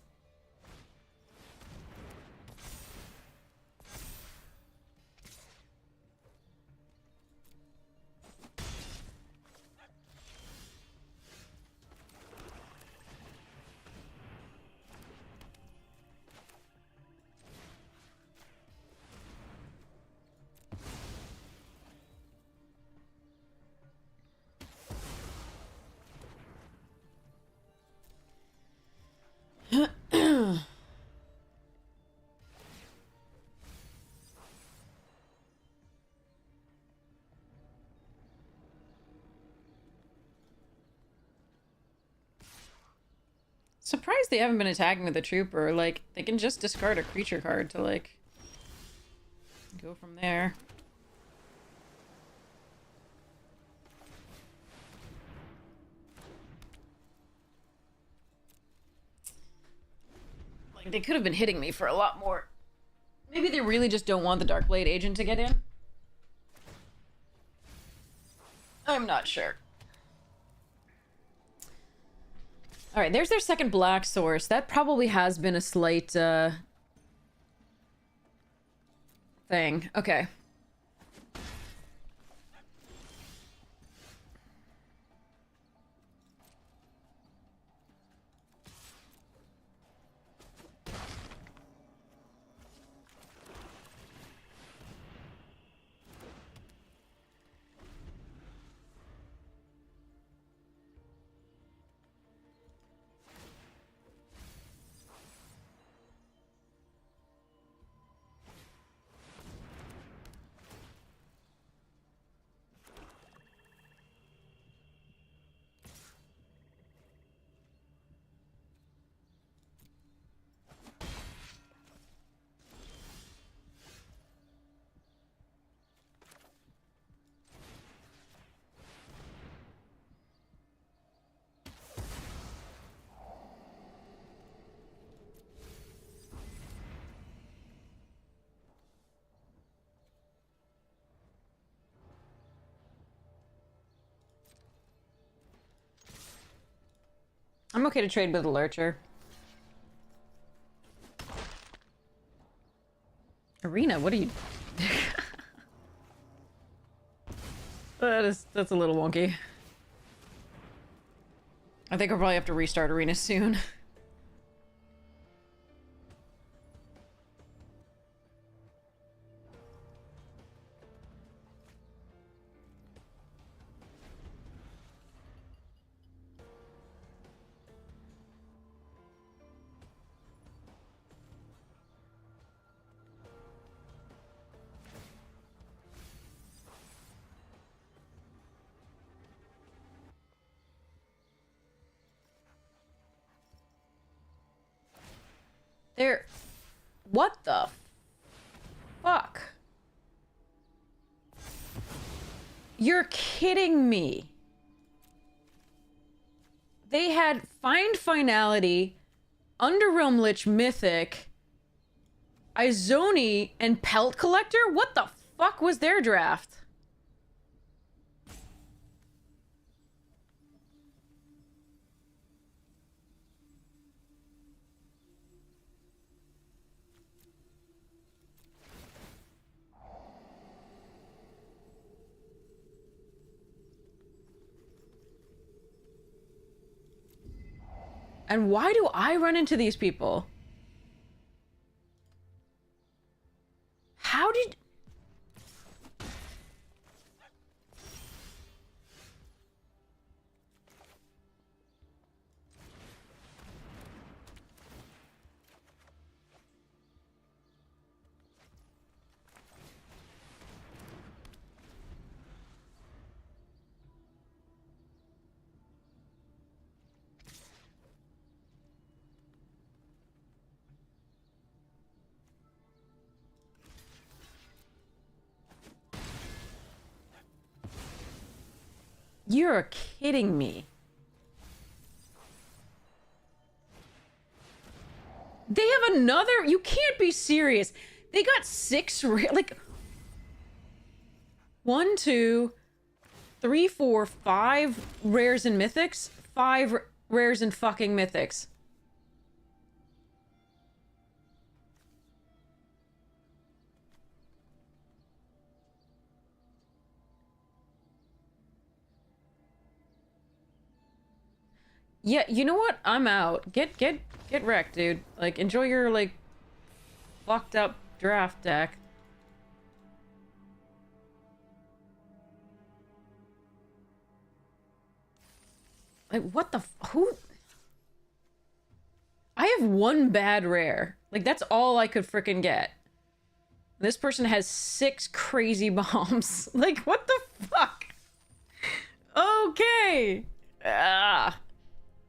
Surprised they haven't been attacking with the trooper. Like, they can just discard a creature card to, like, go from there. Like, they could have been hitting me for a lot more. Maybe they really just don't want the Darkblade agent to get in. I'm not sure. Alright, there's their second black source. That probably has been a slight, thing. Okay. I'm okay to trade with a Lurcher. Arena, what are you... That's a little wonky. I think I'll probably have to restart Arena soon. There... What the fuck? You're kidding me. They had Find Finality, Underrealm Lich Mythic, Izoni, and Pelt Collector? What the fuck was their draft? And why do I run into these people? How did... You're kidding me. They have another? You can't be serious. They got 6 like 1, 2, 3, 4, 5 rares and mythics. 5 rares and fucking mythics. Yeah, you know what? I'm out. Get wrecked, dude. Like, enjoy your, like, fucked up draft deck. Like, what the who? I have 1 bad rare. Like, that's all I could frickin' get. This person has 6 crazy bombs. Like, what the fuck? Okay. Ah.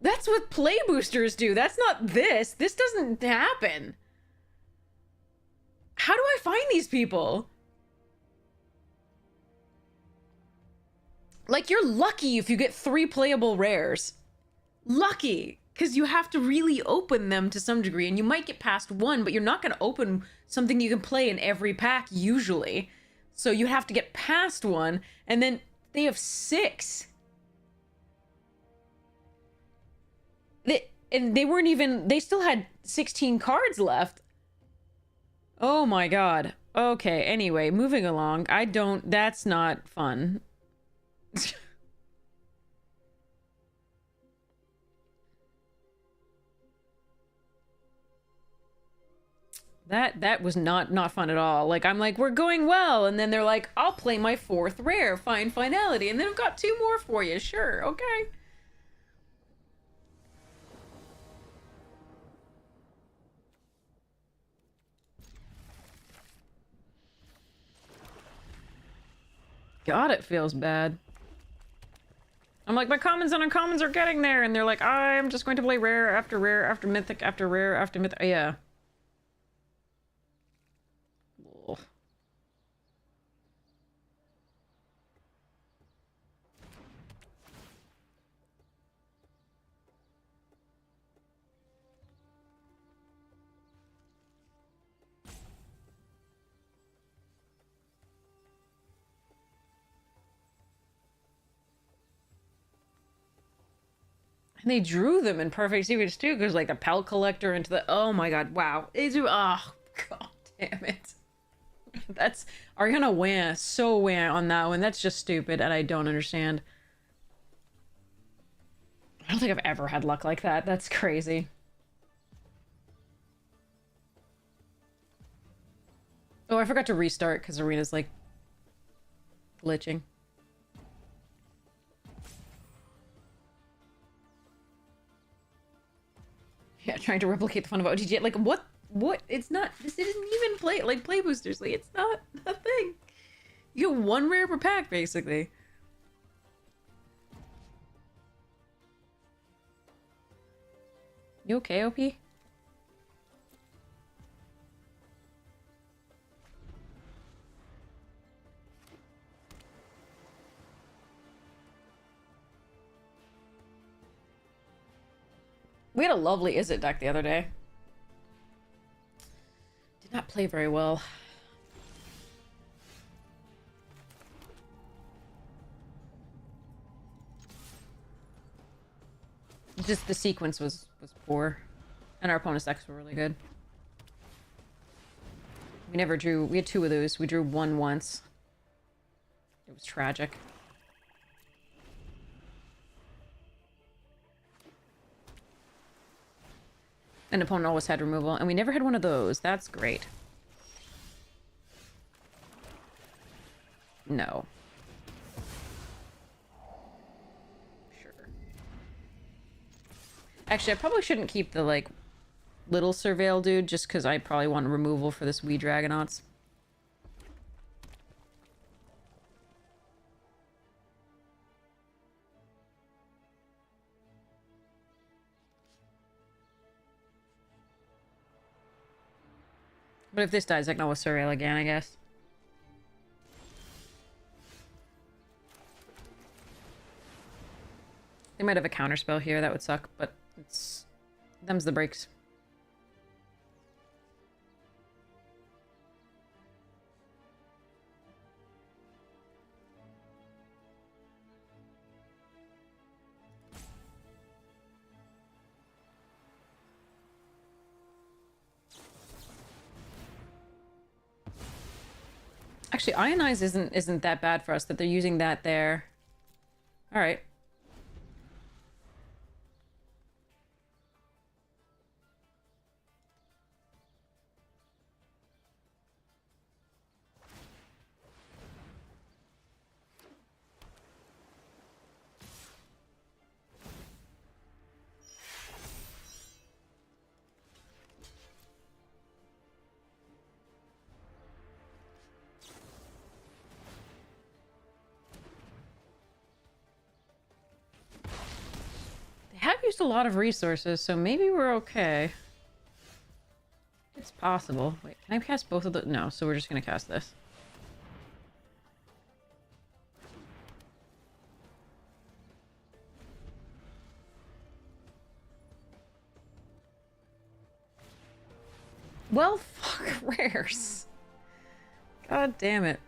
That's what play boosters do. That's not this. This doesn't happen. How do I find these people? Like, you're lucky if you get 3 playable rares. Lucky. Because you have to really open them to some degree, and you might get past 1, but you're not going to open something you can play in every pack, usually. So you have to get past 1, and then they have 6. They weren't even... They still had 16 cards left. Oh my god. Okay, anyway, moving along. That's not fun. That was not fun at all. Like, I'm like, we're going well, and then they're like, I'll play my 4th rare, find finality, and then I've got 2 more for you. Sure, okay. God, it feels bad. I'm like, my commons and uncommons are getting there, and they're like, I'm just going to play rare after mythic after rare after mythic. Yeah. Ugh. And they drew them in perfect sequence too, because like the Pelt Collector into the... Oh my god, wow. Oh, god damn it. That's... Ariana wah, so wah on that one. That's just stupid, and I don't understand. I don't think I've ever had luck like that. That's crazy. Oh, I forgot to restart, because Arena's like... glitching. Yeah, trying to replicate the fun of OTG. Like, what? It's not... This isn't even play boosters. Like, it's not a thing. You get 1 rare per pack, basically. You okay, OP? We had a lovely Is It deck the other day. Did not play very well. Just the sequence was poor. And our opponent's decks were really good. We never drew... We had 2 of those. We drew 1 once. It was tragic. An opponent always had removal, and we never had one of those. That's great. No. Sure. Actually, I probably shouldn't keep the, like, little Surveil dude, just because I probably want removal for this wee Dragonauts. But if this dies, I can always Surveil again, I guess. They might have a counterspell here. That would suck, but it's... them's the breaks. Actually, ionize isn't that bad for us that they're using that there. All right. Have used a lot of resources, so maybe we're okay. It's possible. Wait, can I cast both of the... No, so we're just gonna cast this. Well, fuck, rares. God damn it.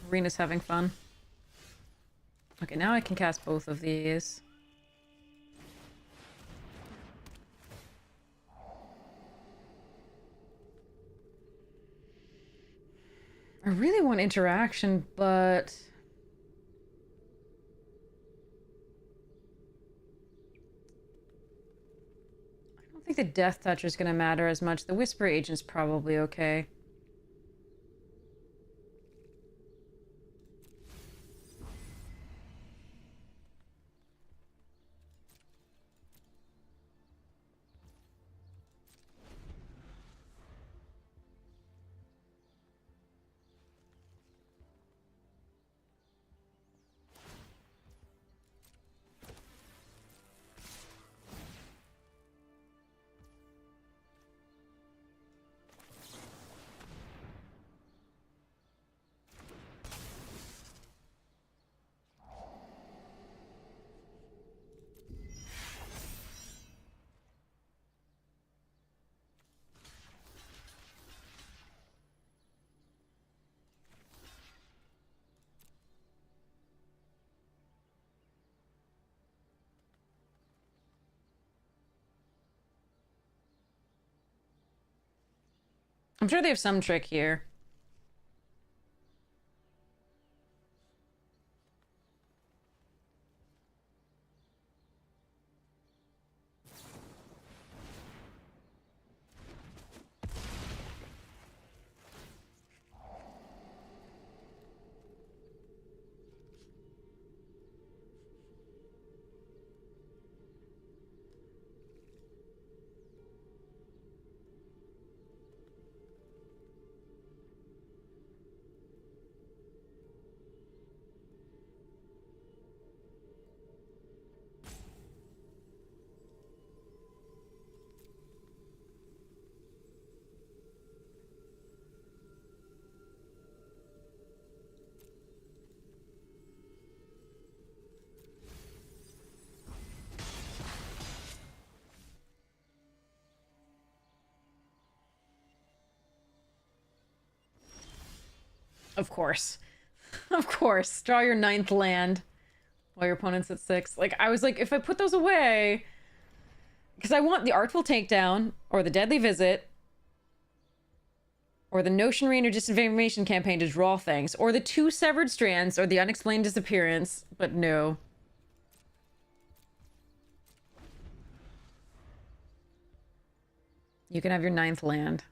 Rena's having fun. Okay, now I can cast both of these. I really want interaction, but... I don't think the Death Touch is going to matter as much. The Whisper Agent's probably okay. I'm sure they have some trick here. Of course. Of course. Draw your 9th land while your opponent's at 6. Like, I was like, if I put those away... Because I want the Artful Takedown, or the Deadly Visit, or the Notion Rain or Disinformation campaign to draw things, or the 2 Severed Strands, or the Unexplained Disappearance, but no. You can have your 9th land.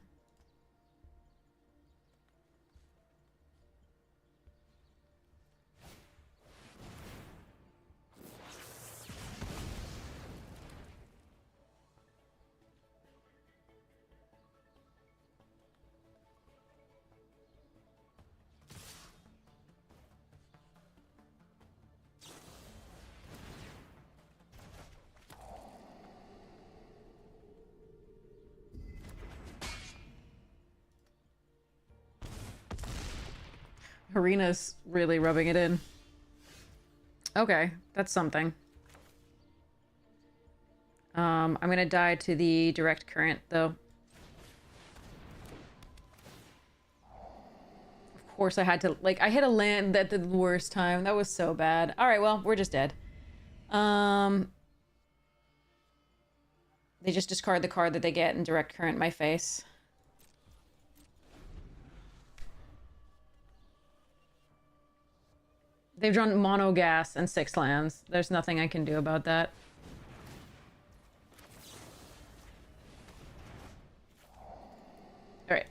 Harina's really rubbing it in. Okay, that's something. I'm gonna die to the direct current, though. Of course I had to, like, I hit a land at the worst time. That was so bad. Alright, well, we're just dead. They just discard the card that they get and direct current my face. They've drawn mono gas and 6 lands. There's nothing I can do about that. Alright.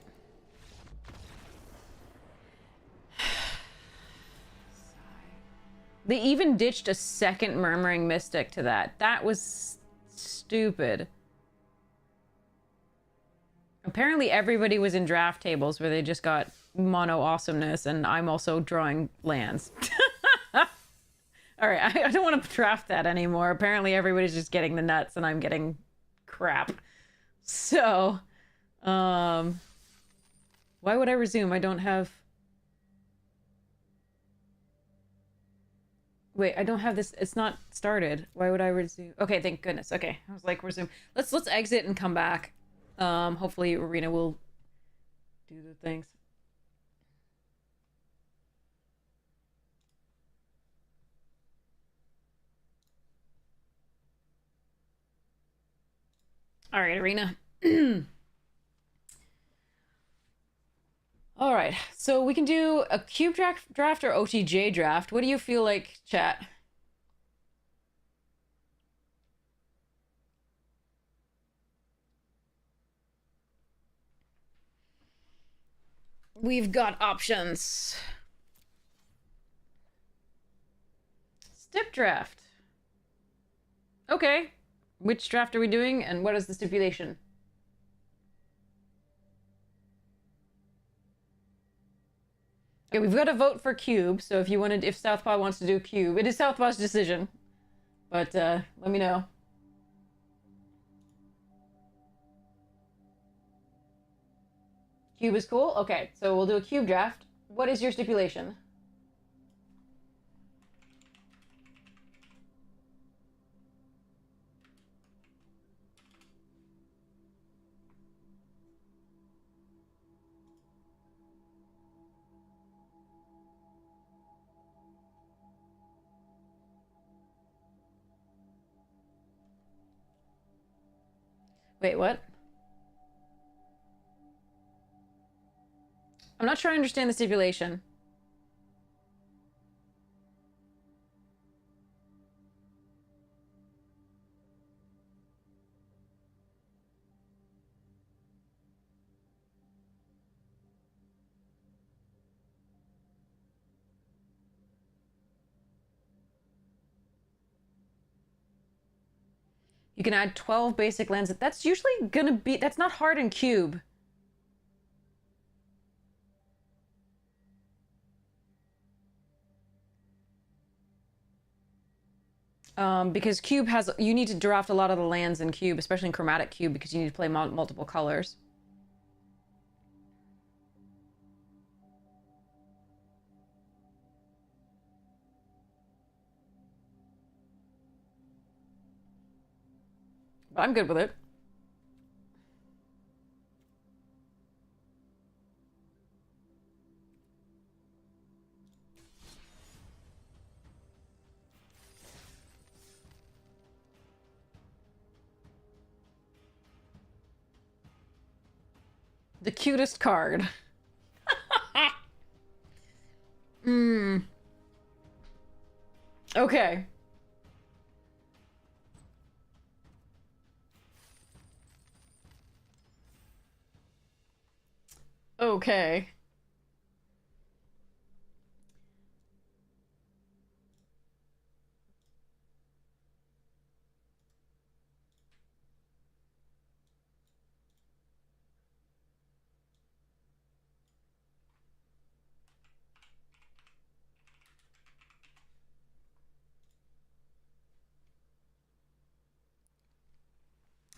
They even ditched a second Murmuring Mystic to that. That was stupid. Apparently everybody was in draft tables where they just got mono awesomeness, and I'm also drawing lands. Alright, I don't want to draft that anymore. Apparently everybody's just getting the nuts and I'm getting crap. So, why would I resume? I don't have... Wait, I don't have this. It's not started. Why would I resume? Okay, thank goodness. Okay, I was like, resume. Let's exit and come back. Hopefully Arena will do the things. All right, Arena. All right, so we can do a cube draft or OTJ draft. What do you feel like, chat? We've got options. Step draft. Okay. Which draft are we doing, and what is the stipulation? Okay, we've got to vote for cube, so if Southpaw wants to do cube, it is Southpaw's decision. But, let me know. Cube is cool? Okay, so we'll do a cube draft. What is your stipulation? Wait, what? I'm not sure I understand the stipulation. You can add 12 basic lands. That's usually gonna be... That's not hard in cube. Because cube has... You need to draft a lot of the lands in cube, especially in chromatic cube, because you need to play multiple colors. But I'm good with it. The cutest card. Okay. Okay.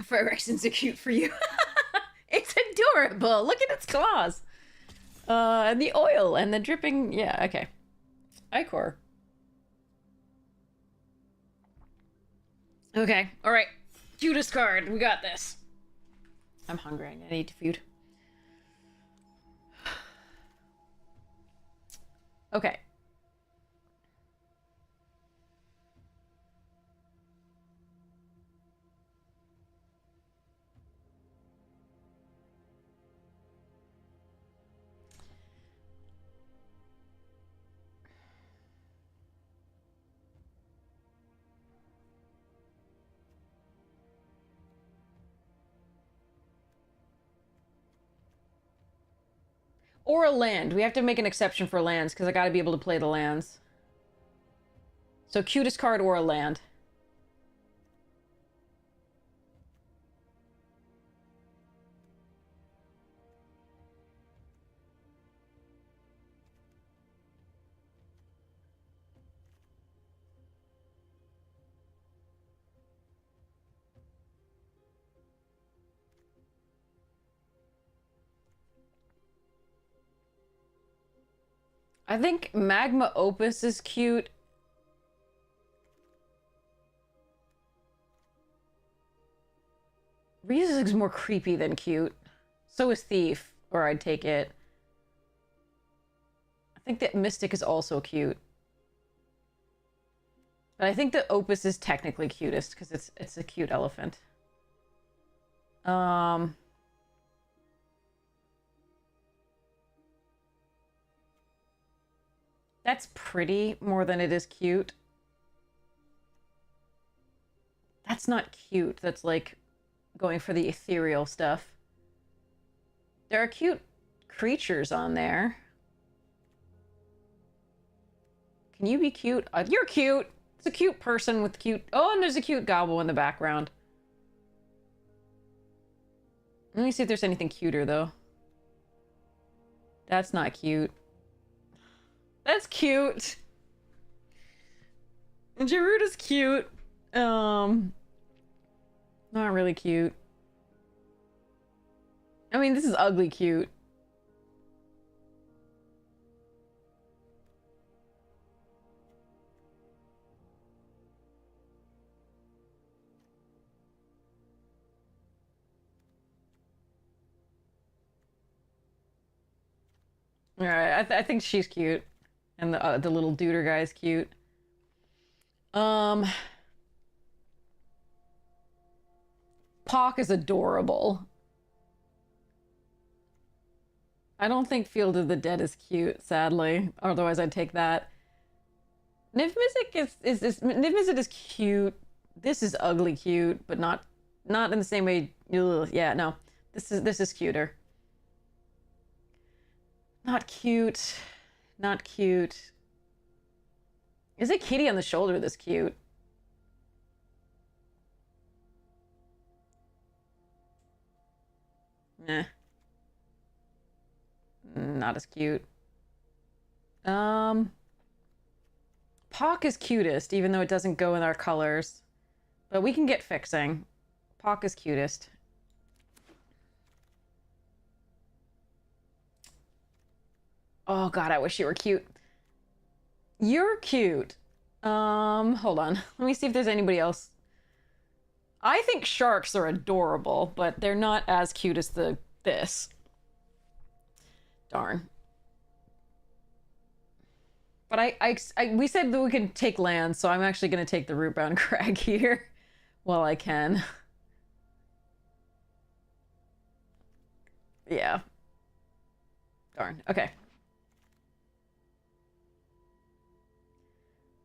Phyrexion's a cute for you. It's adorable. Look at its claws. And the oil and the dripping. Yeah, okay. Ichor. Okay, alright. Cutest card. We got this. I'm hungry. I need food. Okay. Or a land. We have to make an exception for lands, because I gotta be able to play the lands. So cutest card or a land. I think Magma Opus is cute. Riza is more creepy than cute. So is Thief, or I'd take it. I think that Mystic is also cute. But I think the Opus is technically cutest, because it's a cute elephant. That's pretty more than it is cute. That's not cute. That's like going for the ethereal stuff. There are cute creatures on there. Can you be cute? You're cute! It's a cute person with cute... Oh, and there's a cute gobble in the background. Let me see if there's anything cuter, though. That's not cute. That's cute! And Gerudo's cute. Not really cute. I mean, this is ugly cute. Alright, I think she's cute. And the little duder guy's cute. Pock is adorable. I don't think Field of the Dead is cute, sadly. Otherwise, I'd take that. Niv-Mizzet Niv-Mizzet is cute. This is ugly cute, but not in the same way. Ugh, yeah, no. This is cuter. Not cute. Not cute. Is a kitty on the shoulder this cute? Nah. Not as cute. Pock is cutest, even though it doesn't go in our colors. But we can get fixing. Pock is cutest. Oh god, I wish you were cute. You're cute. Hold on. Let me see if there's anybody else. I think sharks are adorable, but they're not as cute as this. Darn. But we said that we could take land, so I'm actually going to take the root-bound crag here while I can. Yeah. Darn. Okay.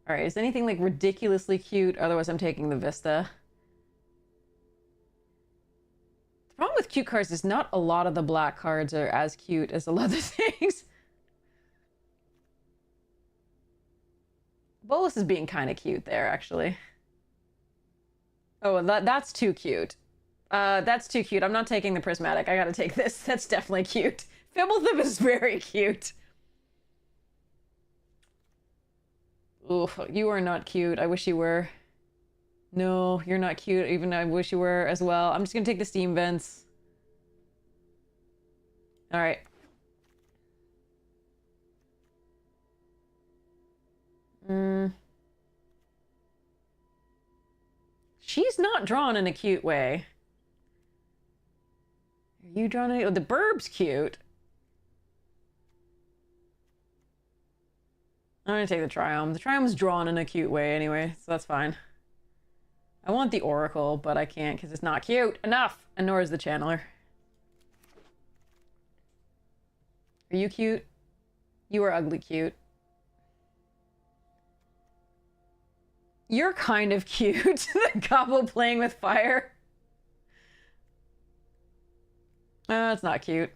All right. Is anything like ridiculously cute? Otherwise, I'm taking the Vista. The problem with cute cards is not a lot of the black cards are as cute as a lot of the things. Bolus is being kind of cute there, actually. Oh, that's too cute. That's too cute. I'm not taking the prismatic. I gotta take this. That's definitely cute. Fibblethip is very cute. Ooh, you are not cute. I wish you were. No, you're not cute. Even I wish you were as well. I'm just gonna take the steam vents. All right. Mm. She's not drawn in a cute way. Are you drawn in? Oh, the Burb's cute. I'm gonna take the Triome. The Triome's drawn in a cute way anyway, so that's fine. I want the Oracle, but I can't because it's not cute enough. And nor is the Channeler. Are you cute? You are ugly cute. You're kind of cute. The Gobble playing with fire. That's not cute.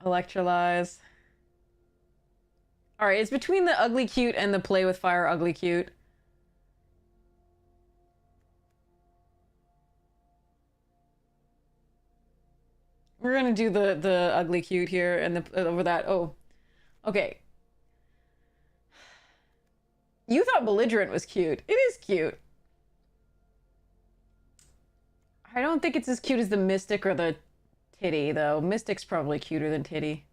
Electrolyze. Alright, it's between the ugly cute and the play with fire ugly cute. We're gonna do the ugly cute here and the over that. Oh, okay. You thought belligerent was cute. It is cute. I don't think it's as cute as the Mystic or the Titty, though. Mystic's probably cuter than Titty.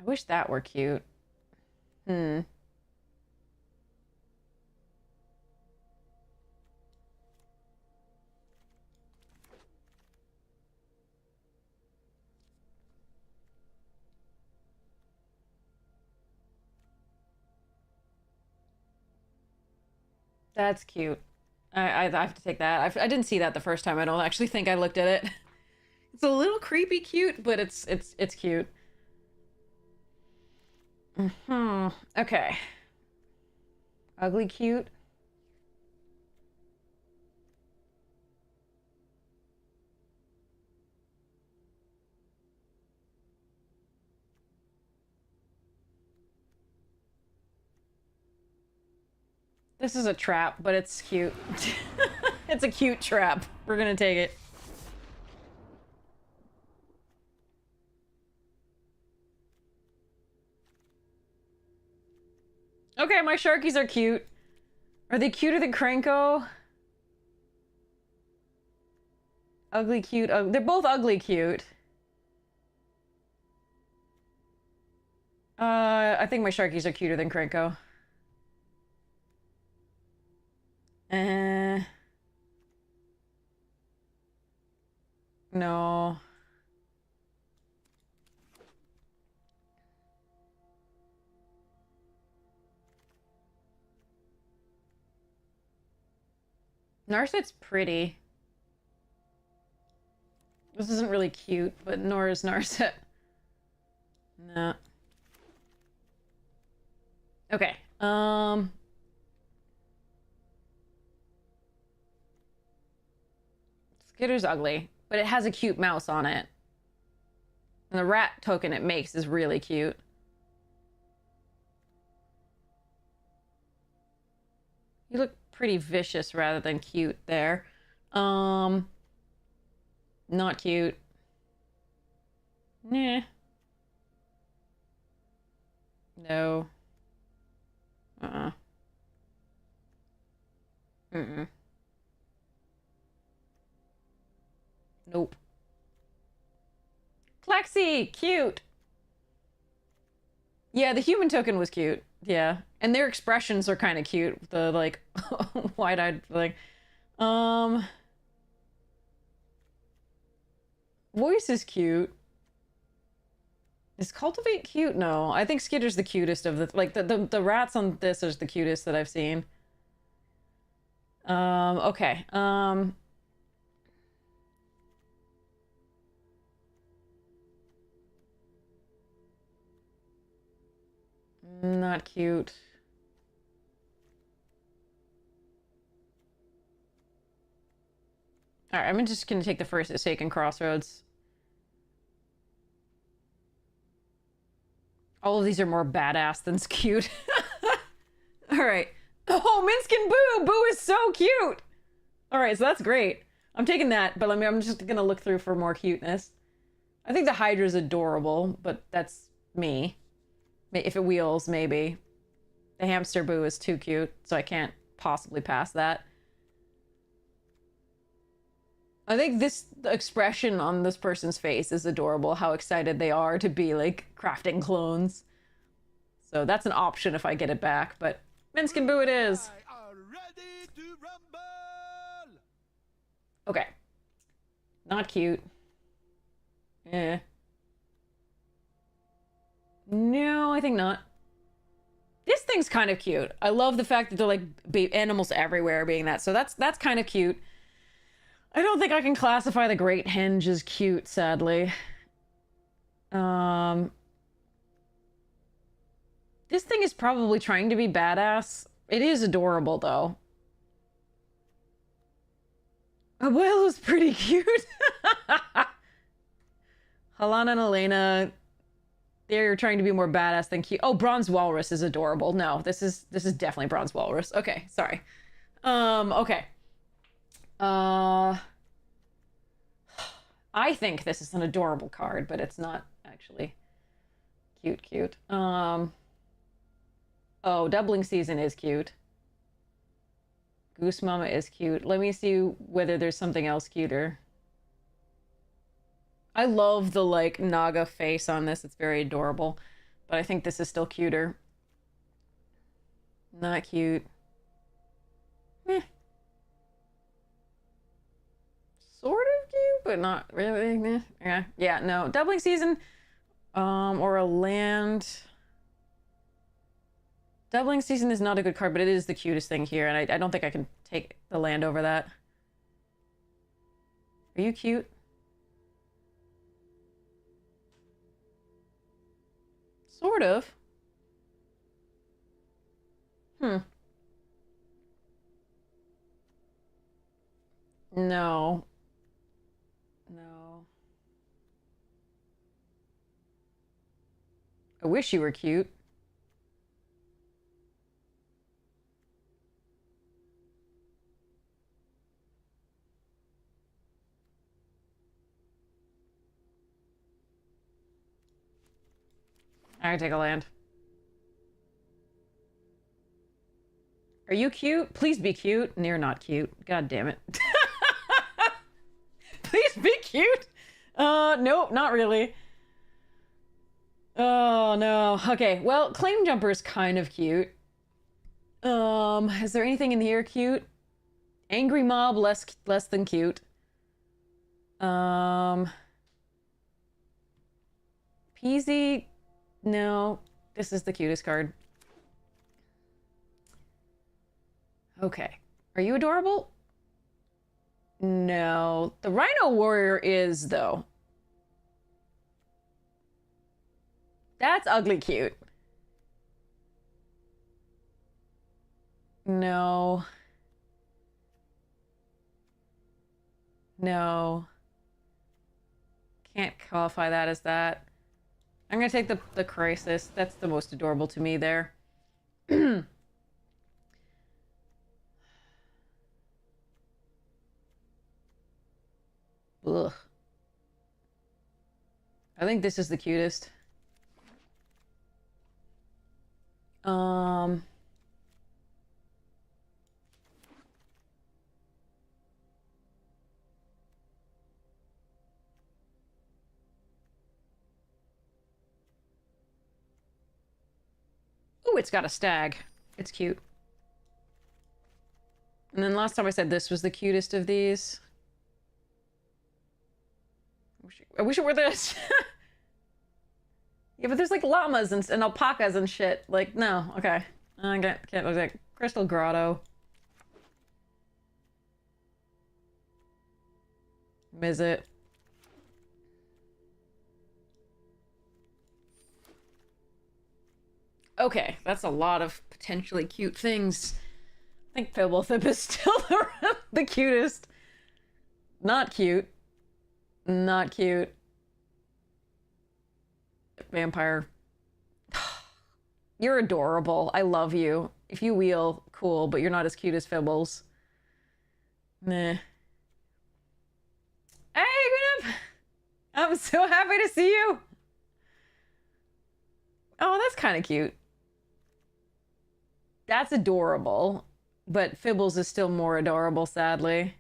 I wish that were cute. Hmm. That's cute. I have to take that. I didn't see that the first time. I don't actually think I looked at it. It's a little creepy cute, but it's cute. Okay. Ugly cute. This is a trap, but it's cute. It's a cute trap. We're gonna take it. Okay, my Sharkies are cute. Are they cuter than Cranko? Ugly cute. They're both ugly cute. I think my Sharkies are cuter than Cranko. No. Narset's pretty. This isn't really cute, but nor is Narset. No. Okay. Skitter's ugly, but it has a cute mouse on it. And the rat token it makes is really cute. You look pretty vicious rather than cute there. Not cute. Nah. No. Mm-mm. Nope. Plexi! Cute! Yeah, the human token was cute. Yeah. And their expressions are kind of cute. The, like, wide-eyed, like... Voice is cute. Is Cultivate cute? No. I think Skitter's the cutest of the... Like, the rats on this is the cutest that I've seen. Okay. Not cute. All right, I'm just gonna take the first Forsaken Crossroads. All of these are more badass than cute. All right. Oh, Minskin Boo! Boo is so cute! All right, so that's great. I'm taking that, but I'm just gonna look through for more cuteness. I think the Hydra's adorable, but that's me. If it wheels, maybe. The Hamster Boo is too cute, so I can't possibly pass that. I think this expression on this person's face is adorable, how excited they are to be, like, crafting clones. So that's an option if I get it back, but Minsk and Boo it is. Okay. Not cute. Eh. No, I think not. This thing's kind of cute. I love the fact that they're like animals everywhere being that. So that's kind of cute. I don't think I can classify the Great Henge as cute, sadly. This thing is probably trying to be badass. It is adorable, though. Abuelo's pretty cute. Halana and Elena, they're trying to be more badass than cute. Oh, Bronze Walrus is adorable. No, this is definitely Bronze Walrus. Okay, sorry. Okay. I think this is an adorable card, but it's not actually cute. Oh, Doubling Season is cute. Goose Mama is cute. Let me see whether there's something else cuter. I love the, like, Naga face on this. It's very adorable. But I think this is still cuter. Not cute. Meh. Sort of cute, but not really. Meh. Yeah, no. Doubling Season, or a land. Doubling Season is not a good card, but it is the cutest thing here, and I don't think I can take the land over that. Are you cute? Sort of. No. No. I wish you were cute. I can take a land. Are you cute? Please be cute. And you're not cute. God damn it. Please be cute. Nope, not really. Oh, no. Okay, well, Claim Jumper is kind of cute. Is there anything in here cute? Angry Mob, less than cute. Peasy, no. This is the cutest card. Okay. Are you adorable? No. The Rhino Warrior is, though. That's ugly cute. No. No. Can't qualify that as that. I'm gonna take the Crisis. That's the most adorable to me there. Ugh. I think this is the cutest. Ooh, it's got a stag. It's cute. And then last time I said this was the cutest of these. I wish it were this. Yeah, but there's like llamas and alpacas and shit. Like, no, okay. I can't look like Crystal Grotto. Visit. Okay, that's a lot of potentially cute things. I think Fibblethip is still the cutest. Not cute. Not cute. Vampire. You're adorable. I love you. If you wheel, cool, but you're not as cute as Fibbles. Meh. Hey, Gwyneth! I'm so happy to see you! Oh, that's kind of cute. That's adorable, but Fibbles is still more adorable, sadly.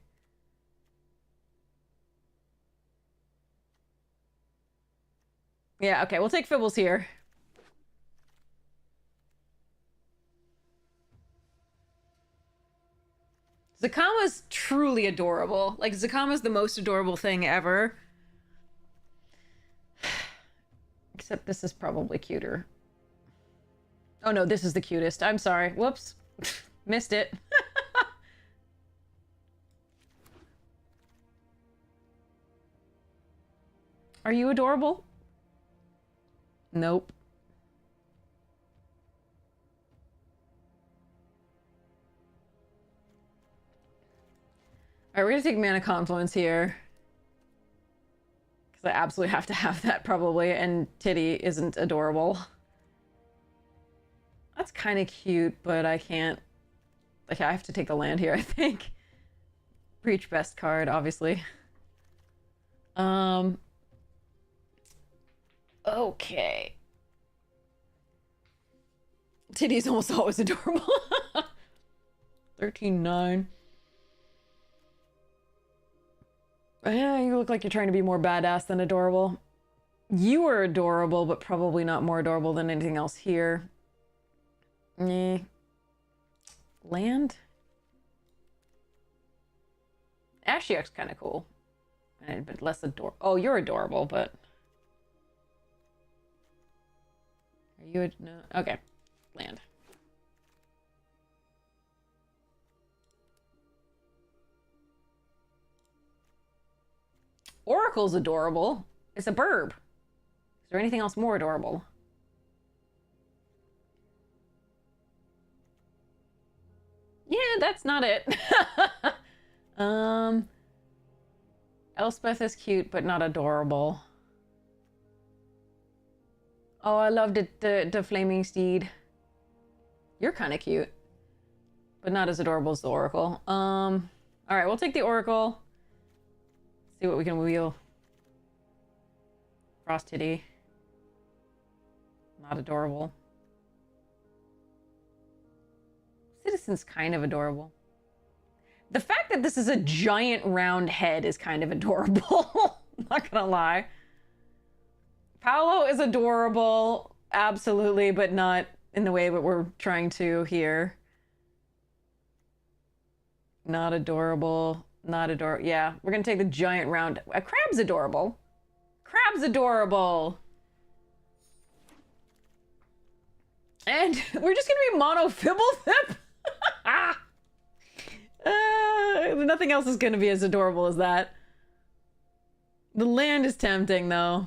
Yeah, okay, we'll take Fibbles here. Zakama's truly adorable. Like, Zakama's the most adorable thing ever. Except this is probably cuter. Oh no, this is the cutest. I'm sorry. Whoops. Missed it. Are you adorable? Nope. Alright, we're gonna take Mana Confluence here. Because I absolutely have to have that, probably. And Titty isn't adorable. That's kind of cute, but I can't... Like, I have to take the land here, I think. Breach best card, obviously. Okay. Titty's almost always adorable. 13-9. Yeah, you look like you're trying to be more badass than adorable. You are adorable, but probably not more adorable than anything else here. Land? Ashiok's kind of cool. But less adorable. Oh, you're adorable, but... Are you... No. Okay. Land. Oracle's adorable. It's a burb. Is there anything else more adorable? Yeah, that's not it. Elspeth is cute, but not adorable. Oh, I loved it, the flaming steed. You're kind of cute, but not as adorable as the Oracle. All right, we'll take the Oracle. See what we can wheel. Frost Titty. Not adorable. Citizen's kind of adorable. The fact that this is a giant round head is kind of adorable. Not gonna lie. Paolo is adorable, absolutely, but not in the way that we're trying to here. Not adorable. Not adorable. Yeah, we're gonna take the giant round. Crab's adorable. Crab's adorable. And we're just gonna be mono Fibblethip. Nothing else is gonna be as adorable as that. The land is tempting, though.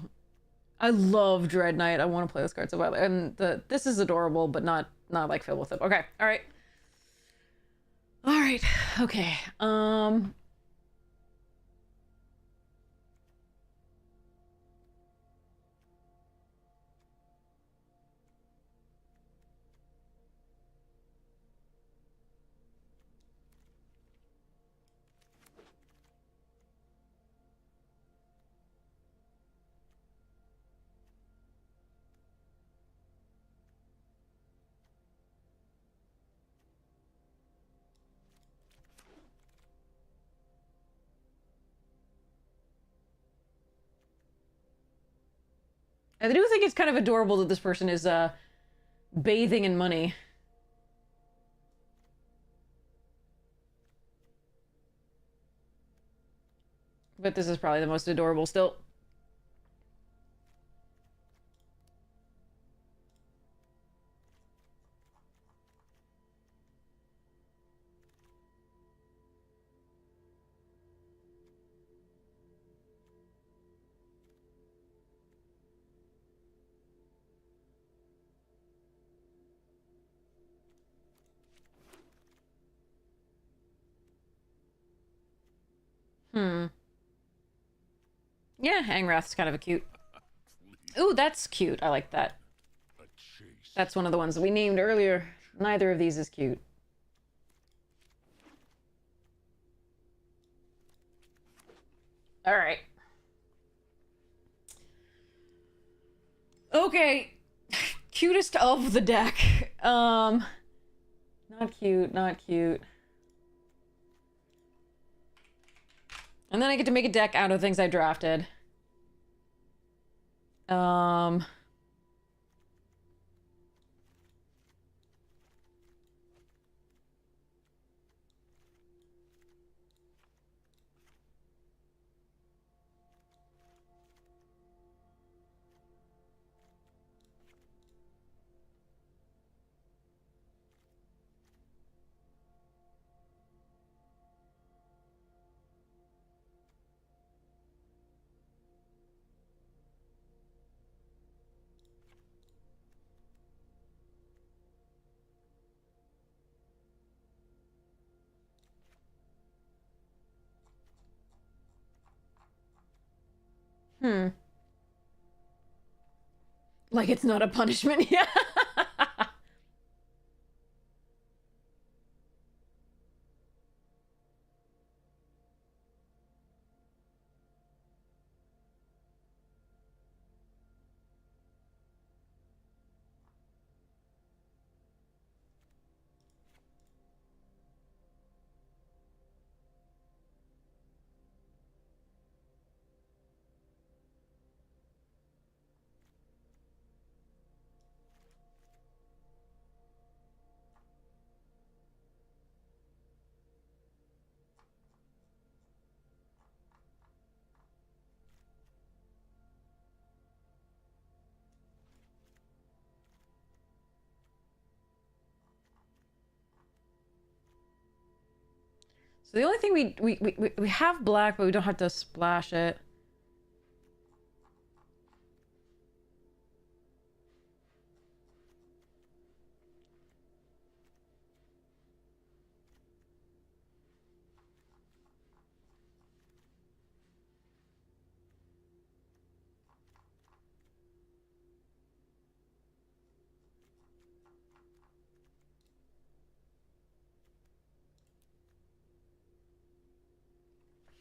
I love Dread Knight. I want to play this card so badly. And this is adorable, but not like Fibblethip. Okay, all right. All right, okay. I do think it's kind of adorable that this person is bathing in money. But this is probably the most adorable still. Yeah, Angrath's kind of a cute. Ooh, that's cute. I like that. That's one of the ones that we named earlier. Neither of these is cute. All right. Okay. Cutest of the deck. Not cute, not cute. And then I get to make a deck out of things I drafted. Um... Hmm. Like it's not a punishment, yeah. So the only thing we have black, but we don't have to splash it.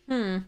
Hmm.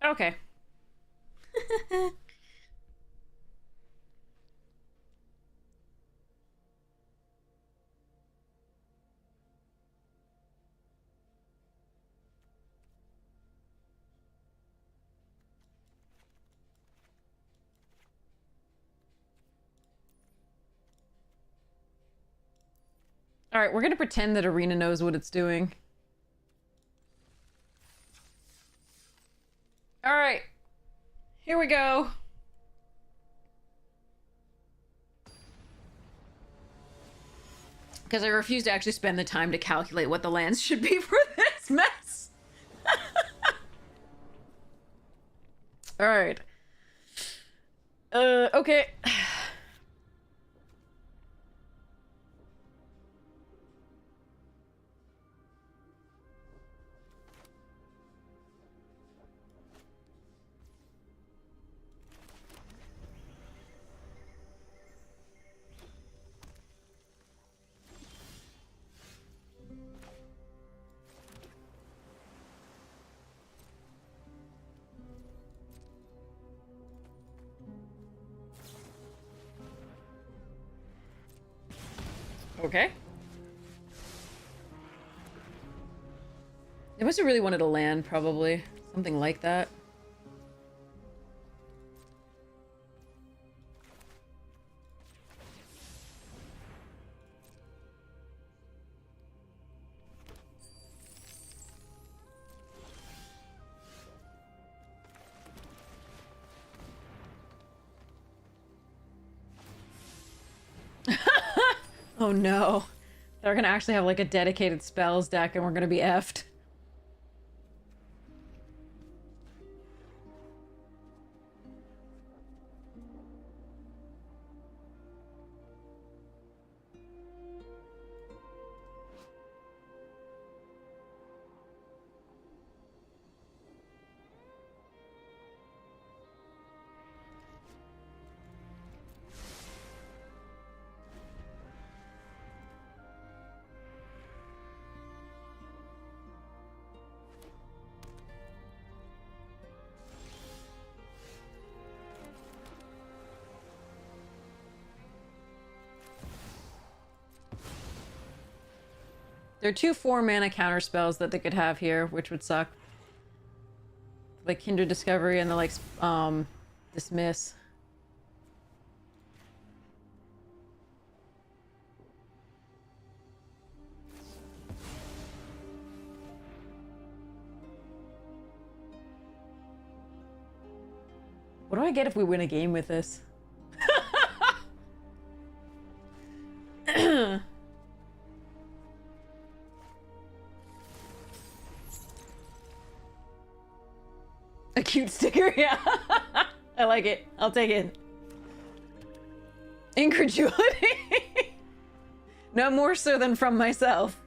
Okay. All right, we're gonna pretend that Arena knows what it's doing. All right, here we go. Because I refuse to actually spend the time to calculate what the lands should be for this mess. All right. Okay. Okay. They must have really wanted a land, probably. Something like that. Oh no. They're gonna actually have like a dedicated spells deck and we're gonna be effed. There are 2 4-mana counter spells that they could have here, which would suck. Like Kindred Discovery and the like Dismiss. What do I get if we win a game with this? A cute sticker, yeah. I like it. I'll take it. Incredulity. No more so than from myself.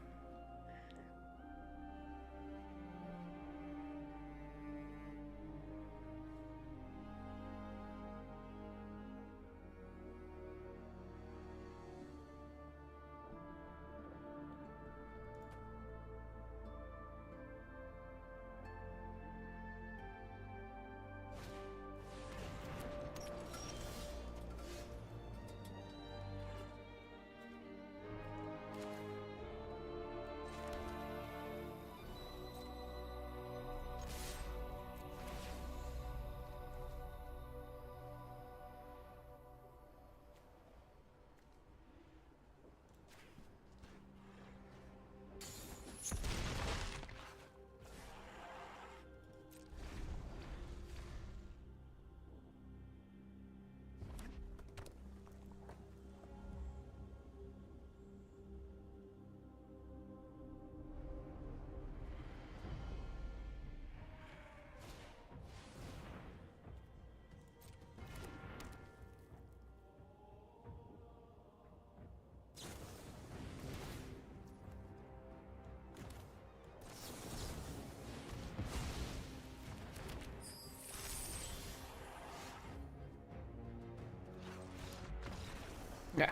Yeah.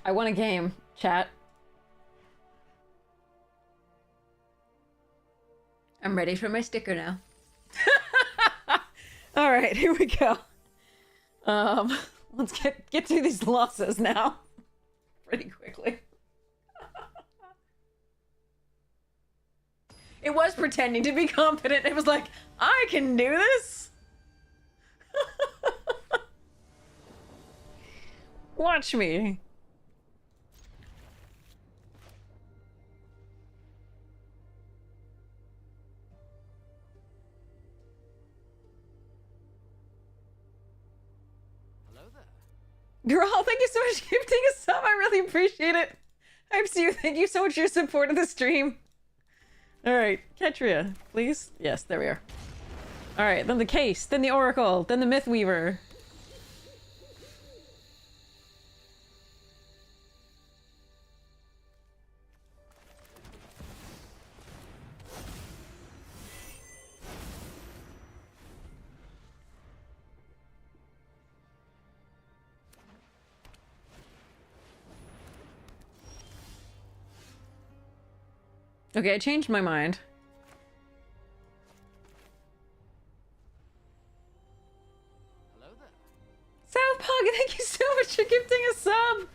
I won a game, chat. I'm ready for my sticker now. All right, here we go. Let's get through these losses now. Pretty quickly. It was pretending to be confident. It was like, I can do this. Watch me. Hello there. Girl, thank you so much for gifting a sub. I really appreciate it. Hype to you. Thank you so much for your support of the stream. All right, Ketria, please. Yes, there we are. All right, then the case, then the oracle, then the myth weaver. Okay, I changed my mind. Hello there. South Pug, thank you so much for gifting a sub! So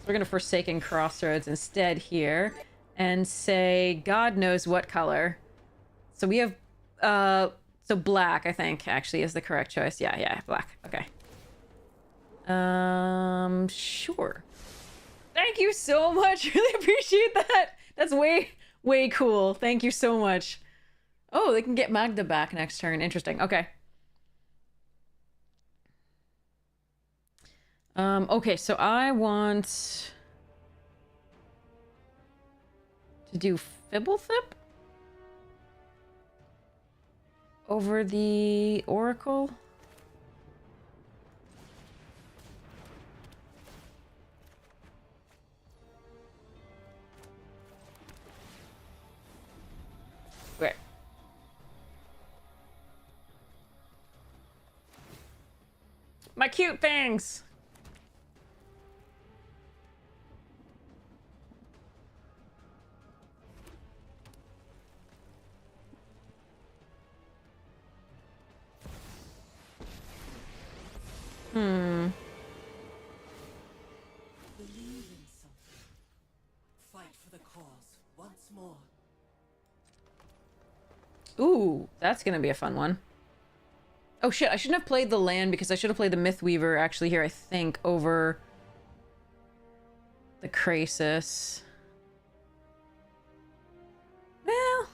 we're gonna Forsaken Crossroads instead here, and say God knows what color. So we have, so black, I think, actually is the correct choice. Yeah, black. Okay. Sure. Thank you so much. Really appreciate that. That's way cool. Thank you so much. Oh, they can get Magda back next turn. Interesting. Okay. Okay, so I want to do Fibblethip over the Oracle. Okay. My cute things! Hmm. Believe in something. Fight for the cause once more. Ooh, that's gonna be a fun one. Oh shit, I shouldn't have played the land because I should have played the Mythweaver actually here, I think, over the Krasis. Well...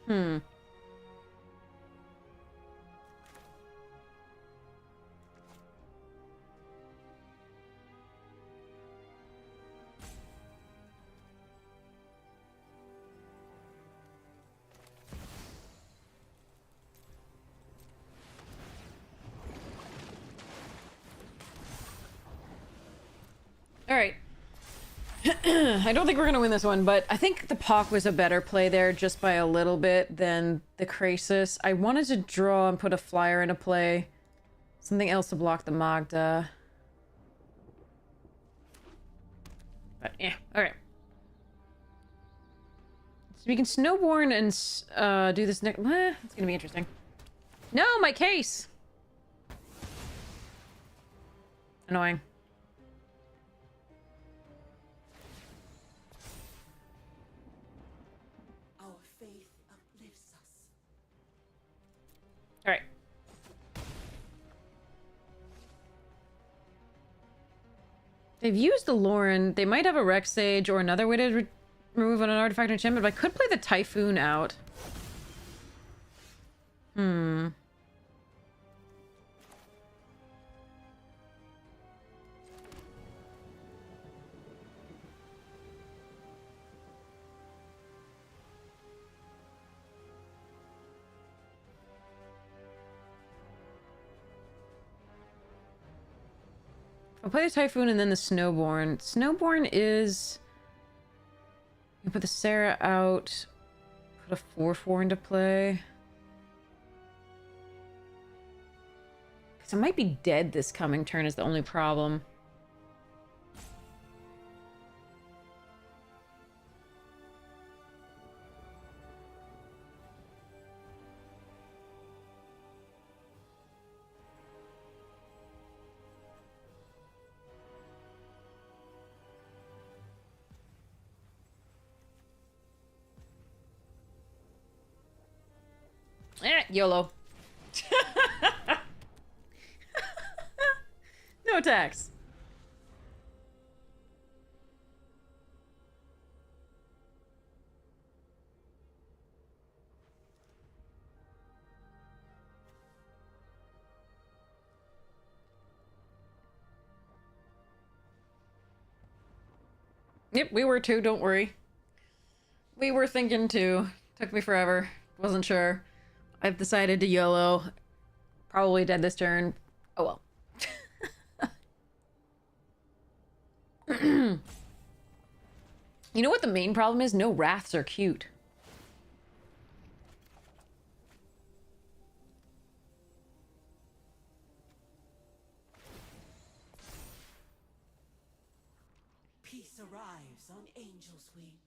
Hmm. Alright. I don't think we're gonna win this one, but I think the Pock was a better play there just by a little bit than the Krasis. I wanted to draw and put a flyer into play. Something else to block the Magda. But yeah, alright. So we can Snowborn and do this next... it's gonna be interesting. No, my case! Annoying. Our faith uplifts us. Alright. They've used the Lauren. They might have a Rex Sage or another way to remove an artifact or enchantment, but I could play the Typhoon out. Hmm. I'll play the Typhoon and then the Snowborn. Snowborn is... You put the Sarah out. Put a 4/4 into play. Because I might be dead this coming turn is the only problem. YOLO. No attacks. Yep, we were too, don't worry. We were thinking too. Took me forever. Wasn't sure. I've decided to YOLO. Probably dead this turn. Oh well. You know what the main problem is? No wraths are cute. Peace arrives on angel's wings.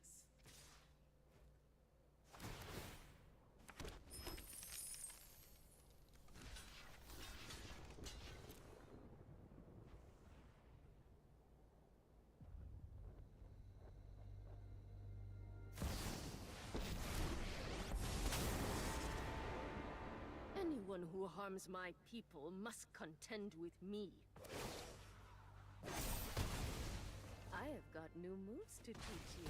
Anyone who harms my people must contend with me. I have got new moves to teach you.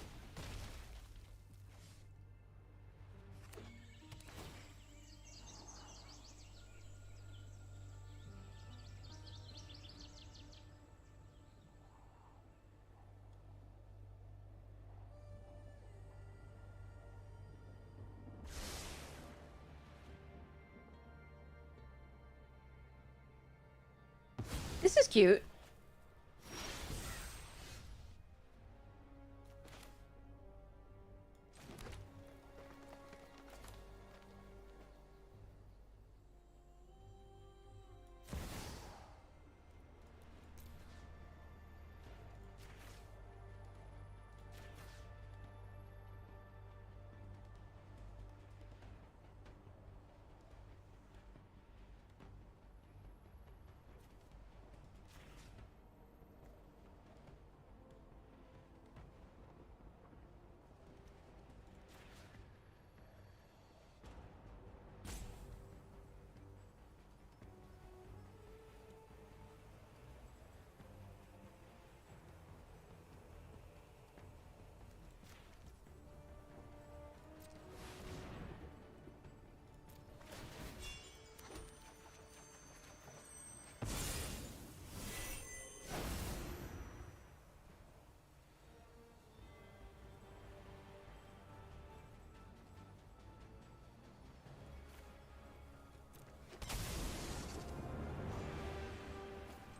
This is cute.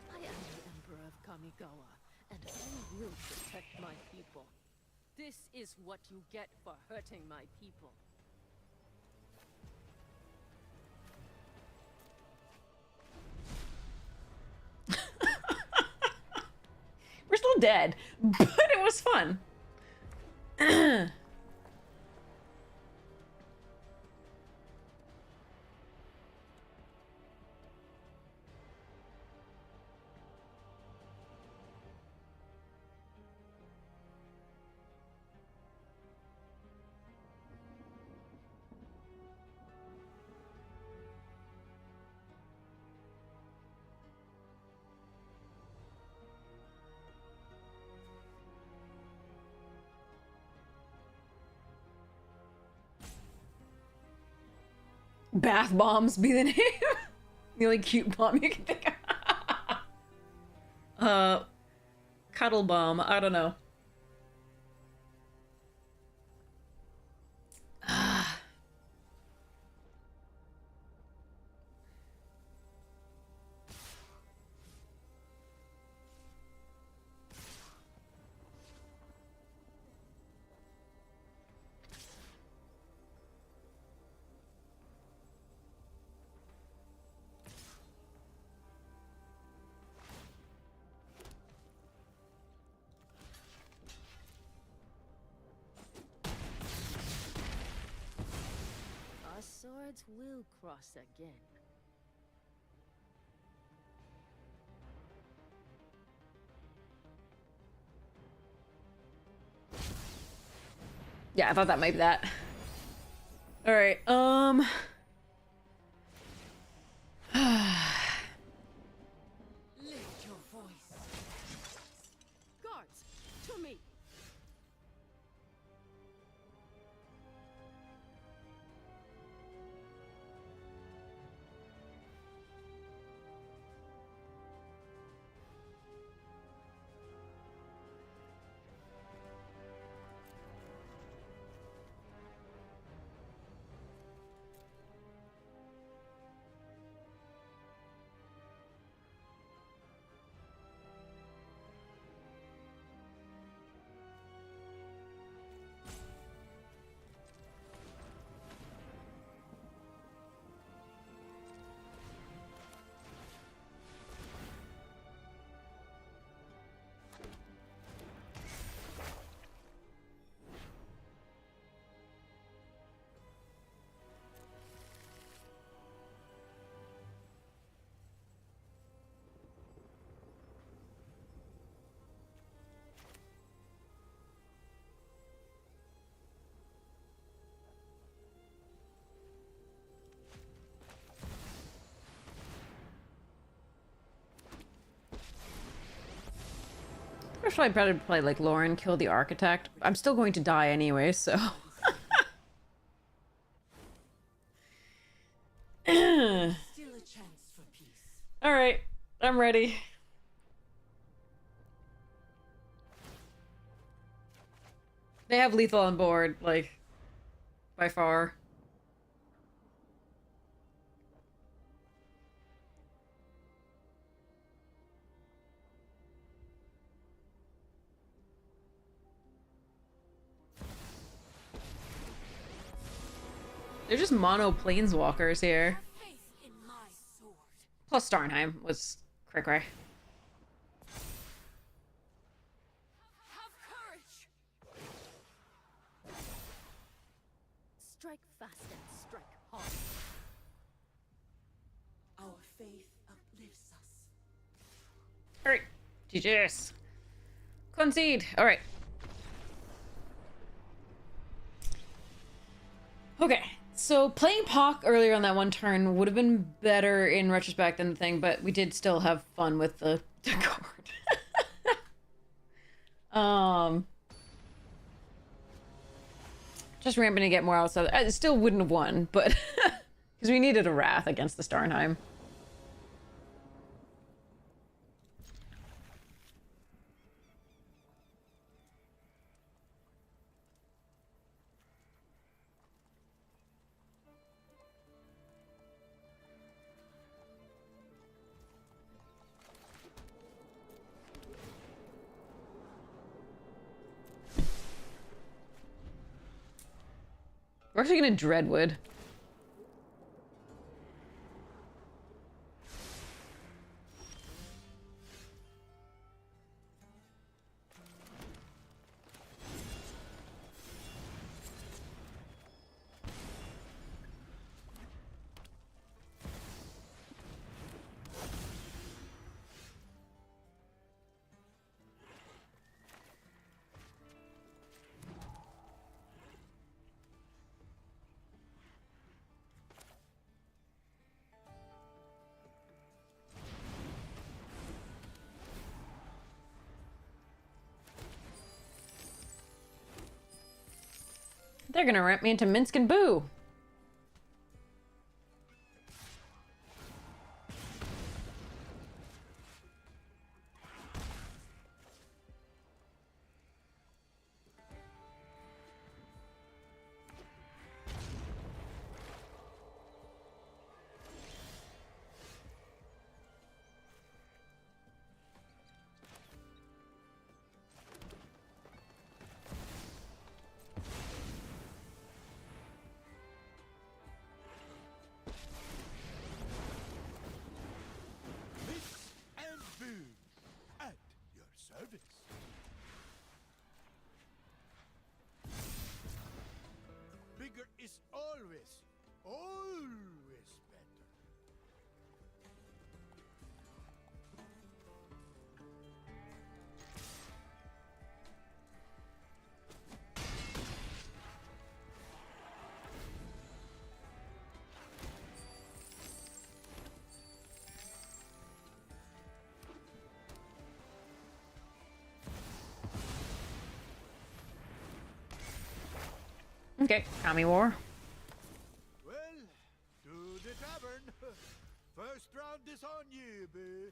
I am the Emperor of Kamigawa, and I will protect my people. This is what you get for hurting my people. We're still dead, but it was fun. Bath bombs be the name. The only cute bomb you can think of. Cuddle bomb. I don't know. Our swords will cross again. Yeah, I thought that might be that. All right. Lift your voice. Guards, to me! Or should I better play like Lauren, kill the architect? I'm still going to die anyway, so. Still a chance for peace. Alright, I'm ready. They have lethal on board, like, by far. They're just mono planeswalkers here. Faith in my sword. Plus Starnheim was cray-cray. Have courage. Strike fast and strike hard. Our faith uplifts us. Alright. GG's. Concede. Alright. Okay. So playing Pock earlier on that one turn would have been better in retrospect than the thing, but we did still have fun with the card. Just ramping to get more outside. I still wouldn't have won, but because we needed a Wrath against the Starnheim. We're actually gonna Dreadwood. They're gonna ramp me into Minsk and Boo. Mix and boom at your service. Bigger is always, always better. Okay, Kami War. Well, to the tavern. First round is on you, boo.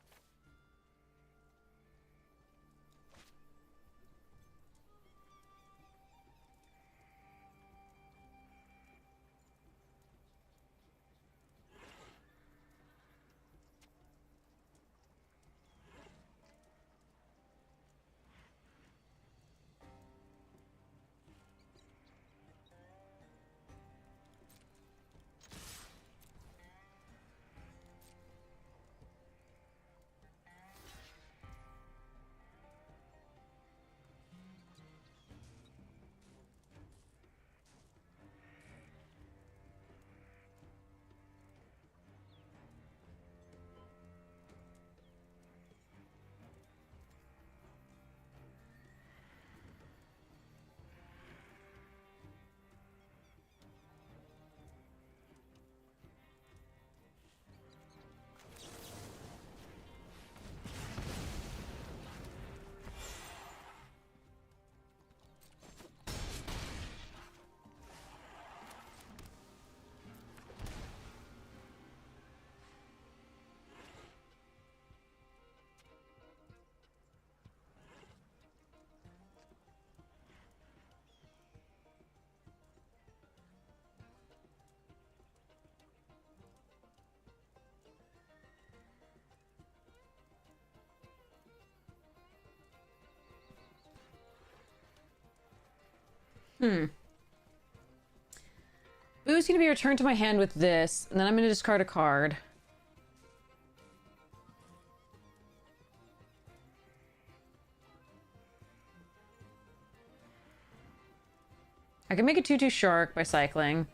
Blue is going to be returned to my hand with this, and then I'm going to discard a card. I can make a 2/2 shark by cycling.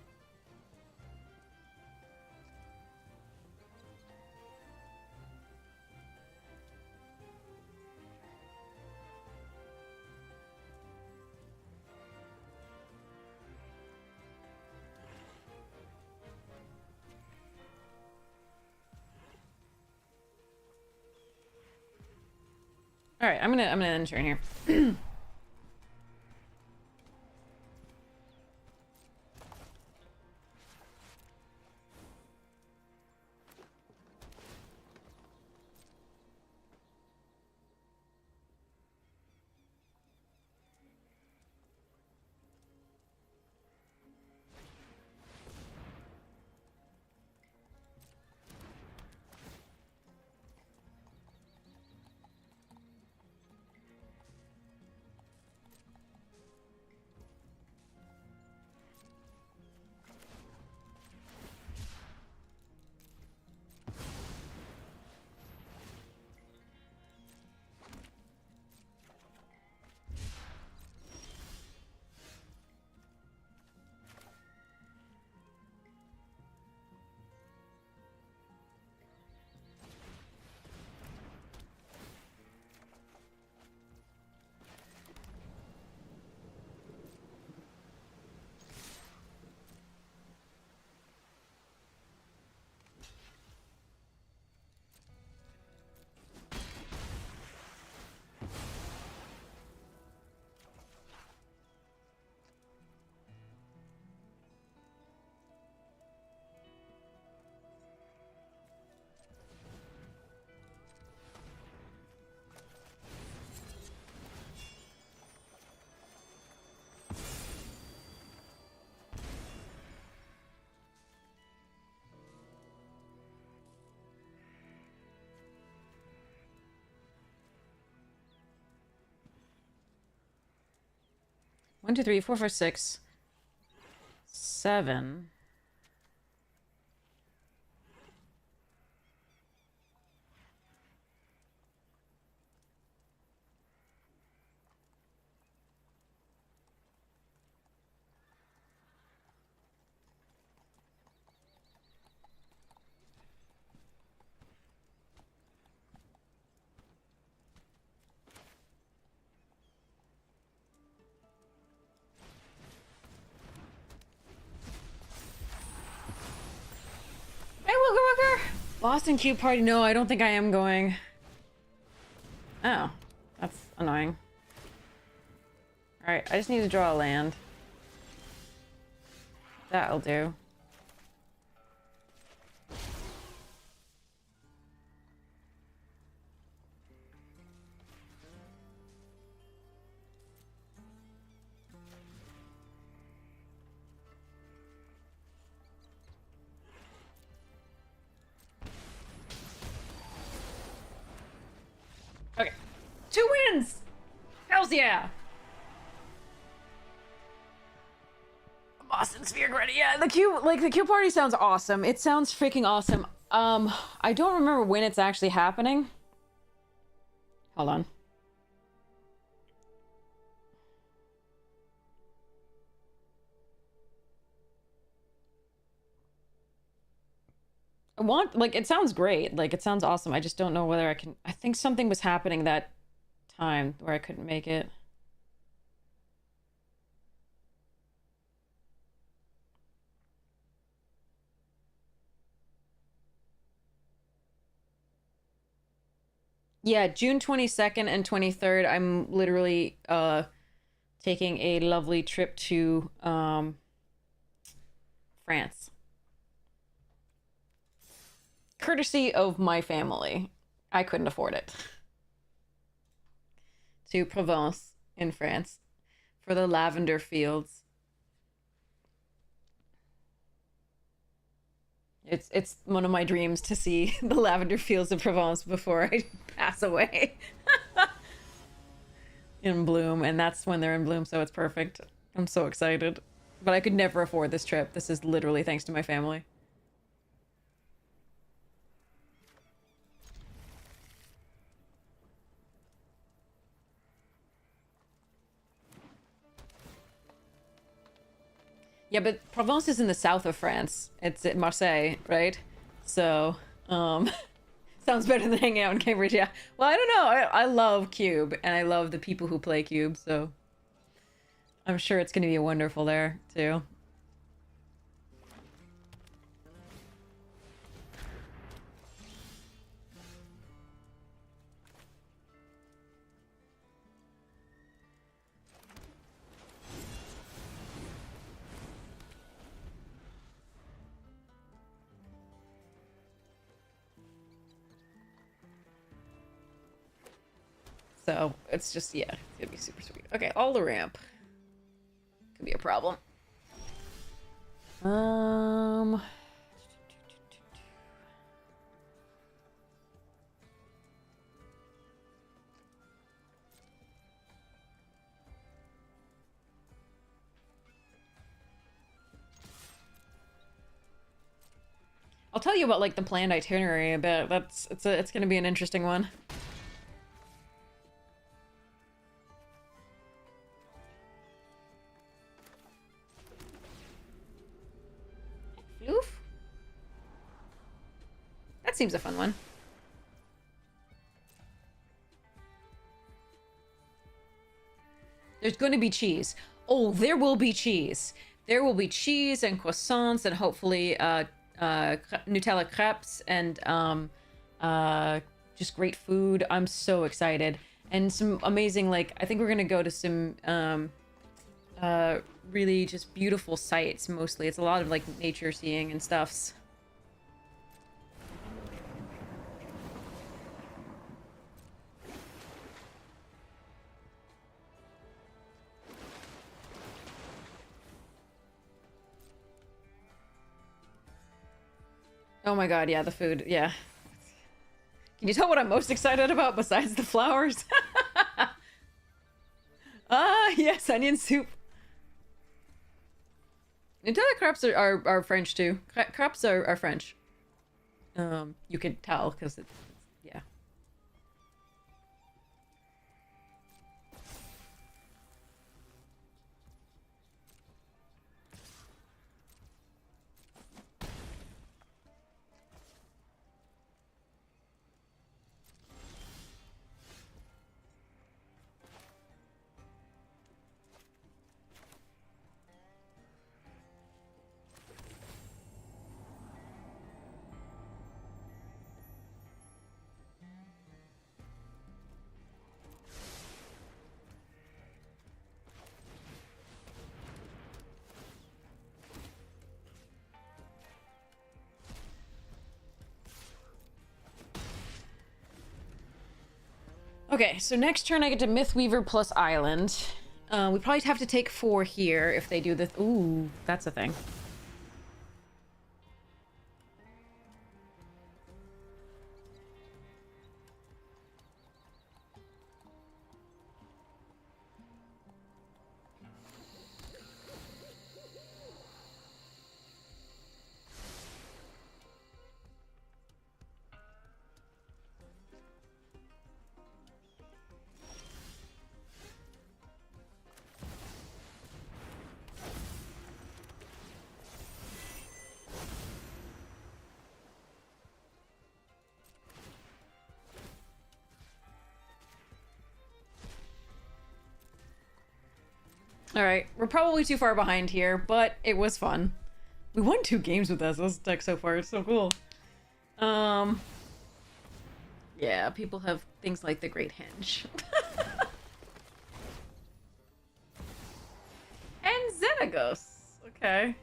All right, I'm gonna end turn here. One, two, three, four, five, 6, 7. Hey, Wooker! Boston Cube Party. No, I don't think I am going. Oh, that's annoying. Alright, I just need to draw a land. That'll do. Okay. 2 wins! Hells yeah! Boston Sphere Granny. Yeah, the Q party sounds awesome. It sounds freaking awesome. I don't remember when it's actually happening. Hold on. It sounds great. Like, it sounds awesome. I just don't know whether I can. I think something was happening that time where I couldn't make it. Yeah, June 22nd and 23rd, I'm literally taking a lovely trip to France. Courtesy of my family. I couldn't afford it. To Provence in France for the lavender fields. It's one of my dreams to see the lavender fields of Provence before I pass away. In bloom, and that's when they're in bloom, so it's perfect. I'm so excited. But I could never afford this trip. This is literally thanks to my family. Yeah, but Provence is in the south of France. It's at Marseille, right? So, sounds better than hanging out in Cambridge, yeah. Well, I don't know. I love Cube, and I love the people who play Cube, so I'm sure it's going to be wonderful there, too. So, it's just, yeah, it's gonna be super sweet. Okay, all the ramp. Could be a problem. I'll tell you about, like, the planned itinerary a bit. It's gonna be an interesting one. Oof. That seems a fun one. There's going to be cheese. Oh, there will be cheese. There will be cheese and croissants and hopefully Nutella crepes and just great food. I'm so excited. And some amazing, like, I think we're going to go to some really just beautiful sights mostly. It's a lot of like nature seeing and stuffs. Oh my god, yeah, the food, yeah. Can you tell what I'm most excited about besides the flowers? Ah, yes, onion soup. Nutella crepes are French too. Crepes are French. You could tell because it's yeah. Okay, so next turn I get to Mythweaver plus Island. We probably have to take 4 here if they do this. Ooh, that's a thing. Alright, we're probably too far behind here, but it was fun. We won 2 games with this deck so far, it's so cool. Yeah, people have things like the Great Henge. And Xenagos! Okay.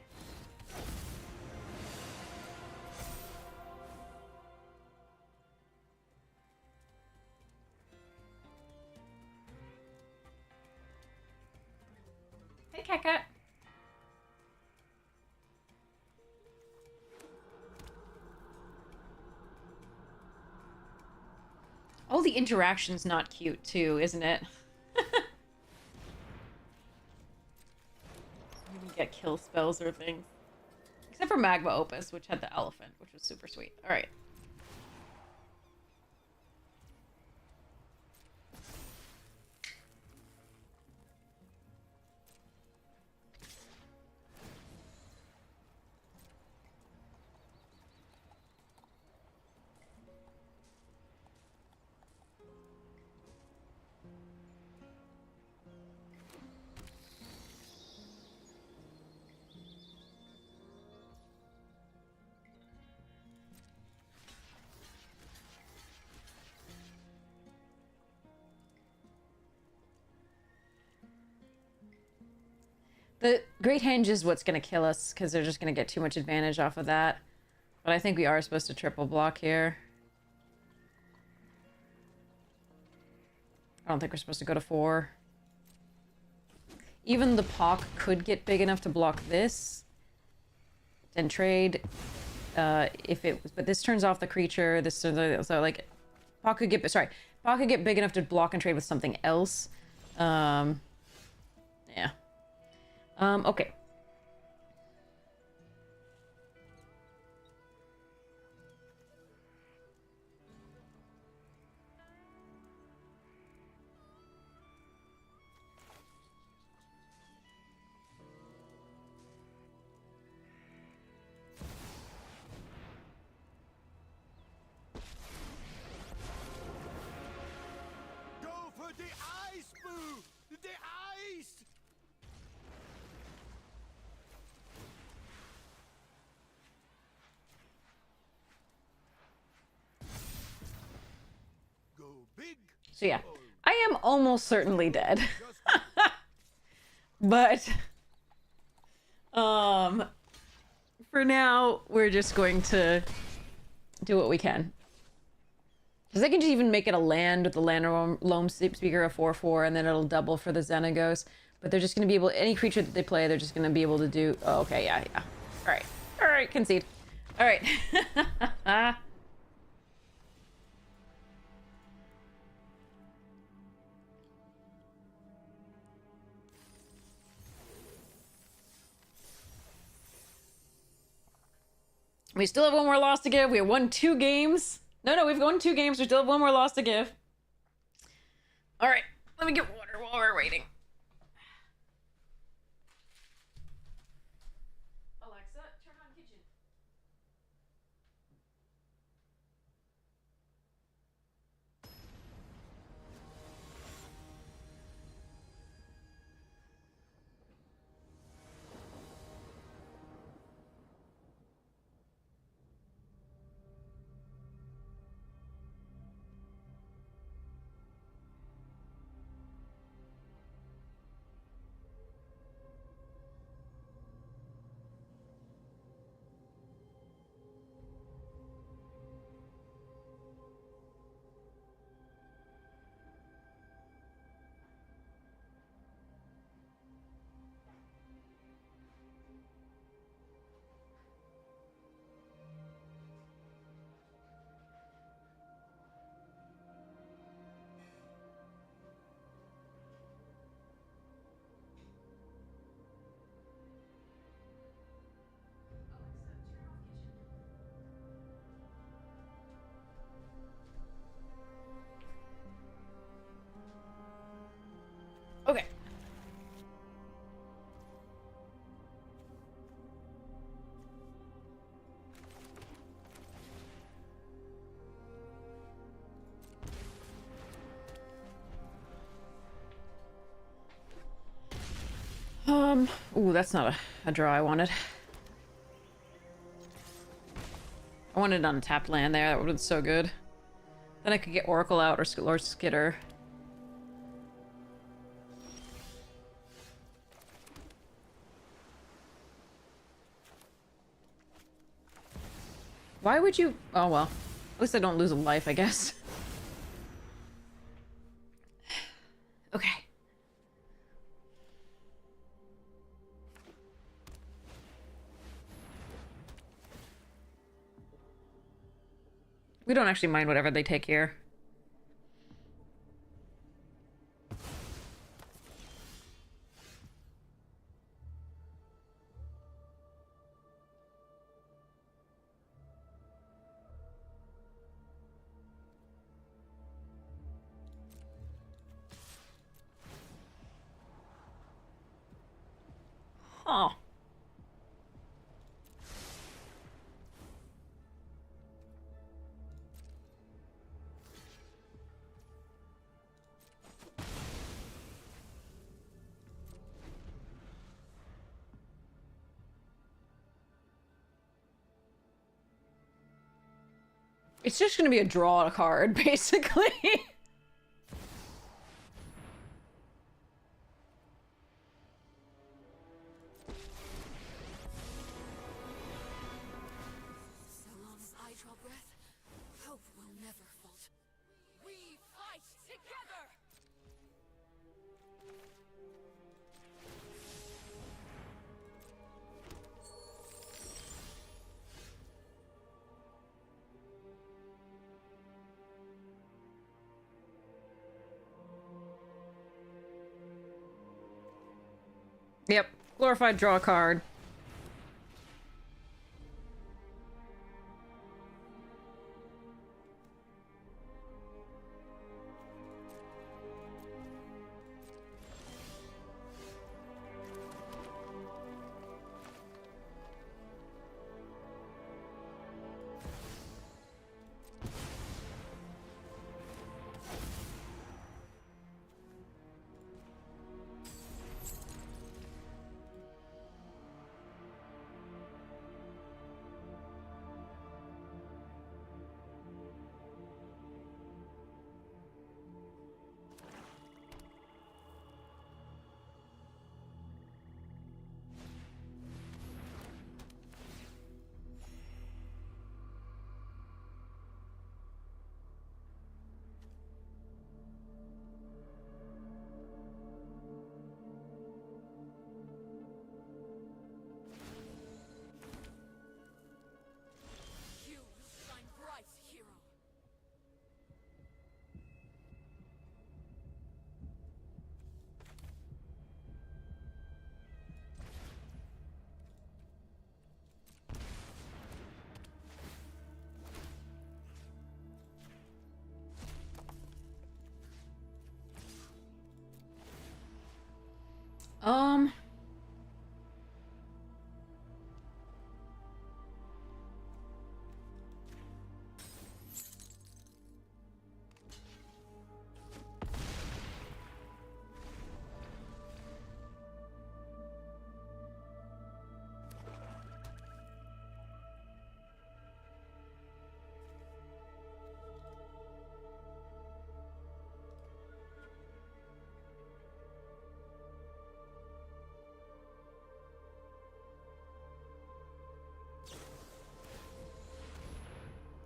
Hey, Cat. Oh, the interaction's not cute, too, isn't it? You get kill spells or things. Except for Magma Opus, which had the elephant, which was super sweet. Alright. The Great Henge is what's going to kill us, because they're just going to get too much advantage off of that. But I think we are supposed to triple block here. I don't think we're supposed to go to 4. Even the Pock could get big enough to block this. And trade. If it was... But this turns off the creature. This so like... Pock could get... Sorry. Pock could get big enough to block and trade with something else. Yeah. Okay. Go for the ice, boo! The ice! Go big. So yeah. I am almost certainly dead. But... For now, we're just going to do what we can. Because I can just even make it a land with the Land Loam Speaker of 4/4, and then it'll double for the Xenagos. But they're just going to be able... Any creature that they play, they're just going to be able to do... Oh, okay, yeah. Alright. Alright, concede. Alright. We still have one more loss to give. We have won 2 games. No, we've won 2 games. We still have one more loss to give. All right, let me get water while we're waiting. Alexa, turn on kitchen. Okay. Ooh, that's not a draw I wanted. I wanted untapped land there. That would have been so good. Then I could get Oracle out or Skitter. Why would you... Oh, well. At least I don't lose a life, I guess. Okay. We don't actually mind whatever they take here. Oh. It's just gonna be a draw a card, basically. So long as I draw breath, hope will never falter. We fight together! Yep. Glorified draw card. You will shine bright, hero. Um.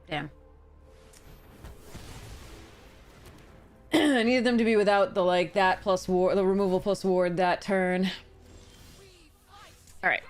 Damn. I needed them to be without the, like, that plus ward, the removal plus ward that turn. Alright.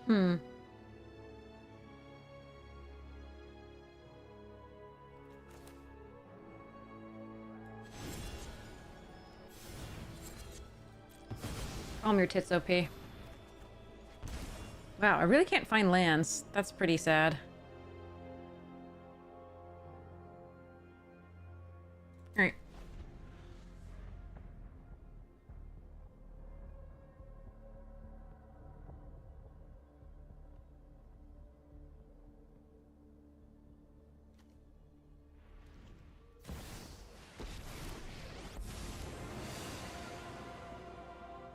Hmm. Calm your tits, OP. Wow, I really can't find lands. That's pretty sad. Alright.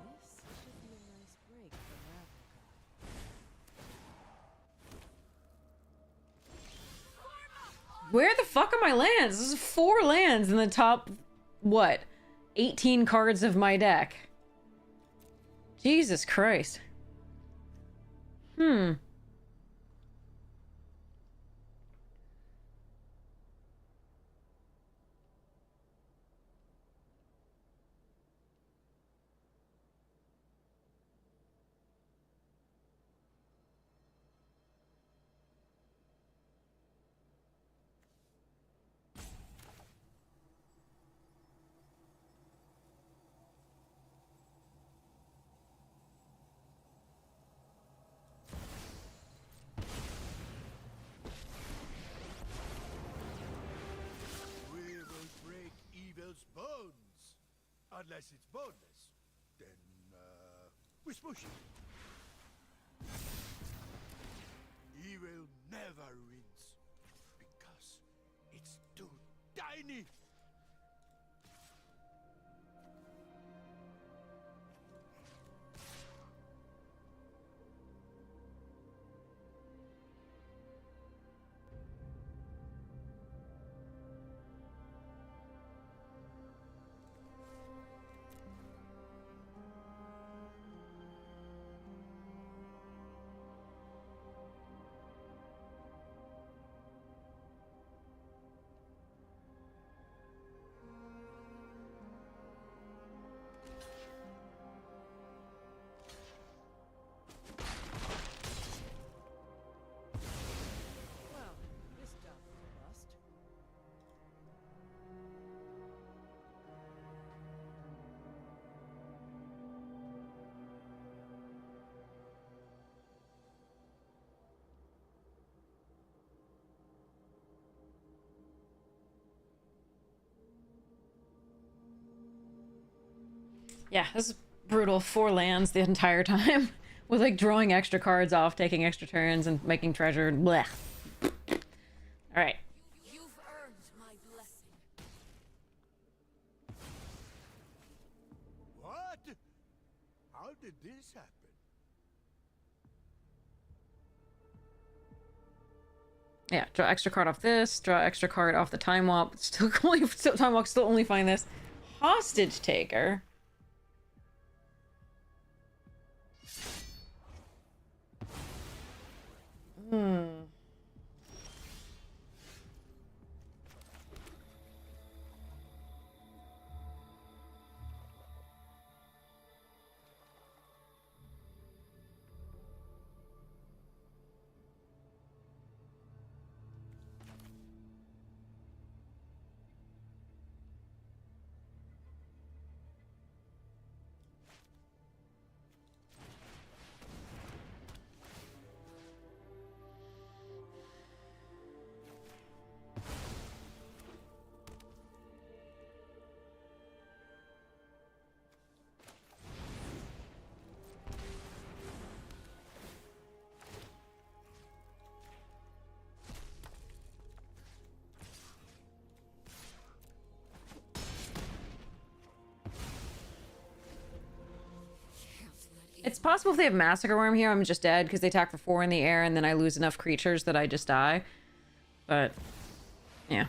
This should be a nice break from Africa. Where the fuck are my lands? This is 4 lands in the top, what, 18 cards of my deck. Jesus Christ. Hmm. We will break evil's bones. Unless it's boneless. Then, we smush it. Evil never wins. Because it's too tiny. Well, this job is a bust. Yeah, this is brutal. 4 lands the entire time. With, like, drawing extra cards off, taking extra turns, and making treasure. Blech. Alright. You've earned my blessing. What? How did this happen? Yeah, draw extra card off this, draw extra card off the Time Walk. Still only, Time Walk, still only find this. Hostage Taker. Hmm. It's possible if they have Massacre Worm here, I'm just dead because they attack for 4 in the air and then I lose enough creatures that I just die. But, yeah.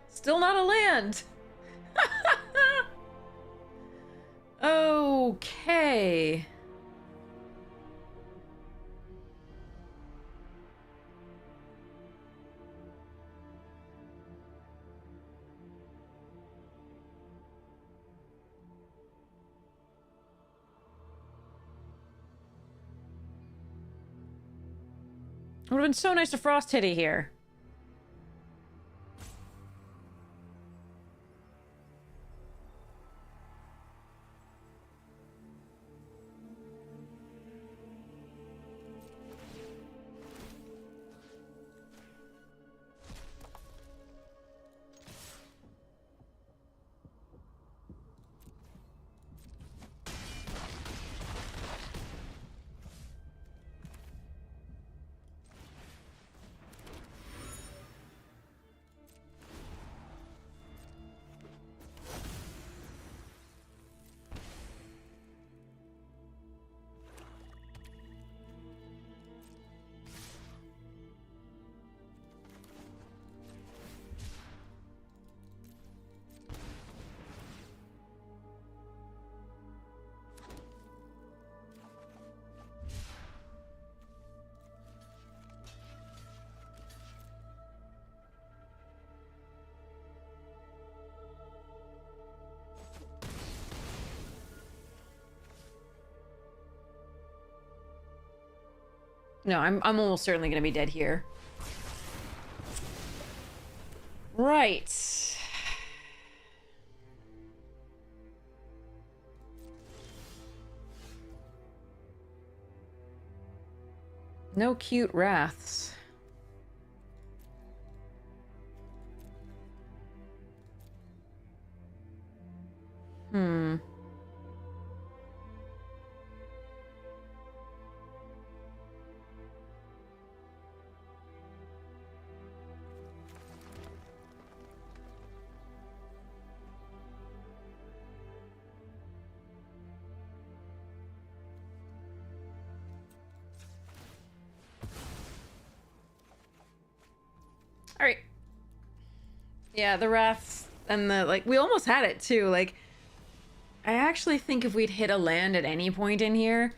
Still not a land! Okay. It would have been so nice to frost Hitty here. No, I'm almost certainly gonna be dead here. Right. No cute wraths. Hmm. Alright. Yeah, the wraths and the, like, we almost had it too. Like, I actually think if we'd hit a land at any point in here,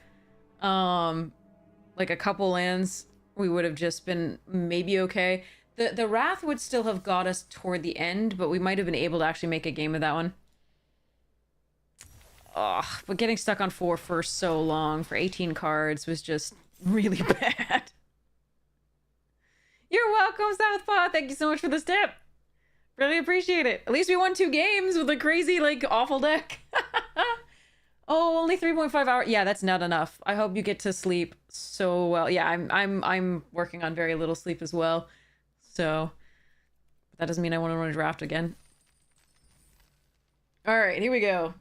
like a couple lands, we would have just been maybe okay. The wrath would still have got us toward the end, but we might have been able to actually make a game of that one. Ugh, but getting stuck on 4 for so long, for 18 cards, was just really bad. You're welcome, Southpaw. Thank you so much for this tip. Really appreciate it. At least we won 2 games with a crazy, like, awful deck. Oh, only 3.5 hours. Yeah, that's not enough. I hope you get to sleep so well. Yeah, I'm working on very little sleep as well. So that doesn't mean I want to run a draft again. All right, here we go.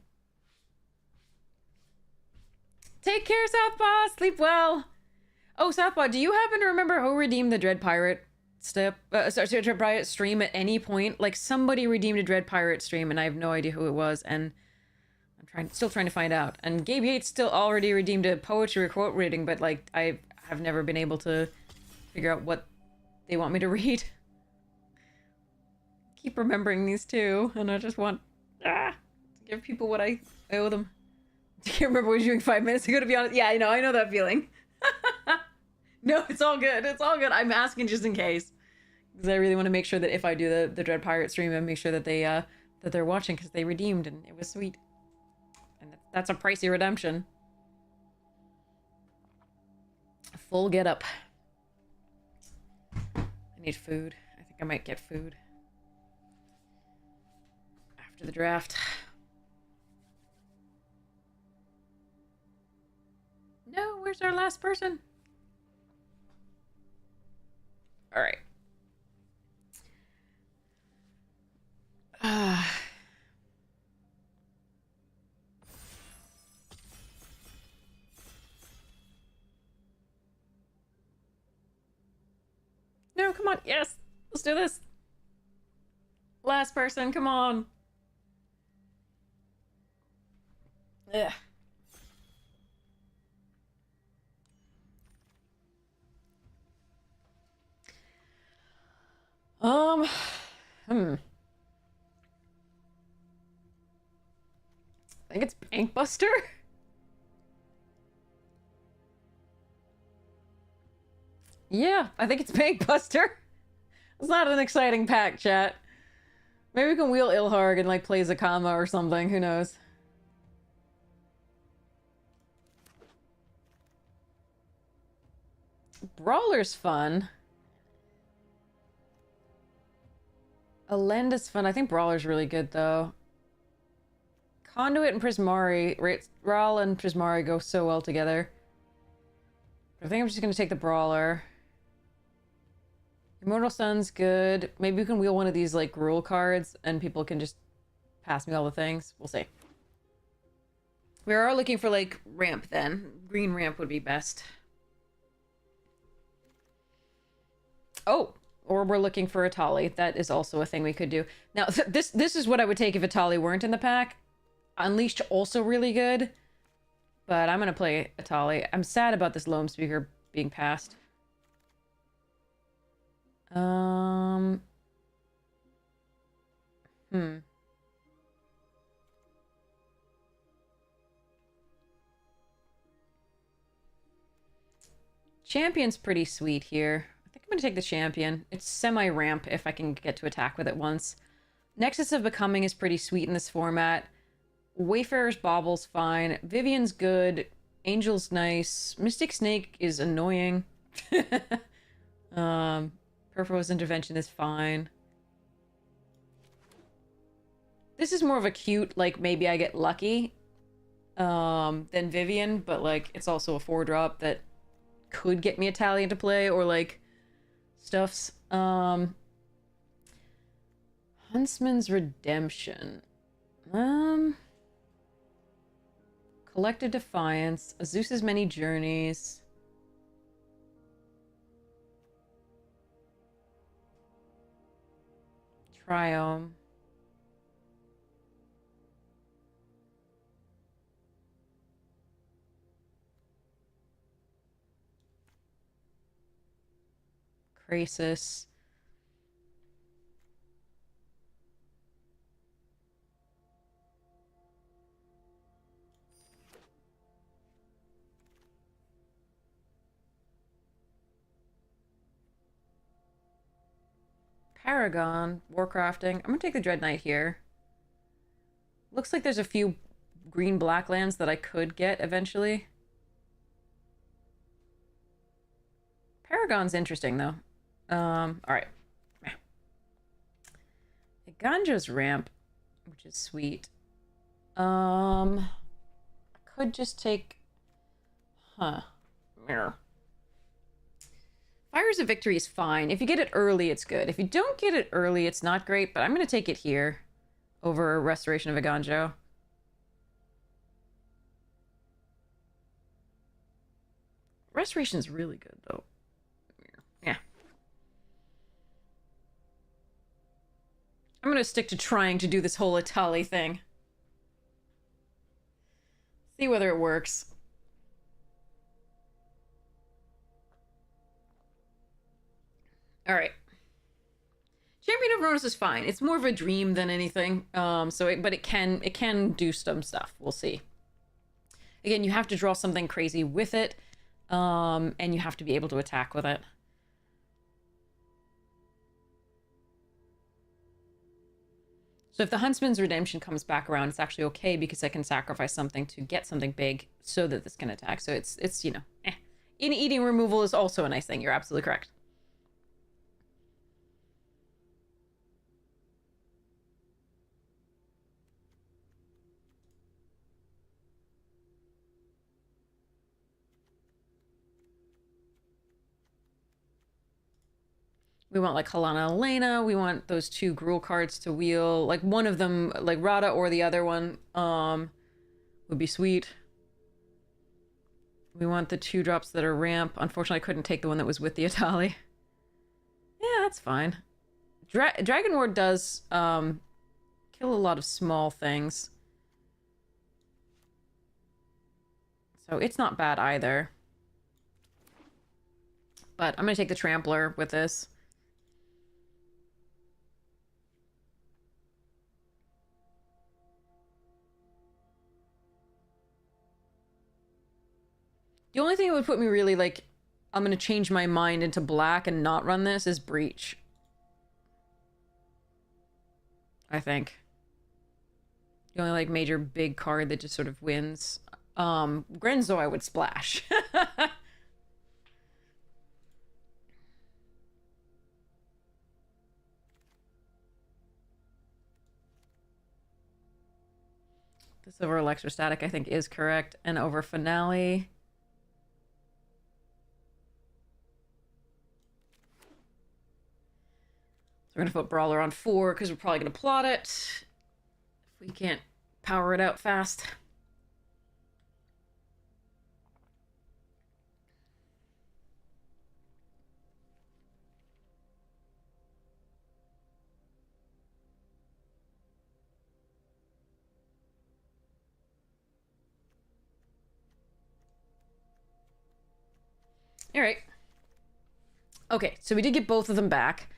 Take care, Southpaw. Sleep well. Oh, Southpaw, do you happen to remember who redeemed the Dread Pirate Dread Pirate stream at any point? Like, somebody redeemed a Dread Pirate stream, and I have no idea who it was, and I'm still trying to find out. And Gabe Yates still already redeemed a poetry or quote reading, but, like, I have never been able to figure out what they want me to read. Keep remembering these two, and I just want to give people what I owe them. I can't remember what I was doing 5 minutes ago, to be honest. Yeah, I know that feeling. No, it's all good. It's all good. I'm asking just in case, because I really want to make sure that if I do the Dread Pirate stream, I make sure that they that they're watching, because they redeemed and it was sweet. And that's a pricey redemption. A full get up. I need food. I think I might get food after the draft. No, where's our last person? All right. No, come on. Yes. Let's do this. Last person, come on. Ugh. I think it's Bankbuster? Yeah, I think it's Bankbuster. It's not an exciting pack, chat. Maybe we can wheel Ilharg and, like, play Zakama or something, who knows. Brawler's fun. Alenda's fun. I think Brawler's really good, though. Conduit and Prismari, Ral and Prismari go so well together. I think I'm just gonna take the Brawler. Immortal Sun's good. Maybe we can wheel one of these, like, rule cards, and people can just pass me all the things. We'll see. We are looking for, like, ramp, then. Green ramp would be best. Oh! Or we're looking for Atali. That is also a thing we could do. Now, this is what I would take if Atali weren't in the pack. Unleashed also really good. But I'm gonna play Atali. I'm sad about this Loam Speaker being passed. Champion's pretty sweet here. I think I'm gonna take the Champion. It's semi-ramp if I can get to attack with it once. Nexus of Becoming is pretty sweet in this format. Wayfarer's Bauble's fine. Vivian's good. Angel's nice. Mystic Snake is annoying. Perfo's Intervention is fine. This is more of a cute, like, maybe I get lucky than Vivian, but, like, it's also a 4-drop that could get me Italian to play, or, like, stuffs. Huntsman's Redemption. Collective Defiance. Zeus's Many Journeys. Triome. Crisis. Paragon, Warcrafting. I'm gonna take the Dread Knight here. Looks like there's a few green-black lands that I could get eventually. Paragon's interesting, though. Alright. Ganjo's Ramp, which is sweet. I could just take... Mirror. Fires of Victory is fine. If you get it early, it's good. If you don't get it early, it's not great, but I'm going to take it here over Restoration of Aganjo. Restoration's really good, though. Yeah. I'm going to stick to trying to do this whole Atali thing. See whether it works. Alright. Champion of Ronos is fine. It's more of a dream than anything. But it can do some stuff. We'll see. Again, you have to draw something crazy with it. And you have to be able to attack with it. So if the Huntsman's Redemption comes back around, it's actually okay because I can sacrifice something to get something big so that this can attack. So it's you know, Eating removal is also a nice thing. You're absolutely correct. We want, like, Halana Elena. We want those 2 Gruul cards to wheel. Like, one of them, like, Rada or the other one, would be sweet. We want the 2-drops that are ramp. Unfortunately, I couldn't take the one that was with the Atali. Yeah, that's fine. Dragon Ward does, kill a lot of small things. So it's not bad either. But I'm gonna take the Trampler with this. The only thing that would put me really, like, I'm gonna change my mind into black and not run this is Breach. I think. The only, like, major big card that just sort of wins. Grenzo I would splash. This over electrostatic, I think, is correct. And over finale. So we're going to put Brawler on 4 because we're probably going to plot it. If we can't power it out fast. All right. Okay, so we did get both of them back.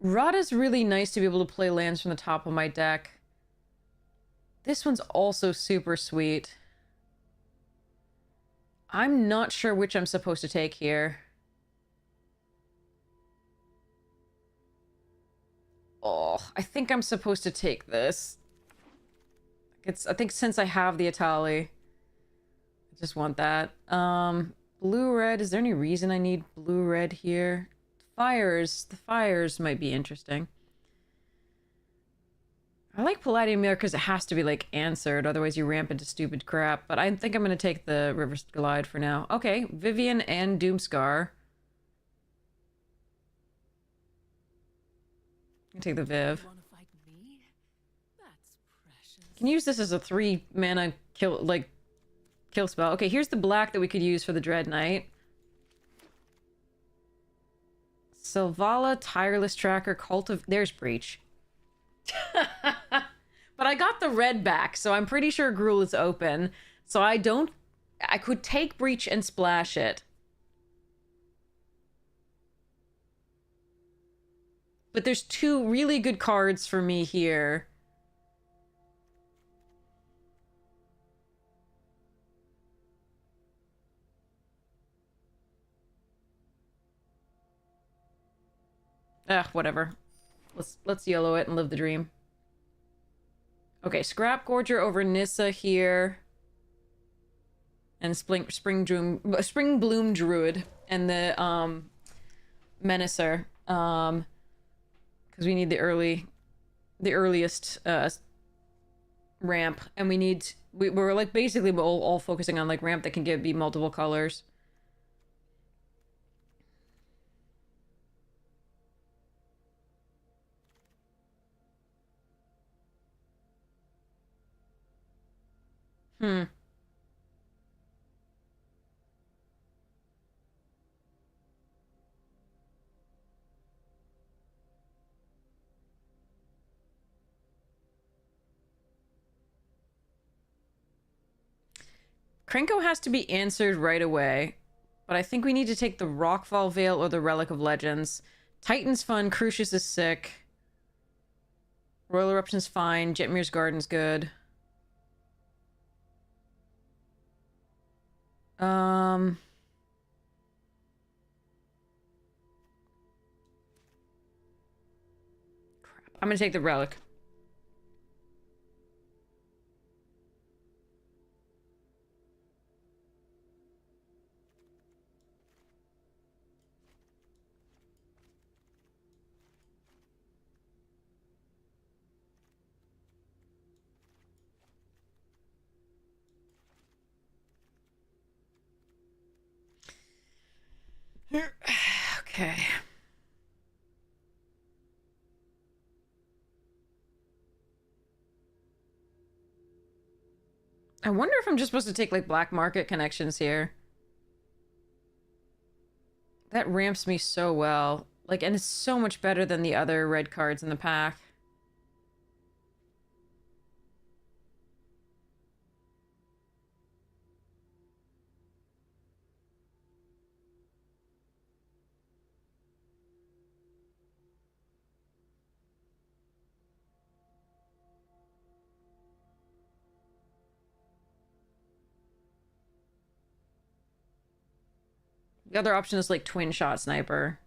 Rada's really nice to be able to play lands from the top of my deck. This one's also super sweet. I'm not sure which I'm supposed to take here. Oh, I think I'm supposed to take this. I think since I have the Atali, I just want that. Blue-red, is there any reason I need blue-red here? The fires might be interesting. I like Palladium Mirror because it has to be, like, answered, otherwise you ramp into stupid crap, but I think I'm going to take the River Glide for now. Okay, Vivian and Doomscar. I'm going to take the Viv. Wanna fight me? That's precious. Can use this as a 3-mana kill spell. Okay, here's the black that we could use for the Dread Knight. Selvala, Tireless Tracker, There's Breach. But I got the red back, so I'm pretty sure Gruul is open. So I could take Breach and splash it. But there's 2 really good cards for me here. Whatever. Let's yellow it and live the dream. Okay, Scrap Gorger over Nissa here. And Spring Bloom Druid. And the Menacer. Because we need the earliest ramp. And we're like basically all focusing on like ramp that can be multiple colors. Krenko has to be answered right away, but I think we need to take the Rockfall Veil or the Relic of Legends. Titan's fun, Crucius is sick. Royal Eruption's fine, Jetmir's Garden's good. Crap. I'm gonna take the Relic. Okay. I wonder if I'm just supposed to take, like, black market connections here. That ramps me so well. Like, and it's so much better than the other red cards in the pack. The other option is, like, Twin Shot Sniper.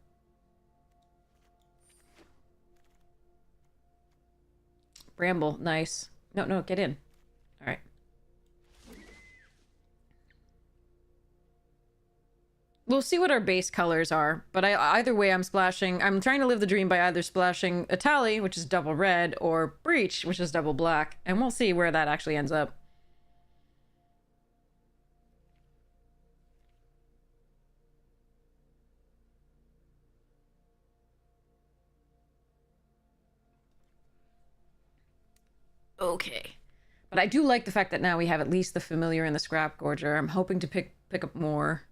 Bramble, nice. No, get in. All right. We'll see what our base colors are, but either way I'm splashing. I'm trying to live the dream by either splashing Atali, which is double red, or Breach, which is double black, and we'll see where that actually ends up. okay. But I do like the fact that now we have at least the familiar and the scrap gorger. I'm hoping to pick up more.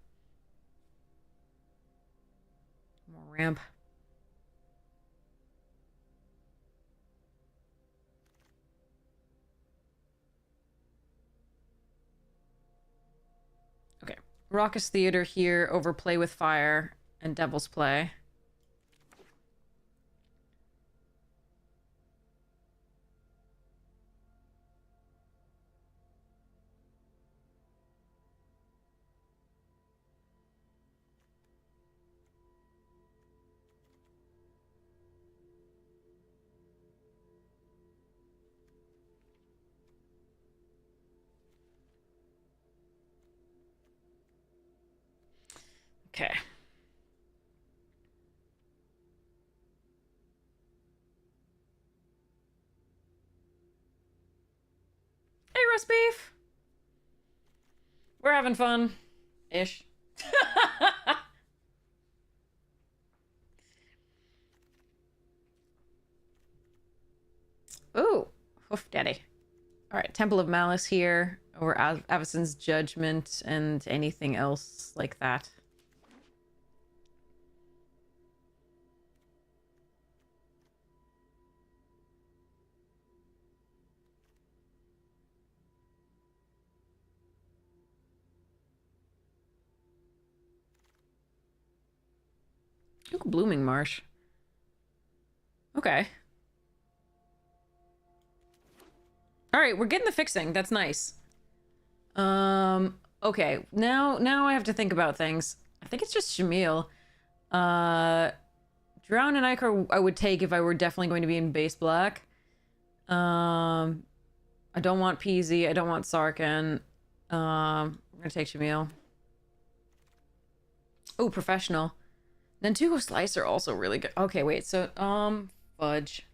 More ramp. Okay. Raucous Theater here over Play with Fire and Devil's Play. Okay. Hey, roast beef. We're having fun. Ish. Ooh. Hoof daddy. Alright, Temple of Malice here. Over Avicen's Judgment and anything else like that. Ooh, Blooming Marsh. Okay. Alright, we're getting the fixing. That's nice. Okay. Now I have to think about things. I think it's just Shamil. Drown and Ichor I would take if I were definitely going to be in base black. I don't want Peasy. I don't want Sarkin. I'm gonna take Shamil. Oh, Professional. Nantugo Slicer also really good. Okay, wait, so, fudge.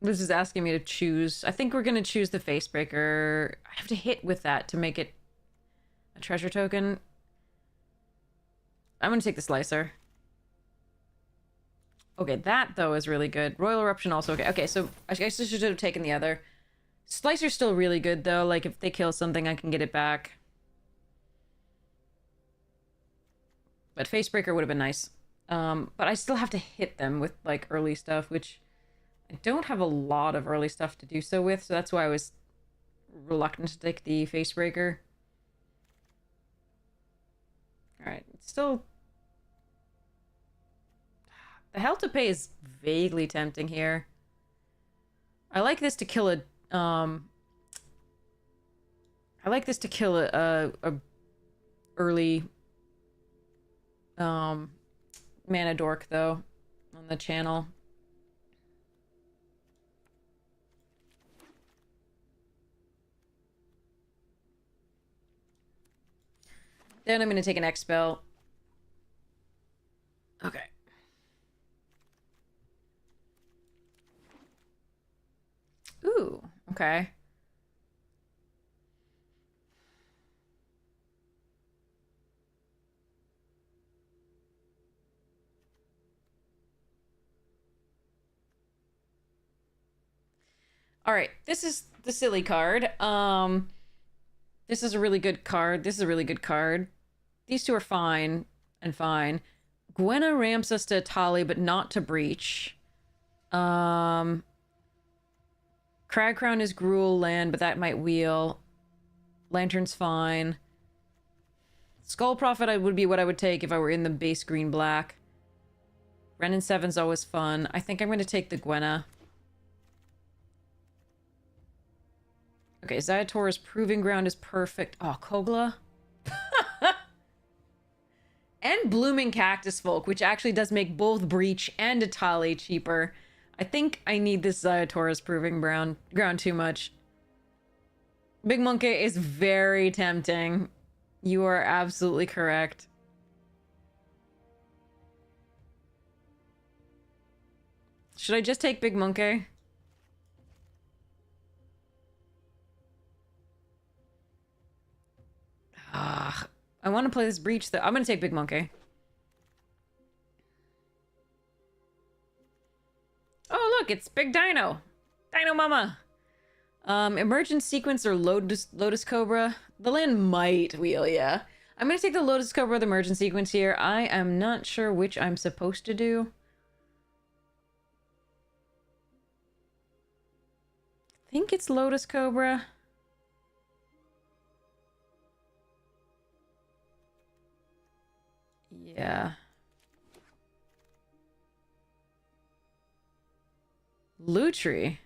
This is asking me to choose. I think we're gonna choose the Facebreaker. I have to hit with that to make it a treasure token. I'm gonna take the Slicer. Okay, that, though, is really good. Royal Eruption also okay. Okay, so I guess I should have taken the other. Slicer's still really good, though. Like, if they kill something, I can get it back. But Facebreaker would have been nice. But I still have to hit them with, like, early stuff, which I don't have a lot of early stuff to do so with, so that's why I was reluctant to take the Facebreaker. Alright, still... The Hell to Pay is vaguely tempting here. I like this to kill a I like this to kill a early mana dork though on the channel. Then I'm gonna take an X spell. Okay. Ooh, okay. All right, this is the silly card. This is a really good card. This is a really good card. These two are fine and fine. Gwenna ramps us to Tali, but not to Breach. Crag Crown is Gruul land, but that might wheel. Lantern's fine. Skull Prophet would be what I would take if I were in the base green-black. Ren and 7's always fun. I think I'm going to take the Gwenna. Okay, Zayator's Proving Ground is perfect. Oh, Kogla? And Blooming Cactus Folk, which actually does make both Breach and Atali cheaper. I think I need this Zayator's Proving Ground too much. Big Monkey is very tempting. You are absolutely correct. Should I just take Big Monkey? I want to play this Breach, though. I'm going to take Big Monkey. it's Big Dino. Dino Mama. Emergent Sequence or Lotus Cobra. The land might wheel, yeah. I'm gonna take the Lotus Cobra or the Emergent Sequence here. I am not sure which I'm supposed to do. I think it's Lotus Cobra. Yeah. Lutri.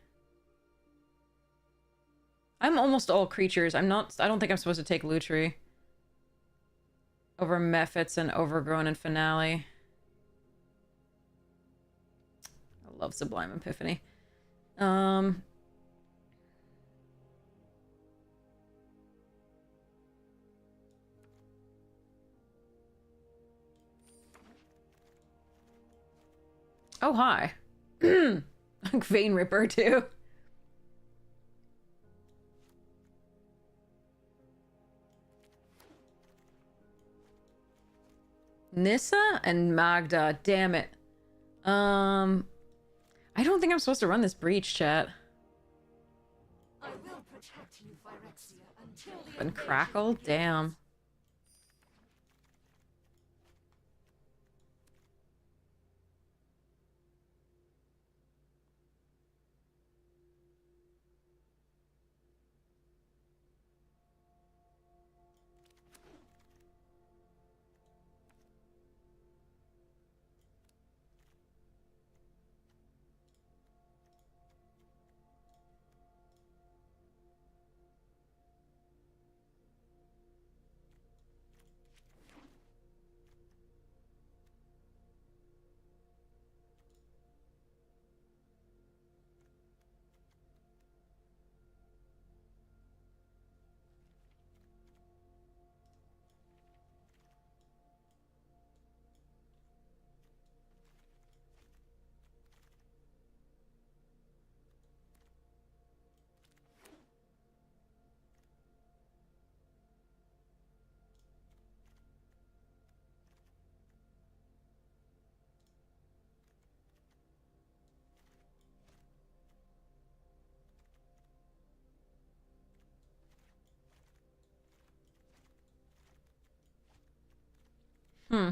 I'm almost all creatures. I don't think I'm supposed to take Lutri. Over Mephits and Overgrown and Finale. I love Sublime Epiphany. Oh, hi. Vein Ripper, too. Nissa and Magda, damn it. I don't think I'm supposed to run this breach, chat. I will protect you, Phyrexia, until the And invasion Crackle, begins. damn. Hmm.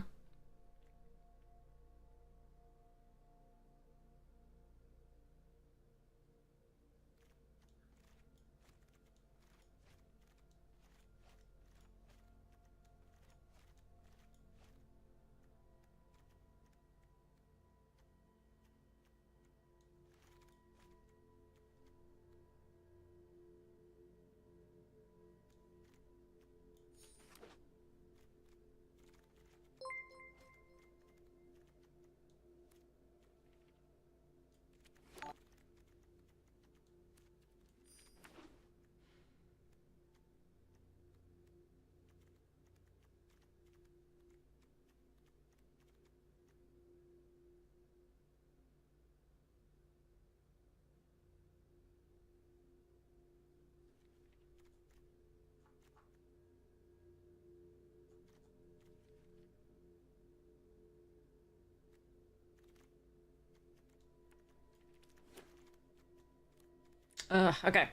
Okay.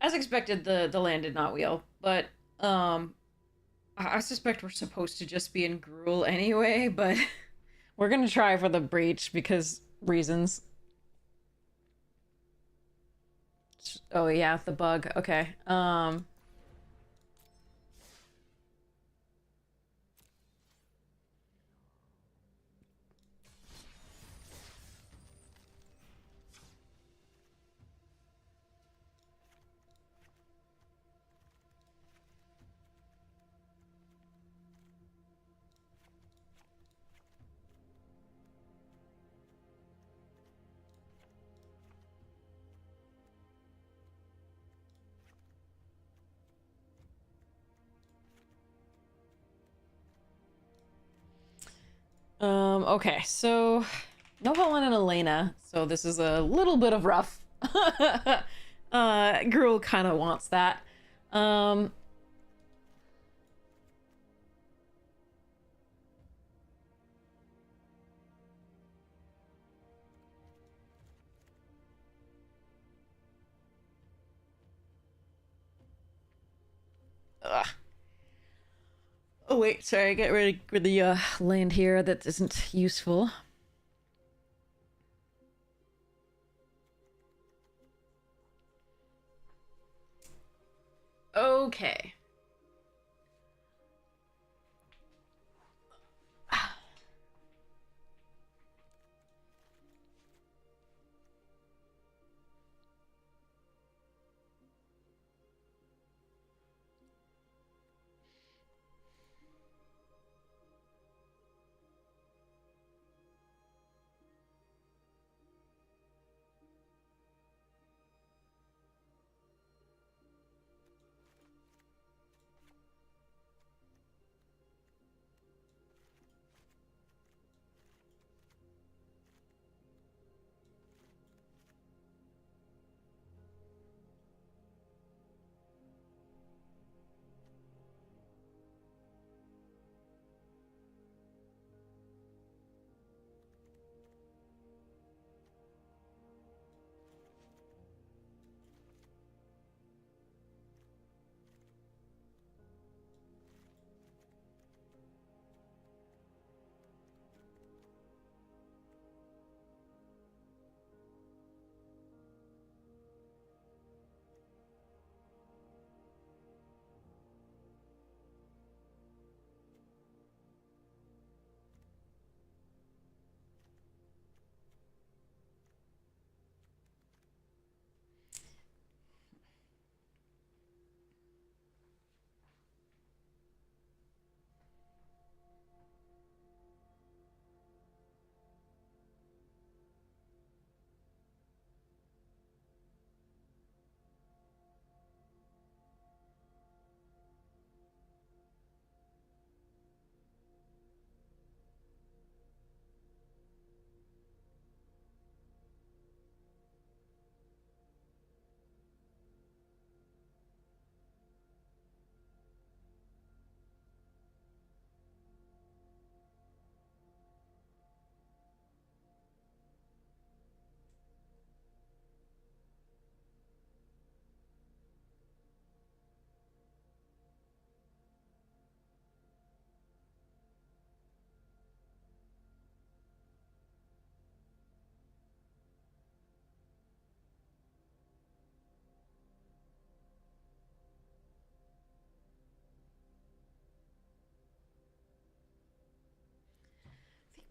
As expected, the land did not wheel, but I suspect we're supposed to just be in Gruel anyway, but we're gonna try for the breach because reasons. Oh yeah, the bug. Okay. Okay, so no Helen and Elena, so this is a little bit of rough. Gruel kind of wants that. Ugh. Oh wait, sorry, get rid of the land here that isn't useful. Okay.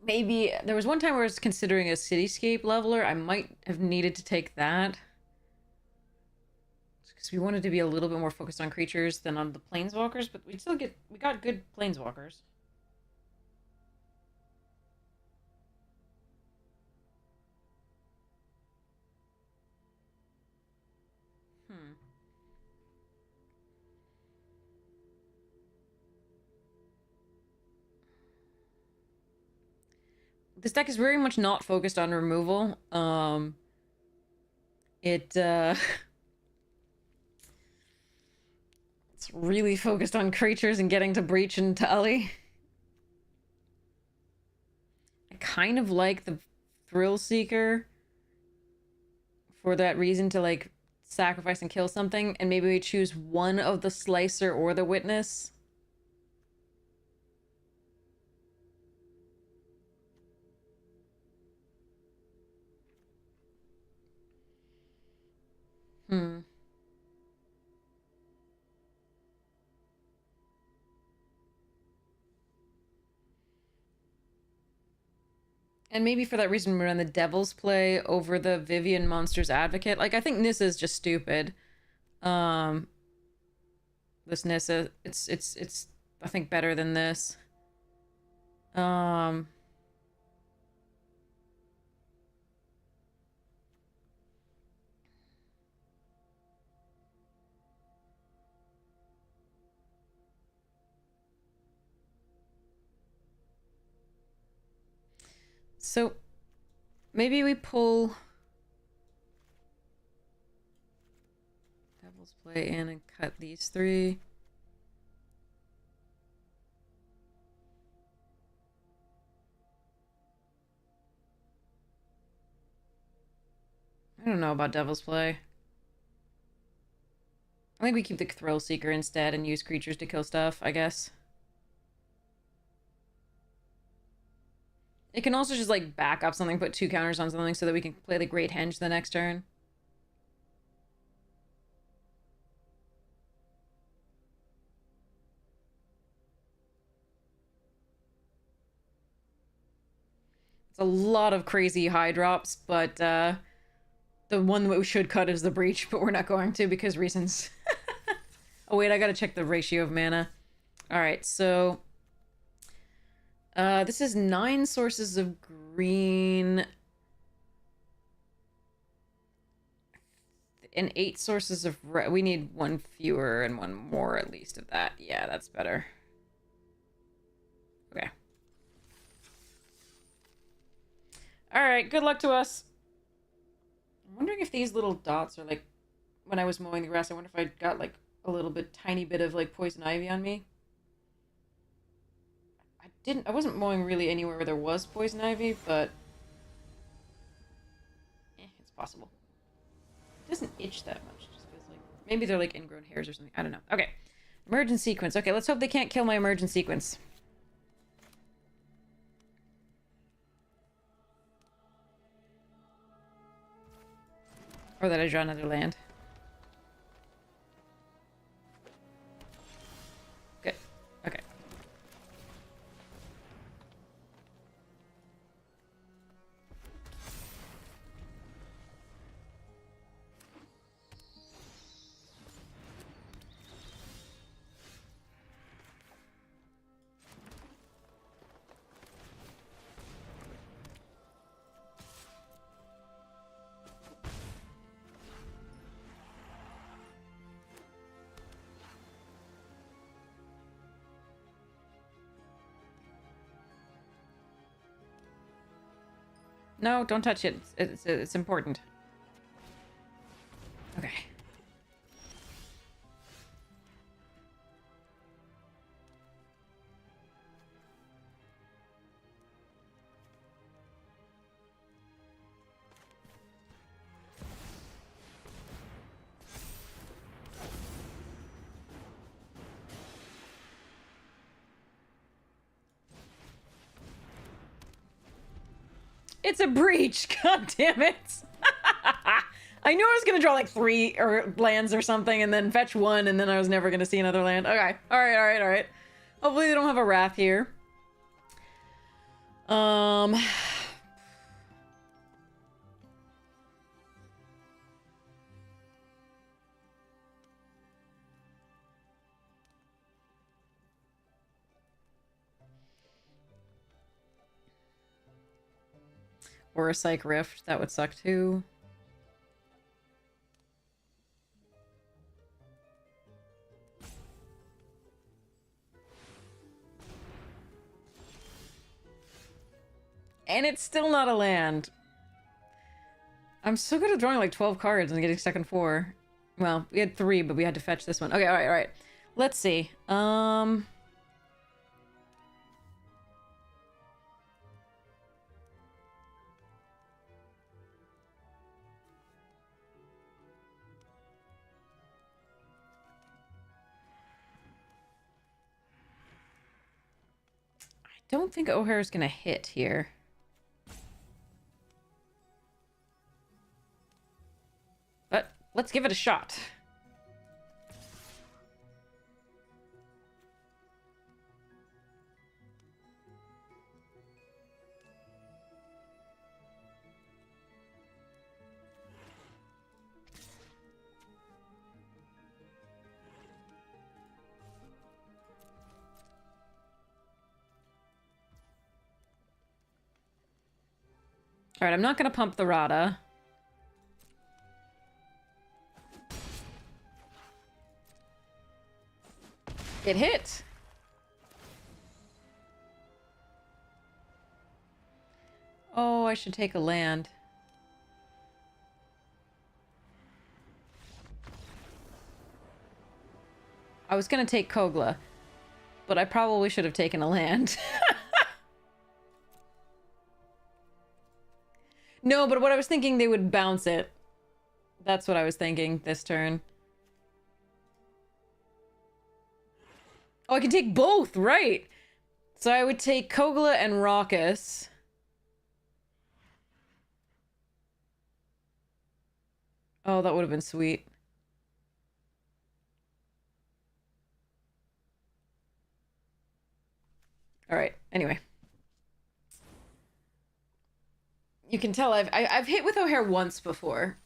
Maybe there was one time where I was considering a cityscape leveler. I might have needed to take that. Because we wanted to be a little bit more focused on creatures than on the planeswalkers, but we got good planeswalkers. Hmm. This deck is very much not focused on removal. It it's really focused on creatures and getting to Breach and Tally. I kind of like the Thrill Seeker for that reason, to like sacrifice and kill something, and maybe we choose one of the Slicer or the Witness. Hmm. And maybe for that reason, we're on the Devil's Play over the Vivian Monsters Advocate. Like, I think Nissa is just stupid. Um, this Nissa, it's I think better than this. Um, so maybe we pull Devil's Play in and cut these three. I don't know about Devil's Play. I think we keep the Thrill Seeker instead and use creatures to kill stuff, I guess. It can also just, like, back up something, put 2 counters on something so that we can play the Great Henge the next turn. It's a lot of crazy high drops, but, the one that we should cut is the Breach, but we're not going to because reasons. Oh, wait, I gotta check the ratio of mana. Alright, so... this is 9 sources of green... and 8 sources of red. We need 1 fewer and 1 more at least of that. Yeah, that's better. Okay. Alright, good luck to us. I'm wondering if these little dots are like... When I was mowing the grass, I wonder if I got like a little bit, tiny bit of like poison ivy on me. I wasn't mowing really anywhere where there was poison ivy, but... it's possible. It doesn't itch that much. It just feels like... Maybe they're like ingrown hairs or something. I don't know. Okay. Emergent sequence. Okay, let's hope they can't kill my emergent sequence. Or that I draw another land. Good. Okay. No, don't touch it. It's important. Okay. It's a breach! God damn it! I knew I was gonna draw like 3 or lands or something and then fetch 1 and then I was never gonna see another land. Okay. Alright. Hopefully they don't have a Wrath here. Or a Psych Rift. That would suck too. And it's still not a land. I'm so good at drawing like 12 cards and getting stuck in 4. Well, we had 3, but we had to fetch this one. Okay, alright. Let's see. Don't think O'Hara's gonna hit here. But let's give it a shot. Alright, I'm not gonna pump the Rada. It hit! Oh, I should take a land. I was gonna take Kogla, but I probably should have taken a land. No, but what I was thinking, they would bounce it. That's what I was thinking this turn. Oh, I can take both, right? So I would take Kogla and Raucous. Oh, that would have been sweet. Alright, anyway. You can tell I've hit with O'Hare once before.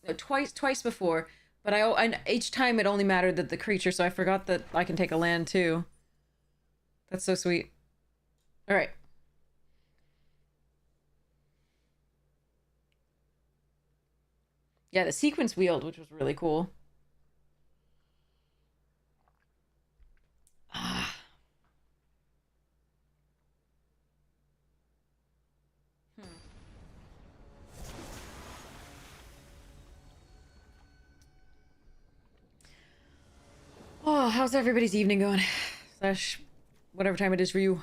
No, twice before. But I each time it only mattered that the creature, so I forgot that I can take a land too. That's so sweet. Alright. Yeah, the sequence wield, which was really cool. Ah. Oh, how's everybody's evening going? Slash, whatever time it is for you.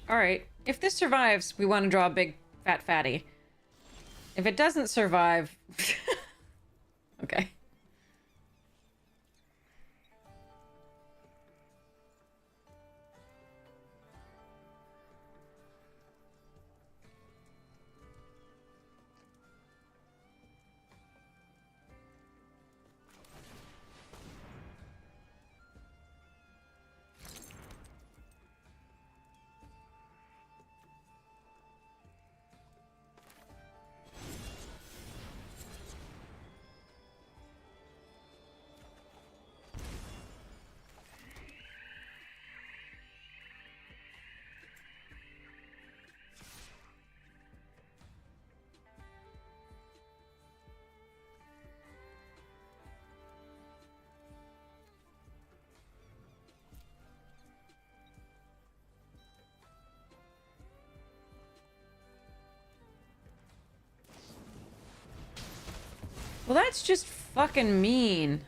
Alright, if this survives, we want to draw a big fat fatty. If it doesn't survive... okay. Well, that's just fucking mean.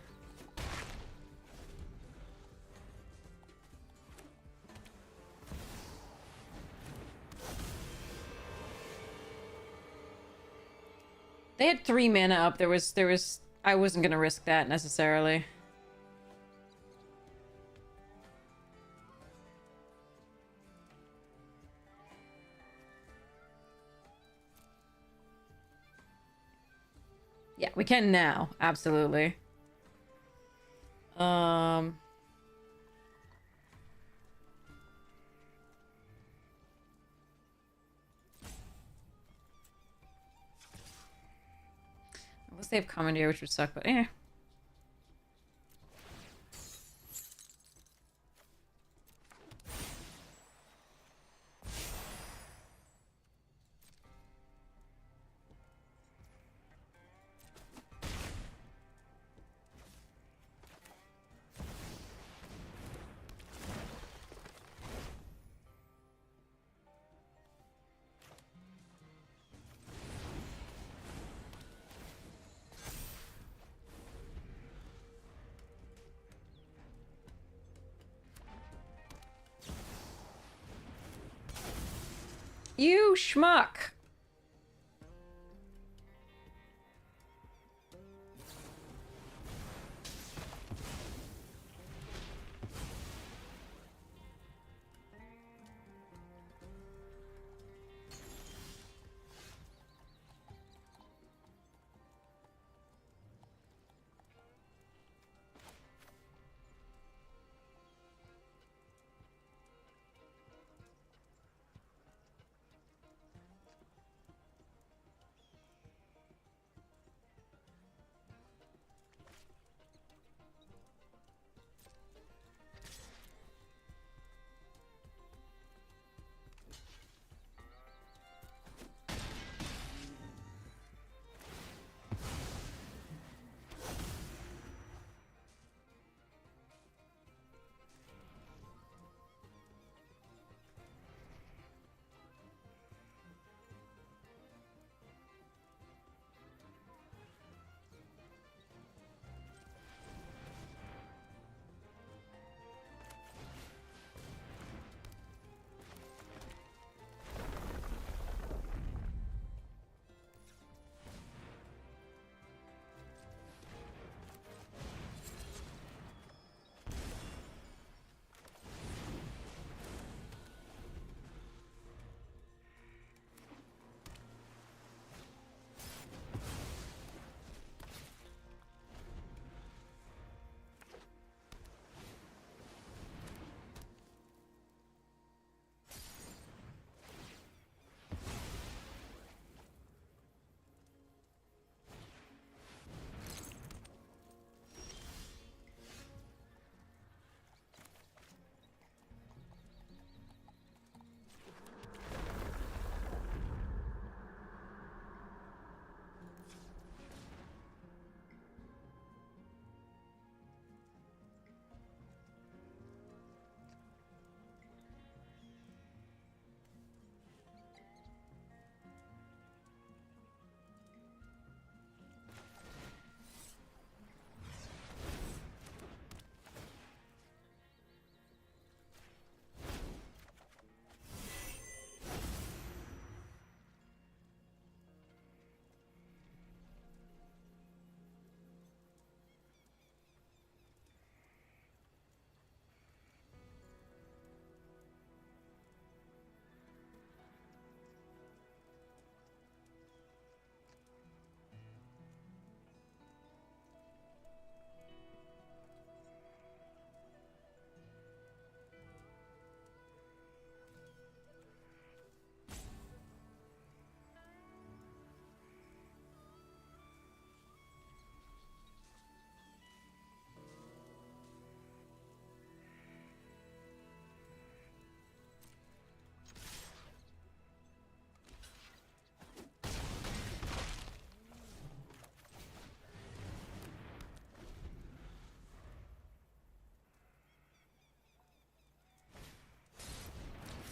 They had 3 mana up. There was... I wasn't gonna risk that necessarily. Yeah, we can now. Absolutely. Unless they have Commandeer, which would suck, but eh. You schmuck!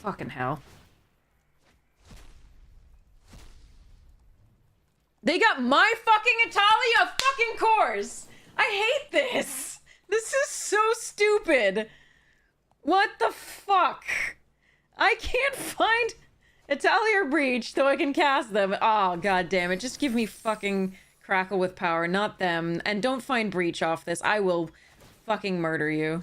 Fucking hell. They got my fucking Italia fucking course! I hate this! This is so stupid! What the fuck? I can't find Italia or Breach, though I can cast them. Oh, god damn it. Just give me fucking Crackle with power, not them. And don't find Breach off this. I will fucking murder you.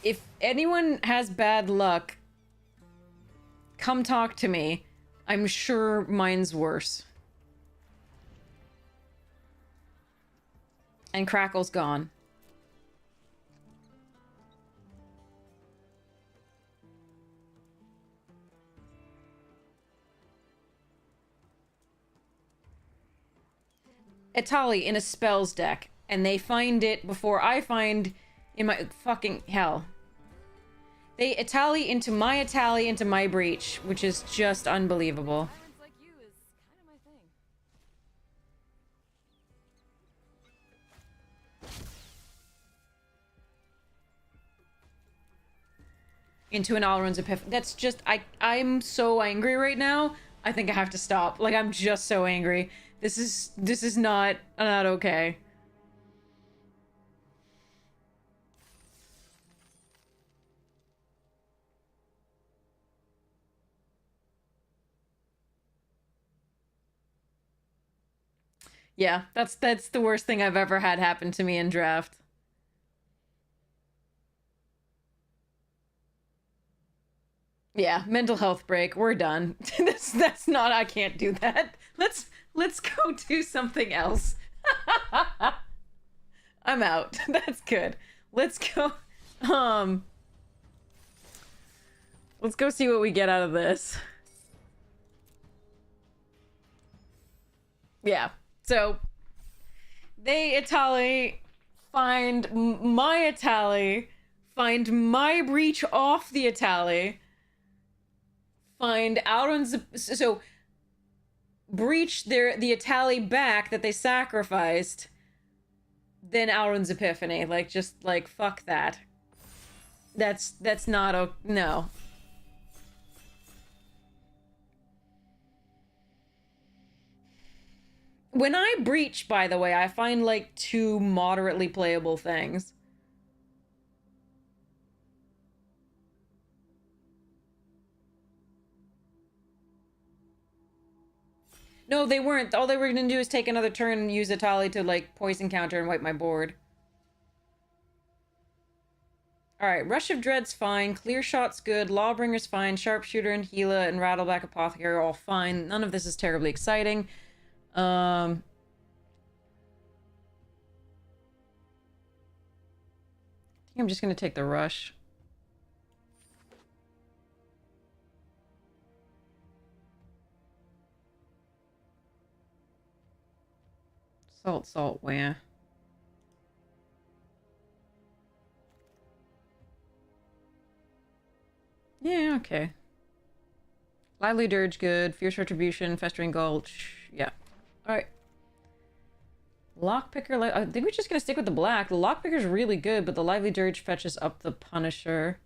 If anyone has bad luck, come talk to me. I'm sure mine's worse. And Crackle's gone. Itali in a spells deck, and they find it before I find in my fucking hell. They Itali into my Breach, which is just unbelievable. Violence like you is kind of my thing. Into an Alrund's Epiphany. That's just I'm so angry right now. I think I have to stop. Like, I'm just so angry. This is not okay. Yeah, that's the worst thing I've ever had happen to me in draft. Yeah, mental health break. We're done. That's not, I can't do that. Let's go do something else. I'm out. That's good. Let's go let's go see what we get out of this. Yeah. So they Itali find my Itali, find my Breach off the Itali, find Auron's, so Breach the Itali back that they sacrificed, then Auron's Epiphany. Like, just like, fuck that. That's not no. When I Breach, by the way, I find like 2 moderately playable things. No, they weren't. All they were gonna do is take another turn and use Itali to, like, poison counter and wipe my board. Alright, Rush of Dread's fine, Clear Shot's good, Lawbringer's fine, Sharpshooter and Gila and Rattleback Apothecary are all fine. None of this is terribly exciting. I think I'm just gonna take the Rush. Salt, where? Yeah, okay. Lively Dirge, good. Fierce Retribution, Festering Gulch, yeah. Alright. Lockpicker, I think we're just gonna stick with the black. The Lockpicker's really good, but the Lively Dirge fetches up the Punisher.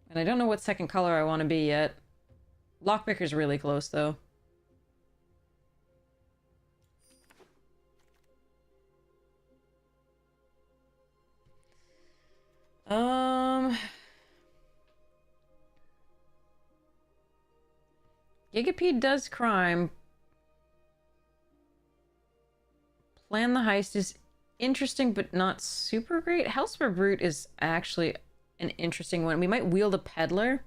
And I don't know what second color I want to be yet. Lockpicker's really close, though. Gigapede does crime. Plan the Heist is interesting, but not super great. Hellspur Brute is actually an interesting one. We might wield a Peddler.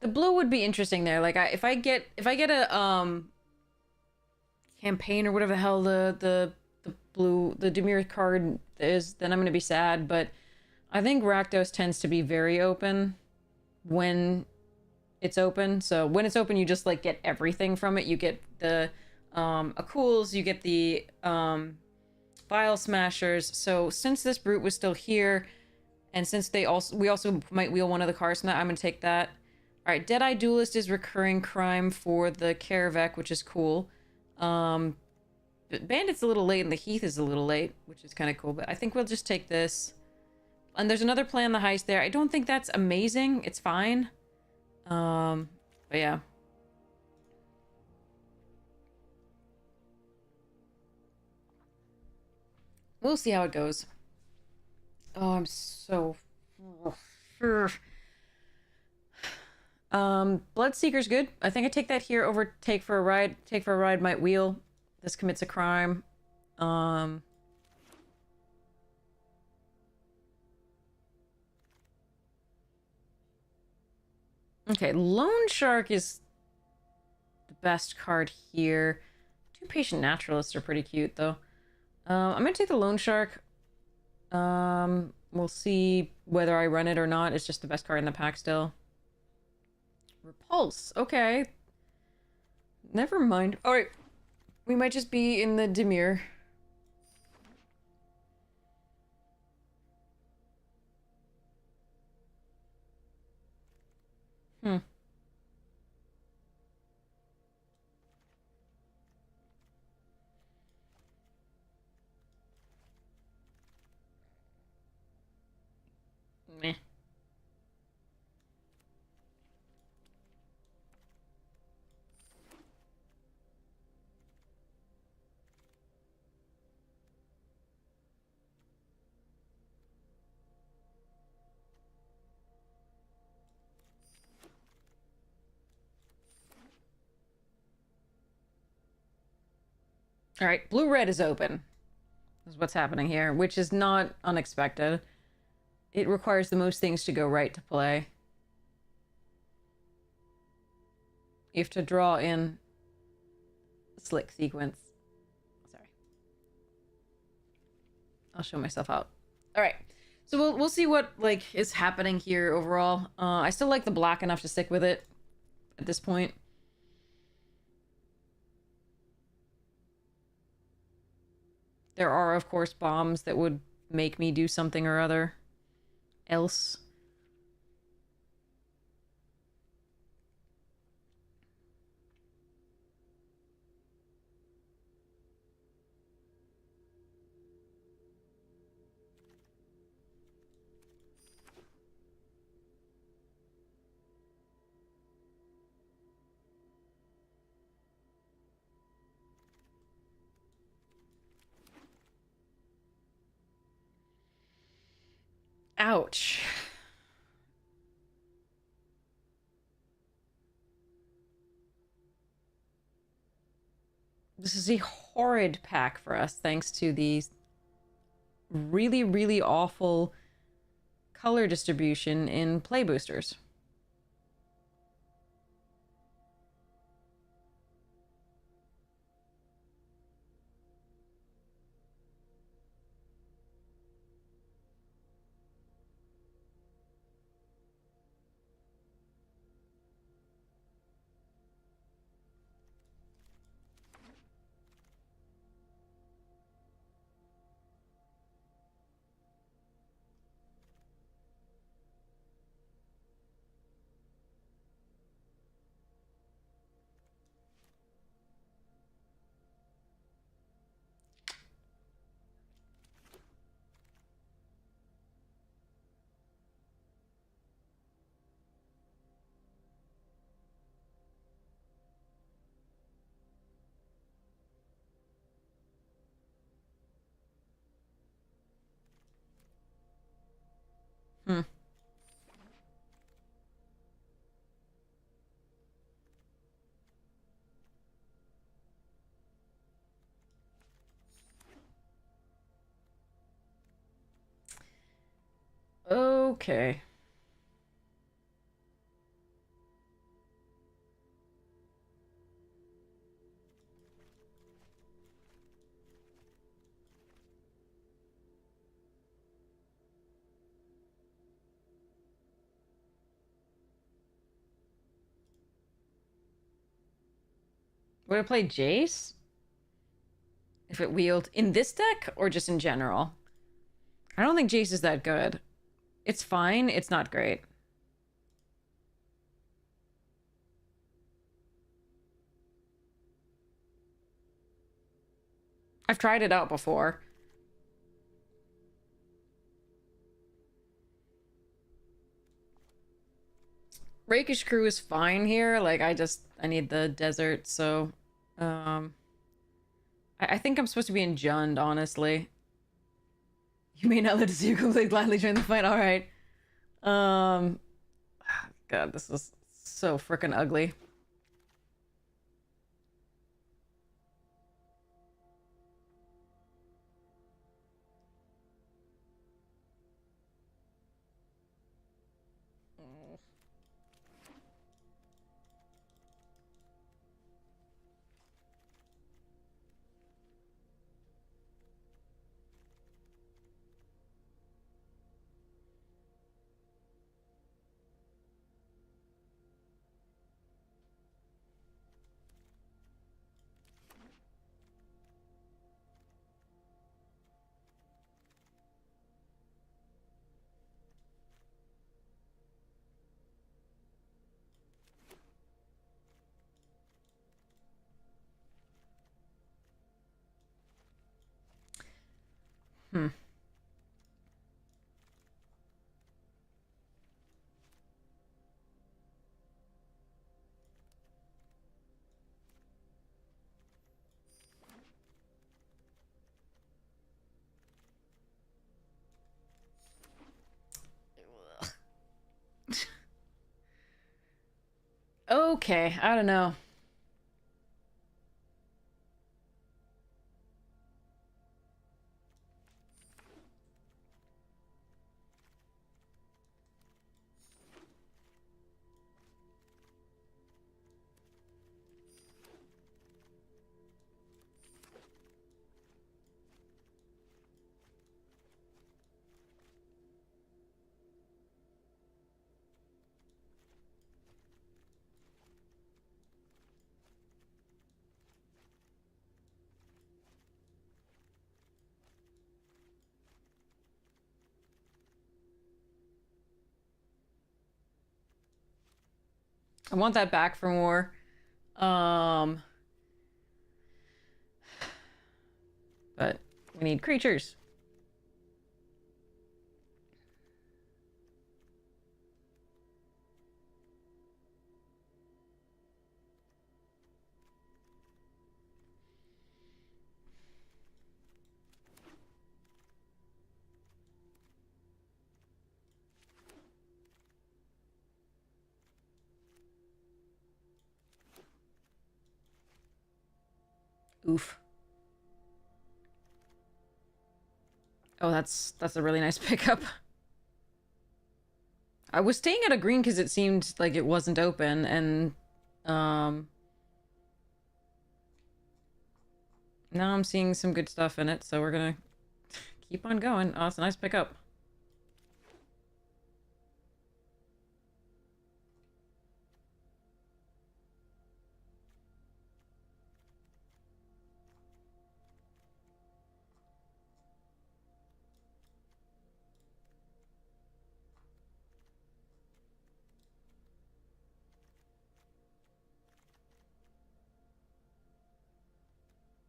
The blue would be interesting there. Like, if I get a campaign or whatever the hell the Dimir card is, then I'm gonna be sad. But I think Rakdos tends to be very open when it's open. So when it's open, you just like get everything from it. You get the Akuls, you get the File Smashers. So since this brute was still here, and since we also might wheel one of the cars from that, I'm gonna take that. All right, Deadeye Duelist is recurring crime for the Karavek, which is cool. Bandit's a little late and the Heath is a little late, which is kind of cool, but I think we'll just take this. And there's another play on the heist there. I don't think that's amazing. It's fine. But yeah. We'll see how it goes. Oh, I'm so... Bloodseeker's good. I think I take that here over take for a ride. Take for a ride might wheel. This commits a crime. Okay, Loan Shark is the best card here. Two Patient Naturalists are pretty cute, though. I'm gonna take the Loan Shark. We'll see whether I run it or not. It's just the best card in the pack still. Repulse. Okay. Never mind. Alright. We might just be in the Demir. Hmm. Meh. Alright, blue-red is open. Is what's happening here, which is not unexpected. It requires the most things to go right to play. You have to draw in a slick sequence. Sorry. I'll show myself out. Alright. So we'll see what like is happening here overall. I still like the black enough to stick with it at this point. There are, of course, bombs that would make me do something or other else. Ouch. This is a horrid pack for us, thanks to these really, really awful color distribution in play boosters. Hmm. Okay. Would I play Jace? If it wheeled in this deck or just in general? I don't think Jace is that good. It's fine, it's not great. I've tried it out before. Rakish Crew is fine here. Like, I need the desert, so... I think I'm supposed to be in Jund, honestly. You may not let us see you completely gladly join the fight. Alright. God, this is so freaking ugly. Hmm. Okay, I don't know. I want that back for more. But we need creatures. Oof. Oh, that's a really nice pickup. I was staying at a green because it seemed like it wasn't open, and now I'm seeing some good stuff in it, so we're gonna keep on going. Oh, it's a nice pickup.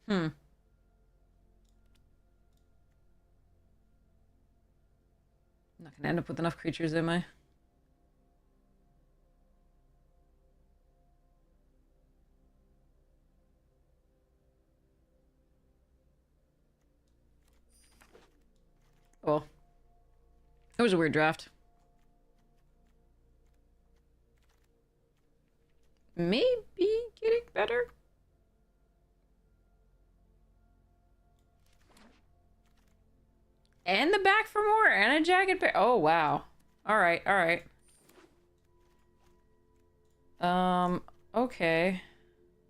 Hmm. I'm not gonna end up with enough creatures, am I? Oh. It was a weird draft. Maybe getting better? And the back for more, and a jagged pair. Oh, wow. Alright, alright. Okay.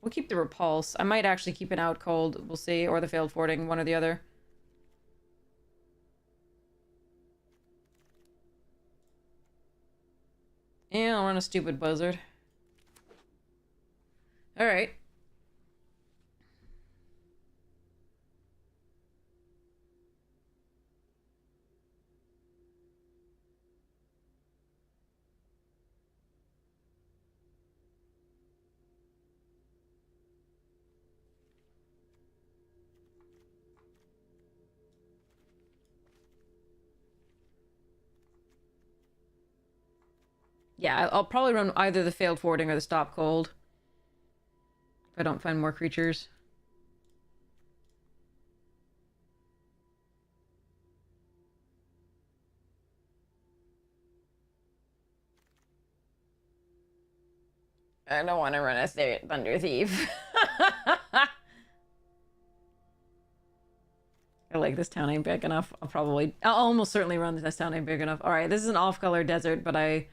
We'll keep the repulse. I might actually keep an out cold, we'll see, or the failed fording, one or the other. Yeah, I'll run a stupid buzzard. Alright. Yeah, I'll probably run either the failed forwarding or the stop cold. If I don't find more creatures. I don't want to run a Thunder Thief. I like this town ain't big enough. I'll almost certainly run this town ain't big enough. All right, this is an off-color desert, but I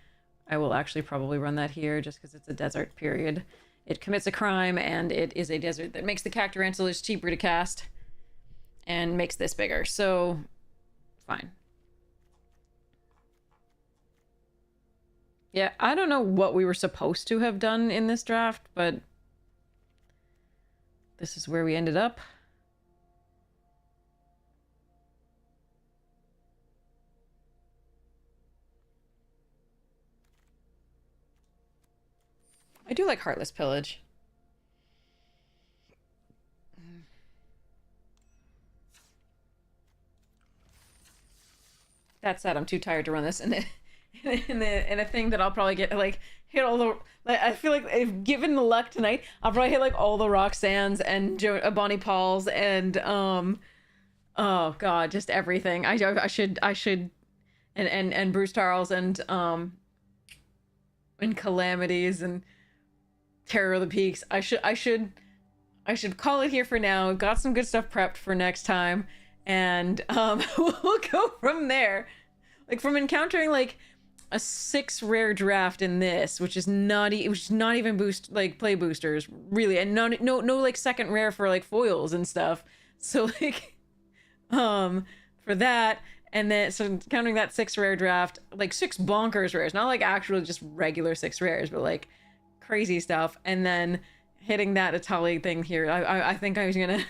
will actually probably run that here just because it's a desert, period. It commits a crime, and it is a desert that makes the Cacturantilus cheaper to cast and makes this bigger, so fine. Yeah, I don't know what we were supposed to have done in this draft, but this is where we ended up. I do like Heartless Pillage. That said, I'm too tired to run this in a thing that I'll probably get like hit all the. Like, I feel like if given the luck tonight, I'll probably hit like all the Roxannes and Bonnie Pauls and oh god, just everything. I should and Bruce Charles and Calamities and Terror of the Peaks. I should call it here for now. Got some good stuff prepped for next time, and we'll go from there. Like from encountering like a 6 rare draft in this, which is not even boost like play boosters really, and no like second rare for like foils and stuff. So like for that, and then so encountering that 6 rare draft, like 6 bonkers rares, not like actually just regular 6 rares, but like crazy stuff, and then hitting that Atali thing here. I think I was gonna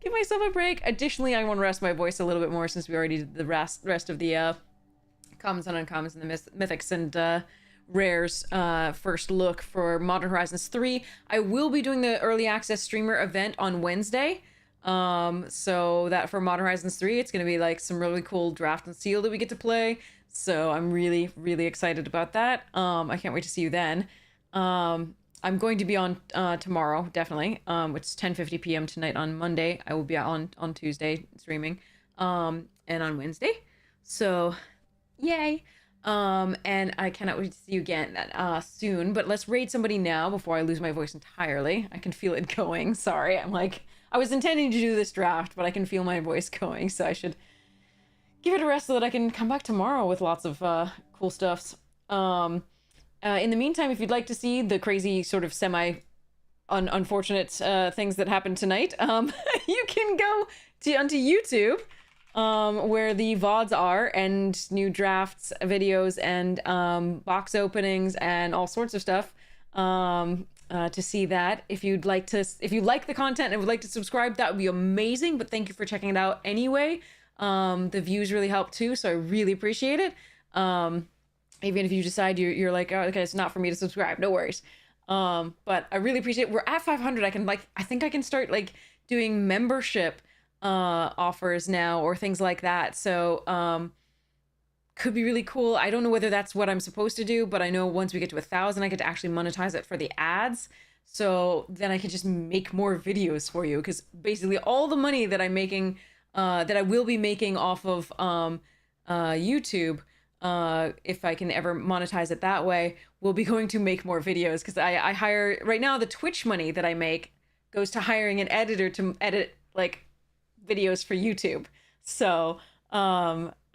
give myself a break. Additionally, I want to rest my voice a little bit more since we already did the rest of the commons and uncommons and the mythics and rares first look for Modern Horizons 3. I will be doing the early access streamer event on Wednesday. So that for Modern Horizons 3, it's going to be like some really cool draft and seal that we get to play. So I'm really, really excited about that. I can't wait to see you then. I'm going to be on tomorrow, definitely. It's 10:50 p.m. tonight on Monday. I will be on Tuesday streaming, and on Wednesday. So, yay! And I cannot wait to see you again soon. But let's raid somebody now before I lose my voice entirely. I can feel it going. Sorry, I was intending to do this draft, but I can feel my voice going, so I should give it a rest so that I can come back tomorrow with lots of cool stuffs. In the meantime, if you'd like to see the crazy sort of unfortunate things that happened tonight, you can go onto YouTube, where the VODs are, and new drafts, videos, and box openings, and all sorts of stuff. To see that. If you like the content and would like to subscribe, that would be amazing. But thank you for checking it out anyway. The views really help too, so I really appreciate it. Even if you decide you're like, oh, okay, it's not for me to subscribe, no worries. But I really appreciate it. We're at 500. I think I can start like doing membership offers now or things like that. So could be really cool. I don't know whether that's what I'm supposed to do, but I know once we get to 1,000, I get to actually monetize it for the ads. So then I can just make more videos for you, because basically all the money that I'm making, that I will be making off of YouTube, if I can ever monetize it that way, will be going to make more videos, because I hire right now. The Twitch money that I make goes to hiring an editor to edit like videos for YouTube. So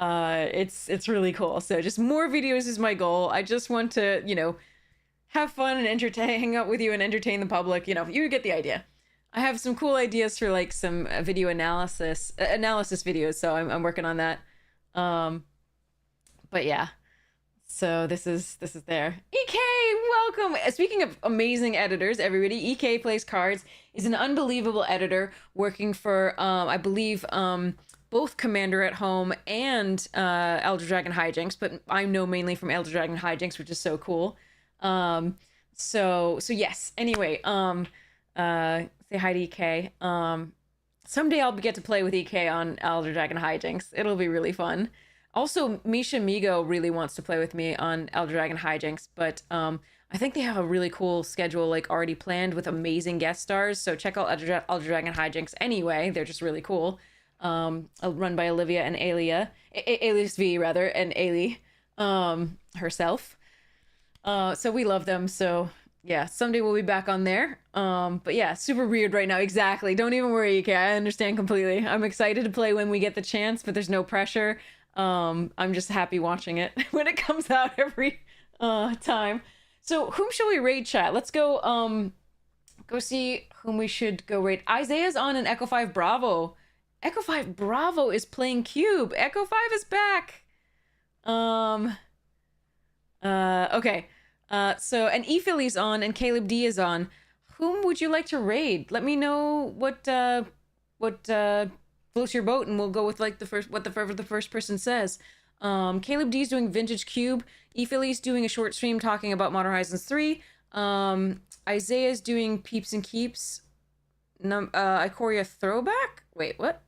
it's really cool. So just more videos is my goal. I just want to, have fun and hang out with you and entertain the public. You get the idea. I have some cool ideas for like some video analysis videos, so I'm working on that. But yeah, so this is there. EK, welcome. Speaking of amazing editors, everybody, EK Plays Cards is an unbelievable editor working for I believe both Commander at Home and Elder Dragon Hijinks, but I know mainly from Elder Dragon Hijinks, which is so cool. So yes. Anyway, say hi to EK. Someday I'll get to play with EK on Elder Dragon Hijinks. It'll be really fun. Also, Misha Migo really wants to play with me on Elder Dragon Hijinks, but I think they have a really cool schedule like already planned with amazing guest stars. So check out Elder Dragon Hijinks anyway. They're just really cool. Run by Olivia and Alia, Alias V rather, and Ailey herself. So we love them. So yeah, someday we'll be back on there. But yeah, super weird right now. Exactly. Don't even worry, UK. I understand completely. I'm excited to play when we get the chance, but there's no pressure. I'm just happy watching it when it comes out every time. So whom shall we raid, chat? Let's go go see whom we should go raid. Isaiah's on an Echo 5 Bravo. Echo 5 Bravo is playing Cube. Echo 5 is back. Okay. So and Ephilly's on and Caleb D is on. Whom would you like to raid? Let me know what floats your boat, and we'll go with like the first person says. Caleb D's doing Vintage Cube. Ephilly's doing a short stream talking about Modern Horizons 3. Isaiah's doing Peeps and Keeps. Ikoria Throwback? Wait, what?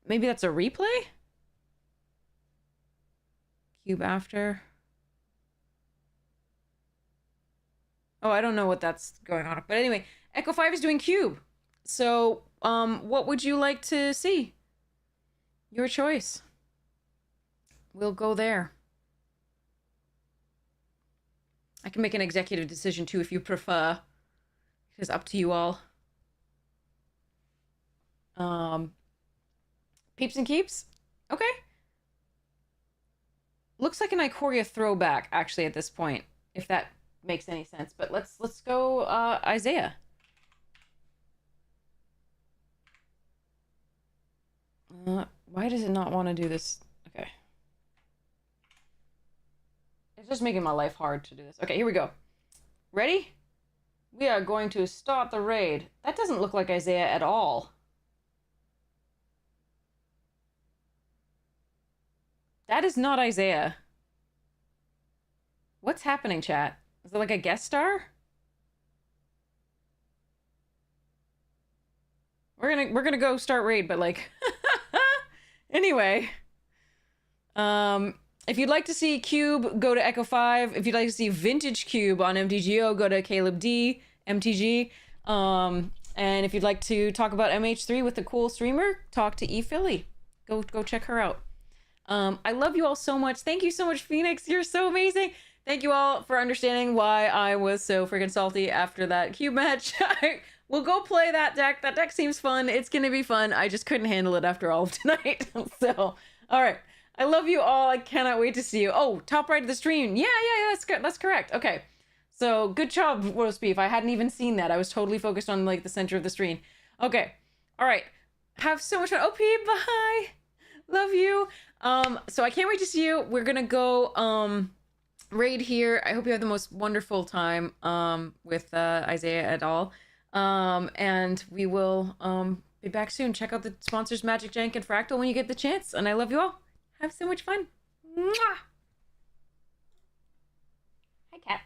Maybe that's a replay? Cube after. Oh, I don't know what that's going on. But anyway, Echo 5 is doing Cube. So, what would you like to see? Your choice. We'll go there. I can make an executive decision too if you prefer. It's up to you all. Peeps and Keeps? Okay. Looks like an Ikoria throwback, actually, at this point, if that makes any sense. But let's go Isaiah. Why does it not want to do this? Okay. It's just making my life hard to do this. Okay, here we go. Ready? We are going to start the raid. That doesn't look like Isaiah at all. That is not Isaiah. What's happening, chat? Is it like a guest star? We're gonna go start raid, but like anyway. If you'd like to see Cube, go to Echo 5. If you'd like to see Vintage Cube on MTGO, go to Caleb D, MTG. And if you'd like to talk about MH3 with a cool streamer, talk to ePhilly. Go check her out. I love you all so much. Thank you so much, Phoenix. You're so amazing. Thank you all for understanding why I was so freaking salty after that Cube match. We'll go play that deck. That deck seems fun. It's gonna be fun. I just couldn't handle it after all of tonight. So, all right. I love you all. I cannot wait to see you. Oh, top right of the stream. Yeah, that's good. That's correct. Okay. So, good job, Roast Beef. I hadn't even seen that. I was totally focused on, like, the center of the screen. Okay. All right. Have so much fun. OP, bye. Love you. So I can't wait to see you. We're gonna go, raid here. I hope you have the most wonderful time, with, Isaiah et al. And we will, be back soon. Check out the sponsors, Magic Jank and Fractal, when you get the chance. And I love you all. Have so much fun. Mwah! Hi, cat.